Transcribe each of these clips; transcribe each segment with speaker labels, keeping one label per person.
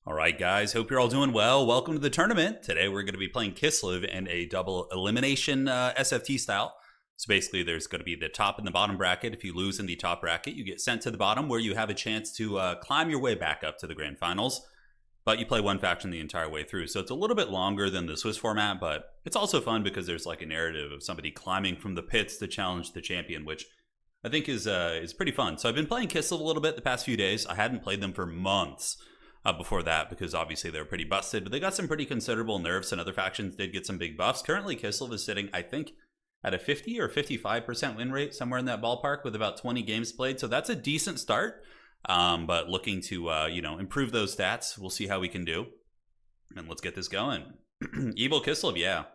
Speaker 1: All right, guys. Hope you're all doing well. Welcome to the tournament. Today we're going to be playing Kislev in a double elimination SFT style. So basically, there's going to be the top and the bottom bracket. If you lose in the top bracket, you get sent to the bottom, where you have a chance to climb your way back up to the grand finals. But you play one faction the entire way through. So it's a little bit longer than the Swiss format, but it's also fun because there's like a narrative of somebody climbing from the pits to challenge the champion, which I think is pretty fun. So I've been playing Kislev a little bit the past few days. I hadn't played them for months. Before that, because obviously they were pretty busted, but they got some pretty considerable nerfs, and other factions did get some big buffs. Currently, Kislev is sitting, I think, at a 50 or 55% win rate, somewhere in that ballpark, with about 20 games played. So that's a decent start, but looking to improve those stats. We'll see how we can do, and let's get this going. Evil Kislev, yeah.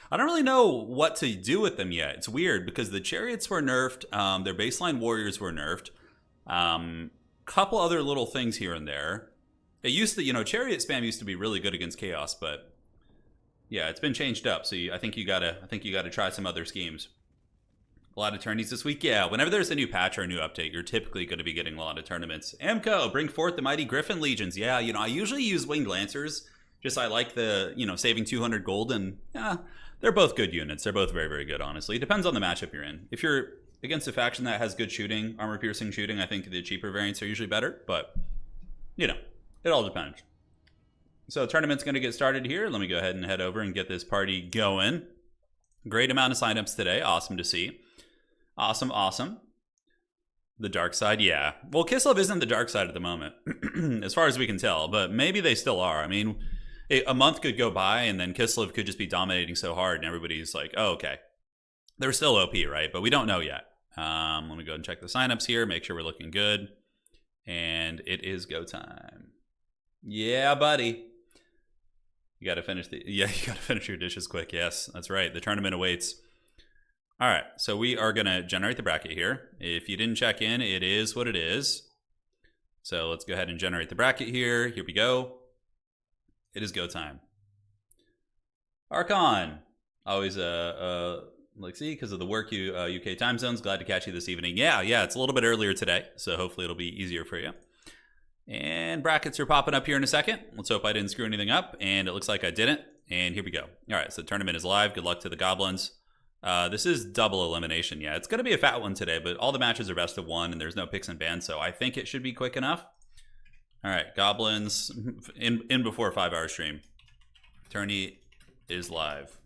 Speaker 1: I don't really know what to do with them yet. It's weird because the chariots were nerfed, their baseline warriors were nerfed, couple other little things here and there. It used to, chariot spam used to be really good against chaos, but yeah, it's been changed up. So I think you gotta try some other schemes. A lot of tourneys this week, yeah. Whenever there's a new patch or a new update, you're typically going to be getting a lot of tournaments. Amco, bring forth the mighty Griffin legions. Yeah, I usually use winged lancers. Just I like the saving 200 gold, and yeah, they're both good units. They're both very, very good. Honestly, it depends on the matchup you're in. If you're against a faction that has good shooting, armor piercing shooting, I think the cheaper variants are usually better. But it all depends. So tournament's going to get started here. Let me go ahead and head over and get this party going. Great amount of signups today. Awesome to see. Awesome, awesome. The dark side, yeah. Well, Kislev isn't the dark side at the moment, as far as we can tell, but maybe they still are. I mean, a month could go by and then Kislev could just be dominating so hard and everybody's like, oh, okay. They're still OP, right? But we don't know yet. Let me go and check the signups here, make sure we're looking good. And it is go time. Yeah, buddy. You gotta finish your dishes quick. Yes, that's right. The tournament awaits. All right, so we are gonna generate the bracket here. If you didn't check in, it is what it is. So let's go ahead and generate the bracket here. Here we go. It is go time. Archon, always like see, because of the work UK time zones. Glad to catch you this evening. Yeah, it's a little bit earlier today, so hopefully it'll be easier for you. And brackets are popping up here in a second. Let's hope I didn't screw anything up, and it looks like I didn't. And here we go. All right, so the tournament is live. Good luck to the goblins. This is double elimination. Yeah, it's going to be a fat one today, but all the matches are best of one, and there's no picks and bans, so I think it should be quick enough. All right, goblins in before a 5-hour stream. Tourney is live.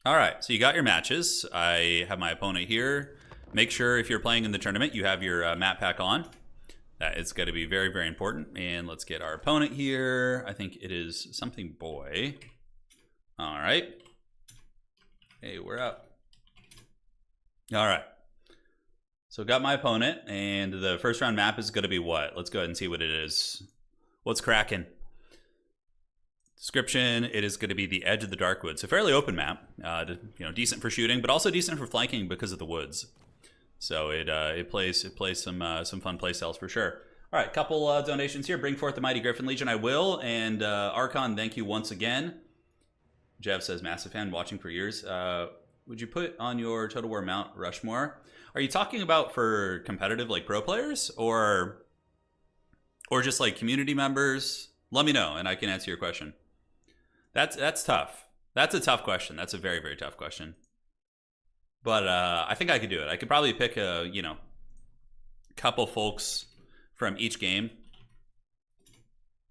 Speaker 1: All right, so you got your matches. I have my opponent here. Make sure if you're playing in the tournament, you have your map pack on. That is going to be very, very important. And let's get our opponent here. I think it is something boy. All right. Hey, we're up. All right. So got my opponent, and the first round map is going to be what? Let's go ahead and see what it is. What's cracking? Description, it is going to be the edge of the Darkwood. So fairly open map, decent for shooting, but also decent for flanking because of the woods. So it plays some fun play styles for sure. All right, couple donations here. Bring forth the mighty Griffin Legion. I will. And Archon, thank you once again. Jeff says, massive fan, watching for years. Would you put on your Total War Mount Rushmore? Are you talking about for competitive like pro players or just like community members? Let me know and I can answer your question. That's tough. That's a tough question. That's a very, very tough question. But I think I could do it. I could probably pick a, couple folks from each game,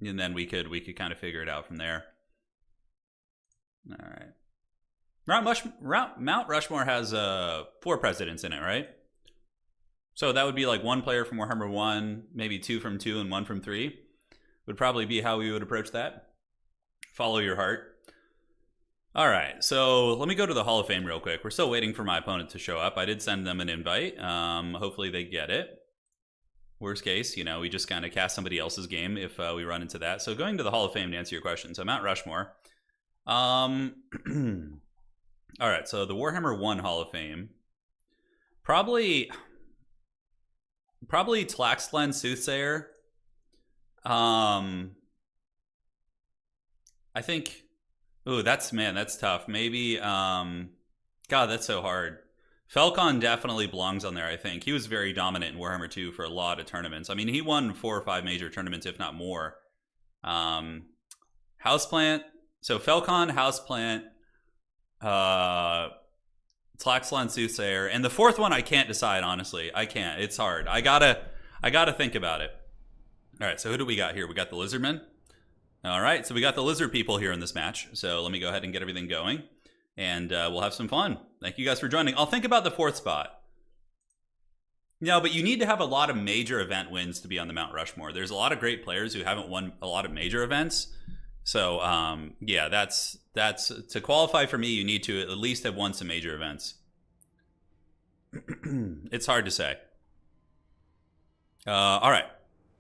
Speaker 1: and then we could kind of figure it out from there. All right. Mount Rushmore has 4 presidents in it, right? So that would be like 1 player from Warhammer 1, maybe 2 from 2, and 1 from 3. Would probably be how we would approach that. Follow your heart. All right, so let me go to the Hall of Fame real quick. We're still waiting for my opponent to show up. I did send them an invite. Hopefully they get it. Worst case, we just kind of cast somebody else's game if we run into that. So going to the Hall of Fame to answer your question. So Mount Rushmore. All right, so the Warhammer 1 Hall of Fame. Probably Tlaxtlan Soothsayer. I think... Ooh, that's tough. Maybe, God, that's so hard. Falcon definitely belongs on there, I think. He was very dominant in Warhammer 2 for a lot of tournaments. I mean, he won 4 or 5 major tournaments, if not more. Houseplant. So Felcon, Houseplant, Tlaxlan Soothsayer, and the fourth one I can't decide, honestly. I can't. It's hard. I gotta think about it. All right, so who do we got here? We got the Lizardmen. All right, so we got the lizard people here in this match. So let me go ahead and get everything going, and we'll have some fun. Thank you guys for joining. I'll think about the fourth spot. No, but you need to have a lot of major event wins to be on the Mount Rushmore. There's a lot of great players who haven't won a lot of major events. So, yeah, that's to qualify for me, you need to at least have won some major events. It's hard to say. All right.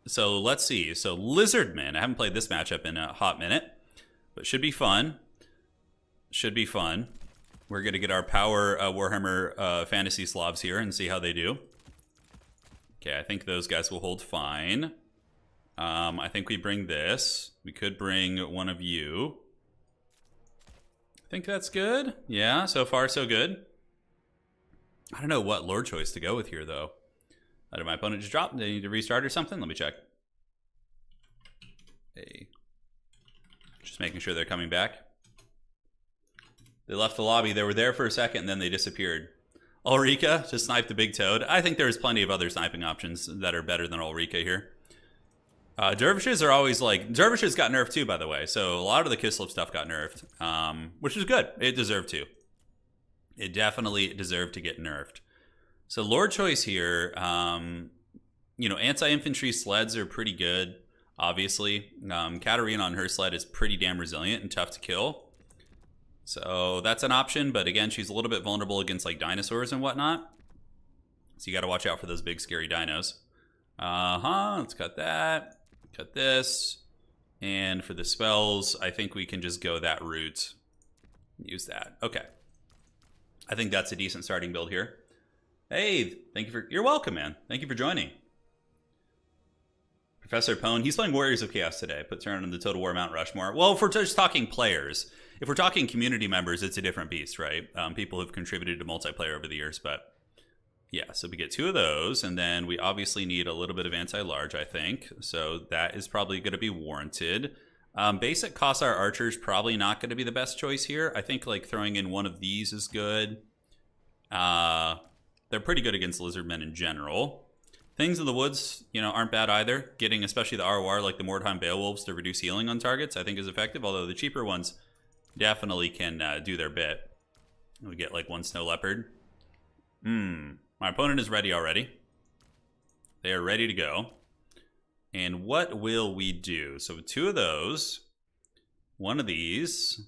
Speaker 1: So let's see. So Lizardmen. I haven't played this matchup in a hot minute, but should be fun. Should be fun. We're going to get our power Warhammer Fantasy Slavs here and see how they do. Okay, I think those guys will hold fine. I think we bring this. We could bring one of you. I think that's good. Yeah, so far so good. I don't know what Lord choice to go with here, though. Did my opponent just drop? Did they need to restart or something? Let me check. Hey. Just making sure they're coming back. They left the lobby. They were there for a second, and then they disappeared. Ulrika just sniped the big toad. I think there's plenty of other sniping options that are better than Ulrika here. Dervishes are always like... Dervishes got nerfed too, by the way. So a lot of the Kislev stuff got nerfed, which is good. It deserved to. It definitely deserved to get nerfed. So Lord choice here, you know, anti-infantry sleds are pretty good, obviously. Katarina on her sled is pretty damn resilient and tough to kill. So that's an option, but again, she's a little bit vulnerable against like dinosaurs and whatnot. So you got to watch out for those big scary dinos. Let's cut that. Cut this. And for the spells, I think we can just go that route. Use that. Okay. I think that's a decent starting build here. Hey, thank you for... You're welcome, man. Thank you for joining. Professor Pone, he's playing Warriors of Chaos today. Put Turin on the Total War Mount Rushmore. Well, if we're just talking players, if we're talking community members, it's a different beast, right? People who've contributed to multiplayer over the years, but... Yeah, so we get two of those, and then we obviously need a little bit of anti-large, I think. So that is probably going to be warranted. Basic Kossar Archers probably not going to be the best choice here. I think like throwing in one of these is good. They're pretty good against Lizardmen in general. Things in the woods, you know, aren't bad either. Getting especially the ROR like the Mordheim Beowulfs to reduce healing on targets, I think is effective. Although the cheaper ones definitely can do their bit. We get like one Snow Leopard. My opponent is ready already. They are ready to go. And what will we do? So two of those. One of these.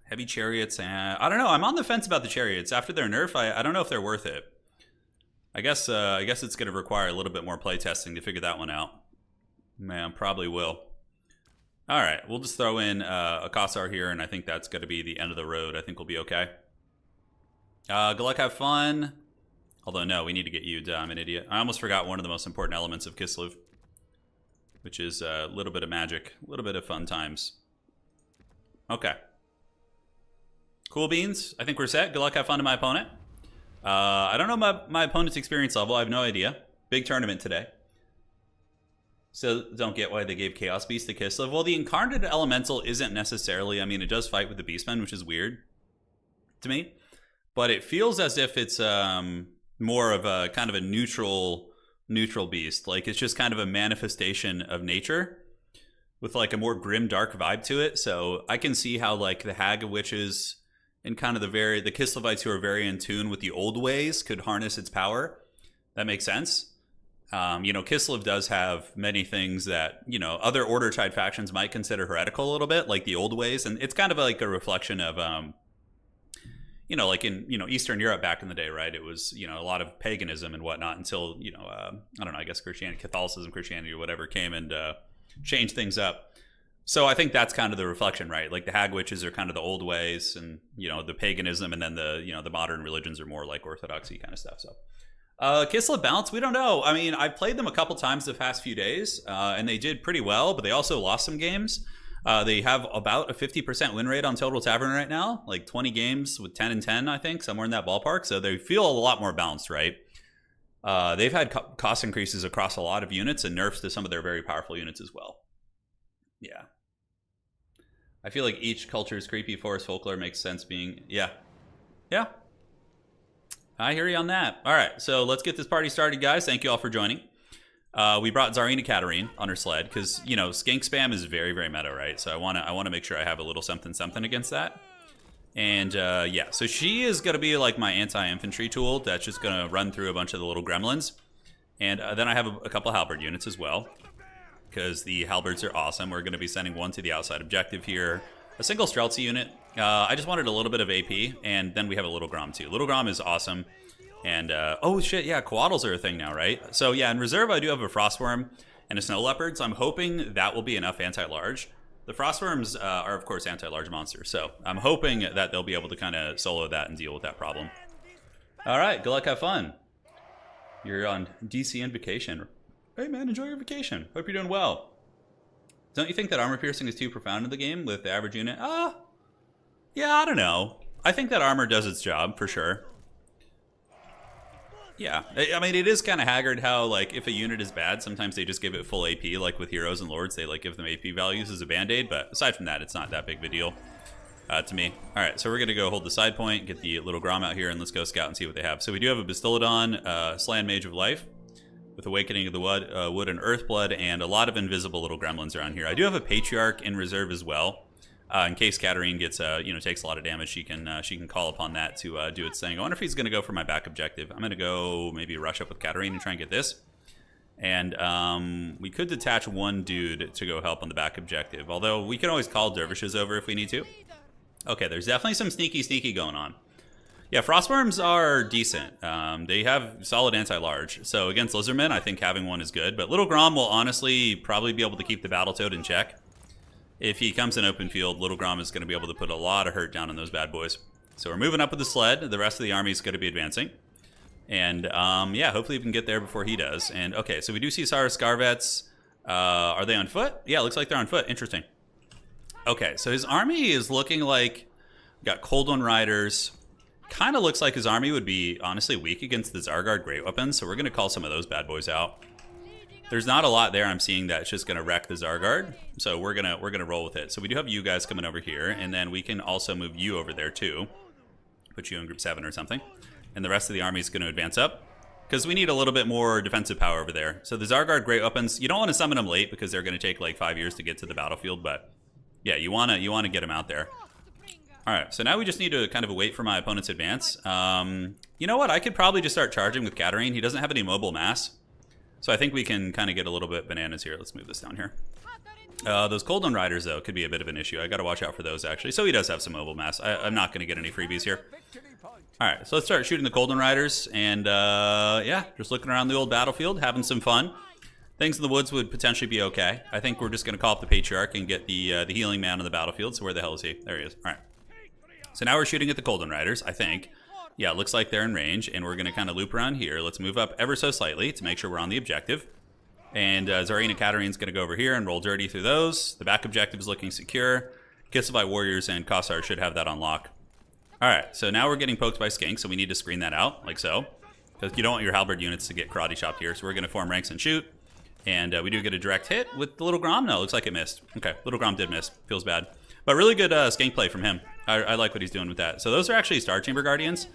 Speaker 1: Heavy chariots. I don't know. I'm on the fence about the chariots. After their nerf, I don't know if they're worth it. I guess it's going to require a little bit more play testing to figure that one out. Man, probably will. All right. We'll just throw in a Kossar here, and I think that's going to be the end of the road. I think we'll be okay. Good luck, have fun. Although, no, we need to get you. I'm an idiot. I almost forgot one of the most important elements of Kislev, which is a little bit of magic, a little bit of fun times. Okay. Cool beans. I think we're set. Good luck, have fun to my opponent. I don't know my opponent's experience level. I have no idea. Big tournament today. So don't get why they gave Chaos Beast to Kislev. Well, the Incarnate Elemental isn't necessarily... I mean, it does fight with the Beastmen, which is weird to me. But it feels as if it's more of a kind of a neutral beast. Like it's just kind of a manifestation of nature with like a more grim, dark vibe to it. So I can see how like the Hag of Witches and kind of the Kislevites who are very in tune with the old ways could harness its power. That makes sense. You know, Kislev does have many things that, you know, other Order-Tide factions might consider heretical a little bit, like the old ways. And it's kind of like a reflection of... you know, like in, you know, Eastern Europe back in the day, right? It was, you know, a lot of paganism and whatnot until, you know, I don't know, I guess Catholicism, Christianity or whatever came and changed things up. So I think that's kind of the reflection, right? Like the Hag Witches are kind of the old ways and, you know, the paganism, and then the, you know, the modern religions are more like orthodoxy kind of stuff. So Kislev balance, we don't know. I mean, I've played them a couple times the past few days and they did pretty well, but they also lost some games. They have about a 50% win rate on Total Tavern right now, like 20 games with 10 and 10, I think, somewhere in that ballpark. So they feel a lot more balanced, right? They've had cost increases across a lot of units and nerfs to some of their very powerful units as well. Yeah. I feel like each culture's creepy forest folklore makes sense being... Yeah. Yeah. I hear you on that. All right, so let's get this party started, guys. Thank you all for joining. We brought Tsarina Katarine on her sled because, you know, skink spam is very, very meta, right? So I want to make sure I have a little something against that. And yeah, so she is going to be like my anti-infantry tool that's just going to run through a bunch of the little gremlins. And then I have a couple halberd units as well because the halberds are awesome. We're going to be sending one to the outside objective here. A single Streltsy unit. I just wanted a little bit of AP, and then we have a Little Grom too. Little Grom is awesome. And, oh shit, yeah, Coatls are a thing now, right? So yeah, in reserve I do have a Frostworm and a Snow Leopard, so I'm hoping that will be enough anti-large. The Frostworms are, of course, anti-large monsters, so I'm hoping that they'll be able to kind of solo that and deal with that problem. All right, good luck, have fun. You're on DC and vacation. Hey man, enjoy your vacation. Hope you're doing well. Don't you think that armor piercing is too profound in the game with the average unit? Yeah, I don't know. I think that armor does its job, for sure. Yeah, I mean, it is kind of haggard how, like, if a unit is bad, sometimes they just give it full AP, like with Heroes and Lords, they, like, give them AP values as a band-aid, but aside from that, it's not that big of a deal to me. All right, so we're going to go hold the side point, get the Little Grom out here, and let's go scout and see what they have. So we do have a Bastillodon, Slan Mage of Life, with Awakening of the Wood and Earthblood, and a lot of invisible little gremlins around here. I do have a Patriarch in reserve as well. In case Katarine gets, takes a lot of damage, she can call upon that to do its thing. I wonder if he's going to go for my back objective. I'm going to go maybe rush up with Katarine and try and get this. And we could detach one dude to go help on the back objective. Although we can always call dervishes over if we need to. Okay, there's definitely some sneaky going on. Yeah, Frostworms are decent. They have solid anti-large. So against Lizardmen, I think having one is good. But Little Grom will honestly probably be able to keep the Battletoad in check. If he comes in open field, Little Grom is going to be able to put a lot of hurt down on those bad boys. So we're moving up with the sled. The rest of the army is going to be advancing. And yeah, hopefully we can get there before he does. And okay, so we do see Saurus Scarvets. Are they on foot? Yeah, looks like they're on foot. Interesting. Okay, so his army is looking like... Got Cold One Riders. Kind of looks like his army would be, honestly, weak against the Zargard Great Weapons. So we're going to call some of those bad boys out. There's not a lot there I'm seeing that's just going to wreck the Zargard, so we're gonna roll with it. So we do have you guys coming over here, and then we can also move you over there too. Put you in group 7 or something. And the rest of the army is going to advance up, because we need a little bit more defensive power over there. So the Zargard Great Weapons, you don't want to summon them late, because they're going to take like 5 years to get to the battlefield, but yeah, you want to get them out there. Alright, so now we just need to kind of wait for my opponent's advance. You know what, I could probably just start charging with Katarine. He doesn't have any mobile mass. So I think we can kind of get a little bit bananas here. Let's move this down here. Those Cold One Riders, though, could be a bit of an issue. I got to watch out for those, actually. So he does have some mobile mass. I'm not going to get any freebies here. All right, so let's start shooting the Cold One Riders. And, yeah, just looking around the old battlefield, having some fun. Things in the woods would potentially be okay. I think we're just going to call up the Patriarch and get the healing man on the battlefield. So where the hell is he? There he is. All right. So now we're shooting at the Cold One Riders, I think. Yeah, it looks like they're in range, and we're going to kind of loop around here. Let's move up ever so slightly to make sure we're on the objective. And Tsarina Katarine's going to go over here and roll dirty through those. The back objective is looking secure. Kislev Warriors and Kossar should have that on lock. All right, so now we're getting poked by skinks, so we need to screen that out, like so. Because you don't want your halberd units to get karate chopped here, so we're going to form ranks and shoot. And we do get a direct hit with the Little Grom. No, it looks like it missed. Okay, Little Grom did miss. Feels bad. But really good skink play from him. I like what he's doing with that. So those are actually Star Chamber Guardians.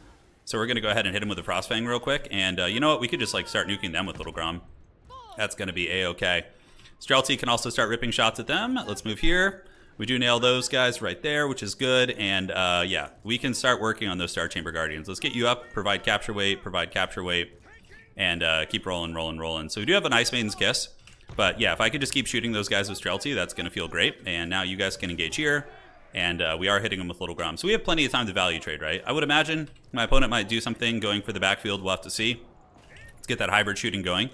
Speaker 1: So we're going to go ahead and hit him with a Frostfang real quick. And you know what? We could just like start nuking them with Little Grom. That's going to be A-okay. Streltsy can also start ripping shots at them. Let's move here. We do nail those guys right there, which is good. And yeah, we can start working on those Star Chamber Guardians. Let's get you up, provide capture weight, and keep rolling. So we do have an Ice Maiden's Kiss. But yeah, if I could just keep shooting those guys with Streltsy, that's going to feel great. And now you guys can engage here. And we are hitting them with Little Grom. So we have plenty of time to value trade, right? I would imagine my opponent might do something going for the backfield. We'll have to see. Let's get that hybrid shooting going.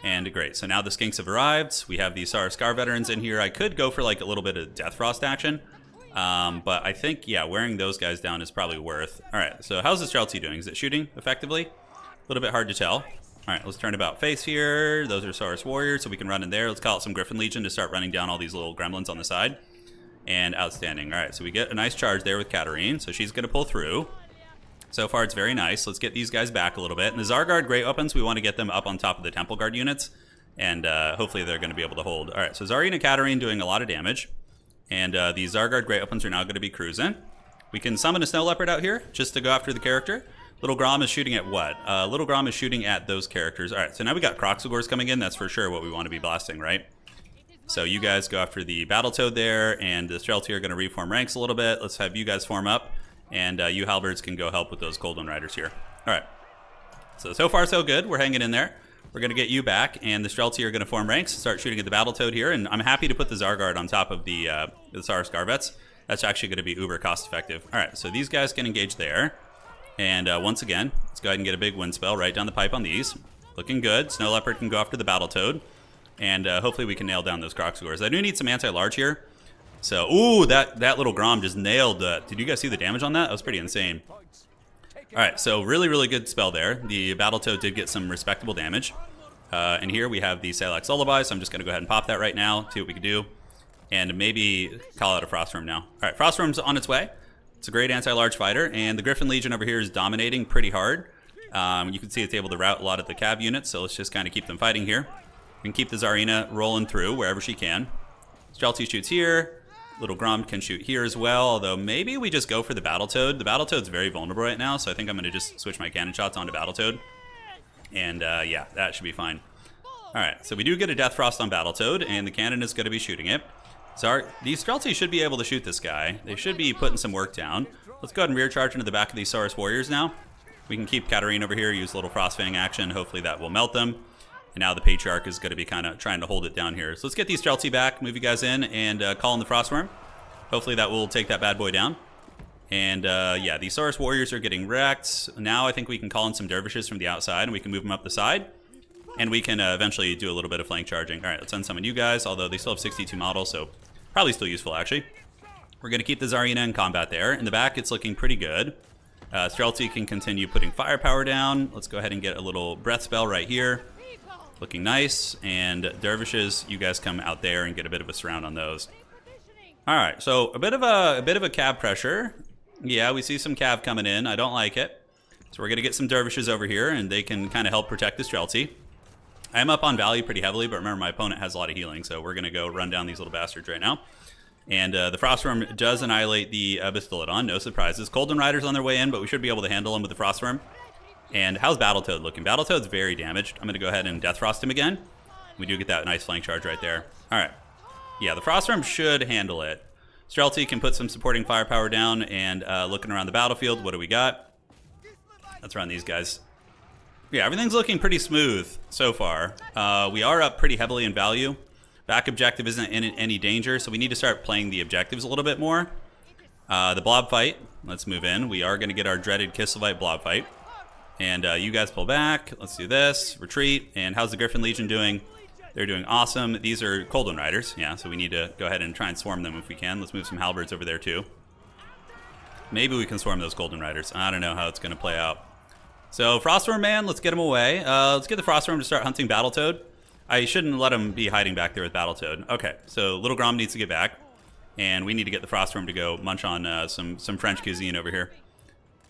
Speaker 1: And great. So now the skinks have arrived. We have the Saurus Scar veterans in here. I could go for like a little bit of Death Frost action. But I think, yeah, wearing those guys down is probably worth. All right. So how's the Streltsy doing? Is it shooting effectively? A little bit hard to tell. All right, let's turn about face here. Those are Saurus Warriors, so we can run in there. Let's call it some Griffin Legion to start running down all these little gremlins on the side. And outstanding. All right, so we get a nice charge there with Katarine, so she's going to pull through. So far, it's very nice. Let's get these guys back a little bit. And the Zargard Great Weapons, we want to get them up on top of the Temple Guard units And hopefully they're going to be able to hold. All right, so Tsarina Katarine doing a lot of damage. And the Zargard Great Weapons are now going to be cruising. We can summon a Snow Leopard out here just to go after the character. Little Grom is shooting at what? Little Grom is shooting at those characters. All right, so now we got Kroxigors coming in. That's for sure what we want to be blasting, right? So you guys go after the Battletoad there, and the Streltsy are going to reform ranks a little bit. Let's have you guys form up, and you Halberds can go help with those Cold One Riders here. All right. So far so good. We're hanging in there. We're going to get you back, and the Streltsy are going to form ranks, start shooting at the Battletoad here, and I'm happy to put the Zargard on top of the Saurus Garvets. That's actually going to be uber cost effective. All right, so these guys can engage there. And once again, let's go ahead and get a big wind spell right down the pipe on these. Looking good. Snow Leopard can go after the Battletoad. And hopefully we can nail down those Kroxigors. I do need some anti-large here. So, ooh, that little Grom just nailed that. Did you guys see the damage on that? That was pretty insane. All right, so really, really good spell there. The Battletoad did get some respectable damage. And here we have the Salax Lullaby, so I'm just going to go ahead and pop that right now, see what we can do. And maybe call out a Frostworm now. All right, Frostworm's on its way. It's a great anti-large fighter, and the Griffin Legion over here is dominating pretty hard. You can see it's able to rout a lot of the cav units, so let's just kind of keep them fighting here. We can keep the Tsarina rolling through wherever she can. Streltsy shoots here. Little Grom can shoot here as well, although maybe we just go for the Battletoad. The Battletoad's very vulnerable right now, so I think I'm going to just switch my cannon shots onto Battletoad. And yeah, that should be fine. All right, so we do get a Death Frost on Battletoad, and the cannon is going to be shooting it. So these Streltsy should be able to shoot this guy. They should be putting some work down. Let's go ahead and rear charge into the back of these Saurus Warriors now. We can keep Katarine over here, use a little Frostfang action. Hopefully that will melt them. And now the Patriarch is going to be kind of trying to hold it down here. So let's get these Streltsy back, move you guys in, and call in the Frostworm. Hopefully that will take that bad boy down. And yeah, these Saurus Warriors are getting wrecked. Now I think we can call in some Dervishes from the outside, and we can move them up the side. And we can eventually do a little bit of flank charging. All right, let's unsummon you guys, although they still have 62 models, so probably still useful, actually. We're going to keep the Tsarina in combat there. In the back, it's looking pretty good. Streltsy can continue putting firepower down. Let's go ahead and get a little breath spell right here. Looking nice. And Dervishes, you guys come out there and get a bit of a surround on those. All right, so a bit of a cav pressure. Yeah, we see some cav coming in. I don't like it. So we're going to get some Dervishes over here, and they can kind of help protect the Streltsy. I am up on value pretty heavily, but remember my opponent has a lot of healing, so we're going to go run down these little bastards right now. And the Frostworm does annihilate the Bastillodon, no surprises. Cold One Riders on their way in, but we should be able to handle them with the Frostworm. And how's Battletoad looking? Battletoad's very damaged. I'm going to go ahead and Death Frost him again. We do get that nice flank charge right there. All right. Yeah, the Frostworm should handle it. Streltsy can put some supporting firepower down, and looking around the battlefield, what do we got? Let's run these guys. Yeah, everything's looking pretty smooth so far. We are up pretty heavily in value. Back objective isn't in any danger, so we need to start playing the objectives a little bit more. The blob fight, let's move in. We are going to get our dreaded Kislevite blob fight. And you guys pull back. Let's do this. Retreat. And how's the Griffin Legion doing? They're doing awesome. These are Cold One Riders. Yeah, so we need to go ahead and try and swarm them if we can. Let's move some Halberds over there too. Maybe we can swarm those Cold One Riders. I don't know how it's going to play out. So Frostworm Man, let's get him away. Let's get the Frostworm to start hunting Battletoad. I shouldn't let him be hiding back there with Battletoad. Okay, so Little Grom needs to get back. And we need to get the Frostworm to go munch on some French cuisine over here.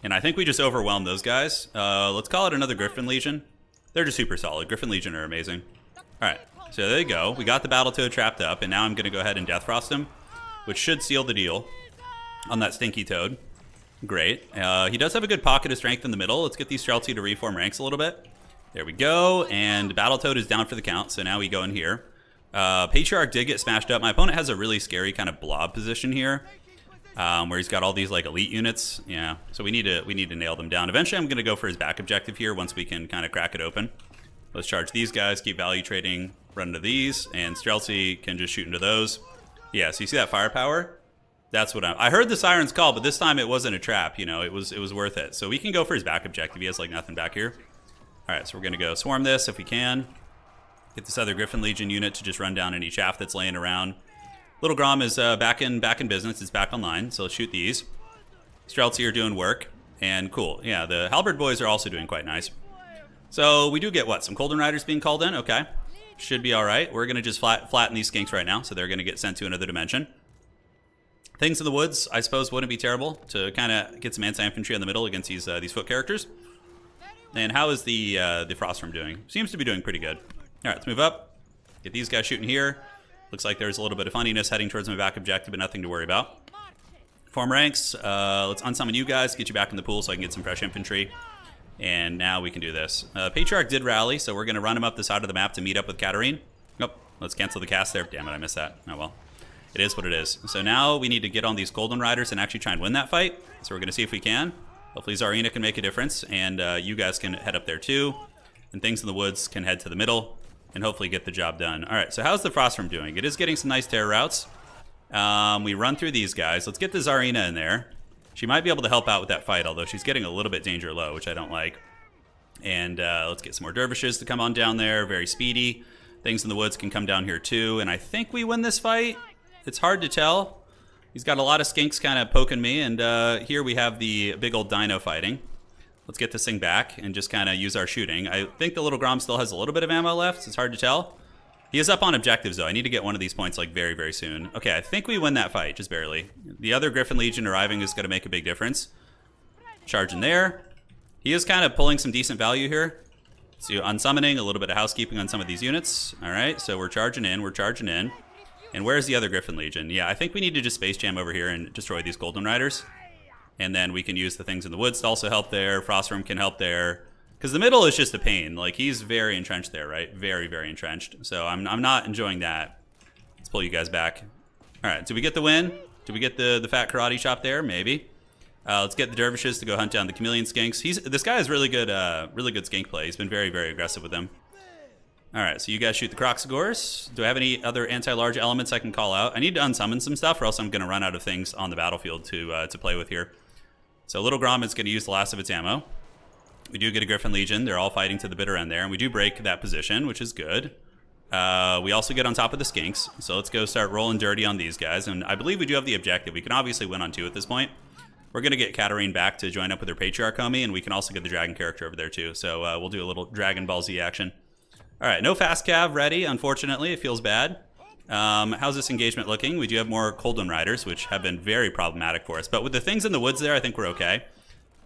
Speaker 1: And I think we just overwhelmed those guys. Let's call it another Griffin Legion. They're just super solid. Griffin Legion are amazing. All right, so there you go. We got the Battletoad trapped up, and now I'm going to go ahead and Death Frost him, which should seal the deal on that stinky toad. Great. He does have a good pocket of strength in the middle. Let's get these Streltsy to reform ranks a little bit. There we go, and Battletoad is down for the count, so now we go in here. Patriarch did get smashed up. My opponent has a really scary kind of blob position here, where he's got all these like elite units. Yeah, so we need to nail them down. Eventually, I'm going to go for his back objective here once we can kind of crack it open. Let's charge these guys, keep value trading, run into these, and Streltsy can just shoot into those. Yeah, so you see that firepower? That's what I heard the sirens call, but this time it wasn't a trap. You know, it was worth it. So we can go for his back objective. He has like nothing back here. All right, so we're gonna go swarm this if we can. Get this other Griffin Legion unit to just run down any chaff that's laying around. Little Grom is back in business. It's back online. So let's shoot these. Streltsy are doing work, and cool. Yeah, the Halberd boys are also doing quite nice. So we do get what, some Cold One Riders being called in. Okay, should be all right. We're gonna just flatten these skinks right now, so they're gonna get sent to another dimension. Things in the Woods, I suppose, wouldn't be terrible to kind of get some anti-infantry in the middle against these foot characters. And how is the Frostworm doing? Seems to be doing pretty good. All right, let's move up. Get these guys shooting here. Looks like there's a little bit of funniness heading towards my back objective, but nothing to worry about. Form ranks. Let's unsummon you guys, get you back in the pool so I can get some fresh infantry. And now we can do this. Patriarch did rally, so we're going to run him up the side of the map to meet up with Katarine. Nope, let's cancel the cast there. Damn it, I missed that. Oh well. It is what it is. So now we need to get on these Golden Riders and actually try and win that fight. So we're going to see if we can. Hopefully Zarina can make a difference, and you guys can head up there too. And Things in the Woods can head to the middle and hopefully get the job done. All right, so how's the Frostworm doing? It is getting some nice terror routes. We run through these guys. Let's get the Zarina in there. She might be able to help out with that fight, although she's getting a little bit danger low, which I don't like. And let's get some more dervishes to come on down there. Very speedy. Things in the Woods can come down here too. And I think we win this fight. It's hard to tell. He's got a lot of skinks kind of poking me. And here we have the big old dino fighting. Let's get this thing back and just kind of use our shooting. I think the little Grom still has a little bit of ammo left. It's hard to tell. He is up on objectives, though. I need to get one of these points, like, very, very soon. Okay, I think we win that fight, just barely. The other Griffin Legion arriving is going to make a big difference. Charging there. He is kind of pulling some decent value here. So unsummoning, a little bit of housekeeping on some of these units. All right, so we're charging in. We're charging in. And where's the other Griffin Legion? Yeah, I think we need to just Space Jam over here and destroy these Golden Riders. And then we can use the Things in the Woods to also help there. Frostworm can help there. Because the middle is just a pain. Like, he's very entrenched there, right? Very, very entrenched. So I'm not enjoying that. Let's pull you guys back. All right, did we get the win? Did we get the fat karate chop there? Maybe. Let's get the dervishes to go hunt down the chameleon skinks. This guy has really good skink play. He's been very, very aggressive with them. All right, so you guys shoot the Croxagores. Do I have any other anti-large elements I can call out? I need to unsummon some stuff, or else I'm going to run out of things on the battlefield to play with here. So Little Grom is going to use the last of its ammo. We do get a Griffin Legion. They're all fighting to the bitter end there, and we do break that position, which is good. We also get on top of the skinks, so let's go start rolling dirty on these guys. And I believe we do have the objective. We can obviously win on 2 at this point. We're going to get Katarine back to join up with her Patriarch homie, and we can also get the Dragon character over there too. So we'll do a little Dragon Ball Z action. All right, no fast cav ready, unfortunately. It feels bad. How's this engagement looking? We do have more Golden Riders, which have been very problematic for us. But with the Things in the Woods there, I think we're okay.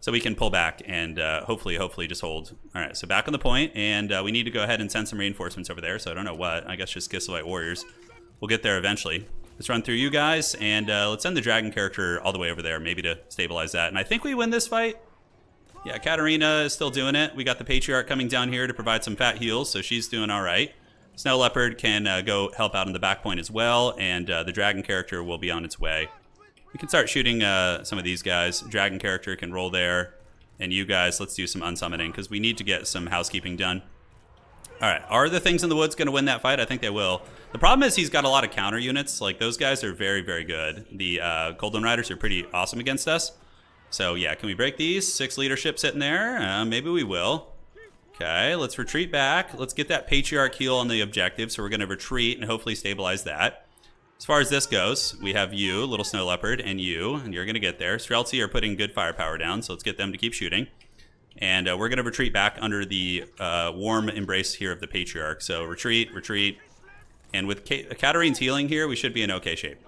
Speaker 1: So we can pull back and hopefully just hold. All right, so back on the point, and we need to go ahead and send some reinforcements over there. So I don't know what. I guess just Kislevite warriors. We'll get there eventually. Let's run through you guys, and let's send the Dragon character all the way over there, maybe to stabilize that. And I think we win this fight. Yeah, Katarina is still doing it. We got the Patriarch coming down here to provide some fat heals, so she's doing all right. Snow Leopard can go help out on the back point as well, and the Dragon character will be on its way. We can start shooting some of these guys. Dragon character can roll there, and you guys, let's do some unsummoning, because we need to get some housekeeping done. All right, are the Things in the Woods going to win that fight? I think they will. The problem is he's got a lot of counter units. Like, those guys are very, very good. The Golden Riders are pretty awesome against us. So, yeah, can we break these? 6 leadership sitting there. Maybe we will. Okay, let's retreat back. Let's get that Patriarch heal on the objective. So we're going to retreat and hopefully stabilize that. As far as this goes, we have you, Little Snow Leopard, and you're going to get there. Streltsy are putting good firepower down, so let's get them to keep shooting. And we're going to retreat back under the warm embrace here of the Patriarch. So retreat. And with Katarine's healing here, we should be in okay shape.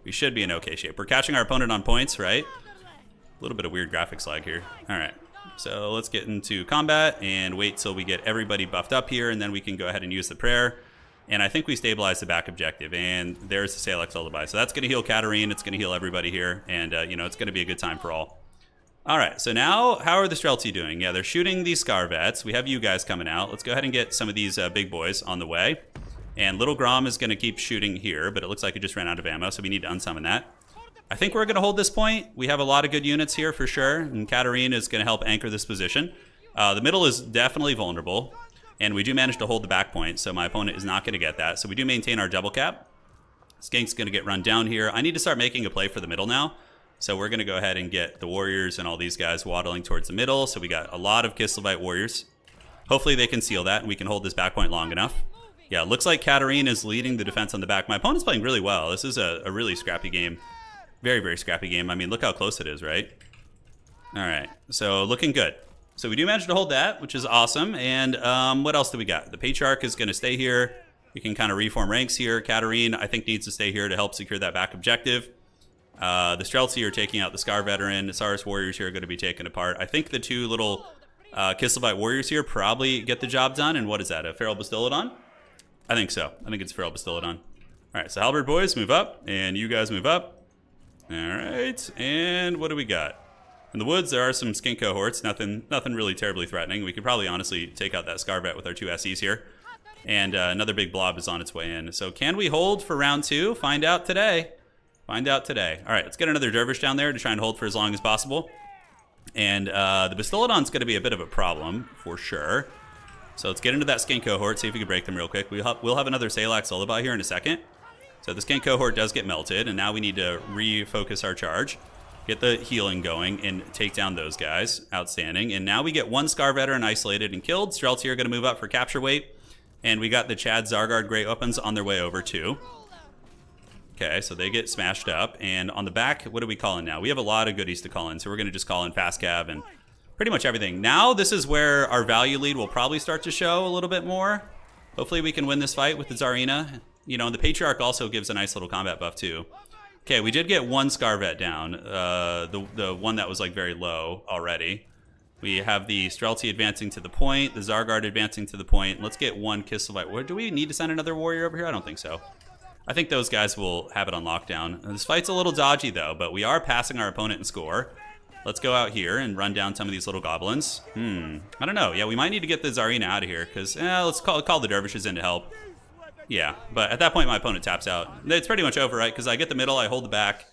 Speaker 1: We're catching our opponent on points, right? A little bit of weird graphics lag here. All right. So let's get into combat and wait till we get everybody buffed up here, and then we can go ahead and use the prayer. And I think we stabilize the back objective, and there's the Salix Lullaby. So that's going to heal Katarine. It's going to heal everybody here, and it's going to be a good time for all. All right, so now how are the Streltsy doing? Yeah, they're shooting these Scarvats. We have you guys coming out. Let's go ahead and get some of these big boys on the way. And Little Grom is going to keep shooting here, but it looks like it just ran out of ammo, so we need to unsummon that. I think we're going to hold this point. We have a lot of good units here for sure, and Katarine is going to help anchor this position. The middle is definitely vulnerable, and we do manage to hold the back point, so my opponent is not going to get that. So we do maintain our double cap. Skink's going to get run down here. I need to start making a play for the middle now. So we're going to go ahead and get the warriors and all these guys waddling towards the middle. So we got a lot of Kislevite warriors. Hopefully they can seal that, and we can hold this back point long enough. Yeah, it looks like Katarine is leading the defense on the back. My opponent's playing really well. This is a really scrappy game. Very, very scrappy game. I mean, look how close it is, right? All right, so looking good. So we do manage to hold that, which is awesome. And what else do we got? The Patriarch is going to stay here. We can kind of reform ranks here. Katarine, I think, needs to stay here to help secure that back objective. The Streltsy are taking out the Scar Veteran. The Saurus Warriors here are going to be taken apart. I think the 2 little Kislevite Warriors here probably get the job done. And what is that, a Feral Bastillodon? I think so. I think it's Feral Bastillodon. All right, so Halberd boys, move up, and you guys move up. All right, and what do we got? In the woods, there are some skink cohorts. Nothing really terribly threatening. We could probably honestly take out that Scarvet with our 2 SEs here. And another big blob is on its way in. So can we hold for round 2? Find out today. Find out today. All right, let's get another Dervish down there to try and hold for as long as possible. And the Bastillodon's going to be a bit of a problem, for sure. So let's get into that skink cohort, see if we can break them real quick. We'll have another Salak Lullaby here in a second. So the skink cohort does get melted, and now we need to refocus our charge. Get the healing going and take down those guys. Outstanding. And now we get 1 Scar Veteran isolated and killed. Streltsy are going to move up for capture weight. And we got the Chad Zargard Great Weapons on their way over too. Okay, so they get smashed up. And on the back, what are we calling now? We have a lot of goodies to call in. So we're going to just call in Fast Cav and pretty much everything. Now this is where our value lead will probably start to show a little bit more. Hopefully we can win this fight with the Tsarina. You know, and the Patriarch also gives a nice little combat buff too. Okay, we did get 1 Scarvet down, the one that was like very low already. We have the Streltsy advancing to the point, the Zargard advancing to the point. Let's get 1 Kislev. Do we need to send another warrior over here? I don't think so. I think those guys will have it on lockdown. This fight's a little dodgy though, but we are passing our opponent in score. Let's go out here and run down some of these little goblins. I don't know. Yeah, we might need to get the Tsarina out of here because let's call the Dervishes in to help. Yeah, but at that point, my opponent taps out. It's pretty much over, right? Because I get the middle, I hold the back.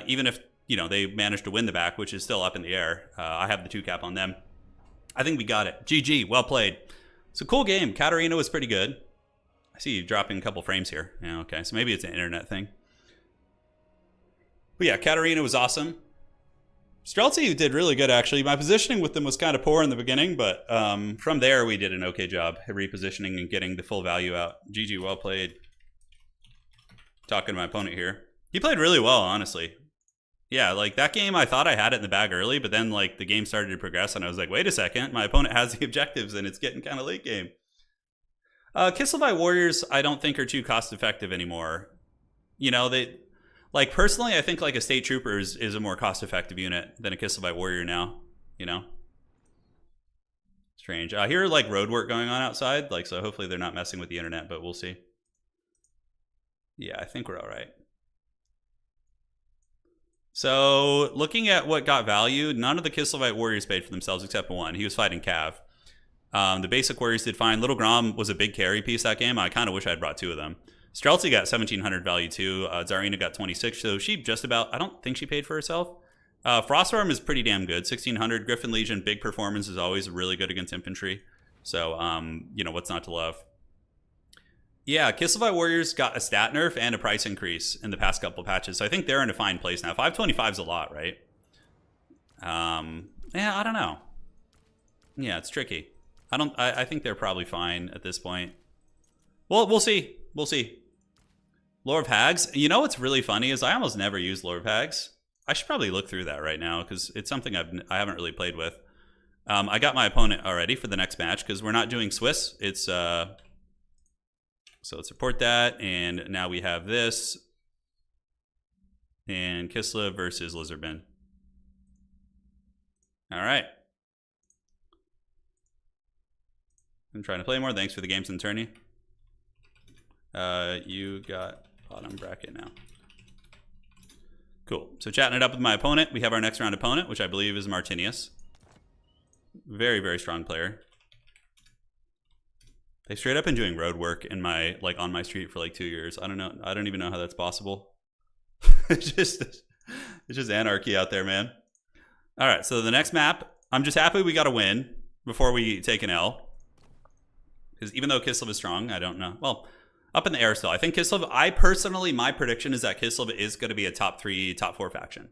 Speaker 1: Even if, you know, they manage to win the back, which is still up in the air, I have the 2 cap on them. I think we got it. GG, well played. It's a cool game. Katarina was pretty good. I see you dropping a couple frames here. Yeah, okay, so maybe it's an internet thing. But yeah, Katarina was awesome. Streltsy did really good, actually. My positioning with them was kind of poor in the beginning, but from there, we did an okay job at repositioning and getting the full value out. GG, well played. Talking to my opponent here. He played really well, honestly. Yeah, like that game, I thought I had it in the bag early, but then like the game started to progress, and I was like, wait a second, my opponent has the objectives, and it's getting kind of late game. Kislev Warriors, I don't think are too cost-effective anymore. You know, they... Like, personally, I think, like, a State Trooper is a more cost-effective unit than a Kislev Warrior now, you know? Strange. I hear, like, road work going on outside, like, so hopefully they're not messing with the internet, but we'll see. Yeah, I think we're all right. So, looking at what got value, none of the Kislev Warriors paid for themselves except 1. He was fighting Cav. The basic Warriors did fine. Little Grom was a big carry piece that game. I kind of wish I had brought 2 of them. Streltsy got 1,700 value too. Tsarina got 26, so she just about, I don't think she paid for herself. Frostworm is pretty damn good, 1,600. Griffin Legion, big performance, is always really good against infantry. So, you know, what's not to love? Yeah, Kislev Warriors got a stat nerf and a price increase in the past couple patches, so I think they're in a fine place now. 525 is a lot, right? Yeah, I don't know. Yeah, it's tricky. I think they're probably fine at this point. Well, we'll see. We'll see. Lore of Hags. You know what's really funny is I almost never use Lore of Hags. I should probably look through that right now because it's something I haven't really played with. I got my opponent already for the next match because we're not doing Swiss. It's so let's report that, and now we have this and Kislev versus Lizardmen. All right. I'm trying to play more. Thanks for the games and tourney. You got bottom bracket now. Cool. So chatting it up with my opponent. We have our next round opponent, which I believe is Martinius. Very, very strong player. They've straight up been doing road work in my on my street for like 2 years. I don't know. I don't even know how that's possible. it's just anarchy out there, man. All right. So the next map, I'm just happy we got a win before we take an L. Because even though Kislev is strong, I don't know. Well, up in the air still. I think Kislev, my prediction is that Kislev is going to be a top 3, top 4 faction.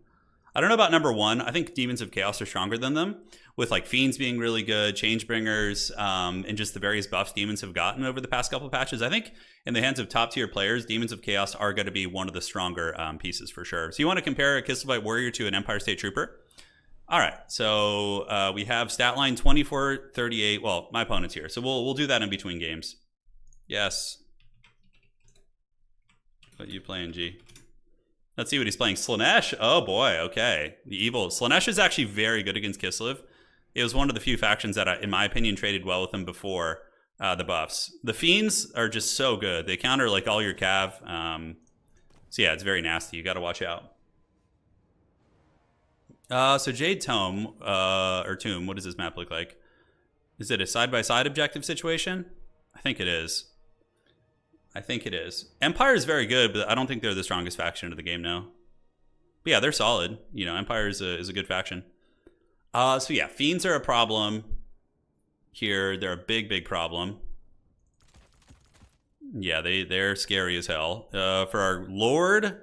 Speaker 1: I don't know about number 1. I think Demons of Chaos are stronger than them, with like Fiends being really good, Changebringers, and just the various buffs Demons have gotten over the past couple patches. I think in the hands of top tier players, Demons of Chaos are going to be one of the stronger pieces for sure. So you want to compare a Kislev Warrior to an Empire State Trooper? All right, so we have stat line 24, 38. Well, my opponent's here, so we'll do that in between games. Yes. What you playing, G? Let's see what he's playing. Slaanesh. Oh boy. Okay. The evil. Slaanesh is actually very good against Kislev. It was one of the few factions that, in my opinion, traded well with him before. the buffs. The fiends are just so good. They counter like all your cav. So yeah, it's very nasty. You got to watch out. So Jade Tome, or Tomb, what does this map look like? Is it a side-by-side objective situation? I think it is. Empire is very good, but I don't think they're the strongest faction of the game now. But yeah, they're solid. You know, Empire is a good faction. So yeah, fiends are a problem here. They're a big problem. Yeah, they're scary as hell. For our Lord,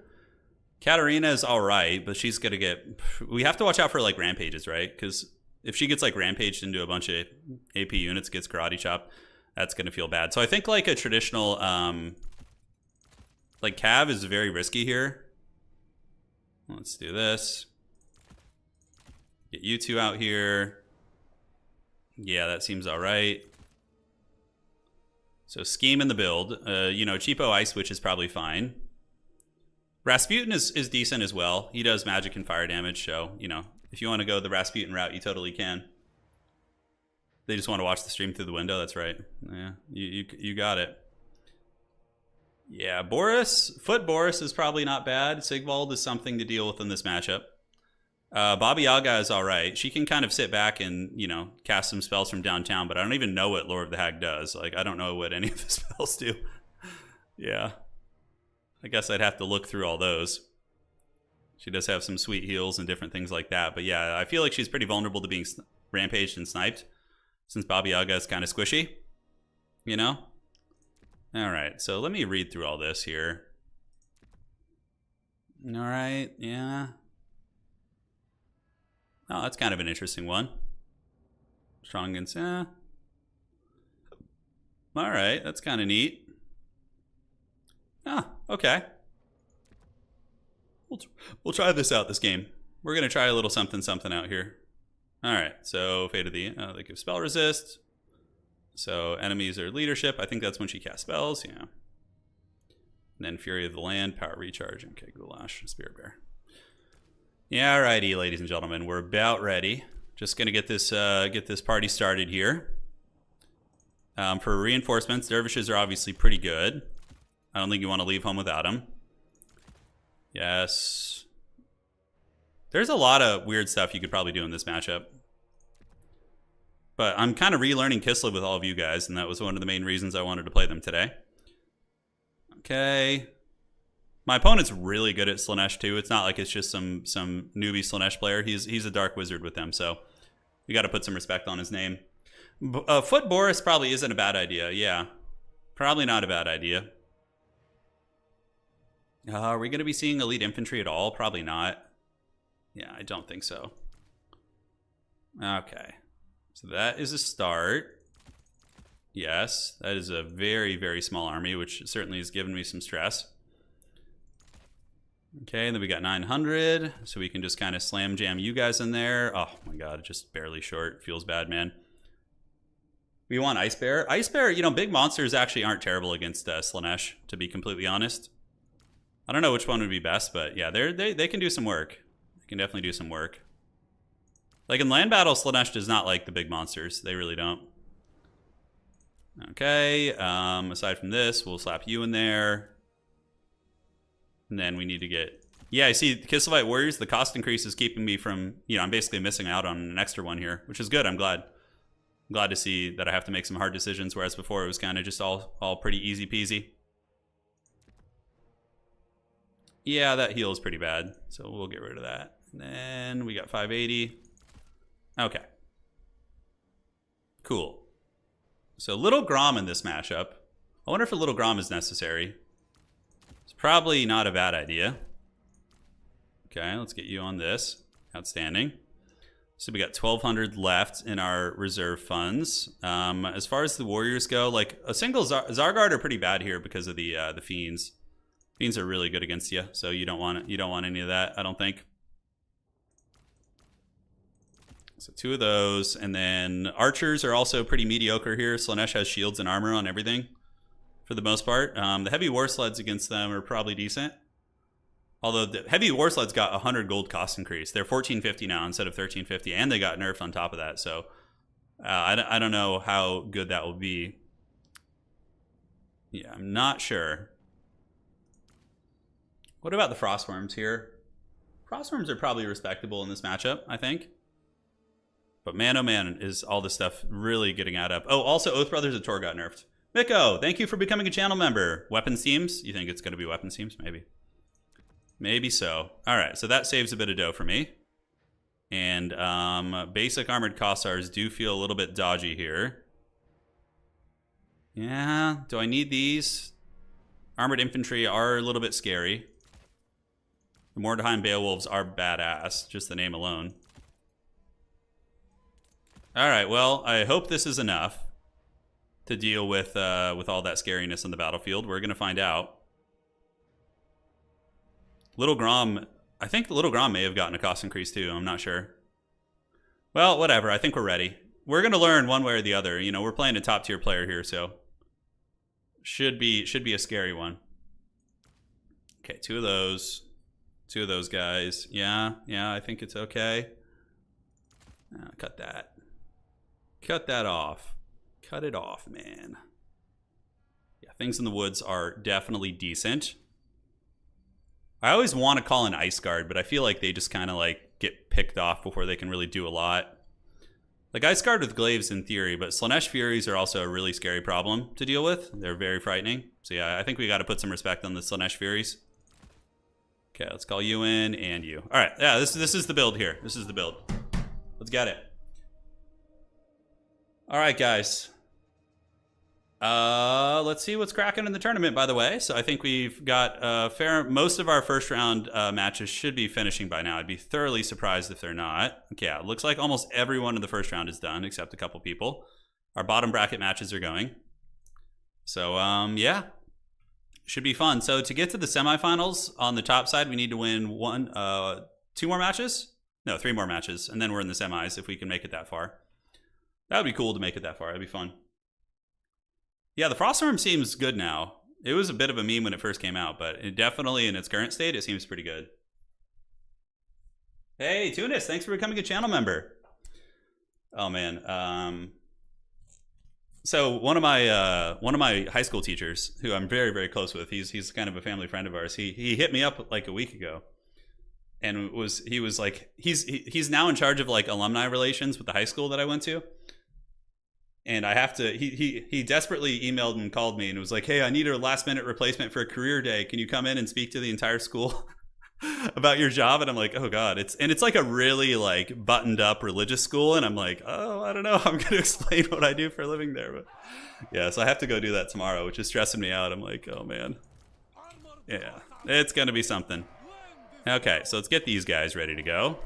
Speaker 1: Katarina is all right, but she's gonna get. We have to watch out for like rampages, right? Because if she gets like rampaged into a bunch of AP units, gets karate chopped, that's gonna feel bad. So I think like a traditional like cav is very risky here. Let's do this. Get you two out here. Yeah, that seems all right. So scheme in the build. You know, cheapo ice witch is probably fine. Rasputin is decent as well. He does magic and fire damage, so, you know, if you want to go the Rasputin route, you totally can. They just want to watch the stream through the window, that's right. Yeah, you got it. Yeah, Foot Boris is probably not bad. Sigvald is something to deal with in this matchup. Baba Yaga is all right. She can kind of sit back and, you know, cast some spells from downtown, but I don't even know what Lord of the Hag does. Like, I don't know what any of the spells do. Yeah. I guess I'd have to look through all those. She does have some sweet heals and different things like that. But yeah, I feel like she's pretty vulnerable to being rampaged and sniped, since Baba Yaga is kind of squishy, you know? All right, so let me read through all this here. All right, yeah. Oh, that's kind of an interesting one. Strong against, yeah. All right, that's kind of neat. Okay. We'll try this out this game. We're going to try a little something out here. All right, so Fate of the... they give spell resist. So enemies are leadership. I think that's when she casts spells, yeah. And then Fury of the Land, Power Recharge, and Keg Lash, Spirit Bear. Yeah, alrighty, ladies and gentlemen. We're about ready. Just going to get this party started here. For reinforcements, dervishes are obviously pretty good. I don't think you want to leave home without them. Yes. There's a lot of weird stuff you could probably do in this matchup. But I'm kind of relearning Kislev with all of you guys, and that was one of the main reasons I wanted to play them today. Okay. My opponent's really good at Slaanesh too. It's not like it's just some newbie Slaanesh player. He's a dark wizard with them, so we got to put some respect on his name. Foot Boris probably isn't a bad idea. Yeah. Probably not a bad idea. Are we going to be seeing elite infantry at all? Probably not. Yeah, I don't think so. Okay. So that is a start. Yes, that is a very, very small army, which certainly has given me some stress. Okay, and then we got 900, so we can just kind of slam jam you guys in there. Oh my god, just barely short. Feels bad, man. We want Ice Bear. Ice Bear, you know, big monsters actually aren't terrible against Slaanesh, to be completely honest. I don't know which one would be best, but yeah, they can do some work. They can definitely do some work. Like in land battle, Slaanesh does not like the big monsters. They really don't. Okay, aside from this, we'll slap you in there. And then we need to get... Yeah, I see Kislevite Warriors, the cost increase is keeping me from... You know, I'm basically missing out on an extra one here, which is good. I'm glad. I'm glad to see that I have to make some hard decisions, whereas before it was kind of just all pretty easy peasy. Yeah, that heal is pretty bad, so we'll get rid of that. And then we got 580. Okay. Cool. So Little Grom in this mashup. I wonder if a Little Grom is necessary. It's probably not a bad idea. Okay, let's get you on this. Outstanding. So we got 1,200 left in our reserve funds. As far as the warriors go, like a single Zargard are pretty bad here because of the fiends. Fiends are really good against you, so you don't want any of that, I don't think. So 2 of those, and then archers are also pretty mediocre here. Slaanesh has shields and armor on everything, for the most part. The heavy war sleds against them are probably decent. Although the heavy war sleds got 100 gold cost increase. They're 1450 now instead of 1350, and they got nerfed on top of that. So I don't know how good that will be. Yeah, I'm not sure. What about the Frostworms here? Frostworms are probably respectable in this matchup, I think. But man, oh man, is all this stuff really getting add up. Oh, also, Oath Brothers of Tor got nerfed. Miko, thank you for becoming a channel member. Weapons teams? You think it's going to be weapons teams? Maybe. Maybe so. All right, so that saves a bit of dough for me. And basic armored Kossars do feel a little bit dodgy here. Yeah, do I need these? Armored infantry are a little bit scary. The Mordheim Beowulfs are badass, just the name alone. All right, well, I hope this is enough to deal with all that scariness on the battlefield. We're going to find out. Little Grom, I think the Little Grom may have gotten a cost increase too. I'm not sure. Well, whatever. I think we're ready. We're going to learn one way or the other. You know, we're playing a top tier player here, so should be a scary one. Okay, two of those guys. Yeah, I think it's okay. Cut that. Cut that off. Cut it off, man. Yeah, things in the woods are definitely decent. I always want to call an Ice Guard, but I feel like they just kind of like get picked off before they can really do a lot. Like Ice Guard with Glaives in theory, but Slaanesh Furies are also a really scary problem to deal with. They're very frightening. So yeah, I think we got to put some respect on the Slaanesh Furies. Okay, let's call you in and you. All right, yeah, this is the build here. This is the build. Let's get it. All right, guys. Let's see what's cracking in the tournament, by the way. So I think we've got most of our first round matches should be finishing by now. I'd be thoroughly surprised if they're not. Okay, yeah, it looks like almost everyone in the first round is done, except a couple people. Our bottom bracket matches are going. So, yeah. Should be fun. So to get to the semifinals on the top side, we need to win two more matches? No, 3 more matches. And then we're in the semis if we can make it that far. That would be cool to make it that far. That'd be fun. Yeah, the Frostworm seems good now. It was a bit of a meme when it first came out, but it definitely in its current state, it seems pretty good. Hey, Tunis, thanks for becoming a channel member. Oh man, so one of my high school teachers, who I'm very, very close with, he's kind of a family friend of ours. He hit me up like a week ago, and he was like he's now in charge of like alumni relations with the high school that I went to. And I have to, he desperately emailed and called me and was like, hey, I need a last minute replacement for a career day. Can you come in and speak to the entire school about your job? And I'm like, oh God, it's like a really like buttoned up religious school. And I'm like, oh, I don't know. I'm going to explain what I do for a living there. But yeah, so I have to go do that tomorrow, which is stressing me out. I'm like, oh man. Yeah, it's going to be something. Okay, so let's get these guys ready to go.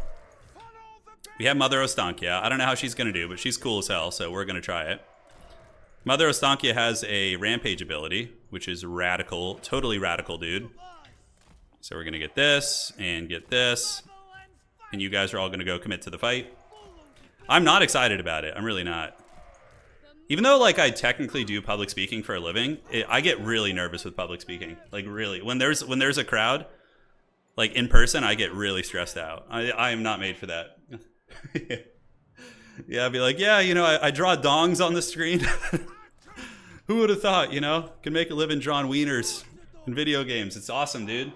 Speaker 1: We have Mother Ostankia. I don't know how she's going to do, but she's cool as hell, so we're going to try it. Mother Ostankia has a rampage ability, which is radical, totally radical, dude. So we're going to get this, and you guys are all going to go commit to the fight. I'm not excited about it. I'm really not. Even though, like, I technically do public speaking for a living, I get really nervous with public speaking. Like, really. When there's a crowd, like, in person, I get really stressed out. I am not made for that. Yeah, I'd be like, yeah, you know, I draw dongs on the screen. Who would have thought, you know, can make a living drawing wieners in video games. It's awesome, dude.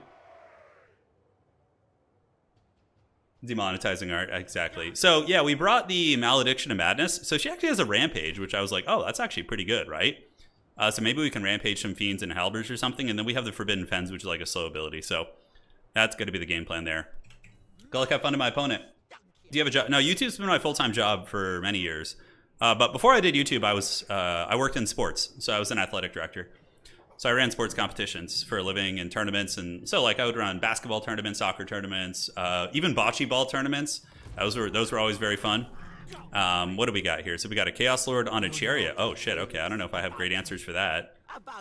Speaker 1: Demonetizing art, exactly. So yeah, we brought the Malediction of Madness. So she actually has a rampage, which I was like, oh, that's actually pretty good, right? So maybe we can rampage some fiends and halberds or something, and then we have the Forbidden Fens, which is like a slow ability. So that's going to be the game plan there. Go look, have fun to my opponent. Do you have a job? No, YouTube's been my full-time job for many years. But before I did YouTube, I worked in sports. So I was an athletic director. So I ran sports competitions for a living and tournaments. And so like I would run basketball tournaments, soccer tournaments, even bocce ball tournaments. Those were always very fun. What do we got here? So we got a Chaos Lord on a chariot. Oh shit, okay. I don't know if I have great answers for that.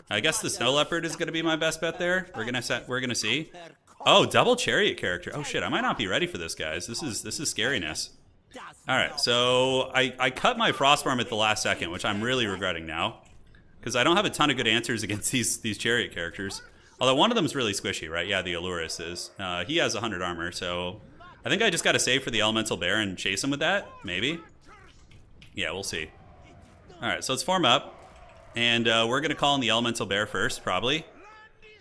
Speaker 1: I guess the Snow Leopard is going to be my best bet there. We're gonna see. Oh, double chariot character. Oh shit, I might not be ready for this, guys. This is scariness. All right, so I cut my Frostworm at the last second, which I'm really regretting now, because I don't have a ton of good answers against these chariot characters. Although one of them is really squishy, right? Yeah, the Allurus is. He has 100 armor, so I think I just got to save for the Elemental Bear and chase him with that, maybe. Yeah, we'll see. All right, so let's form up. And we're going to call in the Elemental Bear first, probably,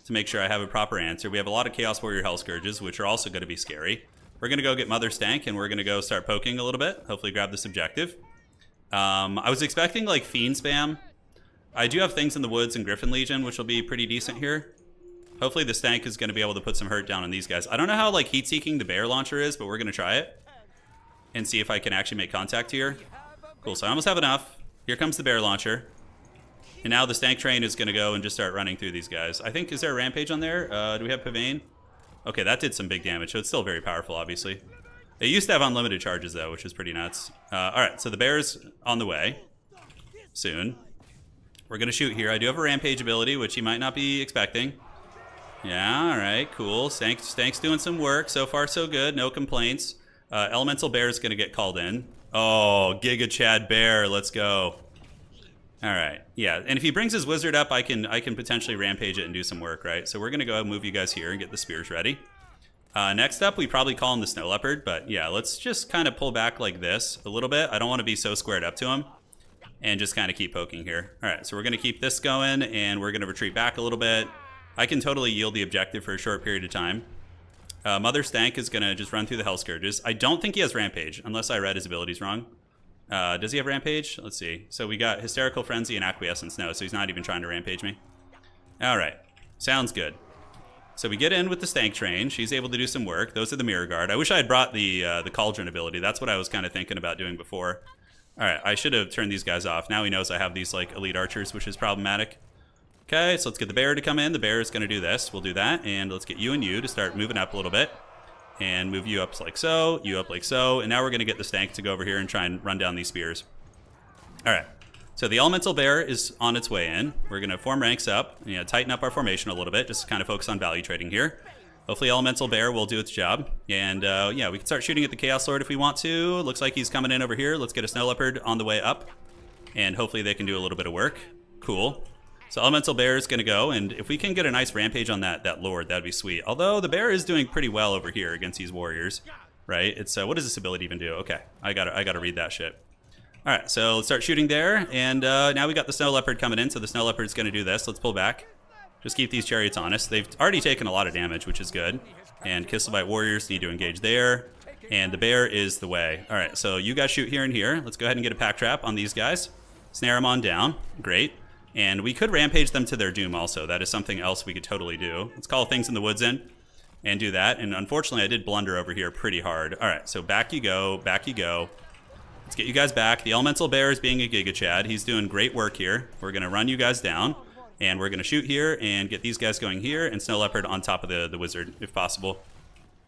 Speaker 1: to make sure I have a proper answer. We have a lot of Chaos Warrior Hell Scourges, which are also going to be scary. We're going to go get Mother Stank, and we're going to go start poking a little bit. Hopefully grab this objective. I was expecting, like, Fiend spam. I do have things in the woods and Griffin Legion, which will be pretty decent here. Hopefully the Stank is going to be able to put some hurt down on these guys. I don't know how, like, heat-seeking the bear launcher is, but we're going to try it. And see if I can actually make contact here. Cool, so I almost have enough. Here comes the bear launcher. And now the Stank train is going to go and just start running through these guys. I think, is there a rampage on there? Do we have Pavane? Okay, that did some big damage, so it's still very powerful, obviously. They used to have unlimited charges, though, which is pretty nuts. Alright, so the bear's on the way. Soon. We're going to shoot here. I do have a rampage ability, which you might not be expecting. Yeah, alright, cool. Stank's doing some work. So far, so good. No complaints. Elemental Bear is going to get called in. Oh, Giga Chad Bear, let's go. All right, yeah, and if he brings his wizard up, I can potentially rampage it and do some work, right? So we're going to go ahead and move you guys here and get the spears ready. Next up, we probably call him the Snow Leopard, but yeah, let's just kind of pull back like this a little bit. I don't want to be so squared up to him and just kind of keep poking here. All right, so we're going to keep this going, and we're going to retreat back a little bit. I can totally yield the objective for a short period of time. Mother Stank is going to just run through the Hell Scourges. I don't think he has Rampage, unless I read his abilities wrong. Does he have Rampage? Let's see. So we got Hysterical Frenzy and Acquiescence. No, so he's not even trying to Rampage me. All right. Sounds good. So we get in with the Stank Train. She's able to do some work. Those are the Mirror Guard. I wish I had brought the Cauldron ability. That's what I was kind of thinking about doing before. All right. I should have turned these guys off. Now he knows I have these like elite archers, which is problematic. Okay, so let's get the bear to come in. The bear is going to do this. We'll do that. And let's get you and you to start moving up a little bit. And move you up like so, you up like so. And now we're going to get the Stank to go over here and try and run down these spears. All right. So the Elemental Bear is on its way in. We're going to form ranks up. Tighten up our formation a little bit. Just kind of focus on value trading here. Hopefully Elemental Bear will do its job. And yeah, we can start shooting at the Chaos Lord if we want to. Looks like he's coming in over here. Let's get a Snow Leopard on the way up. And hopefully they can do a little bit of work. Cool. So Elemental Bear is going to go, and if we can get a nice rampage on that Lord, that'd be sweet. Although the bear is doing pretty well over here against these warriors, right? It's what does this ability even do? Okay, I gotta read that shit. All right, so let's start shooting there, and now we got the Snow Leopard coming in, so the Snow Leopard's going to do this. Let's pull back. Just keep these chariots honest. They've already taken a lot of damage, which is good. And Kislevite warriors need to engage there, and the bear is the way. All right, so you guys shoot here and here. Let's go ahead and get a pack trap on these guys. Snare them on down. Great. And we could rampage them to their doom also. That is something else we could totally do. Let's call Things in the Woods in and do that. And unfortunately, I did blunder over here pretty hard. All right, so back you go, back you go. Let's get you guys back. The Elemental Bear is being a Giga Chad. He's doing great work here. We're going to run you guys down. And we're going to shoot here and get these guys going here. And Snow Leopard on top of the Wizard, if possible.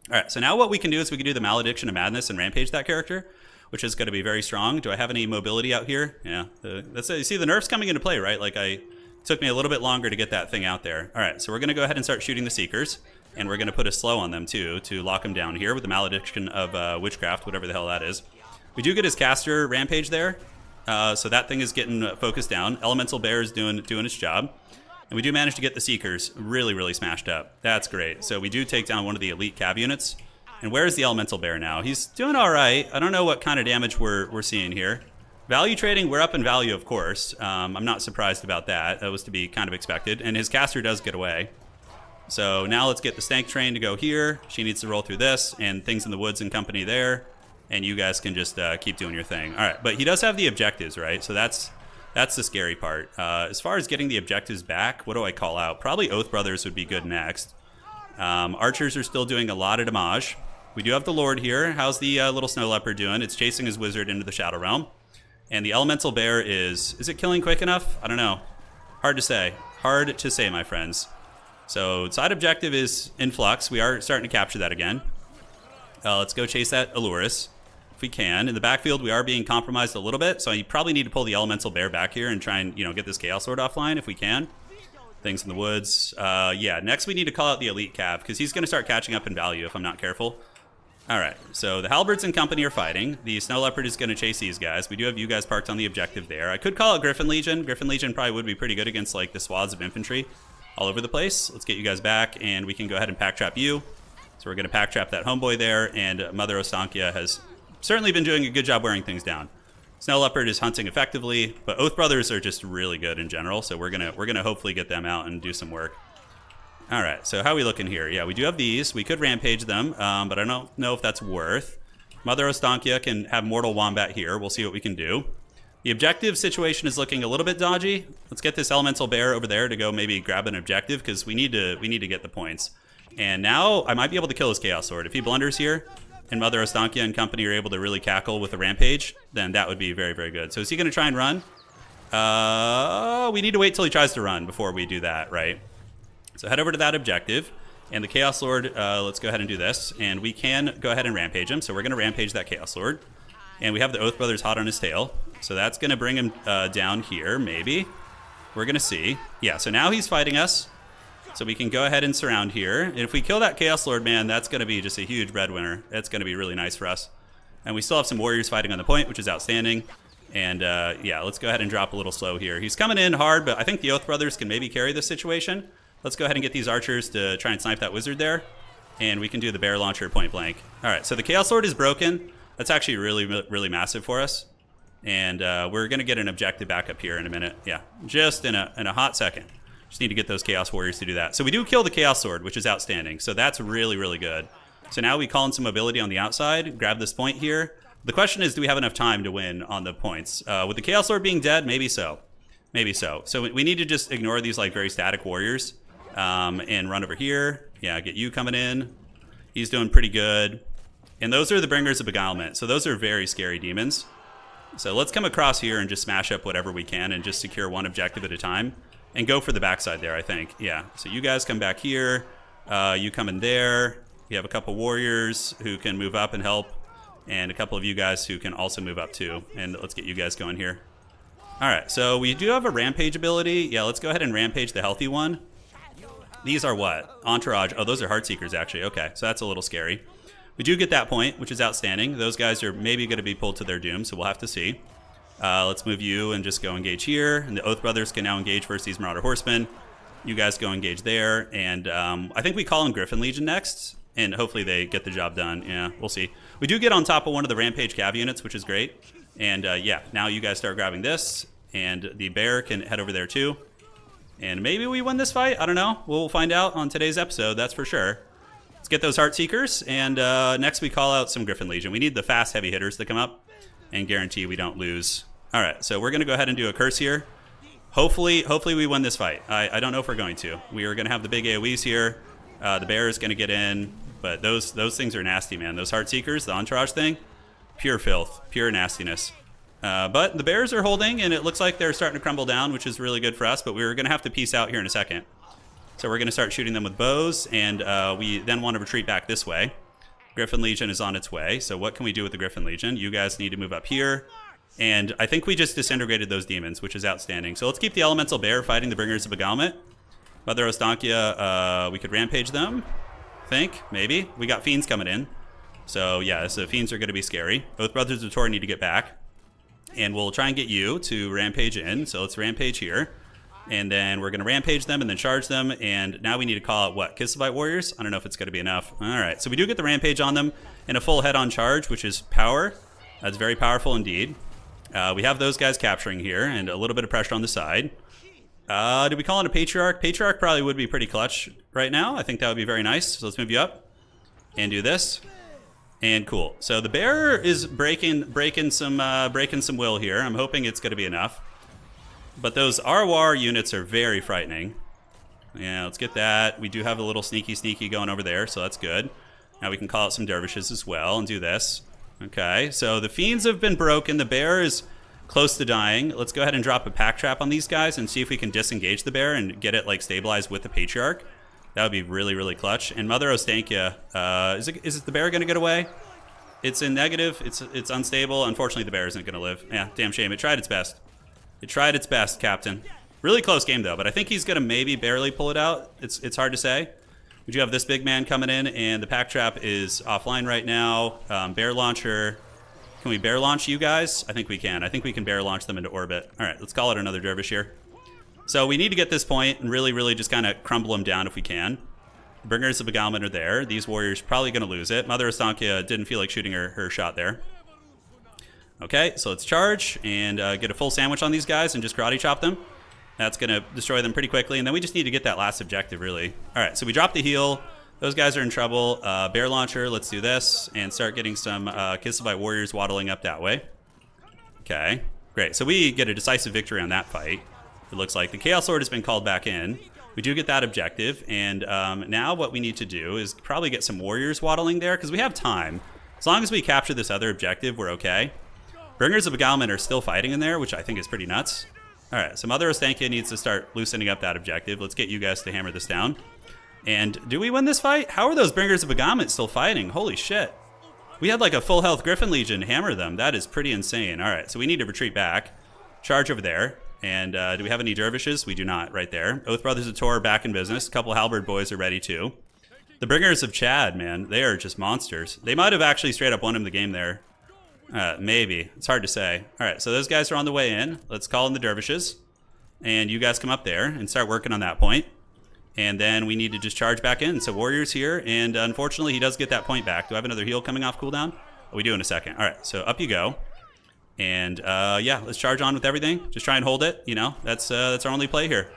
Speaker 1: All right, so now what we can do is we can do the Malediction of Madness and rampage that character, which is going to be very strong. Do I have any mobility out here? Yeah, that's it. You see the nerf's coming into play, right? Like it took me a little bit longer to get that thing out there. All right, so we're going to go ahead and start shooting the Seekers, and we're going to put a slow on them too to lock them down here with the Malediction of Witchcraft, whatever the hell that is. We do get his caster rampage there, so that thing is getting focused down. Elemental Bear is doing its job. And we do manage to get the Seekers really, really smashed up. That's great. So we do take down one of the elite cav units. And where's the Elemental Bear now? He's doing all right. I don't know what kind of damage we're seeing here. Value trading, we're up in value, of course. I'm not surprised about that. That was to be kind of expected. And his caster does get away. So now let's get the Stank Train to go here. She needs to roll through this. And Things in the Woods and company there. And you guys can just keep doing your thing. All right, but he does have the objectives, right? So that's the scary part. As far as getting the objectives back, what do I call out? Probably Oath Brothers would be good next. Archers are still doing a lot of damage. We do have the Lord here. How's the little Snow Leopard doing? It's chasing his wizard into the Shadow Realm. And the Elemental Bear is it killing quick enough? I don't know. Hard to say. Hard to say, my friends. So side objective is in flux. We are starting to capture that again. Let's go chase that Allurus if we can. In the backfield, we are being compromised a little bit. So you probably need to pull the Elemental Bear back here and try and get this Chaos Sword offline if we can. Things in the Woods. Yeah, next we need to call out the Elite Cav because he's going to start catching up in value if I'm not careful. All right, so the Halberds and company are fighting. The Snow Leopard is going to chase these guys. We do have you guys parked on the objective there. I could call it Griffin Legion. Griffin Legion probably would be pretty good against like the swaths of infantry all over the place. Let's get you guys back, and we can go ahead and pack trap you. So we're going to pack trap that homeboy there, and Mother Ostankia has certainly been doing a good job wearing things down. Snow Leopard is hunting effectively, but Oath Brothers are just really good in general, so we're gonna hopefully get them out and do some work. All right, so how are we looking here? Yeah, we do have these. We could rampage them, but I don't know if that's worth. Mother Ostankia can have Mortal Wombat here. We'll see what we can do. The objective situation is looking a little bit dodgy. Let's get this Elemental Bear over there to go maybe grab an objective, because we need to get the points. And now I might be able to kill his Chaos Sword. If he blunders here, and Mother Ostankia and company are able to really cackle with a rampage, then that would be very, very good. So is he going to try and run? We need to wait till he tries to run before we do that, right? So head over to that objective. And the Chaos Lord, let's go ahead and do this. And we can go ahead and rampage him. So we're going to rampage that Chaos Lord. And we have the Oath Brothers hot on his tail. So that's going to bring him down here, maybe. We're going to see. Yeah, so now he's fighting us. So we can go ahead and surround here. And if we kill that Chaos Lord, man, that's going to be just a huge breadwinner. That's going to be really nice for us. And we still have some warriors fighting on the point, which is outstanding. And yeah, let's go ahead and drop a little slow here. He's coming in hard, but I think the Oath Brothers can maybe carry this situation. Let's go ahead and get these archers to try and snipe that wizard there. And we can do the bear launcher point blank. All right, so the Chaos Lord is broken. That's actually really, really massive for us. And we're going to get an objective back up here in a minute. Yeah, just in a hot second. Just need to get those Chaos Warriors to do that. So we do kill the Chaos Sword, which is outstanding. So that's really, really good. So now we call in some mobility on the outside, grab this point here. The question is, do we have enough time to win on the points? With the Chaos Lord being dead, maybe so. Maybe so. So we need to just ignore these like very static warriors and run over here. Yeah, get you coming in. He's doing pretty good. And those are the Bringers of Beguilement. So those are very scary demons. So let's come across here and just smash up whatever we can and just secure one objective at a time. And go for the backside there, I think. Yeah, so you guys come back here. You come in there. You have a couple warriors who can move up and help. And a couple of you guys who can also move up too. And let's get you guys going here. All right, so we do have a rampage ability. Yeah, let's go ahead and rampage the healthy one. These are what? Entourage. Oh, those are Heartseekers, actually. Okay, so that's a little scary. We do get that point, which is outstanding. Those guys are maybe going to be pulled to their doom, so we'll have to see. Let's move you and just go engage here. And the Oath Brothers can now engage versus these Marauder Horsemen. You guys go engage there. And I think we call in Griffin Legion next. And hopefully they get the job done. Yeah, we'll see. We do get on top of one of the Rampage Cav units, which is great. And yeah, now you guys start grabbing this. And the bear can head over there too. And maybe we win this fight. I don't know. We'll find out on today's episode, that's for sure. Let's get those Heartseekers. And next we call out some Griffin Legion. We need the fast heavy hitters to come up and guarantee we don't lose. All right, so we're going to go ahead and do a curse here. Hopefully we win this fight. I don't know if we're going to. We are going to have the big AoEs here. The bear is going to get in, but those things are nasty, man. Those Heartseekers, the entourage thing, pure filth, pure nastiness. But the bears are holding, and it looks like they're starting to crumble down, which is really good for us, but we're going to have to peace out here in a second. So we're going to start shooting them with bows, and we then want to retreat back this way. Griffin Legion is on its way, so what can we do with the Griffin Legion? You guys need to move up here. And I think we just disintegrated those demons, which is outstanding. So let's keep the Elemental Bear fighting the Bringers of Beguilement. Mother Ostankia, we could rampage them, I think, maybe. We got Fiends coming in. So yeah, so Fiends are going to be scary. Both Brothers of Turin need to get back. And we'll try and get you to rampage in. So let's rampage here. And then we're going to rampage them and then charge them. And now we need to call out, what, Kislev Warriors? I don't know if it's going to be enough. All right, so we do get the rampage on them and a full head-on charge, which is power. That's very powerful indeed. We have those guys capturing here and a little bit of pressure on the side. Did we call in a Patriarch? Patriarch probably would be pretty clutch right now. I think that would be very nice. So let's move you up and do this. And cool. So the bear is breaking some will here. I'm hoping it's going to be enough. But those Arwar units are very frightening. Yeah, let's get that. We do have a little sneaky going over there, so that's good. Now we can call out some dervishes as well and do this. Okay, so the Fiends have been broken. The bear is close to dying. Let's go ahead and drop a pack trap on these guys and see if we can disengage the bear and get it like stabilized with the Patriarch. That would be really, really clutch. And Mother Ostankia, is the bear going to get away? It's in negative. It's unstable. Unfortunately, the bear isn't going to live. Yeah, damn shame. It tried its best. It tried its best, Captain. Really close game, though, but I think he's going to maybe barely pull it out. It's hard to say. We do have this big man coming in, and the pack trap is offline right now. Bear launcher. Can we bear launch you guys? I think we can. I think we can bear launch them into orbit. All right, let's call it another dervish here. So we need to get this point and really just kind of crumble them down if we can. The Bringers of Beguilement are there. These warriors probably going to lose it. Mother Ostankia didn't feel like shooting her shot there. Okay, so let's charge and get a full sandwich on these guys and just karate chop them. That's going to destroy them pretty quickly. And then we just need to get that last objective, really. All right, so we drop the heal. Those guys are in trouble. Bear launcher, let's do this and start getting some Kislev warriors waddling up that way. Okay, great. So we get a decisive victory on that fight. It looks like the Chaos Sword has been called back in. We do get that objective. And now what we need to do is probably get some warriors waddling there because we have time. As long as we capture this other objective, we're okay. Bringers of Beguilement are still fighting in there, which I think is pretty nuts. All right, so Mother Ostankia needs to start loosening up that objective. Let's get you guys to hammer this down. And do we win this fight? How are those Bringers of Beguilement still fighting? Holy shit. We had like a full health Griffin Legion hammer them. That is pretty insane. All right, so we need to retreat back. Charge over there. And do we have any dervishes? We do not, right there. Oath Brothers of Tor are back in business. A couple halberd boys are ready too. The Bringers of Chad, man, they are just monsters. They might have actually straight up won him the game there. Maybe. It's hard to say. All right, so those guys are on the way in. Let's call in the dervishes. And you guys come up there and start working on that point. And then we need to just charge back in. So Warrior's here, and unfortunately he does get that point back. Do I have another heal coming off cooldown? Oh, we do in a second. All right, so up you go. And yeah, let's charge on with everything. Just try and hold it. You know, that's our only play here.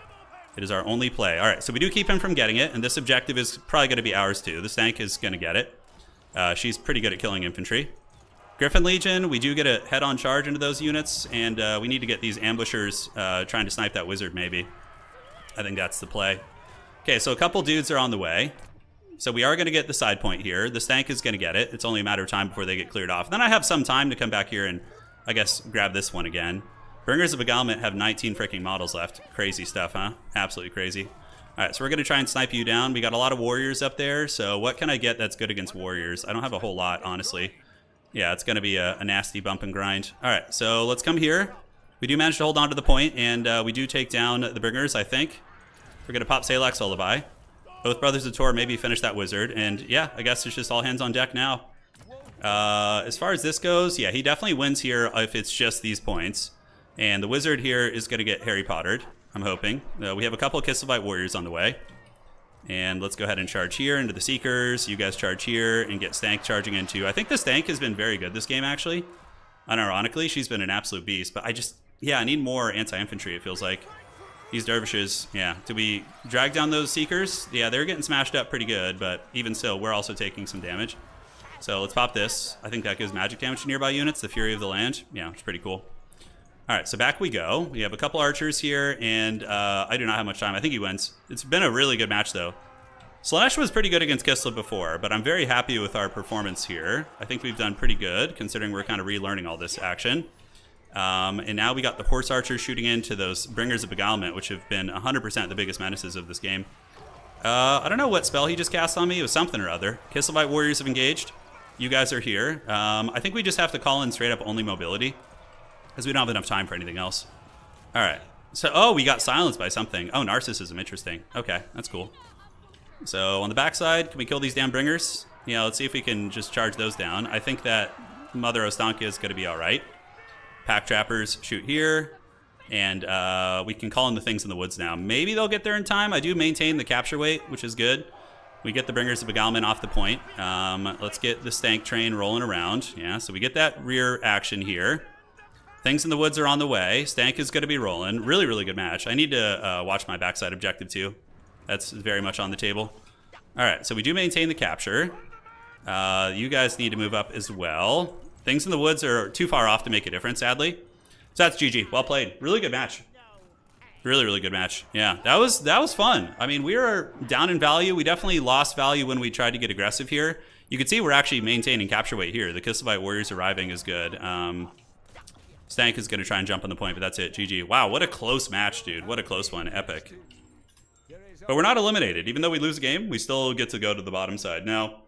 Speaker 1: It is our only play. All right, so we do keep him from getting it, and this objective is probably going to be ours too. The Stank is going to get it. She's pretty good at killing infantry. Griffin Legion, we do get a head-on charge into those units, and we need to get these ambushers trying to snipe that wizard, maybe. I think that's the play. Okay, so a couple dudes are on the way. So we are going to get the side point here. The Stank is going to get it. It's only a matter of time before they get cleared off. Then I have some time to come back here and, I guess, grab this one again. Bringers of Beguilement have 19 freaking models left. Crazy stuff, huh? Absolutely crazy. All right, so we're going to try and snipe you down. We got a lot of warriors up there, so what can I get that's good against warriors? I don't have a whole lot, honestly. Yeah, it's going to be a nasty bump and grind. All right, so let's come here. We do manage to hold on to the point, and we do take down the Bringers, I think. We're going to pop Salak's Lullaby. Both Brothers of Tor maybe finish that wizard, and yeah, I guess it's just all hands on deck now. As far as this goes, yeah, he definitely wins here if it's just these points. And the wizard here is going to get Harry Pottered, I'm hoping. We have a couple of Kislev warriors on the way. And let's go ahead and charge here into the Seekers. You guys charge here and get Stank charging into. I think the Stank has been very good this game, actually. Unironically, she's been an absolute beast. But I need more anti-infantry, it feels like. These dervishes, yeah. Do we drag down those Seekers? Yeah, they're getting smashed up pretty good, but even still, we're also taking some damage. So let's pop this. I think that gives magic damage to nearby units. The Fury of the Land. Yeah, it's pretty cool. All right, so back we go. We have a couple archers here, and I do not have much time. I think he wins. It's been a really good match, though. Slaanesh was pretty good against Kislev before, but I'm very happy with our performance here. I think we've done pretty good, considering we're kind of relearning all this action. And now we got the horse archers shooting into those Bringers of Beguilement, which have been 100% the biggest menaces of this game. I don't know what spell he just cast on me. It was something or other. Kislev warriors have engaged. You guys are here. I think we just have to call in straight up only mobility, because we don't have enough time for anything else. All right. So, oh, we got silenced by something. Oh, narcissism. Interesting. Okay, that's cool. So on the backside, can we kill these damn Bringers? Yeah, let's see if we can just charge those down. I think that Mother Ostankia is going to be all right. Pack Trappers shoot here. And we can call in the things in the woods now. Maybe they'll get there in time. I do maintain the capture weight, which is good. We get the Bringers of Beguilement off the point. Let's get the Stank train rolling around. Yeah, so we get that rear action here. Things in the woods are on the way. Stank is going to be rolling. Really, really good match. I need to watch my backside objective too. That's very much on the table. All right, so we do maintain the capture. You guys need to move up as well. Things in the woods are too far off to make a difference, sadly. So that's GG. Well played. Really good match. Really, really good match. Yeah, that was fun. I mean, we were down in value. We definitely lost value when we tried to get aggressive here. You can see we're actually maintaining capture weight here. The Kislev warriors arriving is good. Stank is going to try and jump on the point, but that's it. GG. Wow, what a close match, dude. What a close one. Epic. But we're not eliminated. Even though we lose a game, we still get to go to the bottom side. Now,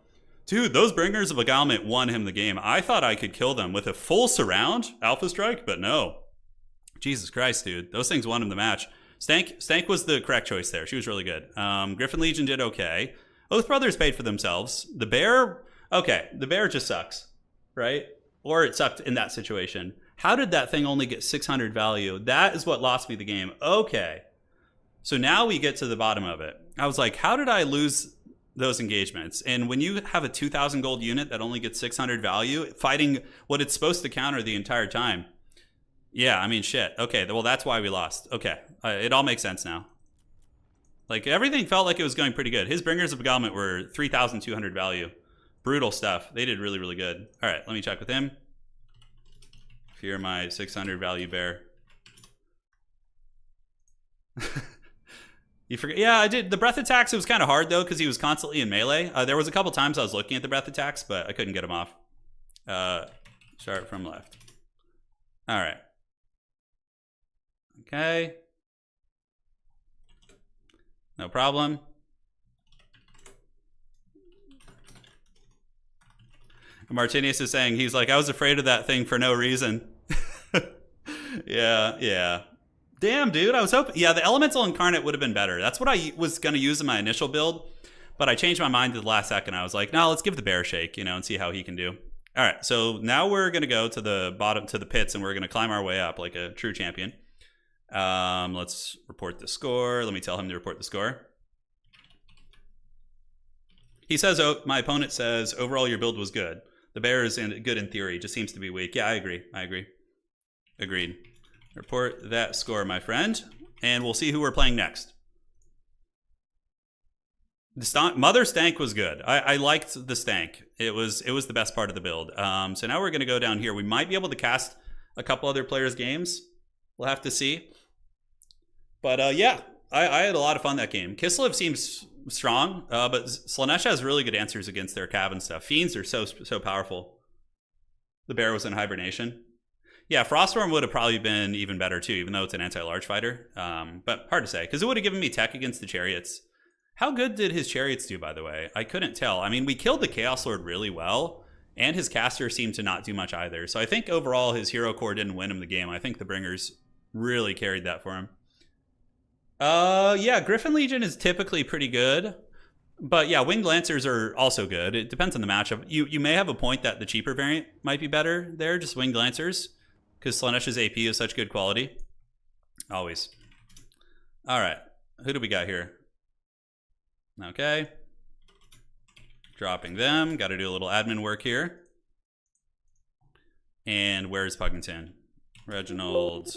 Speaker 1: dude, those Bringers of Beguilement won him the game. I thought I could kill them with a full surround Alpha Strike, but no. Jesus Christ, dude. Those things won him the match. Stank was the correct choice there. She was really good. Griffin Legion did okay. Oath Brothers paid for themselves. The Bear, okay, the Bear just sucks, right? Or it sucked in that situation. How did that thing only get 600 value? That is what lost me the game. Okay. So now we get to the bottom of it. I was like, how did I lose those engagements. And when you have a 2,000 gold unit that only gets 600 value, fighting what it's supposed to counter the entire time. Yeah, I mean, shit. Okay, well, that's why we lost. Okay, it all makes sense now. Like, everything felt like it was going pretty good. His Bringers of Beguilement were 3,200 value. Brutal stuff. They did really, really good. All right, let me check with him. Fear my 600 value bear. You forget? Yeah, I did. The breath attacks, it was kind of hard, though, because he was constantly in melee. There was a couple times I was looking at the breath attacks, but I couldn't get him off. Start from left. All right. Okay. No problem. Martinius is saying, he's like, I was afraid of that thing for no reason. Yeah. Damn, dude, I was hoping... Yeah, the Elemental Incarnate would have been better. That's what I was going to use in my initial build, but I changed my mind at the last second. I was like, no, let's give the bear a shake, and see how he can do. All right, so now we're going to go to the bottom, to the pits, and we're going to climb our way up like a true champion. Let's report the score. Let me tell him to report the score. He says, oh, my opponent says, overall, your build was good. The bear is good in theory, just seems to be weak. Yeah, I agree. Agreed. Report that score, my friend, and we'll see who we're playing next. The Mother Stank was good. I liked the Stank. It was the best part of the build. So now we're going to go down here. We might be able to cast a couple other players' games. We'll have to see. But yeah, I had a lot of fun that game. Kislev seems strong, but Slaanesh has really good answers against their cav and stuff. Fiends are so powerful. The bear was in hibernation. Yeah, Frostworm would have probably been even better too, even though it's an anti-large fighter. But hard to say, because it would have given me tech against the chariots. How good did his chariots do, by the way? I couldn't tell. I mean, we killed the Chaos Lord really well, and his caster seemed to not do much either. So I think overall his hero core didn't win him the game. I think the Bringers really carried that for him. Yeah, Griffin Legion is typically pretty good. But yeah, Winged Lancers are also good. It depends on the matchup. You may have a point that the cheaper variant might be better there, just Winged Lancers, because Slaanesh's AP is such good quality. Always. All right. Who do we got here? Okay. Dropping them. Got to do a little admin work here. And where's Puggington? Reginald.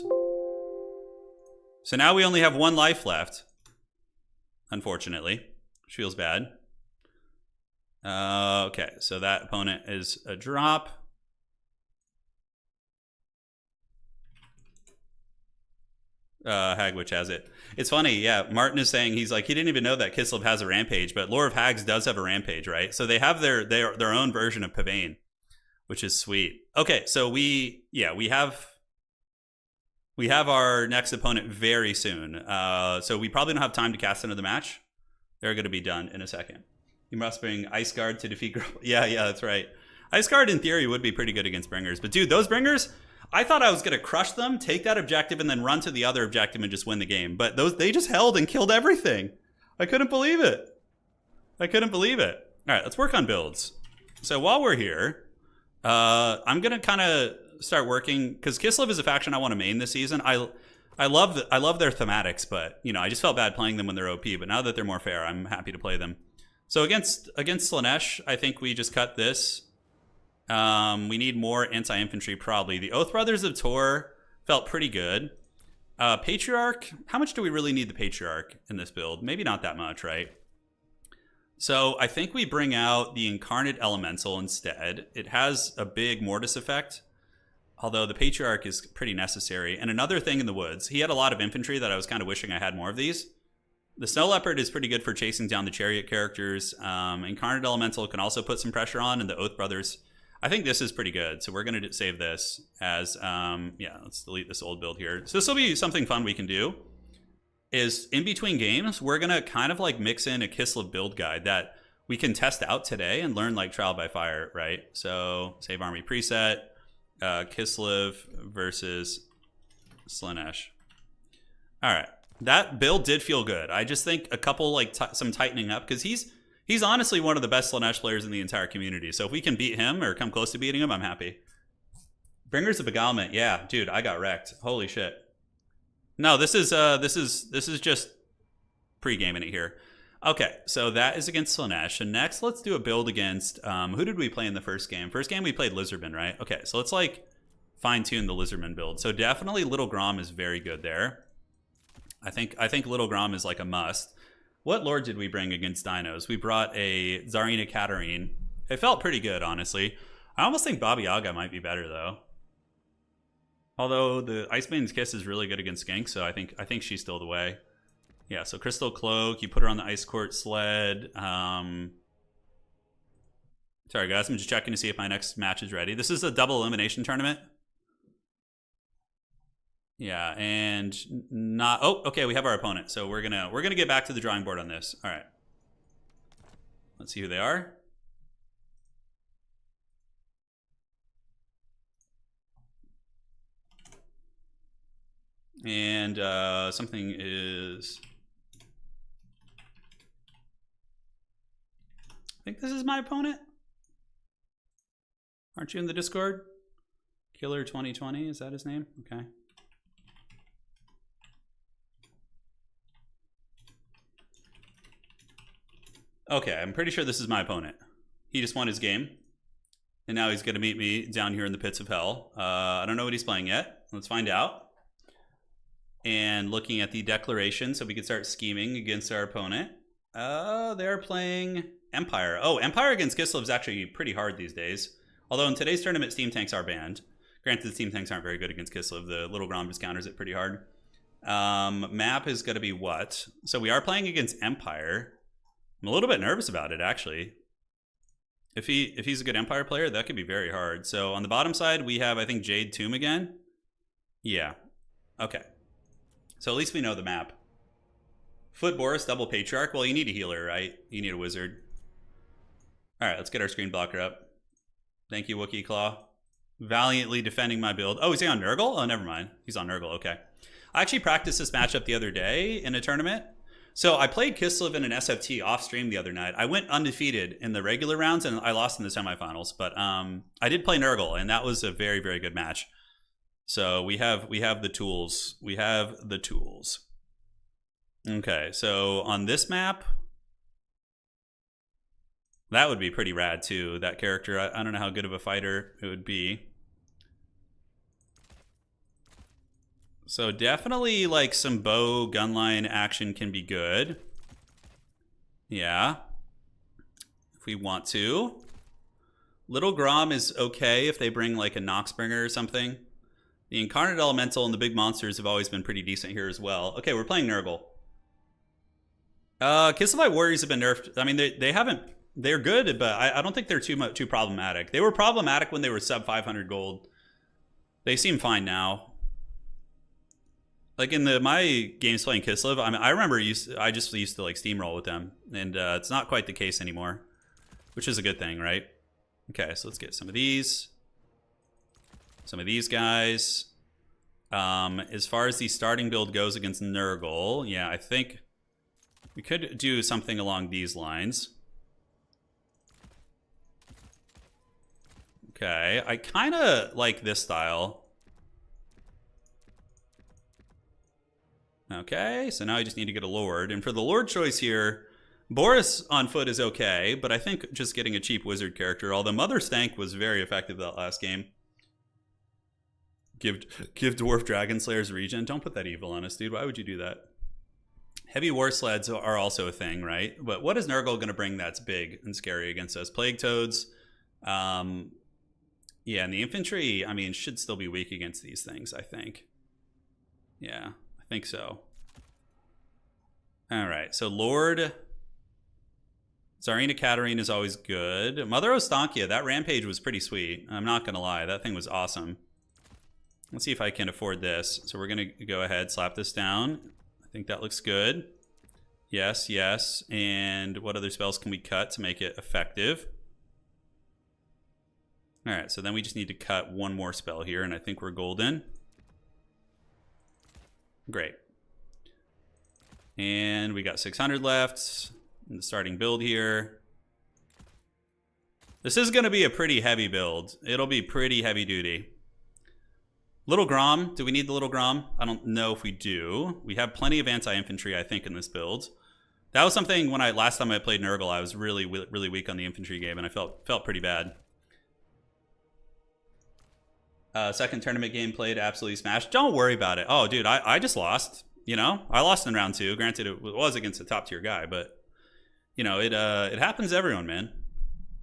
Speaker 1: So now we only have one life left. Unfortunately. Which feels bad. Okay. So that opponent is a drop. Hagwitch has it. It's funny, yeah. Martin is saying, he's like, he didn't even know that Kislev has a rampage, but Lore of Hags does have a rampage, right? So they have their own version of Pavane, which is sweet. Okay, so we have our next opponent very soon. So we probably don't have time to cast another match. They're going to be done in a second. You must bring Ice Guard to defeat Girl. Yeah, that's right. Ice Guard in theory would be pretty good against Bringers, but dude, those Bringers, I thought I was going to crush them, take that objective, and then run to the other objective and just win the game. But they just held and killed everything. I couldn't believe it. All right, let's work on builds. So while we're here, I'm going to kind of start working, because Kislev is a faction I want to main this season. I love their thematics, but I just felt bad playing them when they're OP. But now that they're more fair, I'm happy to play them. So against Slaanesh, I think we just cut this. We need more anti-infantry, probably. The Oath Brothers of Tor felt pretty good. Patriarch, how much do we really need the Patriarch in this build? Maybe not that much, right? So I think we bring out the Incarnate Elemental instead. It has a big Mortis effect, although the Patriarch is pretty necessary. And another thing in the woods, he had a lot of infantry that I was kind of wishing I had more of these. The Snow Leopard is pretty good for chasing down the chariot characters. Incarnate Elemental can also put some pressure on, and the Oath Brothers, I think this is pretty good. So we're going to save this as, let's delete this old build here. So this will be something fun we can do, is in between games, we're going to kind of like mix in a Kislev build guide that we can test out today and learn like trial by fire, right? So save army preset, Kislev versus Slaanesh. All right. That build did feel good. I just think a couple, like some tightening up, because he's honestly one of the best Slaanesh players in the entire community. So if we can beat him or come close to beating him, I'm happy. Bringers of Beguilement. Yeah, dude, I got wrecked. Holy shit. No, this is just pre-gaming it here. Okay, so that is against Slaanesh. And next, let's do a build against, who did we play in the first game? First game we played Lizardmen, right? Okay, so let's like fine-tune the Lizardmen build. So definitely Little Grom is very good there. I think Little Grom is like a must. What lord did we bring against dinos? We brought a Tsarina Katarine. It felt pretty good, honestly. I almost think Baba Yaga might be better though. Although the Ice Maiden's Kiss is really good against Skinks, so I think she's still the way. Yeah, so Crystal Cloak, you put her on the Ice Court sled. Sorry guys, I'm just checking to see if my next match is ready. This is a double elimination tournament. Yeah, and not. Oh, okay. We have our opponent, so we're gonna get back to the drawing board on this. All right. Let's see who they are. And something is. I think this is my opponent. Aren't you in the Discord? Killer 2020, is that his name? Okay. Okay, I'm pretty sure this is my opponent. He just won his game. And now he's going to meet me down here in the pits of hell. I don't know what he's playing yet. Let's find out. And looking at the declaration, so we can start scheming against our opponent. They're playing Empire. Oh, Empire against Kislev is actually pretty hard these days. Although in today's tournament, Steam Tanks are banned. Granted, the Steam Tanks aren't very good against Kislev. The Little Grom just counters it pretty hard. Map is going to be what? So we are playing against Empire. I'm a little bit nervous about it, actually. If he's a good Empire player, that could be very hard. So on the bottom side, we have, I think, Jade Tomb again. Yeah. Okay. So at least we know the map. Foot Boris, double Patriarch. Well, you need a healer, right? You need a wizard. All right, let's get our screen blocker up. Thank you, Wookiee Claw. Valiantly defending my build. Oh, is he on Nurgle? Oh, never mind. He's on Nurgle, okay. I actually practiced this matchup the other day in a tournament. So I played Kislev in an SFT off stream the other night. I went undefeated in the regular rounds and I lost in the semifinals. But I did play Nurgle and that was a very, very good match. So we have the tools. We have the tools. Okay, so on this map, that would be pretty rad too. That character, I don't know how good of a fighter it would be. So definitely like some bow gunline action can be good. Yeah. If we want to. Little Grom is okay if they bring like a Noxbringer or something. The Incarnate Elemental and the big monsters have always been pretty decent here as well. Okay, we're playing Nurgle. Kislev Warriors have been nerfed. I mean, they haven't. They're good, but I don't think they're too problematic. They were problematic when they were sub 500 gold. They seem fine now. Like in my games playing Kislev, I mean, I remember I just used to like steamroll with them, and it's not quite the case anymore, which is a good thing, right? Okay, so let's get some of these guys. As far as the starting build goes against Nurgle, yeah, I think we could do something along these lines. Okay, I kind of like this style. Okay, so now I just need to get a Lord. And for the Lord choice here, Boris on foot is okay, but I think just getting a cheap wizard character, although Mother Stank was very effective that last game. Give Dwarf Dragon Slayers regen. Don't put that evil on us, dude. Why would you do that? Heavy war sleds are also a thing, right? But what is Nurgle going to bring that's big and scary against us? Plague Toads. Yeah, and the infantry, I mean, should still be weak against these things, I think. Yeah, I think so. All right, so Lord Tsarina Katarine is always good. Mother Ostankia, that rampage was pretty sweet. I'm not going to lie. That thing was awesome. Let's see if I can afford this. So we're going to go ahead, slap this down. I think that looks good. Yes, yes. And what other spells can we cut to make it effective? All right, so then we just need to cut one more spell here, and I think we're golden. Great. And we got 600 left in the starting build here. This is going to be a pretty heavy build. It'll be pretty heavy duty. Little Grom. Do we need the Little Grom? I don't know if we do. We have plenty of anti-infantry, I think, in this build. That was something when last time I played Nurgle, I was really weak on the infantry game, and I felt pretty bad. Second tournament game played, absolutely smashed. Don't worry about it. Oh, dude, I just lost. You know, I lost in round 2. Granted, it was against a top tier guy, but you know, it happens to everyone, man.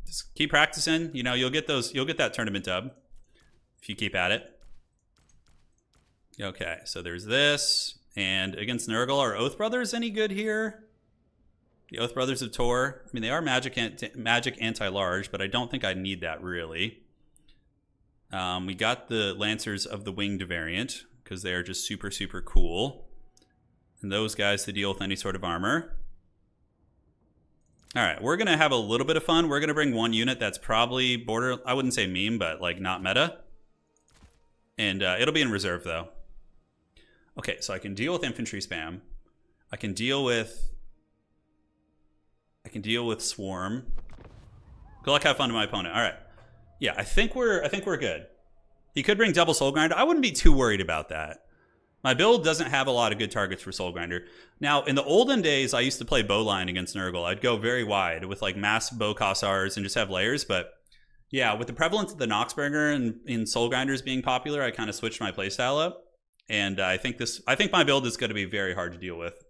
Speaker 1: Just keep practicing. You know, you'll get that tournament dub if you keep at it. Okay, so there's this, and against Nurgle, are Oath Brothers any good here? The Oath Brothers of Tor. I mean, they are magic anti-large, but I don't think I need that really. We got the Lancers of the Winged variant because they are just super cool, and those guys to deal with any sort of armor. All right, we're gonna have a little bit of fun. We're gonna bring one unit that's probably I wouldn't say meme, but like not meta, and it'll be in reserve though. Okay, so I can deal with infantry spam. I can deal with swarm. Good luck, have fun to my opponent. All right. Yeah, I think we're good. He could bring double Soul Grinder. I wouldn't be too worried about that. My build doesn't have a lot of good targets for Soul Grinder. Now, in the olden days, I used to play bowline against Nurgle. I'd go very wide with like mass bow Kossars and just have layers. But yeah, with the prevalence of the Noxburger and in Soul Grinders being popular, I kind of switched my playstyle up. And I think my build is going to be very hard to deal with.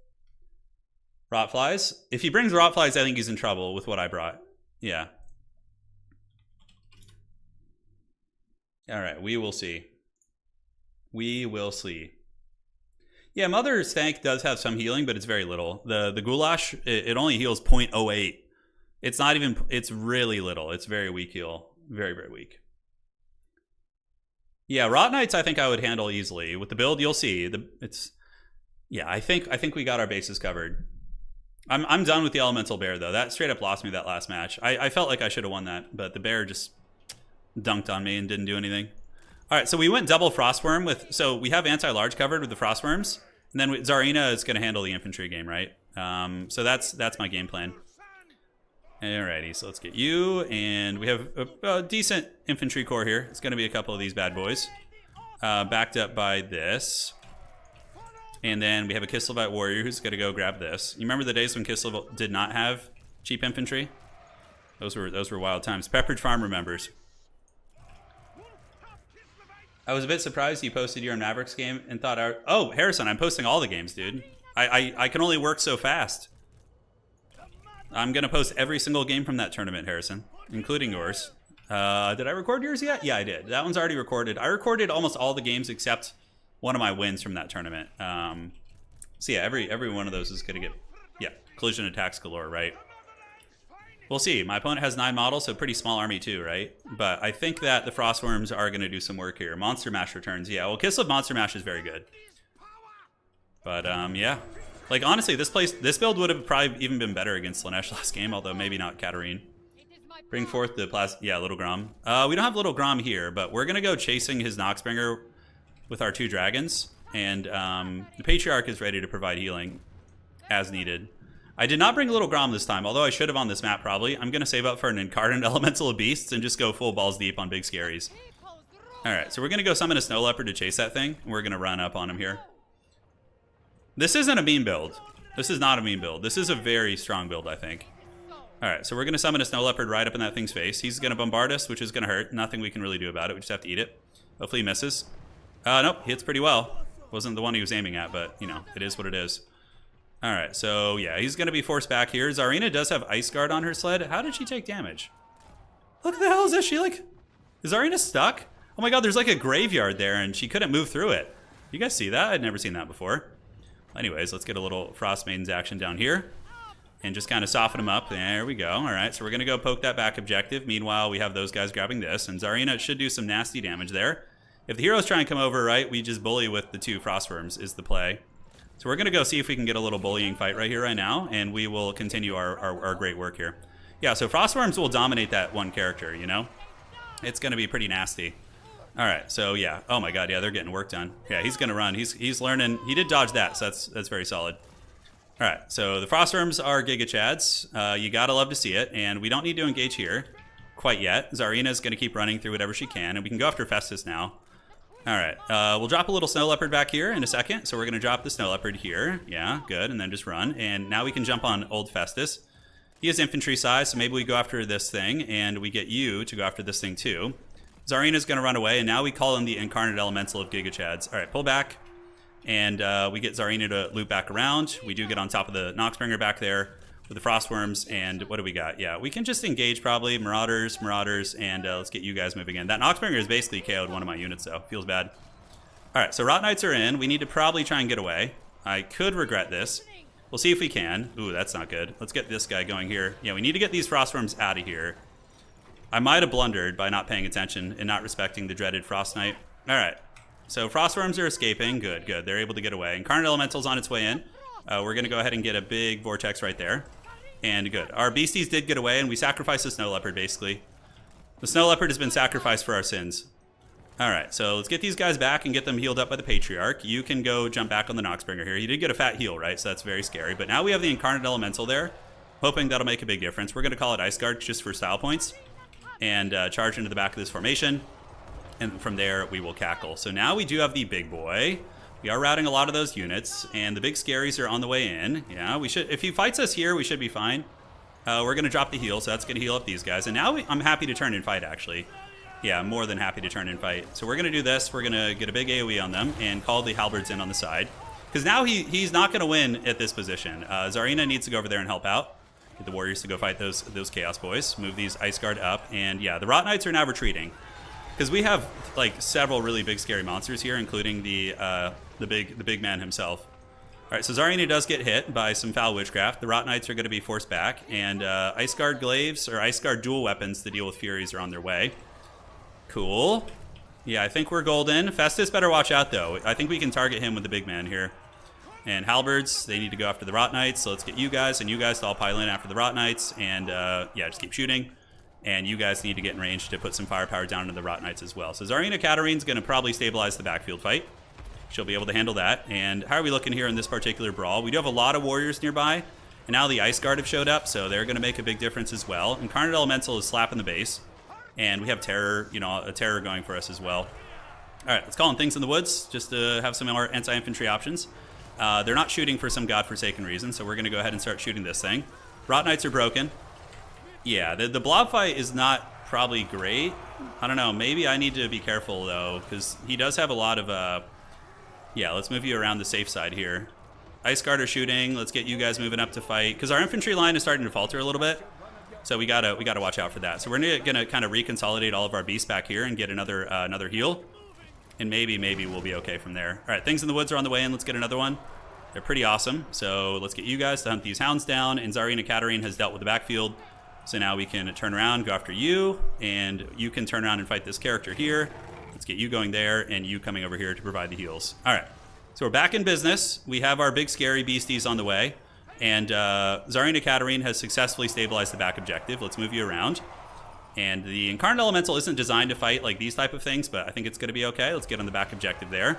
Speaker 1: Rotflies. If he brings Rotflies, I think he's in trouble with what I brought. Yeah. All right, we will see. We will see. Yeah, Mother Stank does have some healing, but it's very little. The Goulash, it only heals 0.08. It's not even, it's really little. It's very weak heal. Very weak. Yeah, Rot Knights I think I would handle easily. With the build, you'll see. Yeah, I think we got our bases covered. I'm done with the Elemental Bear, though. That straight up lost me that last match. I felt like I should have won that, but the Bear just dunked on me and didn't do anything. All right, so we went double Frostworm so we have anti-large covered with the Frostworms, and then Zarina is going to handle the infantry game, right? So that's my game plan. Alrighty, so let's get you, and we have a decent infantry corps here. It's going to be a couple of these bad boys, backed up by this. And then we have a Kislevite warrior who's going to go grab this. You remember the days when Kislev did not have cheap infantry? Those were wild times. Pepperidge Farm remembers. I was a bit surprised you posted your Mavericks game and thought, oh, Harrison, I'm posting all the games, dude. I can only work so fast. I'm going to post every single game from that tournament, Harrison, including yours. Did I record yours yet? Yeah, I did. That one's already recorded. I recorded almost all the games except one of my wins from that tournament. So yeah, every one of those is going to get, collision attacks galore, right? We'll see. My opponent has 9 models, so pretty small army too, right? But I think that the Frostworms are going to do some work here. Monster Mash returns. Yeah, well, Kislev Monster Mash is very good. But yeah. Like, honestly, this build would have probably even been better against Slaanesh last game, although maybe not Katarine. Bring forth the Little Grom. We don't have Little Grom here, but we're going to go chasing his Noxbringer with our 2 dragons. And the Patriarch is ready to provide healing as needed. I did not bring Little Grom this time, although I should have on this map probably. I'm going to save up for an Incarnate Elemental of Beasts and just go full balls deep on big scaries. Alright, so we're going to go summon a Snow Leopard to chase that thing, and we're going to run up on him here. This isn't a meme build. This is not a meme build. This is a very strong build, I think. Alright, so we're going to summon a Snow Leopard right up in that thing's face. He's going to bombard us, which is going to hurt. Nothing we can really do about it. We just have to eat it. Hopefully he misses. Nope, he hits pretty well. Wasn't the one he was aiming at, but, you know, it is what it is. Alright, so yeah, he's going to be forced back here. Zarina does have Ice Guard on her sled. How did she take damage? What the hell is this? Is Zarina stuck? Oh my god, there's like a graveyard there and she couldn't move through it. You guys see that? I'd never seen that before. Anyways, let's get a little Frost Maiden's action down here. And just kind of soften him up. There we go. Alright, so we're going to go poke that back objective. Meanwhile, we have those guys grabbing this. And Zarina should do some nasty damage there. If the heroes try and come over, right, we just bully with the 2 Frostworms is the play. So we're going to go see if we can get a little bullying fight right here, right now, and we will continue our great work here. Yeah, so Frostworms will dominate that one character, you know? It's going to be pretty nasty. All right, so yeah. Oh my god, yeah, they're getting work done. Yeah, he's going to run. He's learning. He did dodge that, so that's very solid. All right, so the Frostworms are Giga Chads. You got to love to see it, and we don't need to engage here quite yet. Zarina's going to keep running through whatever she can, and we can go after Festus now. All right, we'll drop a little snow leopard back here in a second. So we're going to drop the snow leopard here. Yeah, good. And then just run. And now we can jump on old Festus. He has infantry size, so maybe we go after this thing, and we get you to go after this thing too. Zarina's going to run away, and now we call in the Incarnate Elemental of Giga Chads. All right, pull back. And we get Zarina to loop back around. We do get on top of the Noxbringer back there with the Frostworms, and what do we got? Yeah, we can just engage probably Marauders, and let's get you guys moving in. That Noxbringer is basically KO'd one of my units, though. Feels bad. All right, so Rot Knights are in. We need to probably try and get away. I could regret this. We'll see if we can. Ooh, that's not good. Let's get this guy going here. Yeah, we need to get these Frostworms out of here. I might have blundered by not paying attention and not respecting the dreaded Frost Knight. All right, so Frostworms are escaping. Good, good. They're able to get away. Incarnate Elemental's on its way in. We're going to go ahead and get a big Vortex right there. And good. Our beasties did get away, and we sacrificed the Snow Leopard, basically. The Snow Leopard has been sacrificed for our sins. All right, so let's get these guys back and get them healed up by the Patriarch. You can go jump back on the Noxbringer here. He did get a fat heal, right? So that's very scary. But now we have the Incarnate Elemental there, hoping that'll make a big difference. We're going to call it Ice Guard just for style points and charge into the back of this formation. And from there, we will cackle. So now we do have the big boy. We are routing a lot of those units, and the big scaries are on the way in. Yeah, we should. If he fights us here, we should be fine. We're going to drop the heal, so that's going to heal up these guys. And now I'm happy to turn and fight, actually. Yeah, I'm more than happy to turn and fight. So we're going to do this. We're going to get a big AoE on them and call the halberds in on the side. Because now he's not going to win at this position. Zarina needs to go over there and help out. Get the warriors to go fight those Chaos Boys. Move these Ice Guard up. And yeah, the Rot Knights are now retreating. Because we have like several really big scary monsters here, including the big man himself. All right, so Zarina does get hit by some foul witchcraft. The Rot Knights are going to be forced back, and Ice Guard glaives or Ice Guard dual weapons to deal with Furies are on their way. Cool. Yeah, I think we're golden. Festus better watch out though. I think we can target him with the big man here. And halberds, they need to go after the Rot Knights. So let's get you guys and you guys to all pile in after the Rot Knights, and yeah, just keep shooting. And you guys need to get in range to put some firepower down into the Rot Knights as well. So Zarina Katarine's going to probably stabilize the backfield fight. She'll be able to handle that. And how are we looking here in this particular brawl? We do have a lot of warriors nearby. And now the Ice Guard have showed up, so they're going to make a big difference as well. Incarnate Elemental is slapping the base. And we have Terror, you know, a Terror going for us as well. All right, let's call in Things in the Woods just to have some more anti-infantry options. They're not shooting for some godforsaken reason, so we're going to go ahead and start shooting this thing. Rot Knights are broken. Yeah, the blob fight is not probably great. I don't know. Maybe I need to be careful, though, because he does have a lot of... yeah, let's move you around the safe side here. Ice Guard are shooting. Let's get you guys moving up to fight, because our infantry line is starting to falter a little bit. So we gotta watch out for that. So we're gonna kind of reconsolidate all of our beasts back here and get another heal. And maybe we'll be okay from there. All right, Things in the Woods are on the way in. Let's get another one. They're pretty awesome. So let's get you guys to hunt these hounds down. And Zarina Katarine has dealt with the backfield. So now we can turn around, go after you, and you can turn around and fight this character here. Let's get you going there, and you coming over here to provide the heals. All right, so we're back in business. We have our big scary beasties on the way, and Zarina Katarine has successfully stabilized the back objective. Let's move you around. And the Incarnate Elemental isn't designed to fight like these type of things, but I think it's going to be okay. Let's get on the back objective there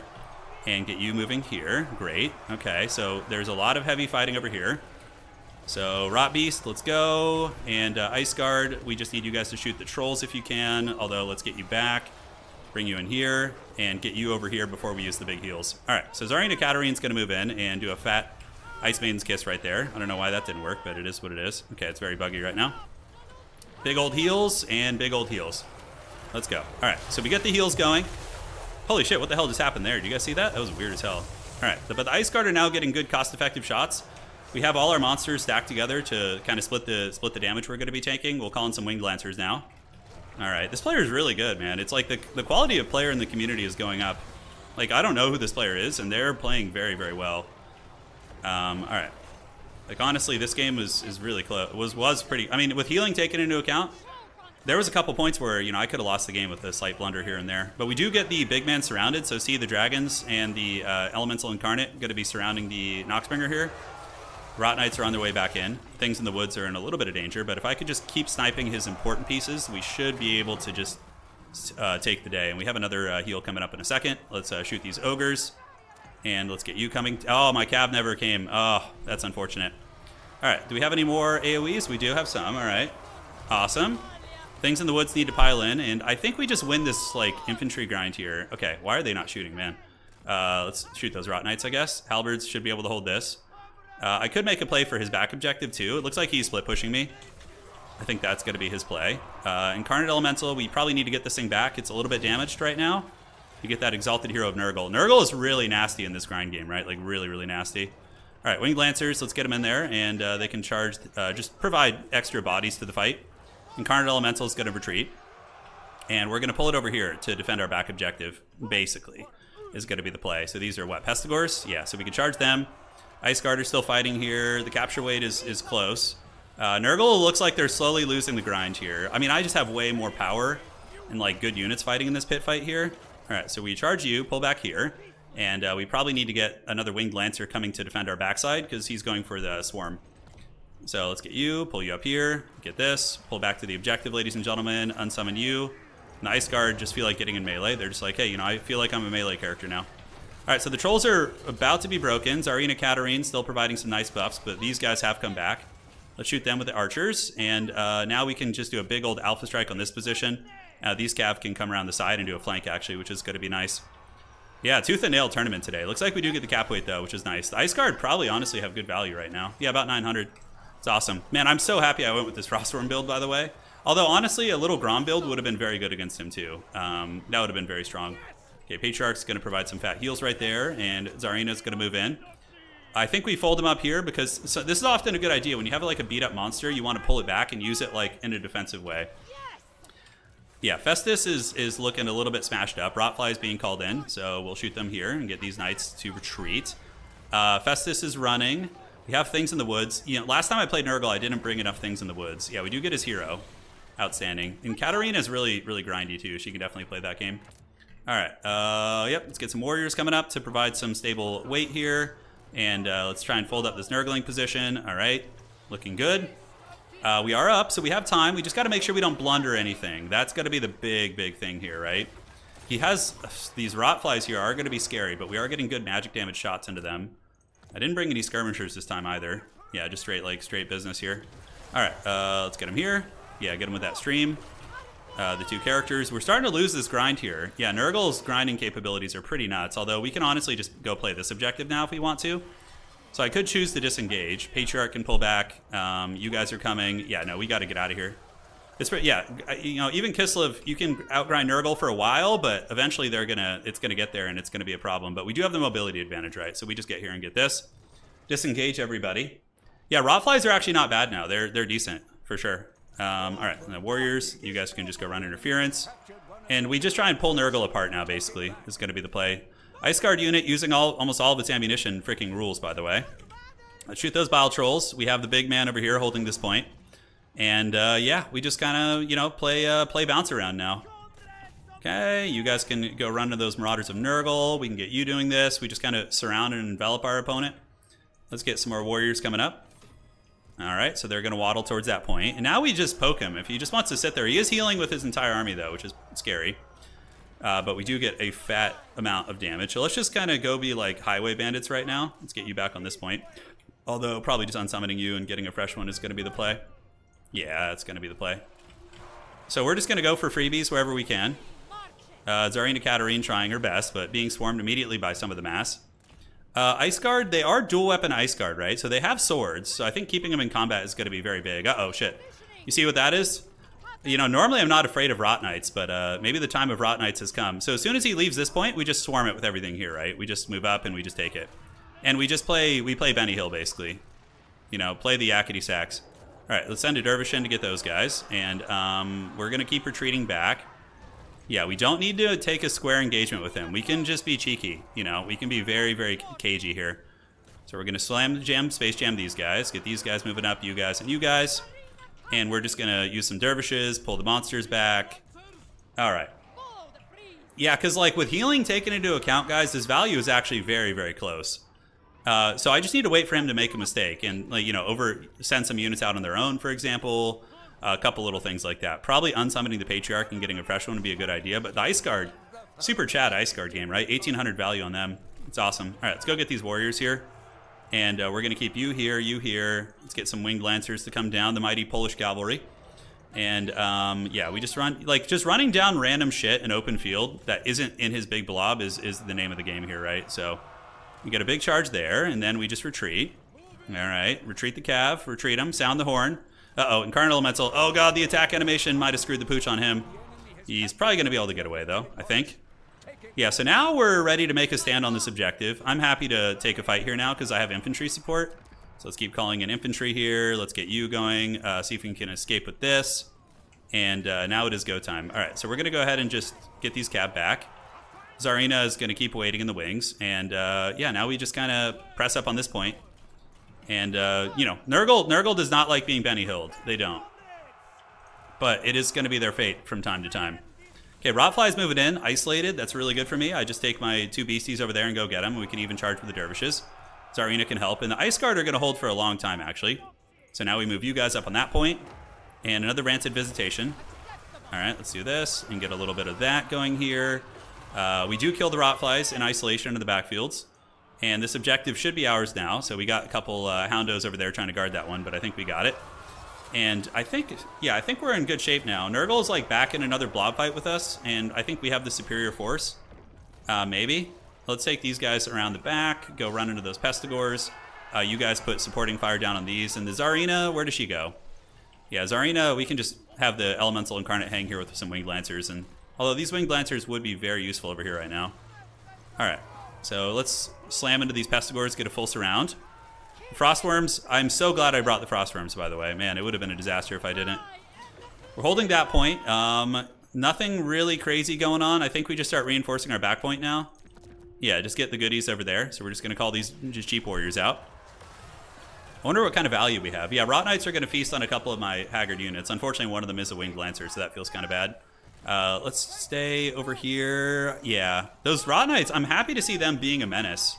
Speaker 1: and get you moving here. Great. Okay, so there's a lot of heavy fighting over here. So Rot Beast, let's go. And Ice Guard, we just need you guys to shoot the trolls if you can. Although, let's get you back, bring you in here, and get you over here before we use the big heals. All right, so Zarina Katarine's going to move in and do a fat Ice Maiden's Kiss right there. I don't know why that didn't work, but it is what it is. Okay, it's very buggy right now. Big old heals and big old heals. Let's go. All right, so we get the heals going. Holy shit, what the hell just happened there? Did you guys see that? That was weird as hell. All right, but the Ice Guard are now getting good cost-effective shots. We have all our monsters stacked together to kind of split the damage we're going to be taking. We'll call in some Winged Lancers now. All right, this player is really good, man. It's like the quality of player in the community is going up. Like, I don't know who this player is, and they're playing very, very well. All right. Like, honestly, this game is really close. Was pretty... I mean, with healing taken into account, there was a couple points where, you know, I could have lost the game with a slight blunder here and there. But we do get the big man surrounded, so see the dragons and the Elemental Incarnate going to be surrounding the Noxbringer here. Rot Knights are on their way back in. Things in the Woods are in a little bit of danger, but if I could just keep sniping his important pieces, we should be able to just take the day. And we have another heal coming up in a second. Let's shoot these ogres, and let's get you coming. Oh, my cab never came. Oh, that's unfortunate. All right, do we have any more AoEs? We do have some. All right, awesome. Things in the woods need to pile in, and I think we just win this, like, infantry grind here. Okay, why are they not shooting, man? Let's shoot those Rot Knights, I guess. Halberds should be able to hold this. I could make a play for his back objective, too. It looks like he's split pushing me. I think that's going to be his play. Incarnate Elemental, we probably need to get this thing back. It's a little bit damaged right now. You get that Exalted Hero of Nurgle. Nurgle is really nasty in this grind game, right? Like, really, really nasty. All right, Winged Lancers, let's get them in there, and they can charge, just provide extra bodies to the fight. Incarnate Elemental is going to retreat, and we're going to pull it over here to defend our back objective, basically, is going to be the play. So these are what, Pestigors? Yeah, so we can charge them. Ice Guard are still fighting here. The capture weight is close. Nurgle looks like they're slowly losing the grind here. I mean, I just have way more power and, like, good units fighting in this pit fight here. All right, so we charge you, pull back here. And we probably need to get another Winged Lancer coming to defend our backside because he's going for the swarm. So let's get you, pull you up here, get this, pull back to the objective, ladies and gentlemen, unsummon you. And Ice Guard just feel like getting in melee. They're just like, hey, you know, I feel like I'm a melee character now. All right, so the trolls are about to be broken. Zarina Katarine still providing some nice buffs, but these guys have come back. Let's shoot them with the archers, and now we can just do a big old alpha strike on this position. These cav can come around the side and do a flank, actually, which is going to be nice. Yeah, tooth and nail tournament today. Looks like we do get the cap weight, though, which is nice. The Ice Guard probably, honestly, have good value right now. Yeah, about 900. It's awesome. Man, I'm so happy I went with this Frostworm build, by the way. Although, honestly, a little Grom build would have been very good against him, too. That would have been very strong. Okay, Patriarch's going to provide some fat heals right there, and Zarina's going to move in. I think we fold him up here because this is often a good idea. When you have, like, a beat-up monster, you want to pull it back and use it, like, in a defensive way. Yeah, Festus is looking a little bit smashed up. Rotfly is being called in, so we'll shoot them here and get these knights to retreat. Festus is running. We have things in the woods. You know, last time I played Nurgle, I didn't bring enough things in the woods. Yeah, we do get his hero. Outstanding. And Katarina is really, really grindy, too. She can definitely play that game. All right. Yep, let's get some warriors coming up to provide some stable weight here. And let's try and fold up this Nurgling position. All right. Looking good. We are up, so we have time. We just got to make sure we don't blunder anything. That's got to be the big, big thing here, right? He has... These Rotflies here are going to be scary, but we are getting good magic damage shots into them. I didn't bring any skirmishers this time either. Yeah, just straight business here. All right, let's get him here. Yeah, get him with that stream. The two characters. We're starting to lose this grind here. Yeah, Nurgle's grinding capabilities are pretty nuts, although we can honestly just go play this objective now if we want to. So I could choose to disengage. Patriarch can pull back. You guys are coming. Yeah, no, we got to get out of here. Yeah, you know, even Kislev, you can outgrind Nurgle for a while, but eventually it's gonna get there and it's gonna be a problem. But we do have the mobility advantage, right? So we just get here and get this. Disengage everybody. Yeah, Rotflies are actually not bad now. They're decent for sure. All right, and the warriors, you guys can just go run interference, and we just try and pull Nurgle apart now. Basically, is going to be the play. Ice Guard unit using almost all of its ammunition. Freaking rules, by the way. Let's shoot those Bile Trolls. We have the big man over here holding this point. And yeah, we just kind of, you know, play bounce around now. Okay, you guys can go run to those Marauders of Nurgle. We can get you doing this. We just kind of surround and envelop our opponent. Let's get some more warriors coming up. All right, so they're going to waddle towards that point. And now we just poke him. If he just wants to sit there. He is healing with his entire army, though, which is scary. But we do get a fat amount of damage. So let's just kind of go be like highway bandits right now. Let's get you back on this point. Although probably just unsummoning you and getting a fresh one is going to be the play. Yeah, it's going to be the play. So we're just going to go for freebies wherever we can. Zarina Katarine trying her best, but being swarmed immediately by some of the mass. Ice Guard, they are dual weapon Ice Guard, right? So they have swords. So I think keeping them in combat is going to be very big. Uh-oh, shit. You see what that is? You know, normally I'm not afraid of Rot Knights, but maybe the time of Rot Knights has come. So as soon as he leaves this point, we just swarm it with everything here, right? We just move up and we just take it. And we play Benny Hill, basically. You know, play the Yakety Sax. All right, let's send a Dervish in to get those guys. And we're going to keep retreating back. Yeah, we don't need to take a square engagement with him. We can just be cheeky. You know, we can be very, very cagey here. So we're going to space jam these guys. Get these guys moving up, you guys and you guys. And we're just going to use some dervishes, pull the monsters back. All right. Yeah, because like with healing taken into account, guys, this value is actually very, very close. So I just need to wait for him to make a mistake and, like, you know, send some units out on their own, for example. A couple little things like that. Probably unsummoning the Patriarch and getting a fresh one would be a good idea. But the Ice Guard, super Chad Ice Guard game, right? 1,800 value on them. It's awesome. All right, let's go get these warriors here. And we're going to keep you here, you here. Let's get some Winged Lancers to come down, the mighty Polish cavalry. And yeah, we just run, like, just running down random shit in open field that isn't in his big blob is the name of the game here, right? So we get a big charge there, and then we just retreat. All right, retreat the cav, retreat him, sound the horn. Uh-oh, Incarnate Elemental. Oh god, the attack animation might have screwed the pooch on him. He's probably going to be able to get away, though, I think. Yeah, so now we're ready to make a stand on this objective. I'm happy to take a fight here now because I have infantry support. So let's keep calling in infantry here. Let's get you going. See if we can escape with this. And now it is go time. All right, so we're going to go ahead and just get these cav back. Tsarina is going to keep waiting in the wings. And yeah, now we just kind of press up on this point. And, you know, Nurgle does not like being Benny Hilled. They don't. But it is going to be their fate from time to time. Okay, Rotfly's moving in, isolated. That's really good for me. I just take my 2 beasties over there and go get them. We can even charge with the dervishes. Tsarina can help. And the Ice Guard are going to hold for a long time, actually. So now we move you guys up on that point. And another Rancid Visitation. All right, let's do this and get a little bit of that going here. We do kill the Rotflies in isolation in the backfields. And this objective should be ours now. So we got a couple Houndos over there trying to guard that one, but I think we got it. And I think, yeah, I think we're in good shape now. Nurgle is like back in another blob fight with us, and I think we have the superior force. Maybe. Let's take these guys around the back, go run into those Pestigors. You guys put supporting fire down on these. And the Tsarina, where does she go? Yeah, Tsarina, we can just have the Elemental Incarnate hang here with some Winged Lancers. And although these Winged Lancers would be very useful over here right now. All right, so let's slam into these Pestigors, get a full surround. Frostworms, I'm so glad I brought the Frostworms, by the way. Man, it would have been a disaster if I didn't. We're holding that point. Nothing really crazy going on. I think we just start reinforcing our back point now. Yeah, just get the goodies over there. So we're just going to call these just cheap warriors out. I wonder what kind of value we have. Yeah, Rot Knights are going to feast on a couple of my Haggard units. Unfortunately, one of them is a Winged Lancer, so that feels kind of bad. Let's stay over here. Yeah, those Rot Knights, I'm happy to see them being a menace.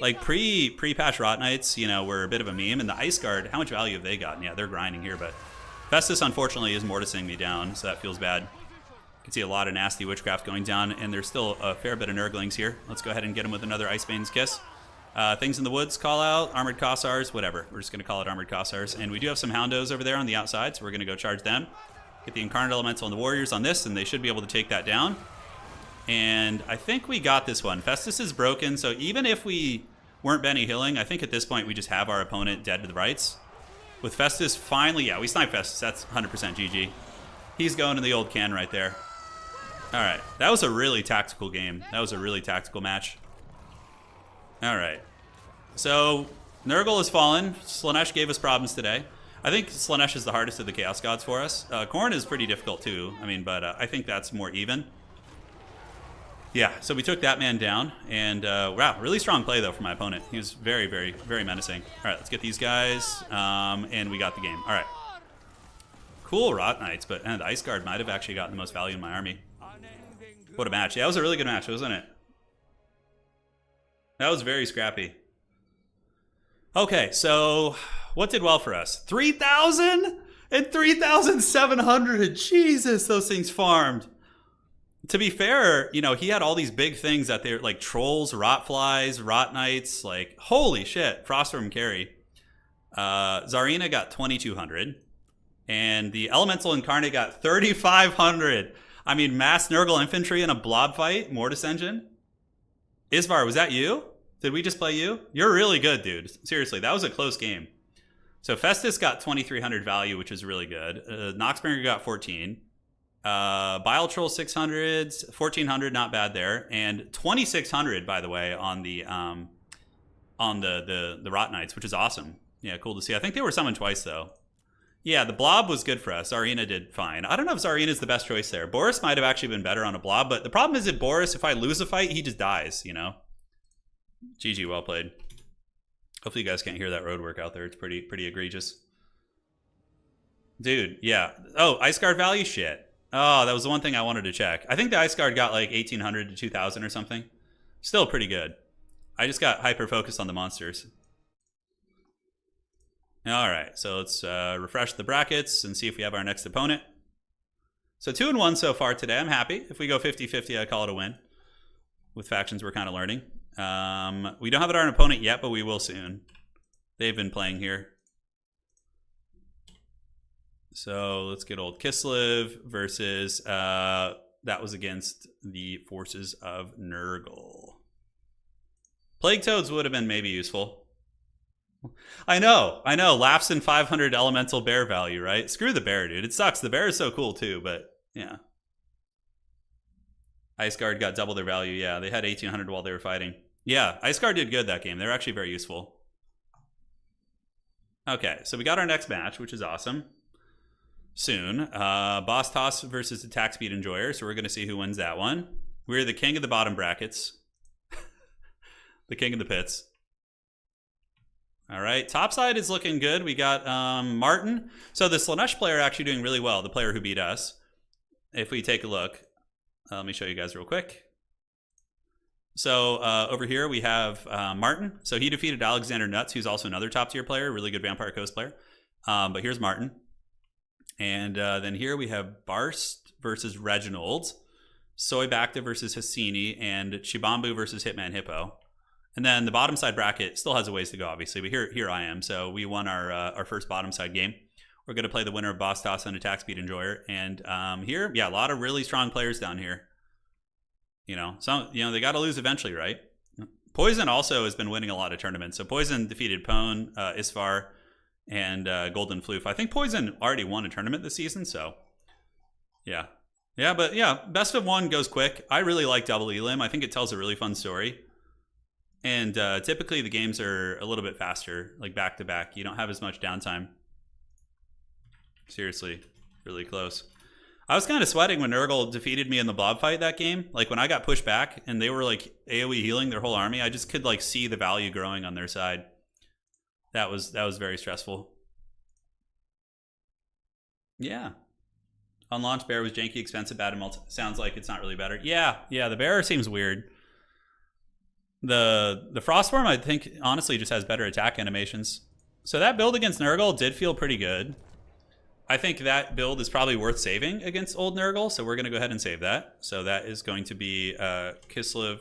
Speaker 1: Like pre-patch Rot Knights, you know, were a bit of a meme. And the Ice Guard, how much value have they gotten? Yeah, they're grinding here, but Festus, unfortunately, is mortising me down, so that feels bad. You can see a lot of nasty witchcraft going down, and there's still a fair bit of Nurglings here. Let's go ahead and get them with another Icebane's Kiss. Things in the Woods, call out, Armored Cossars, whatever. We're just going to call it Armored Cossars. And we do have some Houndos over there on the outside, so we're going to go charge them. Get the Incarnate Elemental and the Warriors on this, and they should be able to take that down. And I think we got this one. Festus is broken, so even if we weren't Benny Hilling, I think at this point we just have our opponent dead to the rights. With Festus finally, yeah, we sniped Festus. That's 100% GG. He's going to the old can right there. All right, that was a really tactical game. That was a really tactical match. All right, so Nurgle has fallen. Slaanesh gave us problems today. I think Slaanesh is the hardest of the Chaos Gods for us. Khorne is pretty difficult too. I mean, but I think that's more even. Yeah, so we took that man down, and wow, really strong play though from my opponent. He was very, very, very menacing. All right, let's get these guys, and we got the game. All right, cool Rot Knights, but the Ice Guard might have actually gotten the most value in my army. What a match! Yeah, that was a really good match, wasn't it? That was very scrappy. Okay, so what did well for us? 3,000 and 3,700. Jesus, those things farmed. To be fair, you know, he had all these big things that they're like trolls, rotflies, rot knights, like holy shit, Frostworm carry. Tsarina got 2,200, and the Elemental Incarnate got 3,500. I mean, mass Nurgle infantry in a blob fight, Mortis Engine. Isvar, was that you? Did we just play you? You're really good, dude. Seriously, that was a close game. So Festus got 2,300 value, which is really good. Noxbringer got 14. Bile Troll 600, 1,400, not bad there, and 2,600 by the way on the Rot Knights, which is awesome. Yeah, cool to see. I think they were summoned twice though. Yeah, the blob was good for us. Zarina did fine. I don't know if Zarina's the best choice there. Boris might have actually been better on a blob, but the problem is that Boris, if I lose a fight, he just dies. You know. GG, well played. Hopefully you guys can't hear that road work out there. It's pretty egregious. Dude, yeah. Oh, Ice Guard value? Shit. Oh, that was the one thing I wanted to check. I think the Ice Guard got like 1,800 to 2,000 or something. Still pretty good. I just got hyper-focused on the monsters. All right, so let's refresh the brackets and see if we have our next opponent. So 2-1 so far today. I'm happy. If we go 50-50, I call it a win. With factions, we're kind of learning. We don't have our opponent yet, but we will soon. They've been playing here. So let's get old Kislev versus, that was against the forces of Nurgle. Plague Toads would have been maybe useful. I know. Laughs in 500 elemental bear value, right? Screw the bear, dude. It sucks. The bear is so cool too, but yeah. Ice Guard got double their value. Yeah, they had 1800 while they were fighting. Yeah, Ice Guard did good that game. They're actually very useful. Okay, so we got our next match, which is awesome. Soon. Boss Toss versus Attack Speed Enjoyer, so we're going to see who wins that one. We're the king of the bottom brackets. The king of the pits. All right, top side is looking good. We got Martin. So the Slaanesh player actually doing really well, the player who beat us. If we take a look, let me show you guys real quick. So over here we have Martin. So he defeated Alexander Nuts, who's also another top tier player, really good Vampire Coast player. But here's Martin. And then here we have Barst versus Reginald, Soy Bacta versus Hassini, and Chibambu versus Hitman Hippo. And then the bottom side bracket still has a ways to go, obviously, but here I am. So we won our first bottom side game. We're going to play the winner of Boss Toss and Attack Speed Enjoyer. And here, yeah, a lot of really strong players down here. They got to lose eventually, right? Poison also has been winning a lot of tournaments. So Poison defeated Pone, Isfar, and Golden Floof. I think Poison already won a tournament this season, so yeah. Yeah, but yeah, best of one goes quick. I really like Double Elim. I think it tells a really fun story. And typically the games are a little bit faster, like back to back. You don't have as much downtime. Seriously, really close. I was kind of sweating when Nurgle defeated me in the blob fight that game. Like when I got pushed back and they were like AoE healing their whole army, I just could like see the value growing on their side. That was very stressful. Yeah. Unlaunched bear was janky, expensive, bad, and sounds like it's not really better. Yeah, the bear seems weird. The Frostworm, I think, honestly just has better attack animations. So that build against Nurgle did feel pretty good. I think that build is probably worth saving against old Nurgle, so we're going to go ahead and save that. So that is going to be Kislev.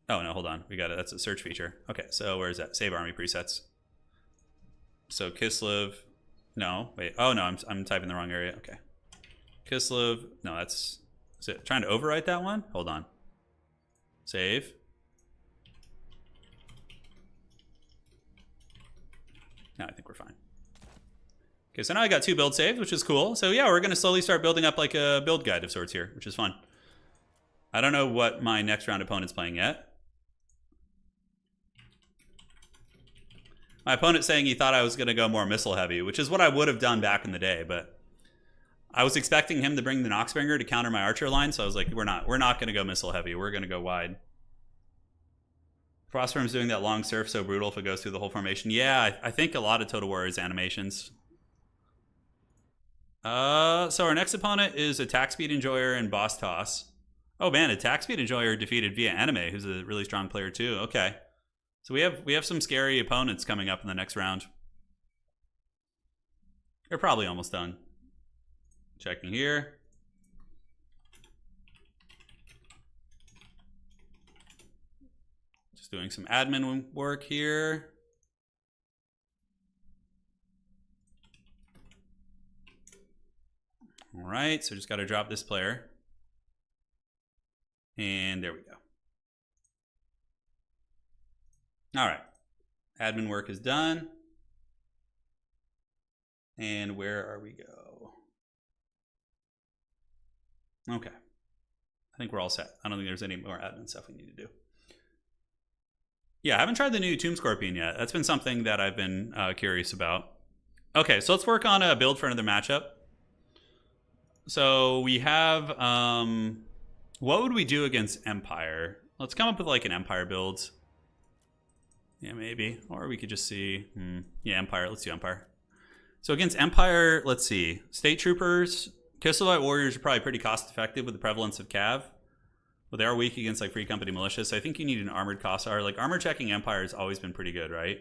Speaker 1: Oh, no, hold on. We got it. That's a search feature. Okay, so where is that? Save army presets. So Kislev. No, wait. Oh, no, I'm typing the wrong area. Okay. Kislev. No, that's... Is it trying to overwrite that one? Hold on. Save. Now I think we're fine. Okay, so now I got 2 builds saved, which is cool. So yeah, we're going to slowly start building up like a build guide of sorts here, which is fun. I don't know what my next round opponent's playing yet. My opponent's saying he thought I was going to go more missile heavy, which is what I would have done back in the day, but I was expecting him to bring the Noxbringer to counter my archer line, so I was like, we're not going to go missile heavy. We're going to go wide. Frostworm's doing that long surf so brutal if it goes through the whole formation. Yeah, I think a lot of Total War is animations. So our next opponent is Attack Speed Enjoyer and Boss Toss. Oh man, Attack Speed Enjoyer defeated Via Anime, who's a really strong player too. Okay. So we have some scary opponents coming up in the next round. They're probably almost done. Checking here. Just doing some admin work here. All right, so just got to drop this player. And there we go. All right, admin work is done. And where are we go? Okay, I think we're all set. I don't think there's any more admin stuff we need to do. Yeah, I haven't tried the new Tomb Scorpion yet. That's been something that I've been curious about. Okay, so let's work on a build for another matchup. So we have, what would we do against Empire? Let's come up with like an Empire build. Yeah, maybe. Or we could just see, yeah, Empire. Let's do Empire. So against Empire, let's see. State Troopers, Kislev Warriors are probably pretty cost effective with the prevalence of Cav. But they are weak against like Free Company Militia. So I think you need an Armored Kossar. Like armor checking Empire has always been pretty good, right?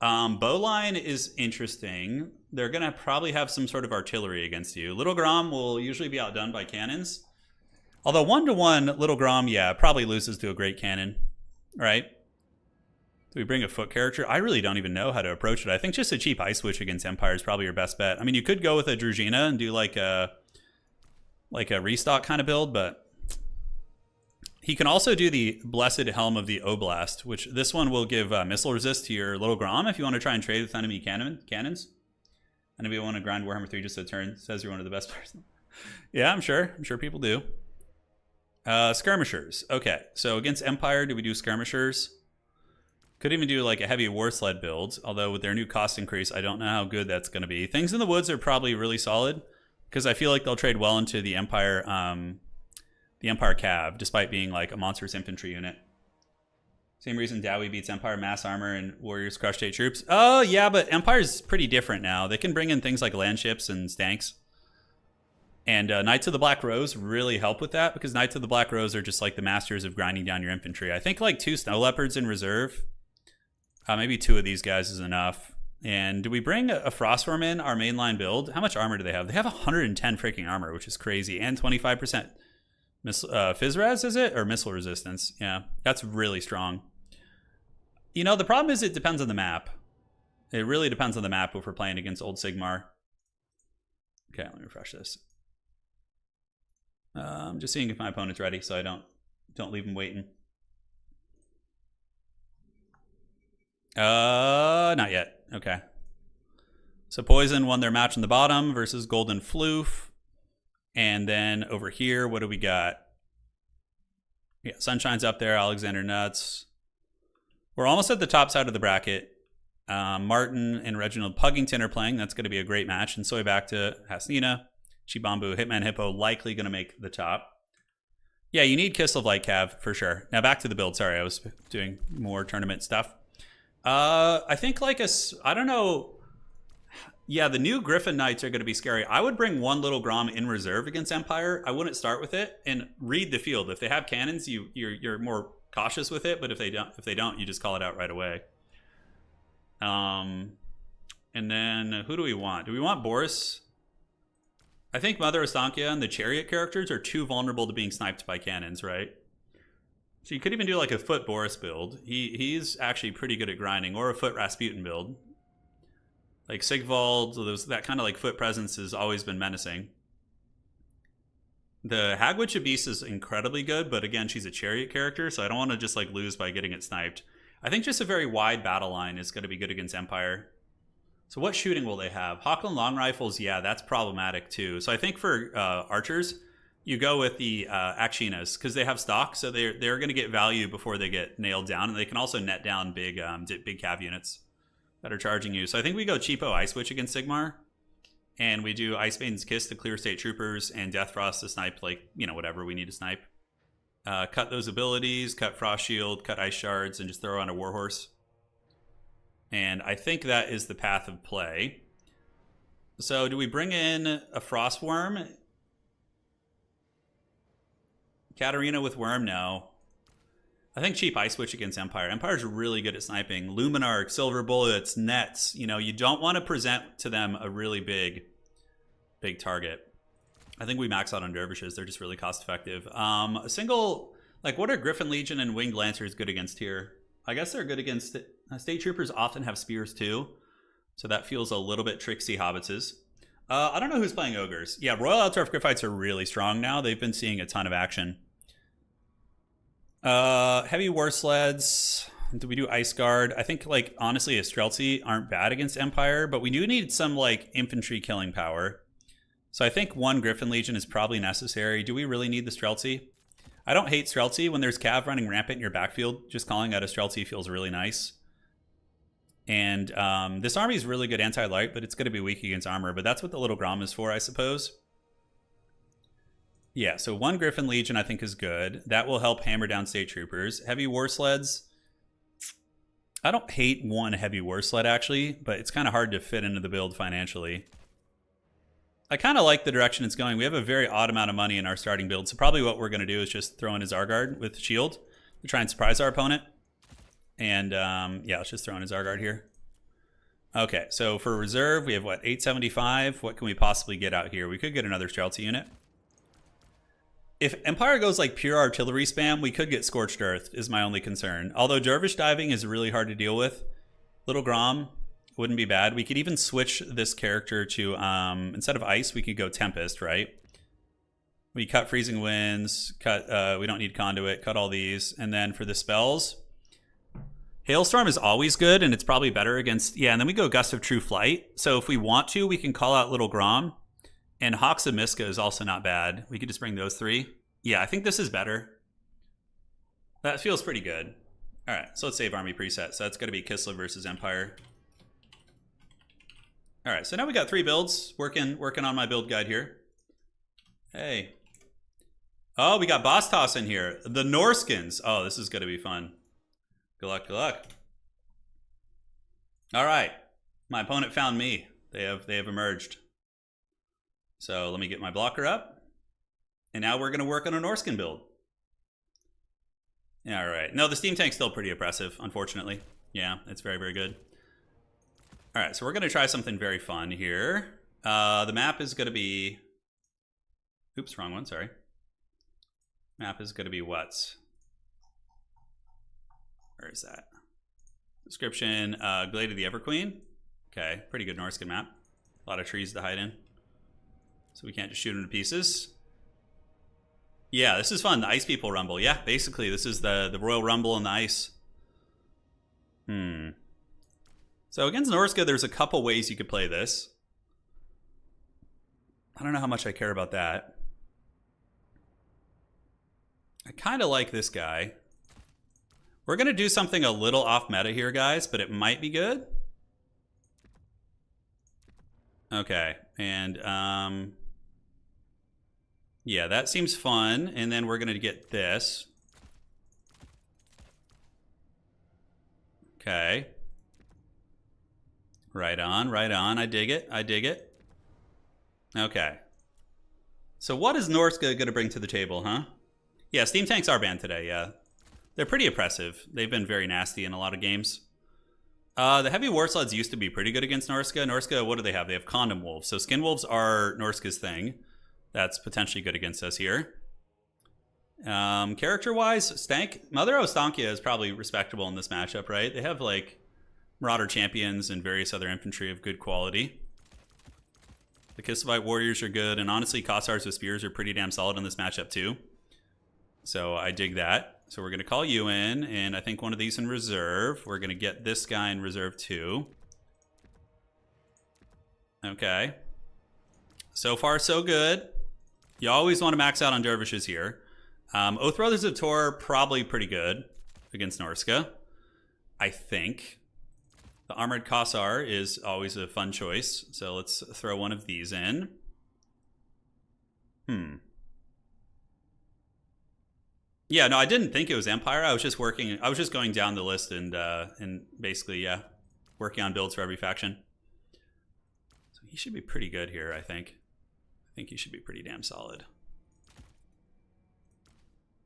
Speaker 1: Bowline is interesting. They're going to probably have some sort of artillery against you. Little Grom will usually be outdone by cannons. Although 1-to-1, Little Grom, yeah, probably loses to a great cannon, right? Do we bring a foot character? I really don't even know how to approach it. I think just a cheap Ice Witch against Empire is probably your best bet. I mean, you could go with a Drugina and do like a restock kind of build, but he can also do the Blessed Helm of the Oblast, which this one will give missile resist to your little Grom if you want to try and trade with enemy cannons. And if you want to grind Warhammer 3 just a turn, says you're one of the best players. Yeah, I'm sure. I'm sure people do. Skirmishers. Okay, so against Empire, do we do Skirmishers? Could even do like a heavy war sled build, although with their new cost increase, I don't know how good that's going to be. Things in the Woods are probably really solid because I feel like they'll trade well into the Empire Cav, despite being like a monstrous infantry unit. Same reason Dowie beats Empire mass armor and Warriors crush state troops. Oh yeah, but Empire's pretty different now. They can bring in things like land ships and stanks. And Knights of the Black Rose really help with that because Knights of the Black Rose are just like the masters of grinding down your infantry. I think like 2 Snow Leopards in reserve. Maybe 2 of these guys is enough. And do we bring a Frostworm in our mainline build? How much armor do they have? They have 110 freaking armor, which is crazy. And 25% Fizz Res, is it? Or missile resistance. Yeah, that's really strong. You know, the problem is it depends on the map. It really depends on the map if we're playing against Old Sigmar. Okay, let me refresh this. I'm just seeing if my opponent's ready so I don't leave him waiting. Not yet. Okay. So Poison won their match in the bottom versus Golden Floof. And then over here, what do we got? Yeah, Sunshine's up there. Alexander Nuts. We're almost at the top side of the bracket. Martin and Reginald Puggington are playing. That's going to be a great match. And so back to Hasnina. Chibambu, Hitman Hippo, likely going to make the top. Yeah, you need Kislev Light Cav for sure. Now back to the build. Sorry, I was doing more tournament stuff. I think like I don't know. Yeah, the new Griffin Knights are going to be scary. I would bring 1 little Grom in reserve against Empire. I wouldn't start with it and read the field. If they have cannons, you're more cautious with it. But if they don't, you just call it out right away. And then who do we want? Do we want Boris? I think Mother Ostankia and the Chariot characters are too vulnerable to being sniped by cannons, right? So you could even do like a Foot Boris build. He's actually pretty good at grinding, or a Foot Rasputin build. Like Sigvald, that kind of like foot presence has always been menacing. The Hagwitch Abyss is incredibly good, but again, she's a Chariot character, so I don't want to just like lose by getting it sniped. I think just a very wide battle line is going to be good against Empire. So what shooting will they have? Hochland long rifles, yeah, that's problematic too. So I think for archers, you go with the Akshinas because they have stock, so they're going to get value before they get nailed down, and they can also net down big cav units that are charging you. So I think we go cheapo Ice Witch against Sigmar, and we do Ice Maiden's Kiss to clear state troopers and Death Frost to snipe like whatever we need to snipe. Cut those abilities, cut Frost Shield, cut Ice Shards, and just throw on a Warhorse. And I think that is the path of play. So do we bring in a Frostworm? Katarina with Worm? No. I think cheap Ice Witch against Empire. Empire's really good at sniping. Luminarch, Silver Bullets, Nets. You don't want to present to them a really big target. I think we max out on Dervishes. They're just really cost effective. A single, like what are Griffin Legion and Winged Lancers good against here? I guess they're good against it. State Troopers often have spears too, so that feels a little bit tricksy hobbitses. I don't know who's playing Ogres. Yeah, Royal Altdorf Griffites are really strong now. They've been seeing a ton of action. Heavy War Sleds. Do we do Ice Guard? I think, like, honestly, a Streltsy aren't bad against Empire, but we do need some, like, infantry killing power. So I think 1 Griffin Legion is probably necessary. Do we really need the Streltsy? I don't hate Streltsy. When there's Cav running rampant in your backfield, just calling out a Streltsy feels really nice. And this army is really good anti-light, but it's going to be weak against armor. But that's what the little Grom is for, I suppose. Yeah, so 1 Griffin Legion I think is good. That will help hammer down state troopers. Heavy War Sleds. I don't hate 1 Heavy War Sled, actually, but it's kind of hard to fit into the build financially. I kind of like the direction it's going. We have a very odd amount of money in our starting build, so probably what we're going to do is just throw in his Argard with Shield to try and surprise our opponent. And yeah, let's just throw in his Argard here. Okay, so for reserve, we have what, 875? What can we possibly get out here? We could get another Streltsy unit. If Empire goes like pure artillery spam, we could get Scorched Earth, is my only concern. Although Dervish diving is really hard to deal with. Little Grom wouldn't be bad. We could even switch this character to, instead of Ice, we could go Tempest, right? We cut Freezing Winds, we don't need Conduit, cut all these. And then for the spells, Hailstorm is always good, and it's probably better against, yeah, and then we go Gust of True Flight. So if we want to, we can call out Little Grom. And Hawks of Miska is also not bad. We could just bring those 3. Yeah, I think this is better. That feels pretty good. All right, so let's save army preset. So that's going to be Kislev versus Empire. All right, so now we got 3 builds. Working on my build guide here. Hey. Oh, we got Boss Toss in here. The Norskins. Oh, this is going to be fun. Good luck, good luck. All right, my opponent found me. They have emerged. So let me get my blocker up. And now we're going to work on a Norskin build. All right. No, the Steam Tank's still pretty oppressive, unfortunately. Yeah, it's very, very good. All right, so we're going to try something very fun here. The map is going to be... Oops, wrong one, sorry. Map is going to be what? Where is that? Description, Glade of the Everqueen. Okay, pretty good Norskin map. A lot of trees to hide in. So we can't just shoot them to pieces. Yeah, this is fun. The Ice People Rumble. Yeah, basically, this is the Royal Rumble in the ice. So against Norska, there's a couple ways you could play this. I don't know how much I care about that. I kind of like this guy. We're going to do something a little off meta here, guys, but it might be good. Okay, and yeah, that seems fun. And then we're going to get this. Okay. Right on, right on. I dig it. I dig it. Okay. So what is Norska going to bring to the table, huh? Yeah, Steam Tanks are banned today, yeah. They're pretty oppressive. They've been very nasty in a lot of games. The heavy war sleds used to be pretty good against Norska. Norska, what do they have? They have Condom Wolves. So Skin Wolves are Norska's thing. That's potentially good against us here. Character-wise, Mother Ostankia is probably respectable in this matchup, right? They have, like, Marauder Champions and various other infantry of good quality. The Kislevite Warriors are good, and honestly, Kossars with Spears are pretty damn solid in this matchup, too. So I dig that. So we're going to call you in, and I think one of these in reserve. We're going to get this guy in reserve, too. Okay. So far, so good. You always want to max out on Dervishes here. Oath Brothers of Tor, probably pretty good against Norska, I think. The Armored Kossar is always a fun choice. So let's throw one of these in. Yeah, no, I didn't think it was Empire. I was just going down the list and basically, yeah, working on builds for every faction. So he should be pretty good here, I think. I think he should be pretty damn solid.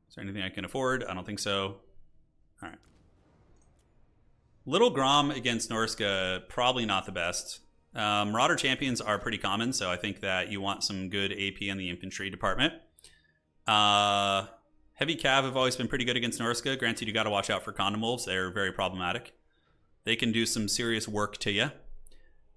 Speaker 1: Is there anything I can afford? I don't think so. All right. Little Grom against Norska, probably not the best. Marauder Champions are pretty common, so I think that you want some good AP in the infantry department. Heavy Cav have always been pretty good against Norska. Granted, you got to watch out for Condom Wolves. They're very problematic. They can do some serious work to you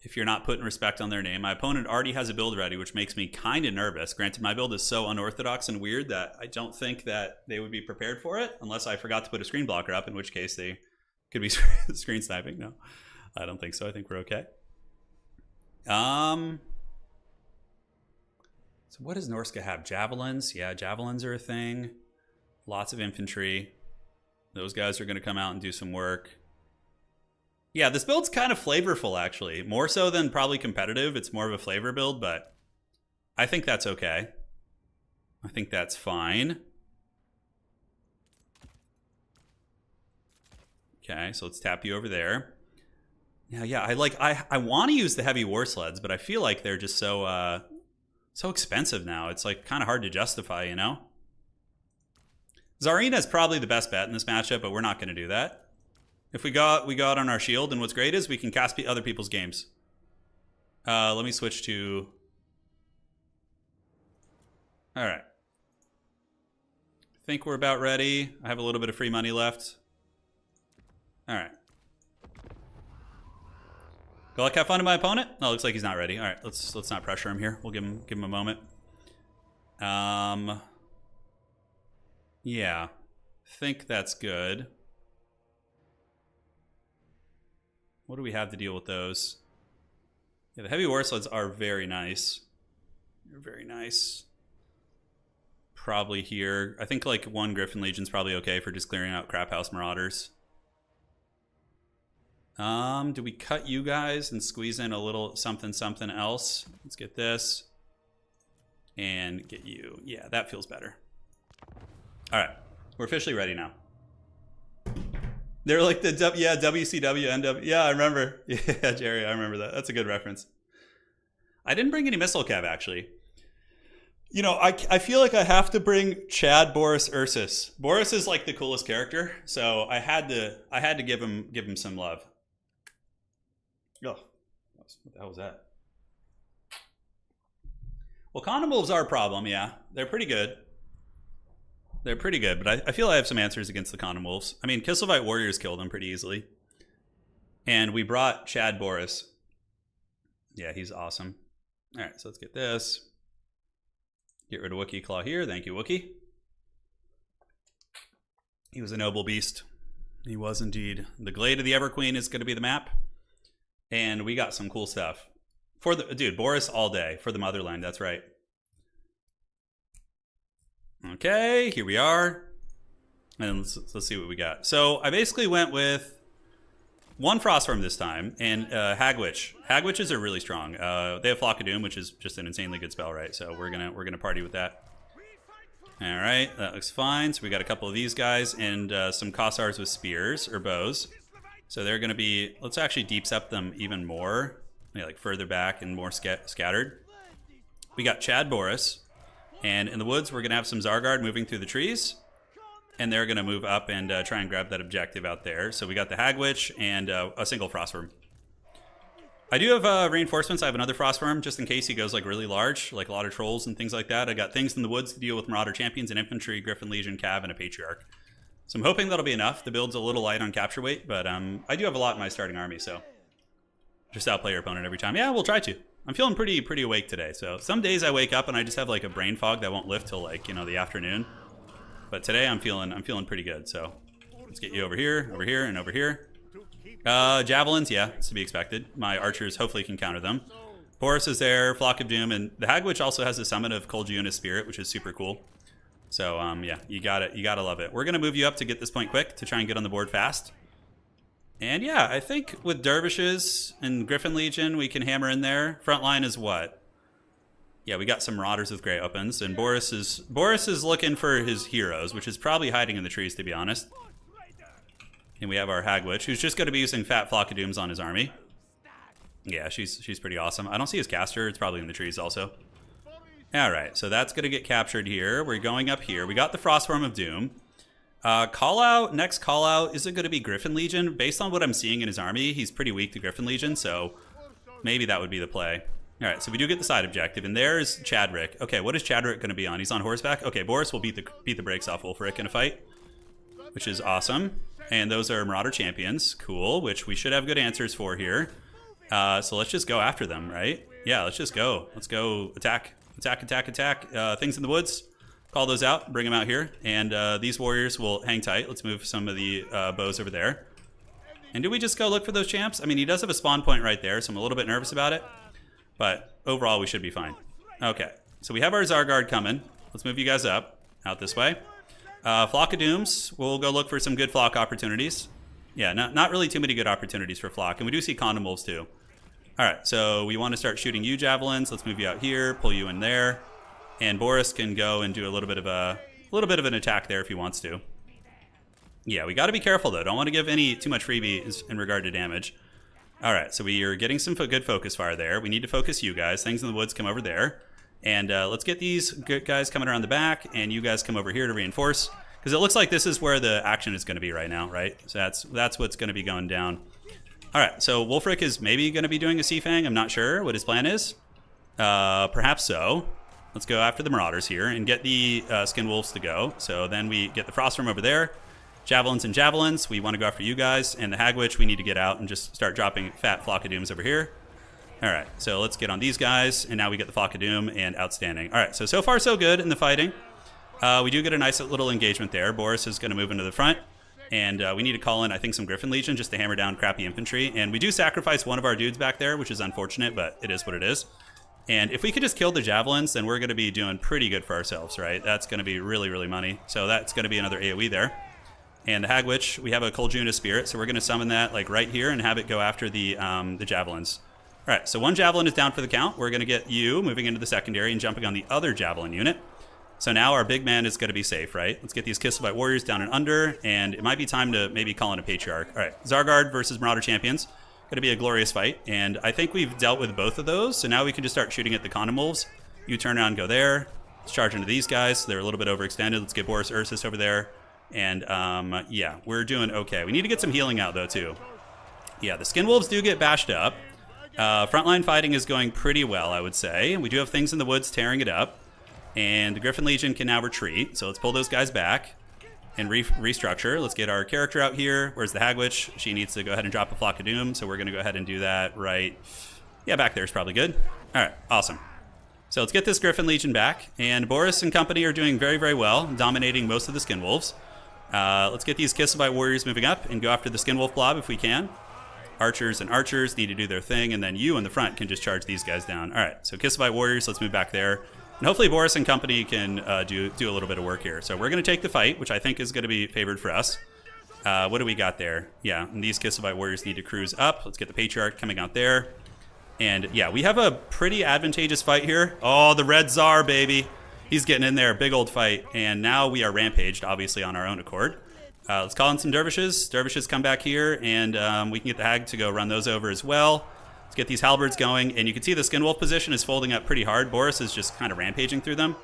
Speaker 1: if you're not putting respect on their name. My opponent already has a build ready, which makes me kind of nervous. Granted, my build is so unorthodox and weird that I don't think that they would be prepared for it, unless I forgot to put a screen blocker up, in which case they could be screen sniping. No, I don't think so. I think we're okay. So what does Norska have? Javelins? Yeah, javelins are a thing. Lots of infantry. Those guys are going to come out and do some work. Yeah, this build's kind of flavorful, actually. More so than probably competitive. It's more of a flavor build, but I think that's okay. I think that's fine. Okay, so let's tap you over there. Yeah, I want to use the heavy war sleds, but I feel like they're just so expensive now. It's like kind of hard to justify, you know? Tsarina is probably the best bet in this matchup, but we're not going to do that. If we go out on our shield, and what's great is we can cast other people's games. Let me switch to... All right. think we're about ready. I have a little bit of free money left. All right. Good luck, have fun to my opponent. Oh, looks like he's not ready. All right, let's not pressure him here. We'll give him a moment. Yeah, think that's good. What do we have to deal with those? Yeah, the heavy war sleds are very nice. They're very nice. Probably here. I think like one Griffin Legion's probably okay for just clearing out Crap House Marauders. Do we cut you guys and squeeze in a little something else? Let's get this. And get you. Yeah, that feels better. All right. We're officially ready now. They're like the WCW, NW. Yeah, I remember. Yeah, Jerry, I remember that. That's a good reference. I didn't bring any missile cav, actually. You know, I feel like I have to bring Chad Boris Ursus. Boris is like the coolest character, so I had to give him some love. Oh, what the hell was that? Well, condom wolves are a problem, yeah. They're pretty good. They're pretty good, but I feel I have some answers against the condom wolves. I mean, Kislevite warriors killed them pretty easily. And we brought Chad Boris. Yeah, he's awesome. All right, so let's get this. Get rid of Wookiee Claw here. Thank you, Wookiee. He was a noble beast. He was indeed. The Glade of the Everqueen is going to be the map. And we got some cool stuff. For the dude, Boris all day for the motherland. That's right. Okay, here we are. And let's see what we got. So I basically went with one Frostworm this time and Hagwitch. Hagwitches are really strong. They have Flock of Doom, which is just an insanely good spell, right? So we're gonna party with that. All right, that looks fine. So we got a couple of these guys and some Kossars with spears or bows. So they're gonna be. Let's actually deep step them even more. Yeah, like further back and more scattered. We got Chad Boris, and in the woods we're gonna have some Zargard moving through the trees, and they're gonna move up and try and grab that objective out there. So we got the Hagwitch and a single Frostworm. I do have reinforcements. I have another Frostworm just in case he goes like really large, like a lot of trolls and things like that. I got things in the woods to deal with Marauder Champions and Infantry, Griffin Legion, Cav, and a Patriarch. So I'm hoping that'll be enough. The build's a little light on capture weight, but I do have a lot in my starting army, so just outplay your opponent every time. Yeah, we'll try to. I'm feeling pretty awake today. So some days I wake up and I just have like a brain fog that won't lift till like, you know, the afternoon. But today I'm feeling pretty good. So let's get you over here, and over here. Javelins, yeah, it's to be expected. My archers hopefully can counter them. Boris is there, Flock of Doom, and the Hagwitch also has a summon of Cold Juna's Spirit, which is super cool. So yeah, you gotta love it. We're gonna move you up to get this point quick to try and get on the board fast. And yeah, I think with Dervishes and Griffin Legion, we can hammer in there. Front line is what? Yeah, we got some Marauders with Grey Opens, and Boris is looking for his heroes, which is probably hiding in the trees, to be honest. And we have our Hagwitch, who's just going to be using Fat Flock of Dooms on his army. Yeah, she's pretty awesome. I don't see his caster. It's probably in the trees also. All right, so that's going to get captured here. We're going up here. We got the Frostworm of Doom. Next call out, is it going to be Griffin Legion? Based on what I'm seeing in his army, he's pretty weak to Griffin Legion, so maybe that would be the play. All right, so we do get the side objective, and there's Chadrick. Okay, what is Chadrick going to be on? He's on horseback? Okay, Boris will beat the brakes off Wolfric in a fight, which is awesome. And those are Marauder Champions. Cool, which we should have good answers for here. So let's just go after them, right? Yeah, let's just go. Let's go attack. Attack. Things in the woods. Call those out. Bring them out here. And these warriors will hang tight. Let's move some of the bows over there. And do we just go look for those champs? I mean, he does have a spawn point right there, so I'm a little bit nervous about it. But overall, we should be fine. Okay, so we have our Zargard coming. Let's move you guys up, out this way. Flock of Dooms, we'll go look for some good Flock opportunities. Yeah, not really too many good opportunities for Flock. And we do see Condom Wolves too. All right, so we want to start shooting you Javelins. Let's move you out here, pull you in there. And Boris can go and do a little bit of an attack there if he wants to. Yeah, we got to be careful though. Don't want to give too much freebie in regard to damage. All right, so we are getting some good focus fire there. We need to focus you guys. Things in the woods come over there. And let's get these good guys coming around the back, and you guys come over here to reinforce. Because it looks like this is where the action is going to be right now, right? So that's what's going to be going down. All right, so Wolfric is maybe going to be doing a Seafang. I'm not sure what his plan is. Perhaps so. Let's go after the Marauders here and get the Skin Wolves to go. So then we get the Frostworm over there. Javelins and Javelins. We want to go after you guys. And the Hagwitch, we need to get out and just start dropping fat Flock of Dooms over here. All right, so let's get on these guys. And now we get the Flock of Doom and outstanding. All right, so far so good in the fighting. We do get a nice little engagement there. Boris is going to move into the front. And we need to call in, I think, some Griffin Legion just to hammer down crappy infantry. And we do sacrifice one of our dudes back there, which is unfortunate, but it is what it is. And if we could just kill the Javelins, then we're going to be doing pretty good for ourselves, right? That's going to be really, really money. So that's going to be another AoE there. And the Hagwitch, we have a Coljuna Spirit, so we're going to summon that like right here and have it go after the Javelins. All right, so one Javelin is down for the count. We're going to get you moving into the secondary and jumping on the other Javelin unit. So now our big man is going to be safe, right? Let's get these Kislev Warriors down and under, and it might be time to maybe call in a Patriarch. All right, Zargard versus Marauder Champions. Going to be a glorious fight, and I think we've dealt with both of those, so now we can just start shooting at the Condom Wolves. You turn around and go there. Let's charge into these guys. They're a little bit overextended. Let's get Boris Ursus over there. And, yeah, we're doing okay. We need to get some healing out, though, too. Yeah, the Skin Wolves do get bashed up. Frontline fighting is going pretty well, I would say. We do have things in the woods tearing it up. And the Griffin Legion can now retreat, so let's pull those guys back and restructure. Let's get our character out here. Where's the Hagwitch? She needs to go ahead and drop a Flock of Doom, so we're going to go ahead and do that right. Yeah, back there is probably good. All right, awesome. So let's get this Griffin Legion back. And Boris and company are doing very, very well, dominating most of the Skin Wolves. Let's get these Kislev Warriors moving up and go after the Skin Wolf Blob if we can. Archers and archers need to do their thing, and then you in the front can just charge these guys down. All right, so Kislev Warriors, let's move back there. And hopefully Boris and company can do a little bit of work here. So we're going to take the fight, which I think is going to be favored for us. What do we got there? Yeah, and these Kislev Warriors need to cruise up. Let's get the Patriarch coming out there. And yeah, we have a pretty advantageous fight here. Oh, the Red Tsar, baby. He's getting in there, big old fight. And now we are rampaged, obviously, on our own accord. Let's call in some Dervishes. Dervishes come back here, and we can get the Hag to go run those over as well. Let's get these halberds going, and you can see the Skin Wolf position is folding up pretty hard. Boris is just kind of rampaging through them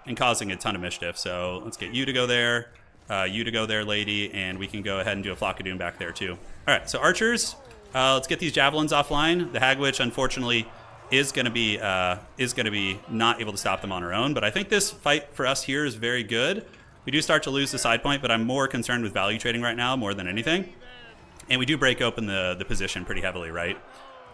Speaker 1: and causing a ton of mischief. So let's get you to go there, you to go there, lady, and we can go ahead and do a Flock of Doom back there too. All right, so archers, let's get these Javelins offline. The Hagwitch, unfortunately, is going to be not able to stop them on her own, but I think this fight for us here is very good. We do start to lose the side point, but I'm more concerned with value trading right now more than anything. And we do break open the position pretty heavily, right?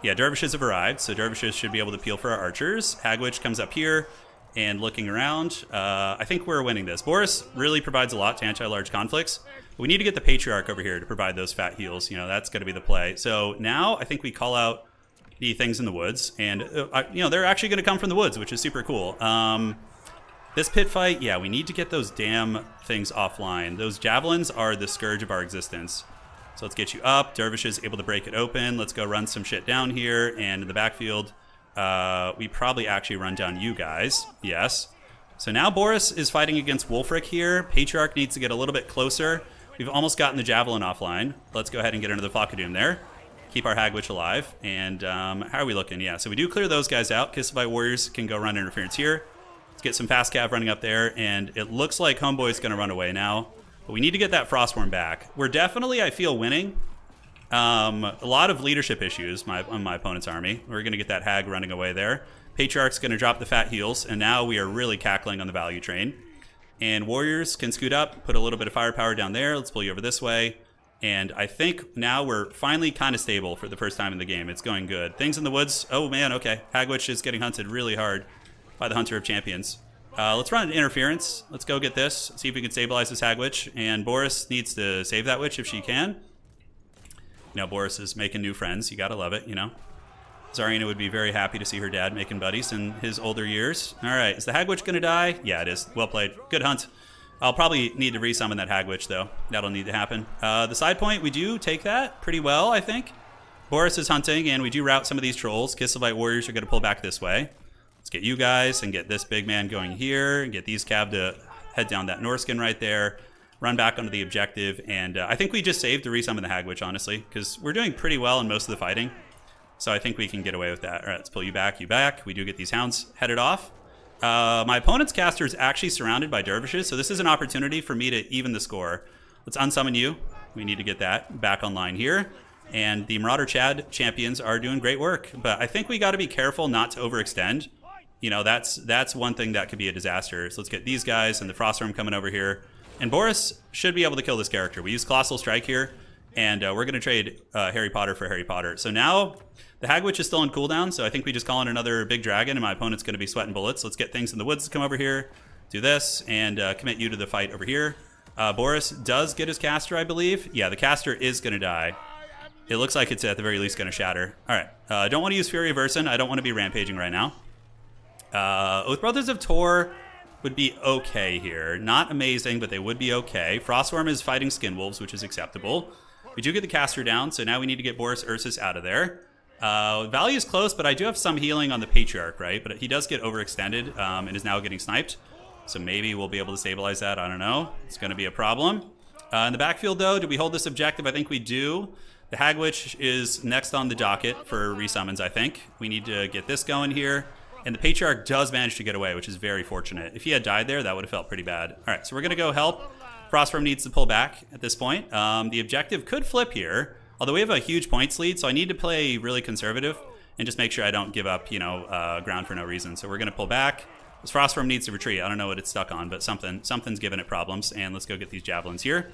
Speaker 1: Yeah, Dervishes have arrived, so Dervishes should be able to peel for our archers. Hagwitch comes up here and looking around. I think we're winning this. Boris really provides a lot to anti-large conflicts. But we need to get the Patriarch over here to provide those fat heals. You know, that's going to be the play. So now I think we call out the things in the woods. And, you know, they're actually going to come from the woods, which is super cool. This pit fight, yeah, we need to get those damn things offline. Those Javelins are the scourge of our existence. So let's get you up. Dervish is able to break it open. Let's go run some shit down here. And in the backfield, we probably actually run down you guys. Yes. So now Boris is fighting against Wulfric here. Patriarch needs to get a little bit closer. We've almost gotten the Javelin offline. Let's go ahead and get into the Flock of Doom there. Keep our Hagwitch alive. And how are we looking? Yeah, so we do clear those guys out. Kislev Warriors can go run interference here. Let's get some fast cav running up there. And it looks like Homeboy's going to run away now. But we need to get that Frostworm back. We're definitely, I feel, winning. A lot of leadership issues on my opponent's army. We're going to get that Hag running away there. Patriarch's going to drop the fat heals, and now we are really cackling on the value train. And Warriors can scoot up, put a little bit of firepower down there. Let's pull you over this way. And I think now we're finally kind of stable for the first time in the game. It's going good. Things in the woods. Oh, man, okay. Hagwitch is getting hunted really hard by the Hunter of Champions. Let's run an interference. Let's go get this. See if we can stabilize this Hagwitch. And Boris needs to save that witch if she can. You know, Boris is making new friends. You gotta love it, you know. Zarina would be very happy to see her dad making buddies in his older years. All right, is the Hagwitch gonna die? Yeah, it is. Well played. Good hunt. I'll probably need to resummon that Hagwitch, though. That'll need to happen. The side point, we do take that pretty well, I think. Boris is hunting, and we do route some of these trolls. Kislev Warriors are gonna pull back this way. Let's get you guys and get this big man going here and get these cab to head down that Norskin right there, run back onto the objective, and I think we just saved to resummon the Hagwitch, honestly, because we're doing pretty well in most of the fighting, so I think we can get away with that. All right, let's pull you back, you back. We do get these hounds headed off. My opponent's caster is actually surrounded by Dervishes, so this is an opportunity for me to even the score. Let's unsummon you. We need to get that back online here. And the Marauder Chad champions are doing great work, but I think we got to be careful not to overextend. you know, that's one thing that could be a disaster. So let's get these guys and the Frostworm coming over here. And Boris should be able to kill this character. We use Colossal Strike here, and we're going to trade Harry Potter for Harry Potter. So now the Hag Witch is still on cooldown, so I think we just call in another big dragon, and my opponent's going to be sweating bullets. Let's get things in the woods to come over here, do this, and commit you to the fight over here. Boris does get his caster, I believe. Yeah, the caster is going to die. It looks like it's at the very least going to shatter. All right, I don't want to use Fury of Urson. I don't want to be rampaging right now. Oath Brothers of Tor would be okay here. Not amazing, but they would be okay. Frostworm is fighting Skin Wolves, which is acceptable. We do get the caster down, so now we need to get Boris Ursus out of there. Value is close, but I do have some healing on the Patriarch, right? But he does get overextended and is now getting sniped. So maybe we'll be able to stabilize that. I don't know. It's going to be a problem. In the backfield, though, do we hold this objective? I think we do. The Hag Witch is next on the docket for resummons, I think. We need to get this going here. And the Patriarch does manage to get away, which is very fortunate. If he had died there, that would have felt pretty bad. All right, so we're going to go help. Frostworm needs to pull back at this point. The objective could flip here, although we have a huge points lead, so I need to play really conservative and just make sure I don't give up, you know, ground for no reason. So we're going to pull back. This Frostworm needs to retreat. I don't know what it's stuck on, but something's giving it problems. And let's go get these javelins here.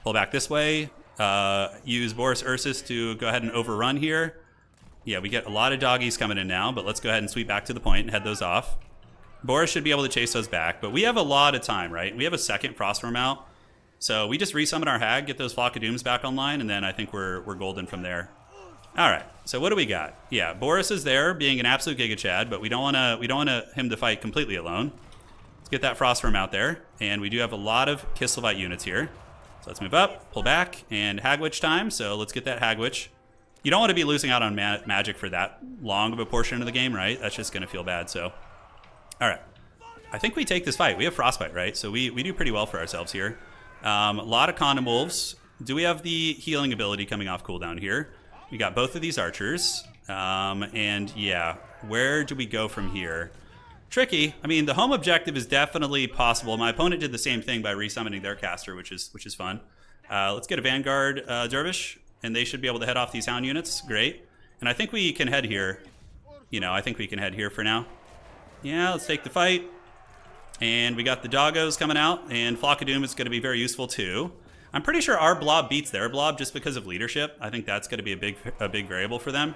Speaker 1: Pull back this way. Use Boris Ursus to go ahead and overrun here. Yeah, we get a lot of doggies coming in now, but let's go ahead and sweep back to the point and head those off. Boris should be able to chase those back, but we have a lot of time, right? We have a second Frostworm out. So we just resummon our Hag, get those Flock of Dooms back online, and then I think we're golden from there. All right, so what do we got? Yeah, Boris is there, being an absolute Giga Chad, but we don't want him to fight completely alone. Let's get that Frostworm out there, and we do have a lot of Kislevite units here. So let's move up, pull back, and Hag Witch time. So let's get that Hag Witch. You don't want to be losing out on magic for that long of a portion of the game, right? That's just going to feel bad. So, all right, I think we take this fight. We have Frostbite, right? So we do pretty well for ourselves here. A lot of Condom Wolves. Do we have the healing ability coming off cooldown here? We got both of these archers. And yeah, where do we go from here? Tricky. I mean, the home objective is definitely possible. My opponent did the same thing by resummoning their caster, which is fun. Let's get a Vanguard Dervish, and they should be able to head off these Hound units. Great. And I think we can head here. You know, I think we can head here for now. Yeah, let's take the fight. And we got the Doggos coming out, and Flock of Doom is going to be very useful too. I'm pretty sure our blob beats their blob just because of leadership. I think that's going to be a big variable for them.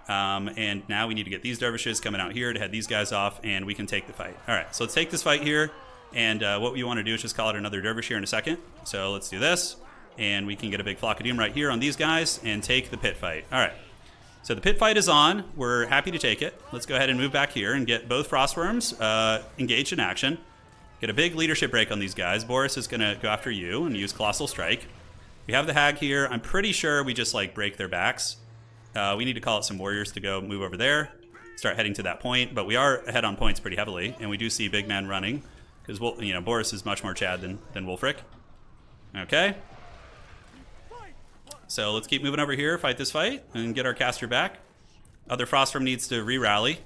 Speaker 1: And now we need to get these dervishes coming out here to head these guys off, and we can take the fight. All right, so let's take this fight here. And what we want to do is just call it another dervish here in a second. So let's do this. And we can get a big Flock of Doom right here on these guys and take the pit fight. All right. So the pit fight is on. We're happy to take it. Let's go ahead and move back here and get both Frostworms engaged in action. Get a big leadership break on these guys. Boris is going to go after you and use Colossal Strike. We have the Hag here. I'm pretty sure we just like break their backs. We need to call out some warriors to go move over there, start heading to that point. But we are ahead on points pretty heavily, and we do see big men running because Boris is much more Chad than Wulfric. Okay. So let's keep moving over here, fight this fight, and get our caster back. Other Frostworm needs to re-rally.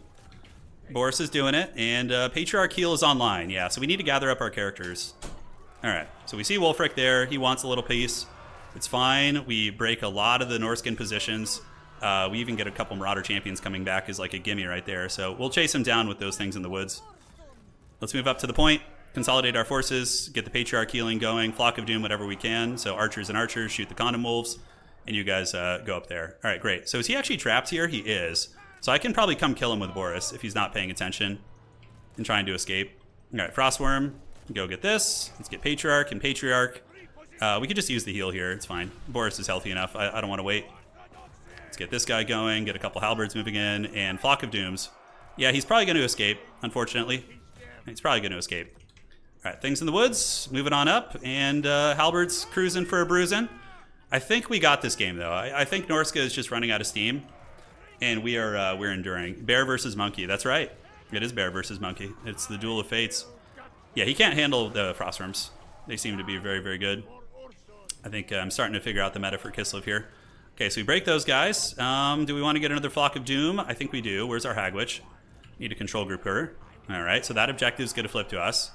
Speaker 1: Boris is doing it, and Patriarch heal is online. Yeah, so we need to gather up our characters. All right, so we see Wulfric there. He wants a little piece. It's fine. We break a lot of the Norskin positions. We even get a couple Marauder champions coming back as like a gimme right there. So we'll chase him down with those things in the woods. Let's move up to the point, consolidate our forces, get the Patriarch healing going, Flock of Doom, whatever we can. So archers and archers shoot the Condom Wolves, and you guys go up there. All right, great. So is he actually trapped here? He is. So I can probably come kill him with Boris if he's not paying attention and trying to escape. All right, Frostworm, go get this. Let's get Patriarch and Patriarch. We could just use the heal here. It's fine. Boris is healthy enough. I don't want to wait. Let's get this guy going, get a couple halberds moving in, and Flock of Dooms. Yeah, he's probably going to escape, unfortunately. He's probably going to escape. All right, things in the woods, moving on up, and halberds cruising for a bruising. I think we got this game, though. I think Norska is just running out of steam, and we're enduring. Bear versus monkey, that's right. It is bear versus monkey. It's the duel of fates. Yeah, he can't handle the Frostworms. They seem to be very, very good. I think I'm starting to figure out the meta for Kislev here. Okay, so we break those guys. Do we want to get another Flock of Doom? I think we do. Where's our Hag Witch? Need to control group her. All right, so that objective is going to flip to us.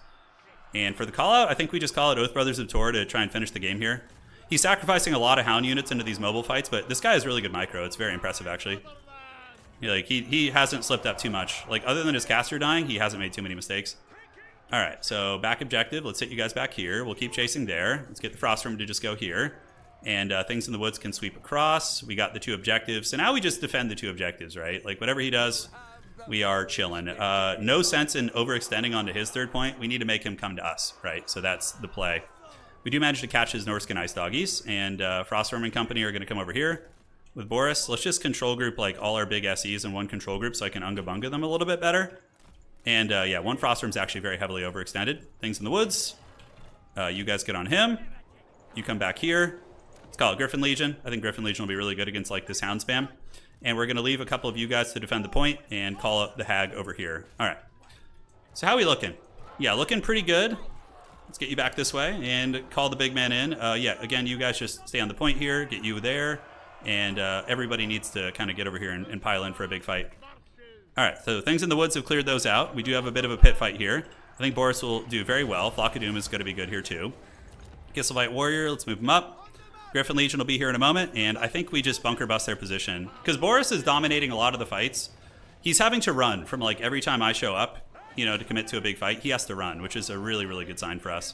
Speaker 1: And for the call-out, I think we just call it Oath Brothers of Tor to try and finish the game here. He's sacrificing a lot of Hound units into these mobile fights, but this guy is really good micro. It's very impressive, actually. Like he hasn't slipped up too much. Like other than his caster dying, he hasn't made too many mistakes. All right, so back objective. Let's hit you guys back here. We'll keep chasing there. Let's get the Frostworm to just go here. And things in the woods can sweep across. We got the 2 objectives. So now we just defend the 2 objectives, right? Like whatever he does, we are chilling. No sense in overextending onto his 3rd point. We need to make him come to us, right? So that's the play. We do manage to catch his Norscan Ice Doggies. And Frostworm and company are going to come over here with Boris. Let's just control group like all our big SEs in one control group so I can Unga Bunga them a little bit better. And yeah, one Frostworm's actually very heavily overextended. Things in the woods. You guys get on him. You come back here. Let's call it Griffin Legion. I think Griffin Legion will be really good against like this Hound spam. And we're going to leave a couple of you guys to defend the point and call up the Hag over here. All right. So how are we looking? Yeah, looking pretty good. Let's get you back this way and call the big man in. Yeah, again, you guys just stay on the point here. Get you there. And everybody needs to kind of get over here and pile in for a big fight. All right, so things in the woods have cleared those out. We do have a bit of a pit fight here. I think Boris will do very well. Flock of Doom is going to be good here too. Kislevite Warrior, let's move him up. Griffin Legion will be here in a moment, and I think we just bunker bust their position. Because Boris is dominating a lot of the fights. He's having to run from like every time I show up, you know, to commit to a big fight. He has to run, which is a really, really good sign for us.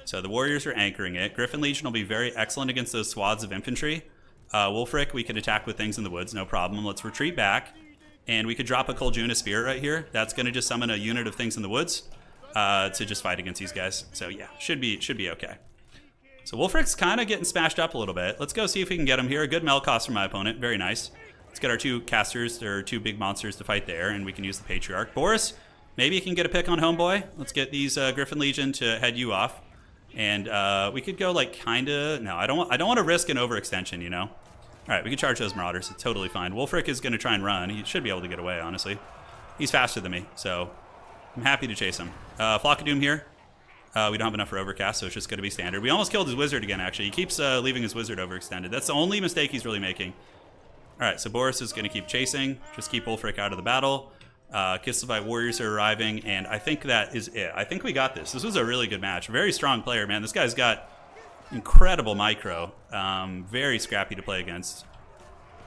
Speaker 1: So the Warriors are anchoring it. Griffin Legion will be very excellent against those swaths of infantry. Wolfric, we could attack with things in the woods, no problem. Let's retreat back. And we could drop a Koljuna Spirit right here. That's going to just summon a unit of things in the woods to just fight against these guys. So yeah, should be okay. So Wolfric's kind of getting smashed up a little bit. Let's go see if we can get him here. A good mel cost from my opponent. Very nice. Let's get our 2 casters, or 2 big monsters to fight there, and we can use the Patriarch. Boris, maybe you can get a pick on Homeboy. Let's get these Griffin Legion to head you off. And we could go like kind of... No, I don't want to risk an overextension, you know? All right, we can charge those Marauders. It's totally fine. Wolfric is going to try and run. He should be able to get away, honestly. He's faster than me, so I'm happy to chase him. Flock of Doom here. We don't have enough for Overcast, so it's just going to be standard. We almost killed his Wizard again, actually. He keeps leaving his Wizard overextended. That's the only mistake he's really making. All right, so Boris is going to keep chasing. Just keep Wolfric out of the battle. Kislevite Warriors are arriving, and I think that is it. I think we got this. This was a really good match. Very strong player, man. This guy's got incredible micro. Very scrappy to play against.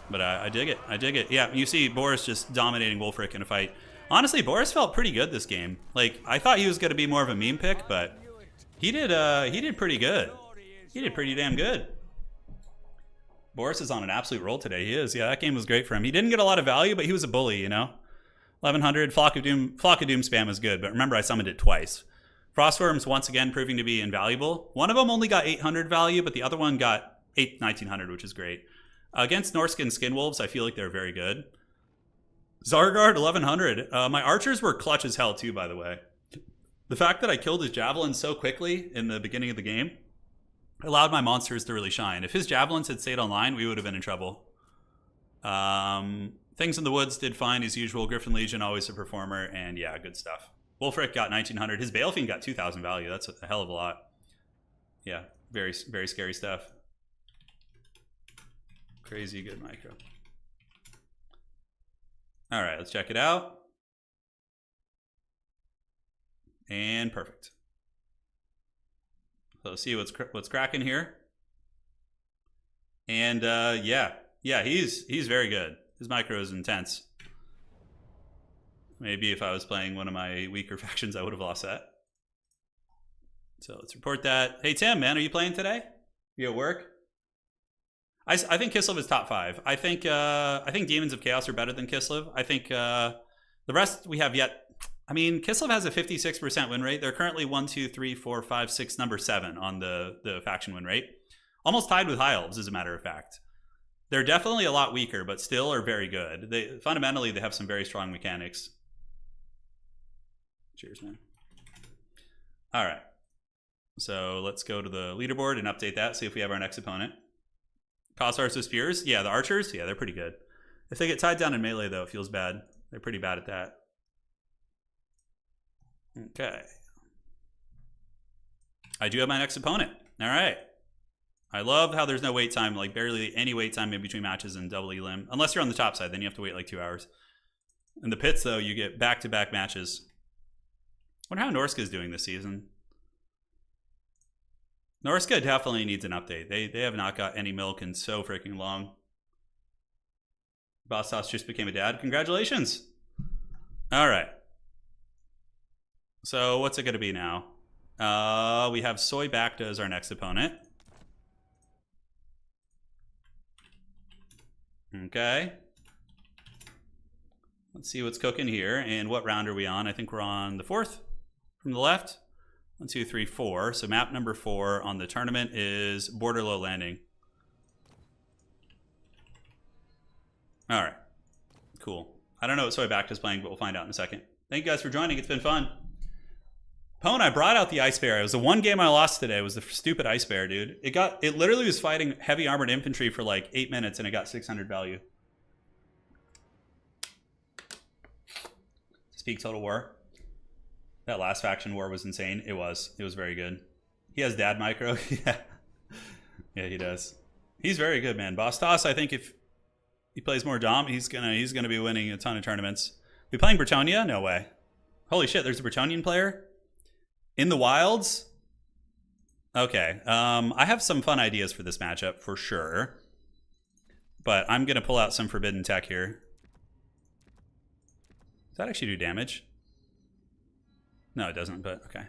Speaker 1: But I dig it. I dig it. Yeah, you see Boris just dominating Wolfric in a fight. Honestly, Boris felt pretty good this game. Like, I thought he was going to be more of a meme pick, but he did pretty good. He did pretty damn good. Boris is on an absolute roll today. He is. Yeah, that game was great for him. He didn't get a lot of value, but he was a bully, you know? 1100, Flock of Doom spam is good, but remember I summoned it twice. Frostworms, once again, proving to be invaluable. One of them only got 800 value, but the other one got 1900, which is great. Against Norscan Skinwolves, I feel like they're very good. Zargard, 1100. My archers were clutch as hell, too, by the way. The fact that I killed his javelins so quickly in the beginning of the game allowed my monsters to really shine. If his javelins had stayed online, we would have been in trouble. Things in the Woods did fine as usual. Griffin Legion, always a performer, and yeah, good stuff. Wolfric got 1900. His Balefiend got 2000 value. That's a hell of a lot. Yeah, very, very scary stuff. Crazy good micro. All right, let's check it out. And perfect. So let's see what's cracking here. And yeah, he's very good. His micro is intense. Maybe if I was playing one of my weaker factions, I would have lost that. So let's report that. Hey Tim, man, are you playing today? You at work? I think Kislev is top 5. I think Demons of Chaos are better than Kislev. I think the rest we have yet. I mean, Kislev has a 56% win rate. They're currently 1, 2, 3, 4, 5, 6, number 7 on the faction win rate. Almost tied with High Elves, as a matter of fact. They're definitely a lot weaker, but still are very good. Fundamentally, they have some very strong mechanics. Cheers, man. All right. So let's go to the leaderboard and update that, see if we have our next opponent. Cossars with Spears? Yeah, the Archers? Yeah, they're pretty good. If they get tied down in melee, though, it feels bad. They're pretty bad at that. Okay. I do have my next opponent. All right. I love how there's no wait time, like barely any wait time in between matches in double elim. Unless you're on the top side, then you have to wait like 2 hours. In the pits, though, you get back-to-back matches. I wonder how Norska is doing this season. Norska definitely needs an update. They have not got any milk in so freaking long. Boss Sauce just became a dad. Congratulations. All right. So what's it going to be now? We have Soy Bacta as our next opponent. Okay. Let's see what's cooking here. And what round are we on? I think we're on the 4th from the left. 1, 2, 3, 4. So map number 4 on the tournament is Borderlow Landing. All right. Cool. I don't know what Soy Bacta's playing, but we'll find out in a second. Thank you guys for joining. It's been fun. Pwn, I brought out the Ice Bear. It was the one game I lost today. It was the stupid Ice Bear, dude. It literally was fighting heavy armored infantry for like 8 minutes and it got 600 value. Speak Total War. That last faction war was insane. It was very good. He has dad micro. Yeah. Yeah, he does. He's very good, man. Boss Toss, I think if he plays more Dom, he's gonna be winning a ton of tournaments. We playing Bretonia? No way. Holy shit, there's a Bretonian player in the wilds. Okay, I have some fun ideas for this matchup for sure, but I'm gonna pull out some forbidden tech here. Does that actually do damage? No, it doesn't, but okay.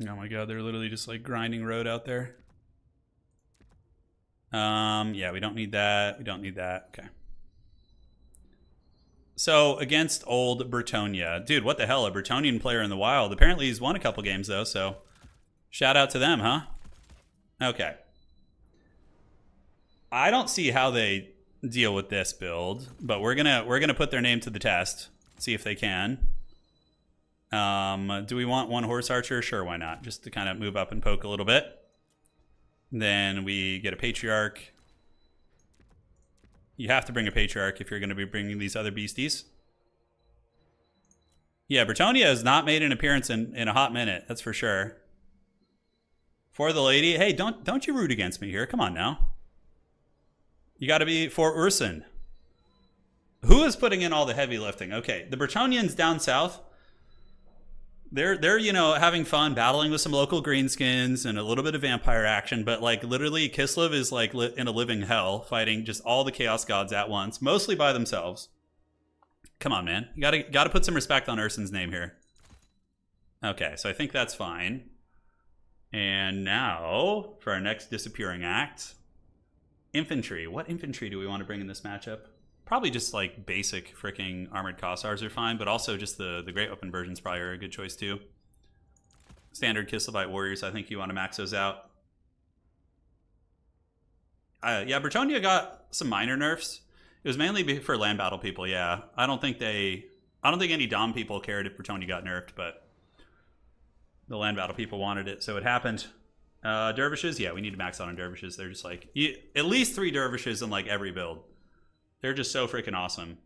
Speaker 1: Oh my god, they're literally just like grinding road out there. Yeah, we don't need that. We don't need that. Okay. So against old Bretonia. Dude, what the hell? A Bretonian player in the wild. Apparently he's won a couple games though, so shout out to them, huh? Okay. I don't see how they deal with this build, but we're gonna put their name to the test. See if they can. Do we want one horse archer? Sure, why not? Just to kind of move up and poke a little bit. Then we get a patriarch. You have to bring a patriarch if you're going to be bringing these other beasties. Yeah, Bretonia has not made an appearance in a hot minute. That's for sure. For the lady, hey, don't you root against me here. Come on now. You got to be for Urson. Who is putting in all the heavy lifting? Okay, the Bretonians down south. They're you know, having fun battling with some local greenskins and a little bit of vampire action, but like literally Kislev is like in a living hell fighting just all the chaos gods at once, mostly by themselves. Come on, man. You gotta put some respect on Urson's name here. Okay, so I think that's fine. And now for our next disappearing act. Infantry. What infantry do we want to bring in this matchup? Probably just like basic freaking armored Kossars are fine, but also just the great weapon versions probably are a good choice too. Standard Kislevite warriors, I think you want to max those out. Yeah, Bretonia got some minor nerfs. It was mainly for land battle people. Yeah, I don't think any Dom people cared if Bretonia got nerfed, but the land battle people wanted it, so it happened. Dervishes, yeah, we need to max out on dervishes. They're just like at least 3 dervishes in like every build. They're just so freaking awesome.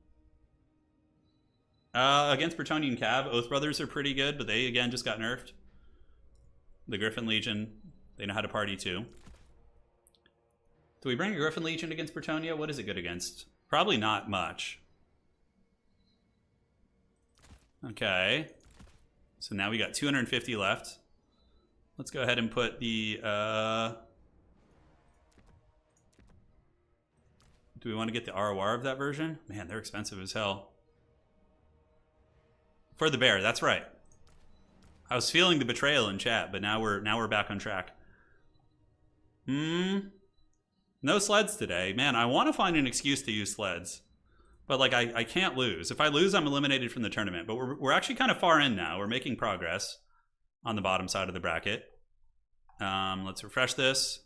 Speaker 1: Against Bretonian Cav, Oath Brothers are pretty good, but they, again, just got nerfed. The Griffin Legion, they know how to party too. Do we bring a Griffin Legion against Bretonia? What is it good against? Probably not much. Okay. So now we got 250 left. Let's go ahead and put the... Do we want to get the ROR of that version? Man, they're expensive as hell. For the bear, that's right. I was feeling the betrayal in chat, but now we're back on track. No sleds today. Man, I want to find an excuse to use sleds. But like I can't lose. If I lose, I'm eliminated from the tournament. But we're actually kind of far in now. We're making progress on the bottom side of the bracket. Let's refresh this.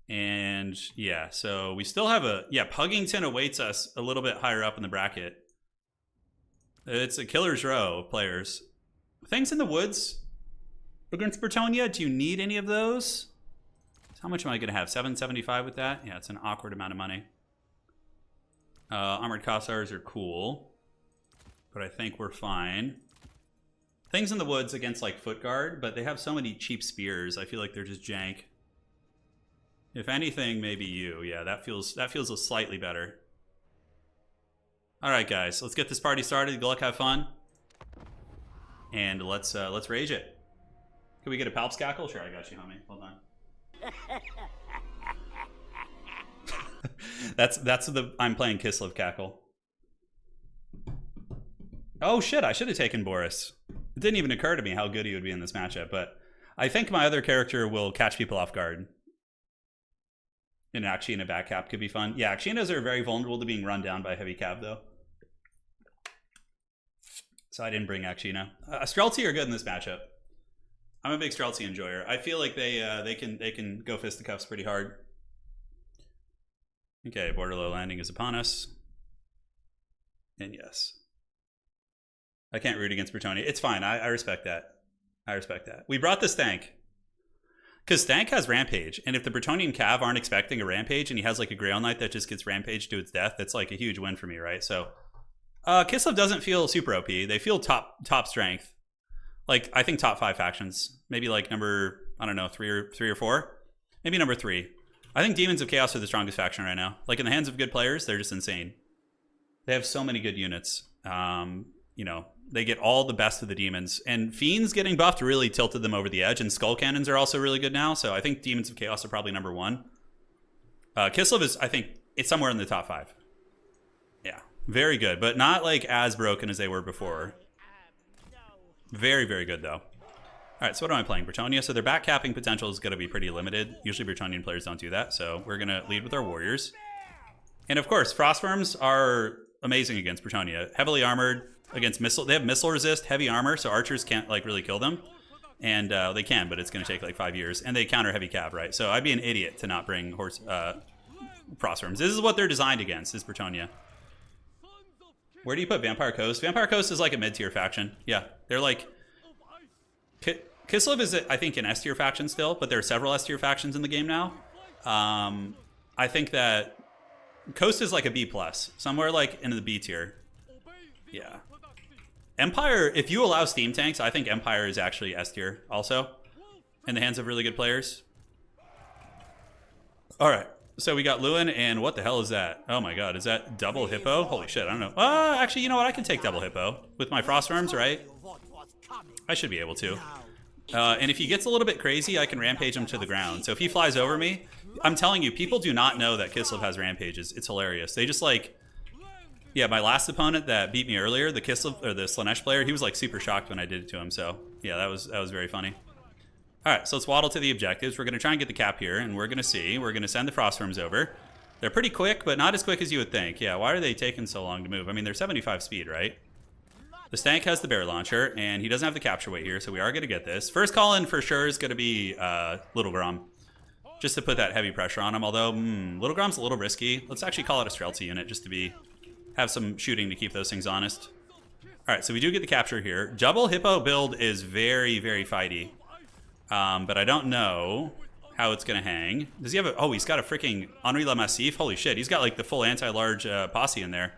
Speaker 1: And yeah, so we still have Puggington awaits us a little bit higher up in the bracket. It's a killer's row of players. Things in the woods against Bretonia. Do you need any of those? How much am I going to have? 775 with that? Yeah, it's an awkward amount of money. Armored Kossars are cool, but I think we're fine. Things in the woods against like foot guard, but they have so many cheap spears. I feel like they're just jank. If anything, maybe you. Yeah, that feels slightly better. All right, guys, let's get this party started. Good luck, have fun, and let's rage it. Can we get a palp scackle? Sure, I got you, homie. Hold on. That's the I'm playing Kislev cackle. Oh shit, I should have taken Boris. It didn't even occur to me how good he would be in this matchup, but I think my other character will catch people off guard. And Akshina back cap could be fun. Yeah, Akshinas are very vulnerable to being run down by heavy cav though. So I didn't bring Akshina. Streltsy are good in this matchup. I'm a big Streltsy enjoyer. I feel like they can go fisticuffs pretty hard. Okay, border low landing is upon us. And yes. I can't root against Bretonnia. It's fine. I respect that. I respect that. We brought the Stank. Because Stank has Rampage. And if the Bretonian Cav aren't expecting a Rampage and he has like a Grail Knight that just gets Rampage to its death, that's like a huge win for me, right? So Kislev doesn't feel super OP. They feel top strength. Like, I think top 5 factions. Maybe like number, I don't know, 3 or 4. Maybe number 3. I think Demons of Chaos are the strongest faction right now. Like, in the hands of good players, they're just insane. They have so many good units. You know, they get all the best of the demons. And Fiends getting buffed really tilted them over the edge. And Skull Cannons are also really good now. So I think Demons of Chaos are probably number 1. Kislev is, I think, it's somewhere in the top 5. Yeah, very good. But not like as broken as they were before. Very, very good, though. All right, so what am I playing? Bretonnia. So their back capping potential is going to be pretty limited. Usually Bretonian players don't do that. So we're going to lead with our warriors. And of course, Frostworms are amazing against Bretonnia. Heavily armored against missile. They have missile resist, heavy armor, so archers can't like really kill them. And they can, but it's going to take like 5 years. And they counter heavy cav, right? So I'd be an idiot to not bring Frostworms. This is what they're designed against, is Bretonnia. Where do you put Vampire Coast? Vampire Coast is like a mid-tier faction. Yeah, they're like... Kislev is, I think, an S-tier faction still, but there are several S-tier factions in the game now. I think that Coast is like a B+, somewhere like in the B tier. Yeah. Empire, if you allow Steam tanks, I think Empire is actually S-tier also, in the hands of really good players. All right. So we got Lewin, and what the hell is that? Oh my god, is that double hippo? Holy shit, I don't know. Actually, you know what? I can take double hippo with my Frostworms, right? I should be able to. And if he gets a little bit crazy, I can rampage him to the ground. So if he flies over me, I'm telling you, people do not know that Kislev has rampages. It's hilarious. They just like... Yeah, my last opponent that beat me earlier, the Kislev, or the Slaanesh player, he was like super shocked when I did it to him. So yeah, that was very funny. All right, so let's waddle to the objectives. We're going to try and get the cap here, and we're going to see. We're going to send the Frostworms over. They're pretty quick, but not as quick as you would think. Yeah, why are they taking so long to move? I mean, they're 75 speed, right? The Stank has the bear launcher, and he doesn't have the capture weight here, so we are going to get this. First call in for sure is going to be Little Grom, just to put that heavy pressure on him. Although Little Grom's a little risky. Let's actually call it a Streltsy unit just to have some shooting to keep those things honest. All right, so we do get the capture here. Double Hippo build is very, very fighty. But I don't know how it's going to hang. Does he have a... Oh, he's got a freaking Henri Le Massif. Holy shit, he's got like the full anti-large posse in there.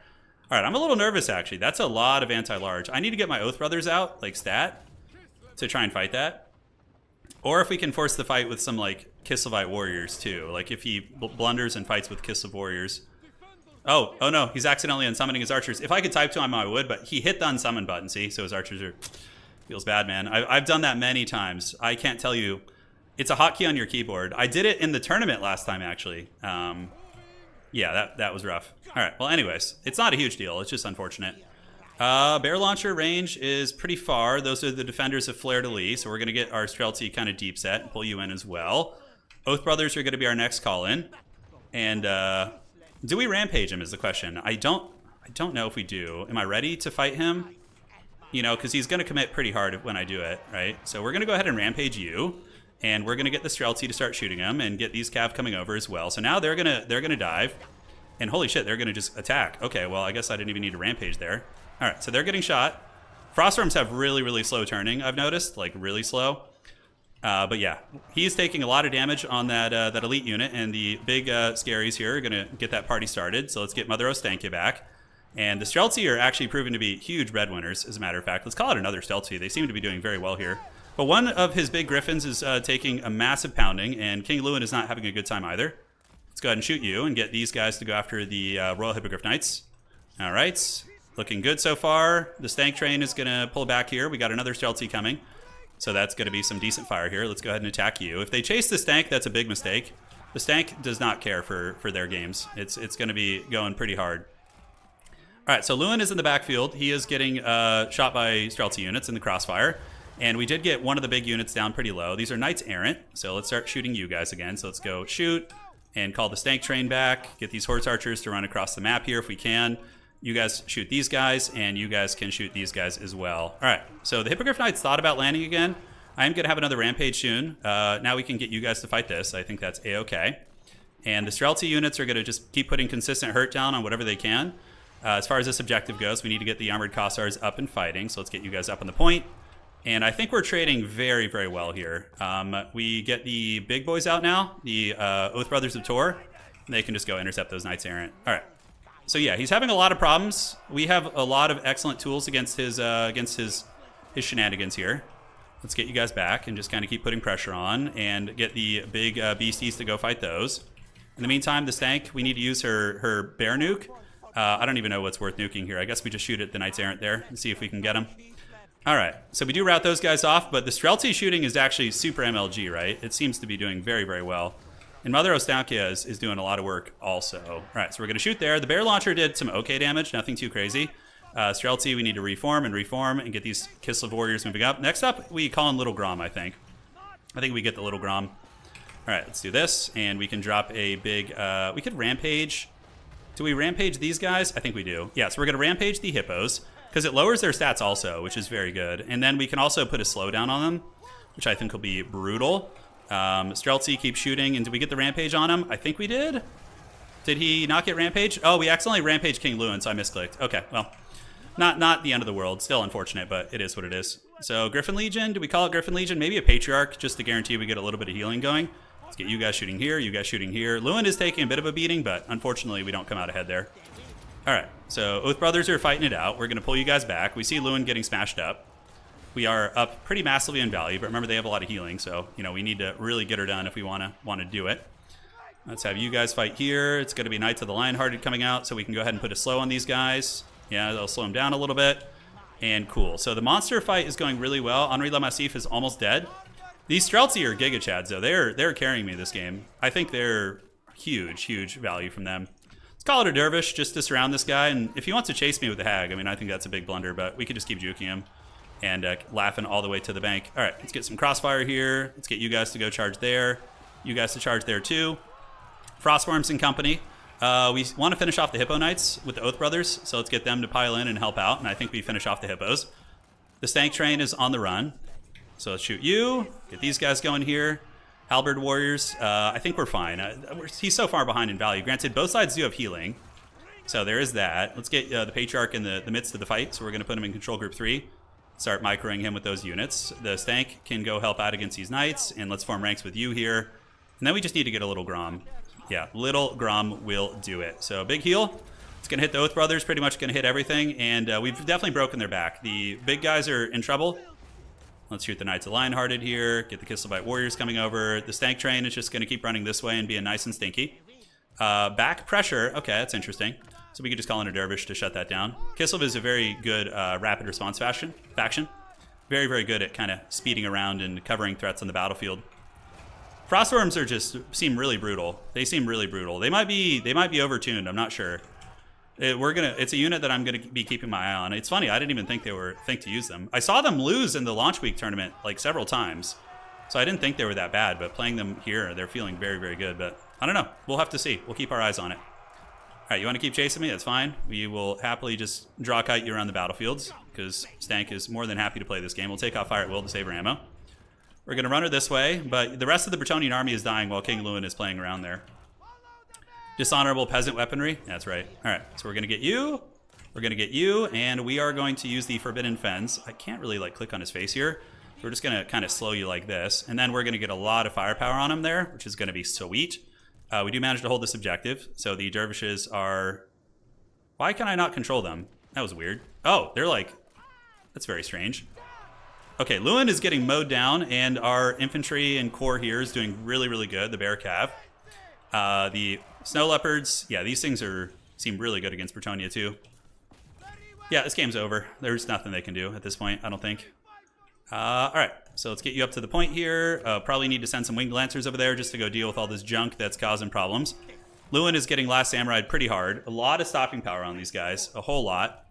Speaker 1: All right, I'm a little nervous, actually. That's a lot of anti-large. I need to get my Oath Brothers out, like stat, to try and fight that. Or if we can force the fight with some like Kislevite warriors, too. Like if he blunders and fights with Kislev warriors. Oh no, he's accidentally unsummoning his archers. If I could type to him, I would, but he hit the unsummon button, see? So his archers are... Feels bad, man. I've done that many times. I can't tell you. It's a hotkey on your keyboard. I did it in the tournament last time, actually. Yeah, that was rough. All right, well, anyways, it's not a huge deal. It's just unfortunate. Bear launcher range is pretty far. Those are the defenders of Flare de Lis, so we're going to get our Streltsy kind of deep set and pull you in as well. Oath Brothers are going to be our next call-in. And do we rampage him is the question. I don't know if we do. Am I ready to fight him? You know, because he's going to commit pretty hard when I do it, right? So we're going to go ahead and rampage you, and we're going to get the Streltsy to start shooting him and get these Cav coming over as well. So now they're gonna dive, and holy shit, they're going to just attack. Okay, well, I guess I didn't even need to rampage there. All right, so they're getting shot. Frostworms have really, really slow turning, I've noticed, like really slow. But yeah, he's taking a lot of damage on that elite unit, and the big scaries here are going to get that party started. So let's get Mother Ostankia back. And the Streltsy are actually proven to be huge breadwinners, as a matter of fact. Let's call it another Streltsy. They seem to be doing very well here. But one of his big Griffins is taking a massive pounding, and King Lewin is not having a good time either. Let's go ahead and shoot you and get these guys to go after the Royal Hippogriff Knights. All right, looking good so far. The Stank train is going to pull back here. We got another Streltsy coming. So that's going to be some decent fire here. Let's go ahead and attack you. If they chase the Stank, that's a big mistake. The Stank does not care for their games. It's going to be going pretty hard. All right, so Lewin is in the backfield. He is getting shot by Streltsy units in the crossfire. And we did get one of the big units down pretty low. These are Knights Errant, so let's start shooting you guys again. So let's go shoot and call the Stank train back. Get these Horse Archers to run across the map here if we can. You guys shoot these guys, and you guys can shoot these guys as well. All right, so the Hippogriff Knights thought about landing again. I'm going to have another Rampage soon. Now we can get you guys to fight this. I think that's A-okay. And the Streltsy units are going to just keep putting consistent hurt down on whatever they can. As far as this objective goes, we need to get the Armored Kossars up and fighting, so let's get you guys up on the point. And I think we're trading very, very well here. We get the big boys out now, the Oath Brothers of Tor. They can just go intercept those Knights Errant. All right. So yeah, he's having a lot of problems. We have a lot of excellent tools against his shenanigans here. Let's get you guys back and just kind of keep putting pressure on and get the big beasties to go fight those. In the meantime, the Stank, we need to use her bear nuke. I don't even know what's worth nuking here. I guess we just shoot at the Knights Errant there and see if we can get them. All right, so we do route those guys off, but the Streltsy shooting is actually super MLG, right? It seems to be doing very, very well. And Mother Ostancia is doing a lot of work also. All right, so we're going to shoot there. The bear launcher did some okay damage, nothing too crazy. Streltsy, we need to reform and get these Kislev warriors moving up. Next up, we call in Little Grom, I think. I think we get the Little Grom. All right, let's do this, and we can drop a big... we could rampage... Do we rampage these guys? I think we do. Yeah, so we're going to rampage the hippos, because it lowers their stats also, which is very good. And then we can also put a slowdown on them, which I think will be brutal. Streltsy keeps shooting, and did we get the rampage on him? I think we did. Did he not get rampage? Oh, we accidentally rampaged King Lewin, so I misclicked. Okay, well, not the end of the world. Still unfortunate, but it is what it is. So Griffin Legion, do we call it Griffin Legion? Maybe a Patriarch, just to guarantee we get a little bit of healing going. Let's get you guys shooting here, you guys shooting here. Lewin is taking a bit of a beating, but unfortunately we don't come out ahead there. All right, so Oath Brothers are fighting it out. We're going to pull you guys back. We see Lewin getting smashed up. We are up pretty massively in value, but remember they have a lot of healing, so we need to really get her done if we want to do it. Let's have you guys fight here. It's going to be Knights of the Lionhearted coming out, so we can go ahead and put a slow on these guys. Yeah, they'll slow them down a little bit. And cool. So the monster fight is going really well. Henri Le Massif is almost dead. These Streltsy are Giga Chads, though. They're carrying me this game. I think they're huge value from them. Let's call it a Dervish just to surround this guy. And if he wants to chase me with the Hag, I mean, I think that's a big blunder, but we could just keep juking him and laughing all the way to the bank. All right, let's get some crossfire here. Let's get you guys to go charge there. You guys to charge there, too. Frostworms and company. We want to finish off the Hippo Knights with the Oath Brothers, so let's get them to pile in and help out, and I think we finish off the Hippos. The Stank train is on the run, so let's shoot you, get these guys going here. Halberd Warriors, I think we're fine. He's so far behind in value. Granted, both sides do have healing, so there is that. Let's get the Patriarch in the midst of the fight, so we're going to put him in Control Group 3. Start microing him with those units. The Stank can go help out against these Knights, and let's form ranks with you here. And then we just need to get a Little Grom. Yeah, Little Grom will do it. So big heal. It's going to hit the Oath Brothers, pretty much going to hit everything. And we've definitely broken their back. The big guys are in trouble. Let's shoot the Knights of Lionhearted here. Get the Kislev Warriors coming over. The Stank train is just going to keep running this way and being nice and stinky. Back pressure. Okay, that's interesting. So we could just call in a Dervish to shut that down. Kislev is a very good rapid response faction. Very, very good at kind of speeding around and covering threats on the battlefield. Frostworms seem really brutal. They seem really brutal. They might be overtuned. I'm not sure. It's a unit that I'm gonna be keeping my eye on. It's funny. I didn't even think to use them. I saw them lose in the launch week tournament like several times, so I didn't think they were that bad. But playing them here, they're feeling very, very good. But I don't know. We'll have to see. We'll keep our eyes on it. All right, you want to keep chasing me? That's fine. We will happily just draw kite you around the battlefields because Stank is more than happy to play this game. We'll take off fire at will to save our ammo. We're going to run her this way, but the rest of the Bretonnian army is dying while King Lewin is playing around there. Dishonorable peasant weaponry. That's right. All right, so we're going to get you. We're going to get you, and we are going to use the Forbidden Fens. I can't really click on his face here. So we're just going to kind of slow you like this, and then we're going to get a lot of firepower on him there, which is going to be sweet. We do manage to hold this objective, so the dervishes are... Why can I not control them? That was weird. Oh, they're that's very strange. Okay, Lewin is getting mowed down, and our infantry and core here is doing really, really good. The Bear Cav. The Snow Leopards, yeah, these things seem really good against Bretonnia too. Yeah, this game's over. There's nothing they can do at this point, I don't think. All right, so let's get you up to the point here. Probably need to send some winged lancers over there just to go deal with all this junk that's causing problems. Lewin is getting Last Samurai pretty hard. A lot of stopping power on these guys, a whole lot.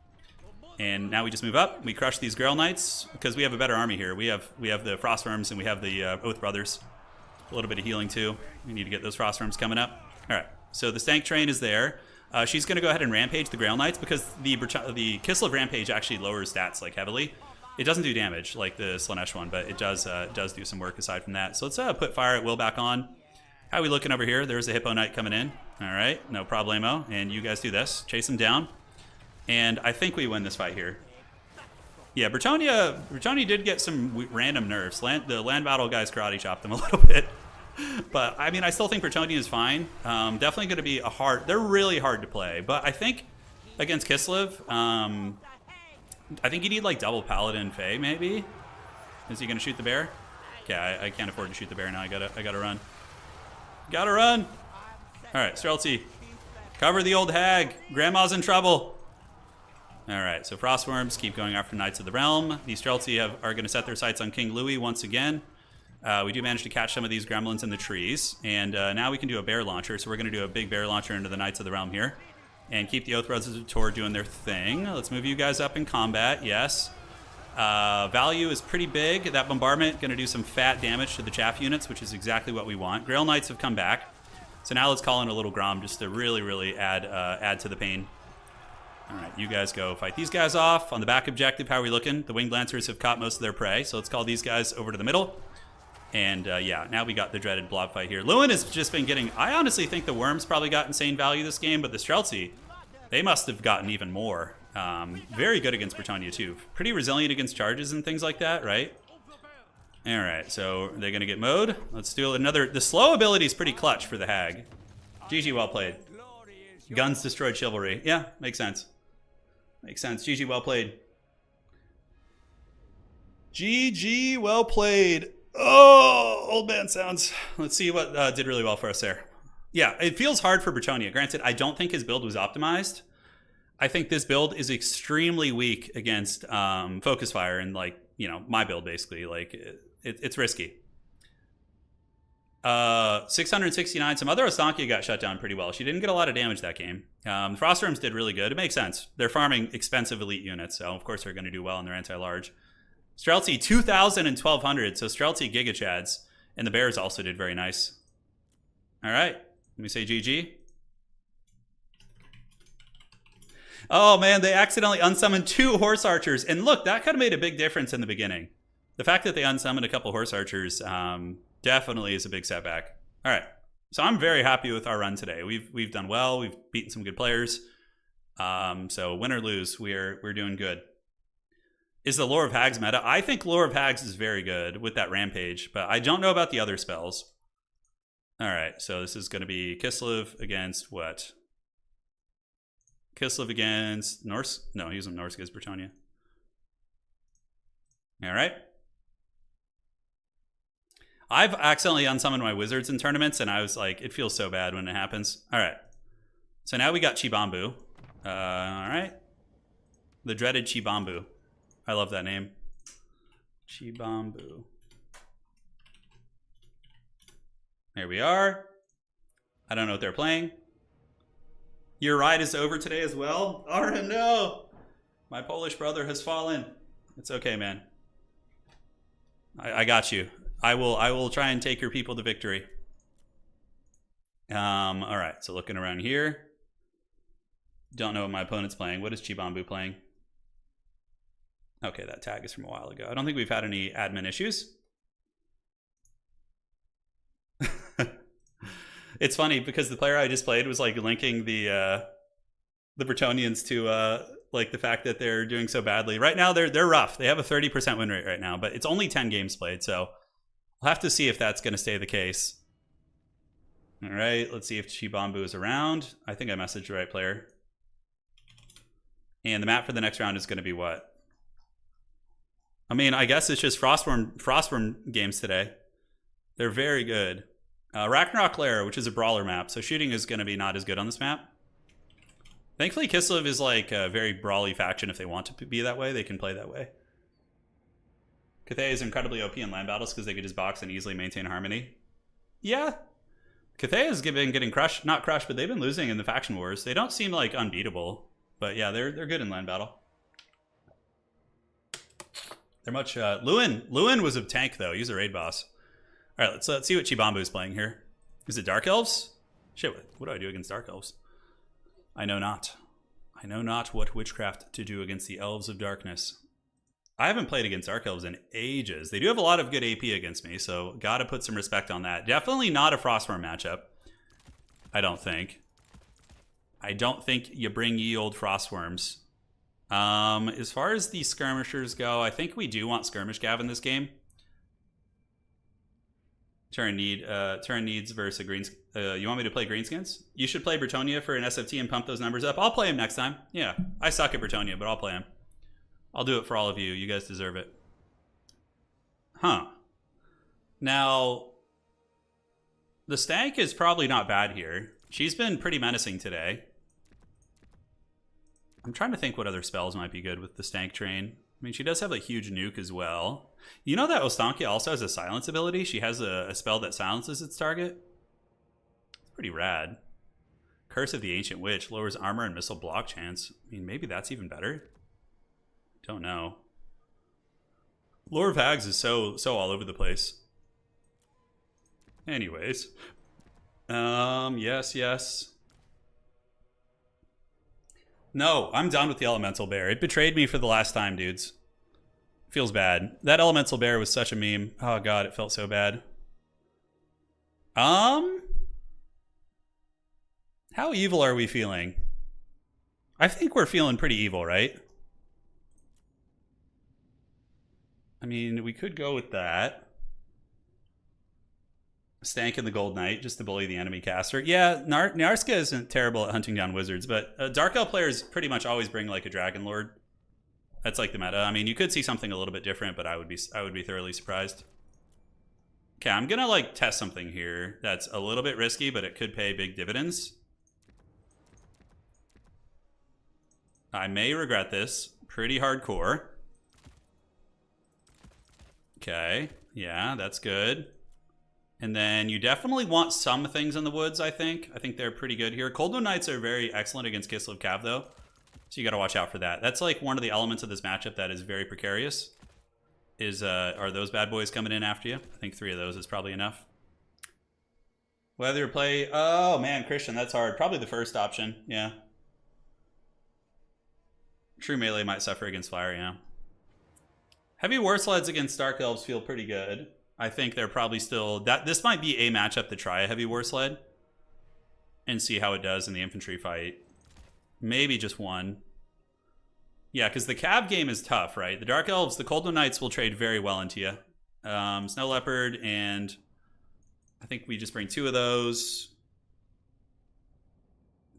Speaker 1: And now we just move up. We crush these Grail Knights because we have a better army here. We have the Frostworms and we have the Oath Brothers. A little bit of healing too. We need to get those Frostworms coming up. All right, so the Stank Train is there. She's going to go ahead and rampage the Grail Knights because the Kislev Rampage actually lowers stats like heavily. It doesn't do damage like the Slaanesh one, but it does do some work aside from that. So let's put Fire at Will back on. How are we looking over here? There's a Hippo Knight coming in. All right, no problemo. And you guys do this. Chase him down. And I think we win this fight here. Yeah, Bretonnia did get some random nerfs. The land battle guys karate chopped them a little bit. But, I mean, I still think Bretonnia is fine. Definitely going to be a hard... They're really hard to play. But I think against Kislev, I think you need, like, double Paladin Fae, maybe? Is he going to shoot the bear? Okay, I can't afford to shoot the bear now. I gotta run. Gotta run! All right, Streltsy. Cover the old hag. Grandma's in trouble. All right, so Frostworms keep going after Knights of the Realm. These Streltsy are going to set their sights on King Louis once again. We do manage to catch some of these gremlins in the trees. And now we can do a bear launcher. So we're going to do a big bear launcher into the Knights of the Realm here. And keep the Oath Brothers of Tor doing their thing. Let's move you guys up in combat, yes. Value is pretty big. That bombardment going to do some fat damage to the chaff units, which is exactly what we want. Grail Knights have come back. So now let's call in a little Grom just to really add to the pain. All right, you guys go fight these guys off. On the back objective, how are we looking? The Winged Lancers have caught most of their prey, so let's call these guys over to the middle. And yeah, now we got the dreaded blob fight here. Lewin has just been getting... I honestly think the Worms probably got insane value this game, but the Streltsy, they must have gotten even more. Very good against Bretonnia too. Pretty resilient against charges and things like that, right? All right, so they're going to get mowed. Let's do another... The slow ability is pretty clutch for the hag. GG, well played. Guns destroyed chivalry. Yeah, makes sense. Makes sense. GG, well played. GG, well played. Oh, old man sounds. Let's see what did really well for us there. Yeah, it feels hard for Bretonnia. Granted, I don't think his build was optimized. I think this build is extremely weak against Focus Fire and, like, you know, my build basically. Like, it's risky. 669. Some other Ostankia got shut down pretty well. She didn't get a lot of damage that game. The Frostworms did really good. It makes sense. They're farming expensive elite units, so of course they're going to do well in their anti-large. Streltsy 2,000 and 1,200, so Streltsy Giga Chads. And the Bears also did very nice. All right, let me say GG. Oh man, they accidentally unsummoned 2 horse archers. And look, that could have made a big difference in the beginning. The fact that they unsummoned a couple horse archers definitely is a big setback. All right, so I'm very happy with our run today. We've done well. We've beaten some good players. So win or lose, we're doing good. Is the Lore of Hags meta? I think Lore of Hags is very good with that Rampage, but I don't know about the other spells. All right, so this is going to be Kislev against what? Kislev against Norse? No, he wasn't Norse against Bretonnia. All right. I've accidentally unsummoned my wizards in tournaments, and I was like, it feels so bad when it happens. All right. So now we got Chibambu. All right. The dreaded Chibambu. I love that name. Chibambu. There we are. I don't know what they're playing. Your ride is over today as well? Oh no! My Polish brother has fallen. It's okay, man. I got you. I will try and take your people to victory. All right, so looking around here. Don't know what my opponent's playing. What is Chibambu playing? Okay, that tag is from a while ago. I don't think we've had any admin issues. It's funny because the player I just played was like linking the Bretonnians to like the fact that they're doing so badly. Right now they're rough. They have a 30% win rate right now, but it's only 10 games played, so we'll have to see if that's going to stay the case. All right, let's see if Chibambu is around. I think I messaged the right player. And the map for the next round is going to be what? I mean, I guess it's just Frostworm games today. They're very good. Ragnarok Lair, which is a brawler map, so shooting is going to be not as good on this map. Thankfully, Kislev is like a very brawly faction. If they want to be that way, they can play that way. Cathay is incredibly OP in land battles because they could just box and easily maintain harmony. Yeah. Cathay has been getting crushed. Not crushed, but they've been losing in the faction wars. They don't seem like unbeatable. But yeah, they're good in land battle. They're much... Lewin was a tank, though. He's a raid boss. All right, let's see what Chibambu's playing here. Is it Dark Elves? Shit, what do I do against Dark Elves? I know not. I know not what witchcraft to do against the Elves of Darkness. I haven't played against Dark Elves in ages. They do have a lot of good AP against me, so gotta put some respect on that. Definitely not a Frostworm matchup. I don't think. I don't think you bring ye old Frostworms. As far as the skirmishers go, I think we do want Skirmish Gav in this game. Turn needs versus a green. You want me to play Greenskins? You should play Bretonia for an SFT and pump those numbers up. I'll play him next time. Yeah, I suck at Bretonia, but I'll play him. I'll do it for all of you. You guys deserve it. Huh. Now, the Stank is probably not bad here. She's been pretty menacing today. I'm trying to think what other spells might be good with the Stank train. I mean, she does have a huge nuke as well. You know that Ostankia also has a silence ability? She has a spell that silences its target. It's pretty rad. Curse of the Ancient Witch lowers armor and missile block chance. I mean, maybe that's even better. Don't know. Lore of Hags is so all over the place. Anyways. Yes. No, I'm done with the Elemental Bear. It betrayed me for the last time, dudes. Feels bad. That Elemental Bear was such a meme. Oh god, it felt so bad. How evil are we feeling? I think we're feeling pretty evil, right? I mean, we could go with that. Stank in the Gold Knight, just to bully the enemy caster. Yeah, Narska isn't terrible at hunting down wizards, but Dark Elf players pretty much always bring like a Dragon Lord. That's like the meta. I mean, you could see something a little bit different, but I would be thoroughly surprised. Okay, I'm gonna like test something here that's a little bit risky, but it could pay big dividends. I may regret this. Pretty hardcore. Okay, yeah, that's good. And then you definitely want some things in the woods, I think. I think they're pretty good here. Coldwood Knights are very excellent against Kislev Cav, though. So you got to watch out for that. That's like one of the elements of this matchup that is very precarious. Are those bad boys coming in after you? I think 3 of those is probably enough. Whether to play... Oh, man, Christian, that's hard. Probably the first option, yeah. True melee might suffer against fire, yeah. Heavy war sleds against Dark Elves feel pretty good. I think they're probably still... This might be a matchup to try a heavy war sled and see how it does in the infantry fight. Maybe just one. Yeah, because the Cav game is tough, right? The Dark Elves, the Coldwood Knights will trade very well into you. Snow Leopard, and I think we just bring 2 of those.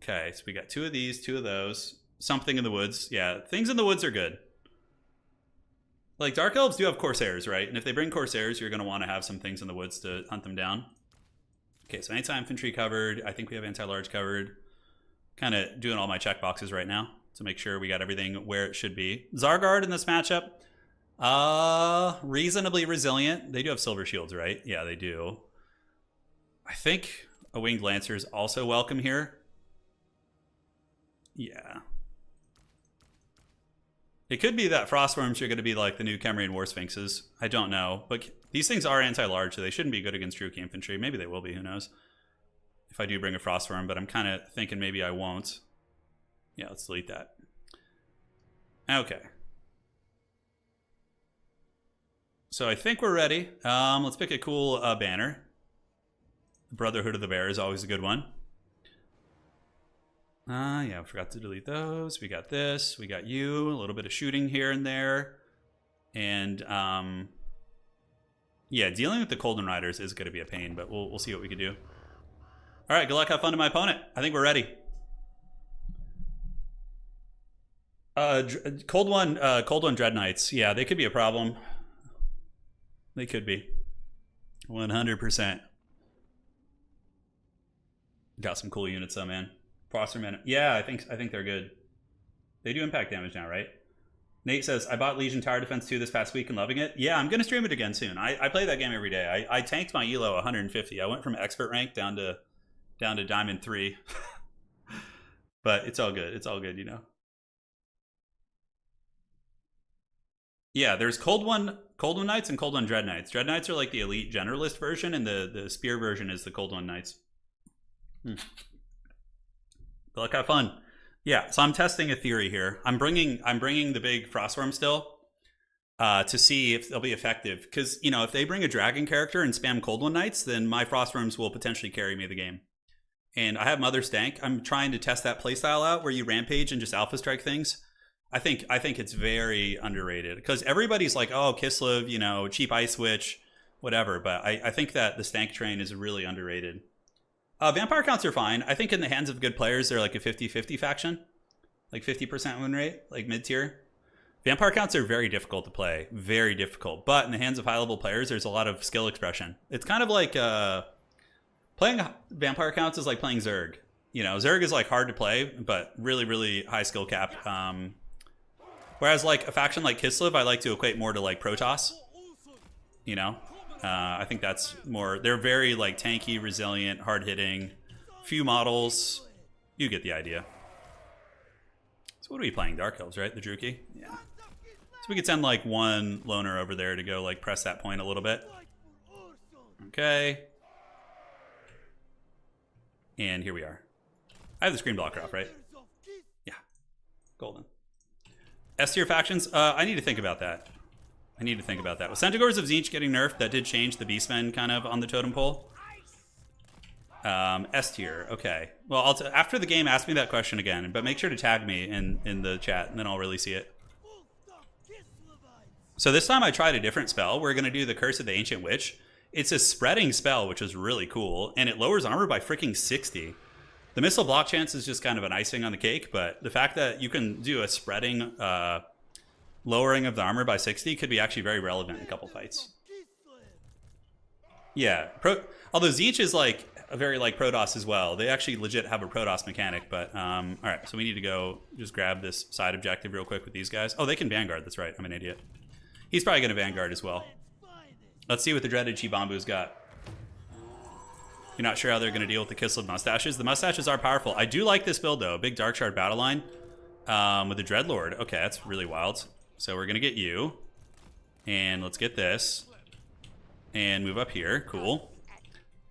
Speaker 1: Okay, so we got 2 of these, 2 of those. Something in the woods. Yeah, things in the woods are good. Like, Dark Elves do have Corsairs, right? And if they bring Corsairs, you're going to want to have some things in the woods to hunt them down. Okay, so anti-infantry covered. I think we have anti-large covered. Kind of doing all my checkboxes right now to make sure we got everything where it should be. Zargard in this matchup, reasonably resilient. They do have silver shields, right? Yeah, they do. I think a Winged Lancer is also welcome here. Yeah. It could be that Frostworms are going to be like the new Kemrian War Sphinxes. I don't know. But these things are anti-large, so they shouldn't be good against Druid infantry. Maybe they will be, who knows. If I do bring a Frostworm, but I'm kind of thinking maybe I won't. Yeah, let's delete that. Okay. So I think we're ready. Let's pick a cool banner. Brotherhood of the Bear is always a good one. Yeah, I forgot to delete those. We got this. We got you. A little bit of shooting here and there. And, yeah, dealing with the Coldwood Riders is going to be a pain, but we'll see what we can do. All right, good luck. Have fun to my opponent. I think we're ready. Cold One Dread Knights. Yeah, they could be a problem. They could be. 100%. Got some cool units though, man. Foster Men. Yeah, I think they're good. They do impact damage now, right? Nate says, I bought Legion Tower Defense 2 this past week and loving it. Yeah, I'm going to stream it again soon. I play that game every day. I tanked my elo 150. I went from expert rank down to Diamond 3. But it's all good. It's all good, you know. Yeah, there's Cold One Knights and Cold One Dread Knights. Dread Knights are like the elite generalist version, and the spear version is the Cold One Knights. But look, have fun. Yeah, so I'm testing a theory here. I'm bringing the big Frostworm still to see if they'll be effective. Because, you know, if they bring a dragon character and spam Cold One Knights, then my Frostworms will potentially carry me the game. And I have Mother Stank. I'm trying to test that playstyle out where you rampage and just alpha strike things. I think it's very underrated. Because everybody's like, oh, Kislev, you know, cheap Ice Witch, whatever. But I think that the Stank train is really underrated. Vampire counts are fine. I think in the hands of good players, they're like a 50-50 faction. Like 50% win rate, like mid-tier. Vampire counts are very difficult to play. Very difficult. But in the hands of high-level players, there's a lot of skill expression. It's kind of like playing Vampire counts is like playing Zerg. You know, Zerg is like hard to play, but really, really high skill cap. Whereas like a faction like Kislev, I like to equate more to like Protoss. You know? I think that's more, they're very like tanky, resilient, hard hitting, few models. You get the idea. So what are we playing? Dark Elves, right? The Druki? Yeah. So we could send like one loner over there to go like press that point a little bit. Okay. And here we are. I have the screen blocker off, right? Yeah. Golden. S tier factions? I need to think about that. With Centaurs of Tzeentch getting nerfed, that did change the Beastmen kind of on the totem pole. S tier, okay. Well, after the game, ask me that question again, but make sure to tag me in the chat, and then I'll really see it. So this time I tried a different spell. We're going to do the Curse of the Ancient Witch. It's a spreading spell, which is really cool, and it lowers armor by freaking 60. The missile block chance is just kind of an icing on the cake, but the fact that you can do a spreading... lowering of the armor by 60 could be actually very relevant in a couple fights. Yeah, although Tzeentch is like a very like Protoss as well. They actually legit have a Protoss mechanic, but all right, so we need to go just grab this side objective real quick with these guys. Oh, they can Vanguard, that's right, I'm an idiot. He's probably going to Vanguard as well. Let's see what the dreaded Chibambu's got. You're not sure how they're going to deal with the Kislev mustaches. The mustaches are powerful. I do like this build though, big Dark Shard battle line with the Dreadlord. Okay, that's really wild. So we're going to get you, and let's get this, and move up here. Cool.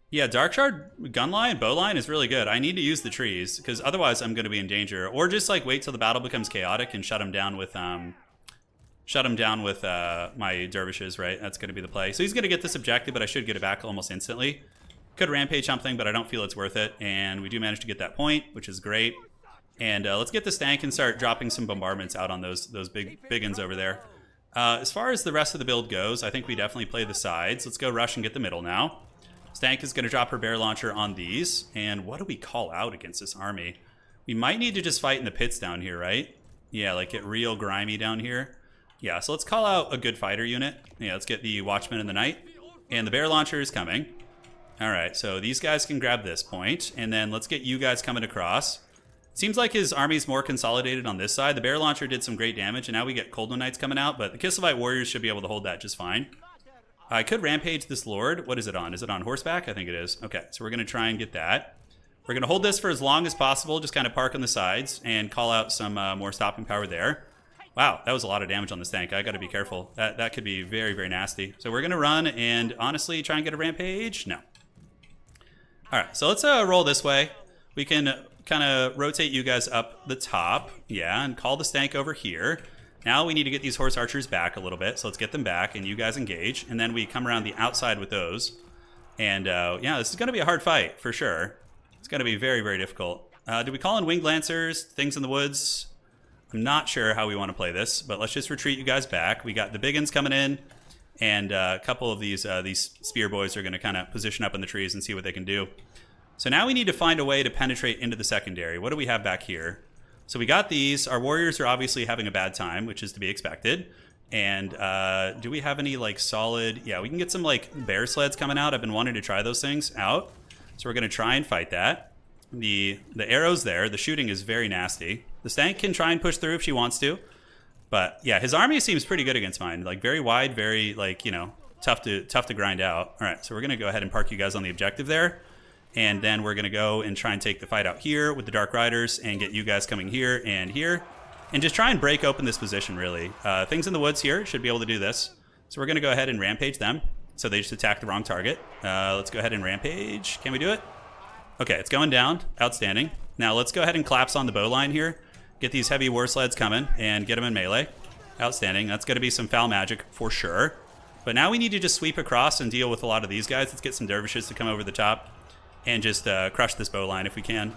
Speaker 1: Yeah, Dark Shard gun line, bow line is really good. I need to use the trees, because otherwise I'm going to be in danger. Or just like wait till the battle becomes chaotic and shut him down with my dervishes, right? That's going to be the play. So he's going to get this objective, but I should get it back almost instantly. Could rampage something, but I don't feel it's worth it. And we do manage to get that point, which is great. And let's get the Stank and start dropping some bombardments out on those big uns over there. As far as the rest of the build goes, I think we definitely play the sides. Let's go rush and get the middle now. Stank is going to drop her bear launcher on these. And what do we call out against this army? We might need to just fight in the pits down here, right? Yeah, like get real grimy down here. Yeah, so let's call out a good fighter unit. Yeah, let's get the Watchman in the Night. And the bear launcher is coming. All right, so these guys can grab this point. And then let's get you guys coming across. Seems like his army's more consolidated on this side. The bear launcher did some great damage, and now we get Cold One Knights coming out, but the Kislevite warriors should be able to hold that just fine. I could rampage this lord. What is it on? Is it on horseback? I think it is. Okay, so we're going to try and get that. We're going to hold this for as long as possible, just kind of park on the sides and call out some more stopping power there. Wow, that was a lot of damage on this tank. I got to be careful. That could be very, very nasty. So we're going to run and honestly try and get a rampage. No. All right, so let's roll this way. We can kind of rotate you guys up the top, yeah, and call the Stank over here. Now we need to get these horse archers back a little bit, so let's get them back, and you guys engage, and then we come around the outside with those. And yeah, this is going to be a hard fight, for sure. It's going to be very, very difficult. Do we call in Winged Lancers, Things in the Woods? I'm not sure how we want to play this, but let's just retreat you guys back. We got the big uns coming in, and a couple of these spear boys are going to kind of position up in the trees and see what they can do. So now we need to find a way to penetrate into the secondary. What do we have back here? So we got these. Our warriors are obviously having a bad time, which is to be expected. And do we have any like solid... Yeah, we can get some like bear sleds coming out. I've been wanting to try those things out. So we're going to try and fight that. The arrows there, the shooting is very nasty. The Stank can try and push through if she wants to. But yeah, his army seems pretty good against mine. Like very wide, very like, you know, tough to grind out. All right, so we're going to go ahead and park you guys on the objective there. And then we're going to go and try and take the fight out here with the Dark Riders and get you guys coming here. And just try and break open this position, really. Things in the woods here should be able to do this. So we're going to go ahead and rampage them. So they just attacked the wrong target. Let's go ahead and rampage. Can we do it? Okay, it's going down. Outstanding. Now let's go ahead and collapse on the bow line here. Get these heavy war sleds coming and get them in melee. Outstanding. That's going to be some foul magic for sure. But now we need to just sweep across and deal with a lot of these guys. Let's get some dervishes to come over the top and just crush this bow line if we can.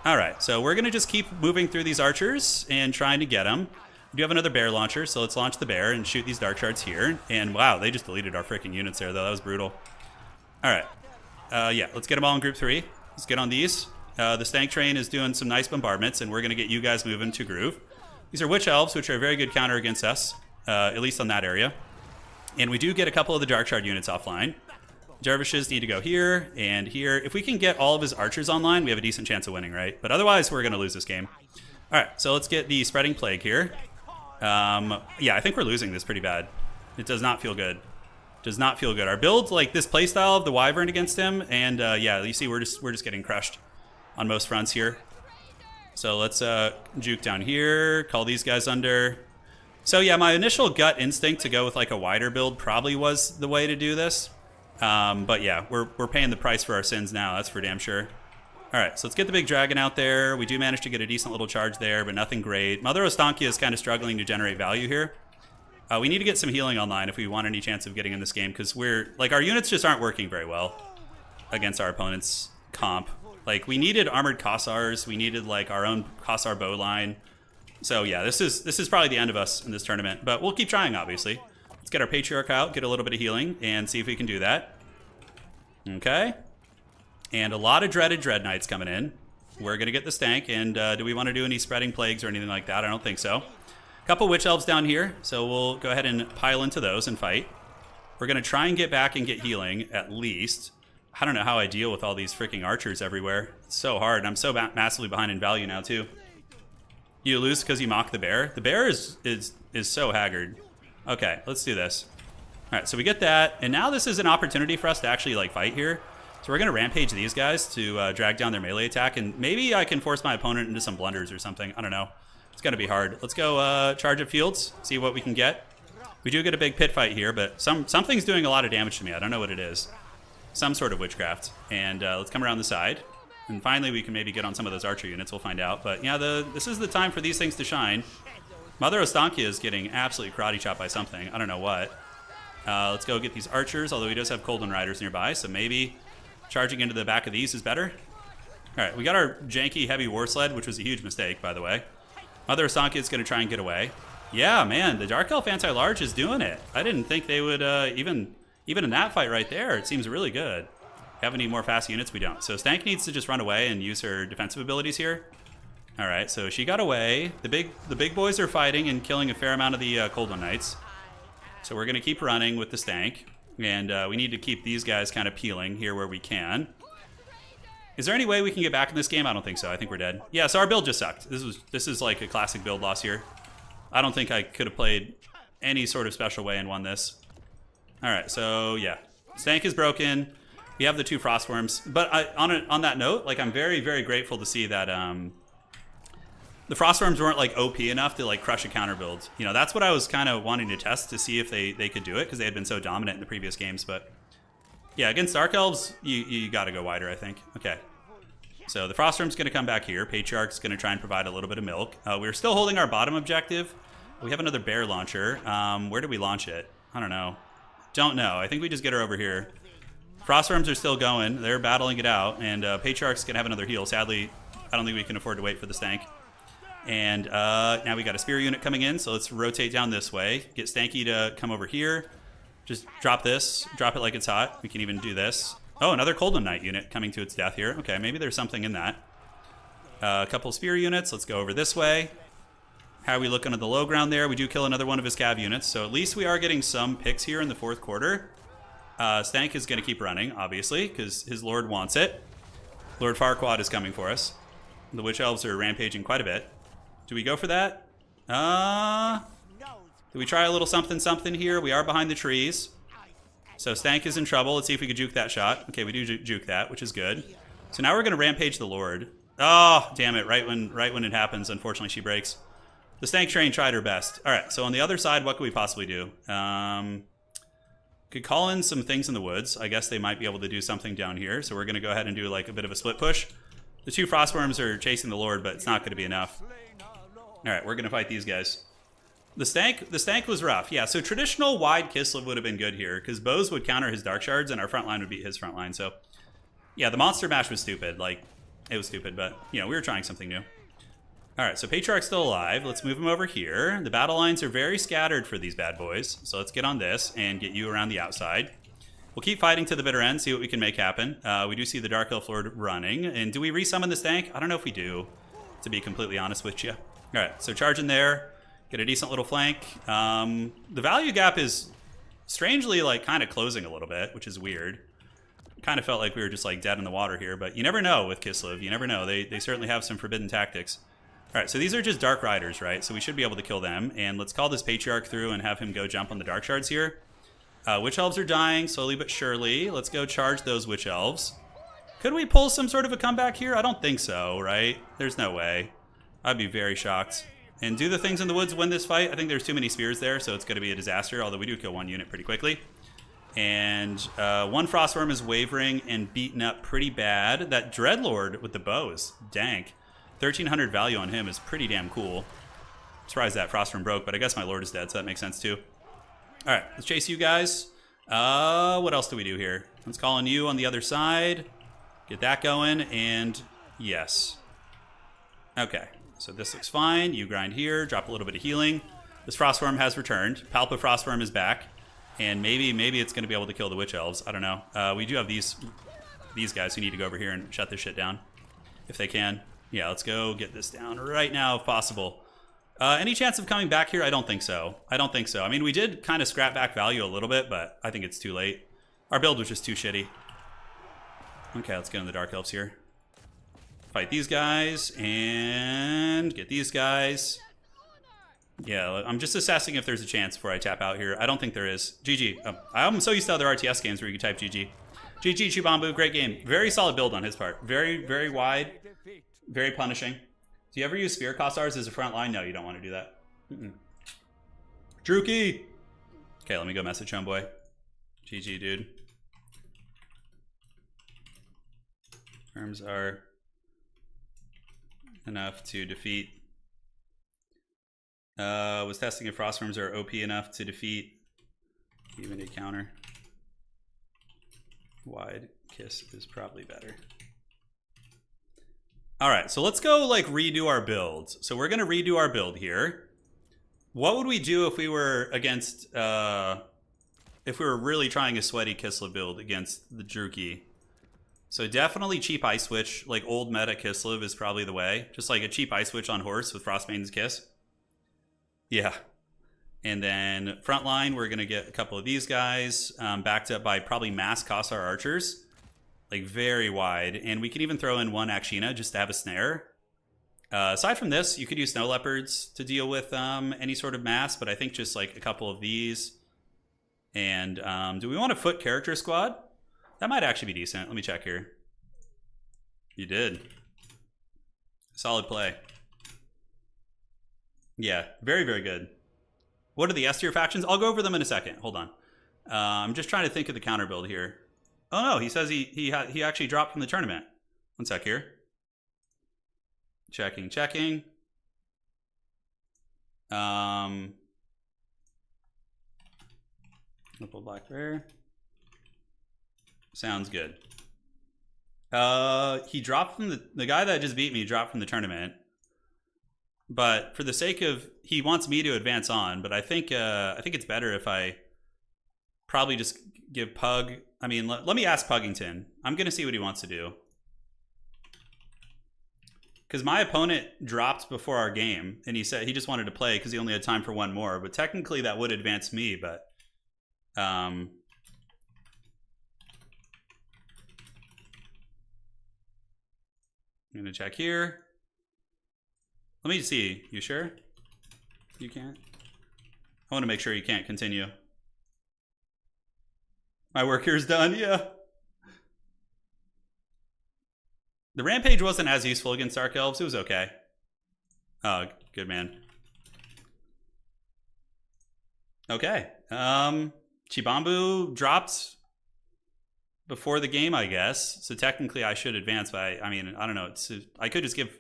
Speaker 1: All right, so we're going to just keep moving through these archers and trying to get them. We do have another bear launcher, so let's launch the bear and shoot these dark shards here. And wow, they just deleted our freaking units there, though. That was brutal. All right. Yeah, let's get them all in group 3. Let's get on these. The stank train is doing some nice bombardments, and we're going to get you guys moving to groove. These are witch elves, which are a very good counter against us, at least on that area. And we do get a couple of the dark shard units offline. Dervishes need to go here and here. If we can get all of his archers online, we have a decent chance of winning, right? But otherwise, we're going to lose this game. All right, so let's get the spreading plague here. Yeah, I think we're losing this pretty bad. It does not feel good. Does not feel good. Our build, like this playstyle of the Wyvern against him, and yeah, you see we're just getting crushed on most fronts here. So let's juke down here, call these guys under. So yeah, my initial gut instinct to go with like a wider build probably was the way to do this. But yeah, we're paying the price for our sins now, that's for damn sure. All right, so let's get the big dragon out there. We do manage to get a decent little charge there, but nothing great. Mother Ostankia is kind of struggling to generate value here. We need to get some healing online if we want any chance of getting in this game, because our units just aren't working very well against our opponent's comp. Like, we needed armored Kossars, we needed like our own Kossar bow line. So yeah, this is probably the end of us in this tournament, but we'll keep trying, obviously. Let's get our Patriarch out, get a little bit of healing, and see if we can do that. Okay. And a lot of dreaded Dread Knights coming in. We're going to get the stank, and do we want to do any spreading plagues or anything like that? I don't think so. A couple Witch Elves down here, so we'll go ahead and pile into those and fight. We're going to try and get back and get healing, at least. I don't know how I deal with all these freaking archers everywhere. It's so hard. I'm so massively behind in value now, too. You lose because you mock the bear? The bear is so haggard. Okay, let's do this. All right, so we get that, and now this is an opportunity for us to actually like fight here. So we're going to rampage these guys to drag down their melee attack, and maybe I can force my opponent into some blunders or something. I don't know. It's going to be hard. Let's go charge at fields, see what we can get. We do get a big pit fight here, but something's doing a lot of damage to me. I don't know what it is. Some sort of witchcraft. And let's come around the side. And finally, we can maybe get on some of those archer units. We'll find out. But yeah, this is the time for these things to shine. Mother Ostankia is getting absolutely karate chopped by something. I don't know what. Let's go get these archers, although he does have Coldon Riders nearby, so maybe charging into the back of these is better. All right, we got our janky heavy war sled, which was a huge mistake, by the way. Mother Ostankia is going to try and get away. Yeah, man, the Dark Elf Anti-Large is doing it. I didn't think they would, even in that fight right there, it seems really good. Have any more fast units? We don't. So Stank needs to just run away and use her defensive abilities here. All right, so she got away. The big boys are fighting and killing a fair amount of the Coldon Knights. So we're going to keep running with the Stank. And we need to keep these guys kind of peeling here where we can. Is there any way we can get back in this game? I don't think so. I think we're dead. Yeah, so our build just sucked. This is like a classic build loss here. I don't think I could have played any sort of special way and won this. All right, so yeah. Stank is broken. We have the 2 Frostworms. But on that note, like, I'm very, very grateful to see that the Frostworms weren't like OP enough to like crush a counter build. You know, that's what I was kind of wanting to test to see if they could do it, because they had been so dominant in the previous games. But yeah, against Dark Elves, you got to go wider, I think. Okay. So the Frostworm's going to come back here. Patriarch's going to try and provide a little bit of milk. We're still holding our bottom objective. We have another bear launcher. Where do we launch it? I don't know. Don't know. I think we just get her over here. Frostworms are still going. They're battling it out. And Patriarch's going to have another heal. Sadly, I don't think we can afford to wait for the Stank. And now we got a spear unit coming in, so let's rotate down this way. Get Stanky to come over here. Just drop this. Drop it like it's hot. We can even do this. Oh, another Coldon Knight unit coming to its death here. Okay, maybe there's something in that. A couple spear units. Let's go over this way. How are we looking at the low ground there? We do kill another one of his cav units, so at least we are getting some picks here in the 4th quarter. Stank is going to keep running, obviously, because his lord wants it. Lord Farquaad is coming for us. The Witch Elves are rampaging quite a bit. Do we go for that? Do we try a little something here? We are behind the trees. So Stank is in trouble. Let's see if we could juke that shot. Okay, we do juke that, which is good. So now we're going to rampage the Lord. Oh, damn it. Right when it happens, unfortunately, she breaks. The Stank train tried her best. All right, so on the other side, what could we possibly do? Could call in some things in the woods. I guess they might be able to do something down here. So we're going to go ahead and do like a bit of a split push. The 2 Frostworms are chasing the Lord, but it's not going to be enough. All right, we're going to fight these guys. The stank was rough. Yeah, so traditional wide Kislev would have been good here because bows would counter his dark shards and our front line would beat his front line. So, yeah, the monster mash was stupid. Like, it was stupid, but, you know, we were trying something new. All right, so Patriarch's still alive. Let's move him over here. The battle lines are very scattered for these bad boys. So let's get on this and get you around the outside. We'll keep fighting to the bitter end, see what we can make happen. We do see the Dark Elf Lord running. And do we resummon the stank? I don't know if we do, to be completely honest with you. All right, so charge in there. Get a decent little flank. The value gap is strangely like kind of closing a little bit, which is weird. Kind of felt like we were just like dead in the water here, but you never know with Kislev. You never know. They certainly have some forbidden tactics. All right, so these are just Dark Riders, right? So we should be able to kill them. And let's call this Patriarch through and have him go jump on the Dark Shards here. Witch Elves are dying slowly but surely. Let's go charge those Witch Elves. Could we pull some sort of a comeback here? I don't think so, right? There's no way. I'd be very shocked. And do the things in the woods win this fight? I think there's too many spears there, so it's going to be a disaster, although we do kill 1 unit pretty quickly. And 1 Frostworm is wavering and beaten up pretty bad. That Dreadlord with the bows, dank. 1,300 value on him is pretty damn cool. I'm surprised that Frostworm broke, but I guess my Lord is dead, so that makes sense too. All right, let's chase you guys. What else do we do here? Let's call on you on the other side. Get that going, and yes. Okay. So this looks fine. You grind here, drop a little bit of healing. This Frostworm has returned. Palpa Frostworm is back. And maybe it's going to be able to kill the Witch Elves. I don't know. We do have these guys who need to go over here and shut this shit down. If they can. Yeah, let's go get this down right now if possible. Any chance of coming back here? I don't think so. I don't think so. I mean, we did kind of scrap back value a little bit, but I think it's too late. Our build was just too shitty. Okay, let's get in the Dark Elves here. Fight these guys and get these guys. Yeah, I'm just assessing if there's a chance before I tap out here. I don't think there is. GG. Oh, I'm so used to other RTS games where you can type GG. GG Chubambu, great game. Very solid build on his part. Very, very wide. Very punishing. Do you ever use Spear Kossars as a front line? No, you don't want to do that. Druki! Okay, let me go message homeboy. GG, dude. Terms are enough to defeat. Was testing if Frostworms are OP enough to defeat even a counter. Wide Kiss is probably better. All right, so let's go like redo our builds. So we're gonna redo our build here. What would we do if we were against, if we were really trying a sweaty Kislev build against the Druki? So definitely cheap Ice Switch, like old meta Kislev is probably the way. Just like a cheap Ice Switch on horse with Frostmaiden's Kiss. Yeah. And then front line, we're going to get a couple of these guys backed up by probably mass Kossar archers. Like very wide. And we can even throw in 1 Akshina just to have a snare. Aside from this, you could use Snow Leopards to deal with any sort of mass, but I think just like a couple of these. And do we want a foot character squad? That might actually be decent. Let me check here. You did. Solid play. Yeah, very, very good. What are the S tier factions? I'll go over them in a second. Hold on. I'm just trying to think of the counter build here. Oh no, he says he actually dropped from the tournament. One sec here. Checking. Triple black rare. Sounds good. He dropped from the guy that just beat me dropped from the tournament. But for the sake of, he wants me to advance on, but I think it's better if I probably just give Pug. I mean, let me ask Puggington. I'm gonna see what he wants to do. Because my opponent dropped before our game, and he said he just wanted to play because he only had time for 1 more. But technically that would advance me, but I'm gonna check here. Let me see. You sure? You can't? I want to make sure you can't continue. My work here's done, yeah. The Rampage wasn't as useful against Dark Elves. It was okay. Oh, good man. Okay. Chibambu dropped before the game, I guess. So technically I should advance by, I mean, I don't know. I could just give...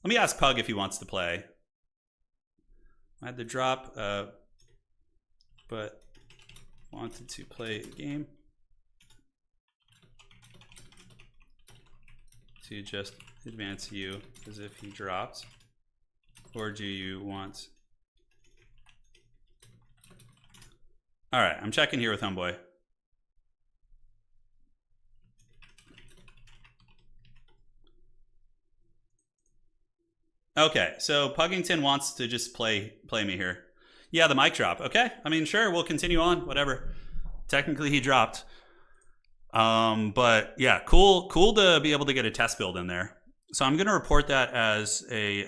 Speaker 1: Let me ask Pug if he wants to play. I had the drop, but wanted to play a game. To just advance you as if he dropped. Or do you want... Alright, I'm checking here with Homeboy. Okay, so Puggington wants to just play me here. Yeah, the mic drop. Okay, I mean, sure, we'll continue on, whatever. Technically, he dropped. But yeah, cool to be able to get a test build in there. So I'm going to report that as a,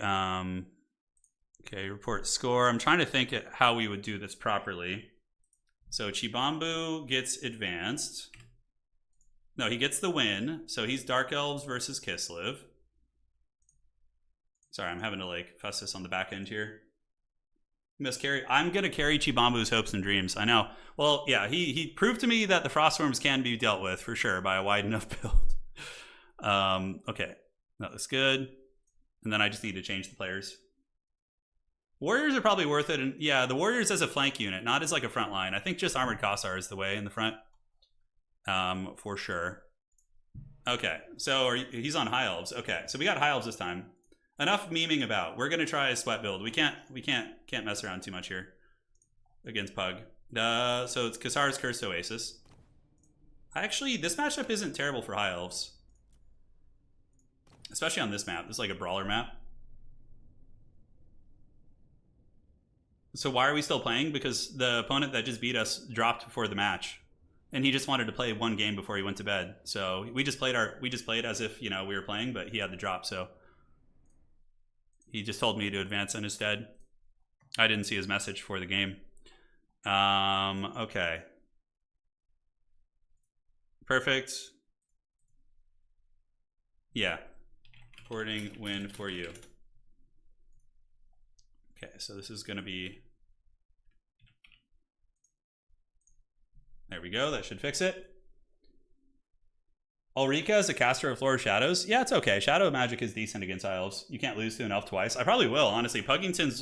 Speaker 1: okay, report score. I'm trying to think at how we would do this properly. So Chibambu gets advanced. No, he gets the win. So he's Dark Elves versus Kislev. Sorry, I'm having to like fuss this on the back end here. Miscarry. I'm going to carry Chibambu's hopes and dreams. I know. Well, yeah, he proved to me that the Frostworms can be dealt with for sure by a wide enough build. Okay, that looks good. And then I just need to change the players. Warriors are probably worth it. And yeah, the Warriors as a flank unit, not as like a front line. I think just Armored Kossar is the way in the front. For sure. Okay, so he's on High Elves. Okay, so we got High Elves this time. Enough memeing about. We're gonna try a sweat build. We can't mess around too much here against Pug. So it's Kassar's Cursed Oasis. Actually, this matchup isn't terrible for High Elves, especially on this map. This is like a brawler map. So why are we still playing? Because the opponent that just beat us dropped before the match, and he just wanted to play one game before he went to bed. So we just played as if we were playing, but he had the drop. So he just told me to advance in his stead. I didn't see his message for the game. Okay. Perfect. Yeah. Reporting win for you. Okay, so this is going to be... There we go. That should fix it. Ulrika is a caster of Floor of Shadows. Yeah, it's okay. Shadow Magic is decent against elves. You can't lose to an elf twice. I probably will, honestly.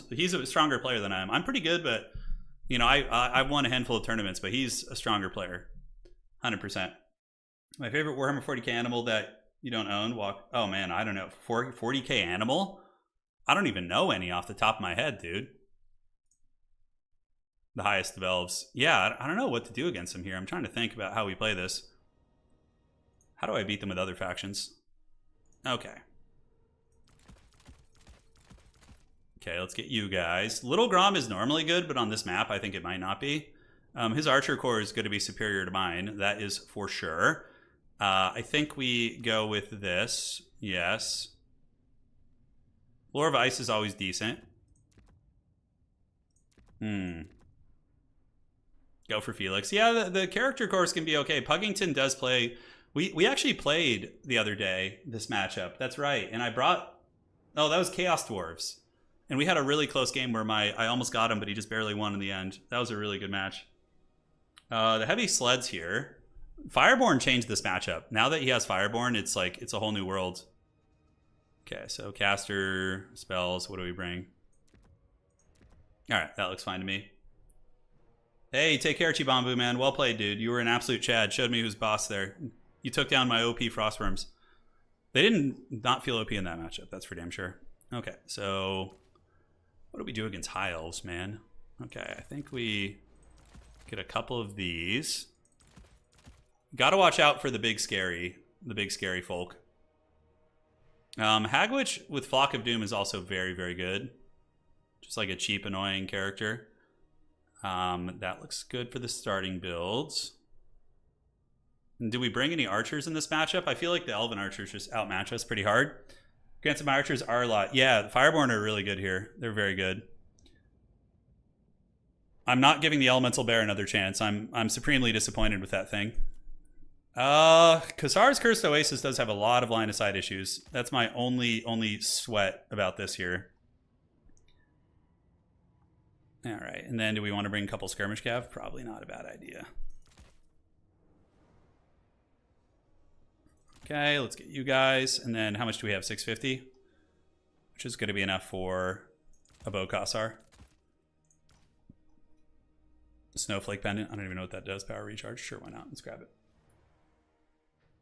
Speaker 1: He's a stronger player than I am. I'm pretty good, but I've won a handful of tournaments, but he's a stronger player. 100%. My favorite Warhammer 40k animal that you don't own? Oh man, I don't know. 40k animal? I don't even know any off the top of my head, dude. The highest of elves. Yeah, I don't know what to do against him here. I'm trying to think about how we play this. How do I beat them with other factions? Okay. Okay, let's get you guys. Little Grom is normally good, but on this map, I think it might not be. His Archer Corps is going to be superior to mine. That is for sure. I think we go with this. Yes. Lore of Ice is always decent. Go for Felix. Yeah, the character course can be okay. Puggington does play... We actually played the other day, this matchup. That's right. And I brought... Oh, that was Chaos Dwarves. And we had a really close game where I almost got him, but he just barely won in the end. That was a really good match. The heavy sleds here. Fireborn changed this matchup. Now that he has Fireborn, it's like it's a whole new world. Okay, so caster, spells, what do we bring? Alright, that looks fine to me. Hey, take care, Chibambu, man. Well played, dude. You were an absolute Chad. Showed me who's boss there. You took down my OP Frostworms. They didn't not feel OP in that matchup. That's for damn sure. Okay, so what do we do against High Elves, man? Okay, I think we get a couple of these. Gotta watch out for the big scary folk. Hagwitch with Flock of Doom is also very, very good. Just like a cheap, annoying character. That looks good for the starting builds. And do we bring any archers in this matchup? I feel like the Elven archers just outmatch us pretty hard. Granted, my archers are a lot. Yeah, Fireborn are really good here. They're very good. I'm not giving the Elemental Bear another chance. I'm supremely disappointed with that thing. Kasar's Cursed Oasis does have a lot of line of sight issues. That's my only sweat about this here. All right, and then do we want to bring a couple skirmish cav? Probably not a bad idea. Okay, let's get you guys. And then how much do we have? 650? Which is going to be enough for a bow Kasar. Snowflake Pendant. I don't even know what that does. Power recharge. Sure, why not? Let's grab it.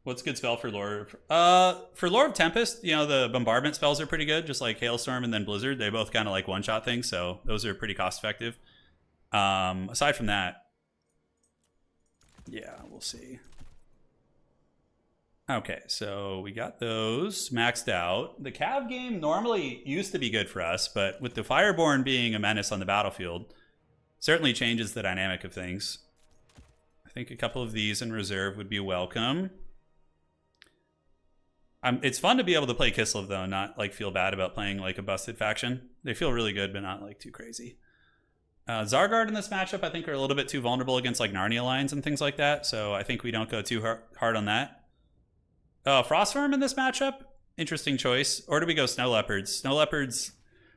Speaker 1: What's a good spell for Lore? For Lore of Tempest, you know, the bombardment spells are pretty good, just like Hailstorm and then Blizzard. They both kind of like one-shot things, so those are pretty cost-effective. Aside from that, yeah, we'll see. Okay, so we got those maxed out. The Cav game normally used to be good for us, but with the Fireborn being a menace on the battlefield, certainly changes the dynamic of things. I think a couple of these in reserve would be welcome. It's fun to be able to play Kislev, though, not like feel bad about playing like a busted faction. They feel really good, but not like too crazy. Zargard in this matchup, I think, are a little bit too vulnerable against like Narnia lines and things like that, so I think we don't go too hard on that. Frostworm in this matchup, interesting choice. Or do we go Snow Leopards? Snow Leopards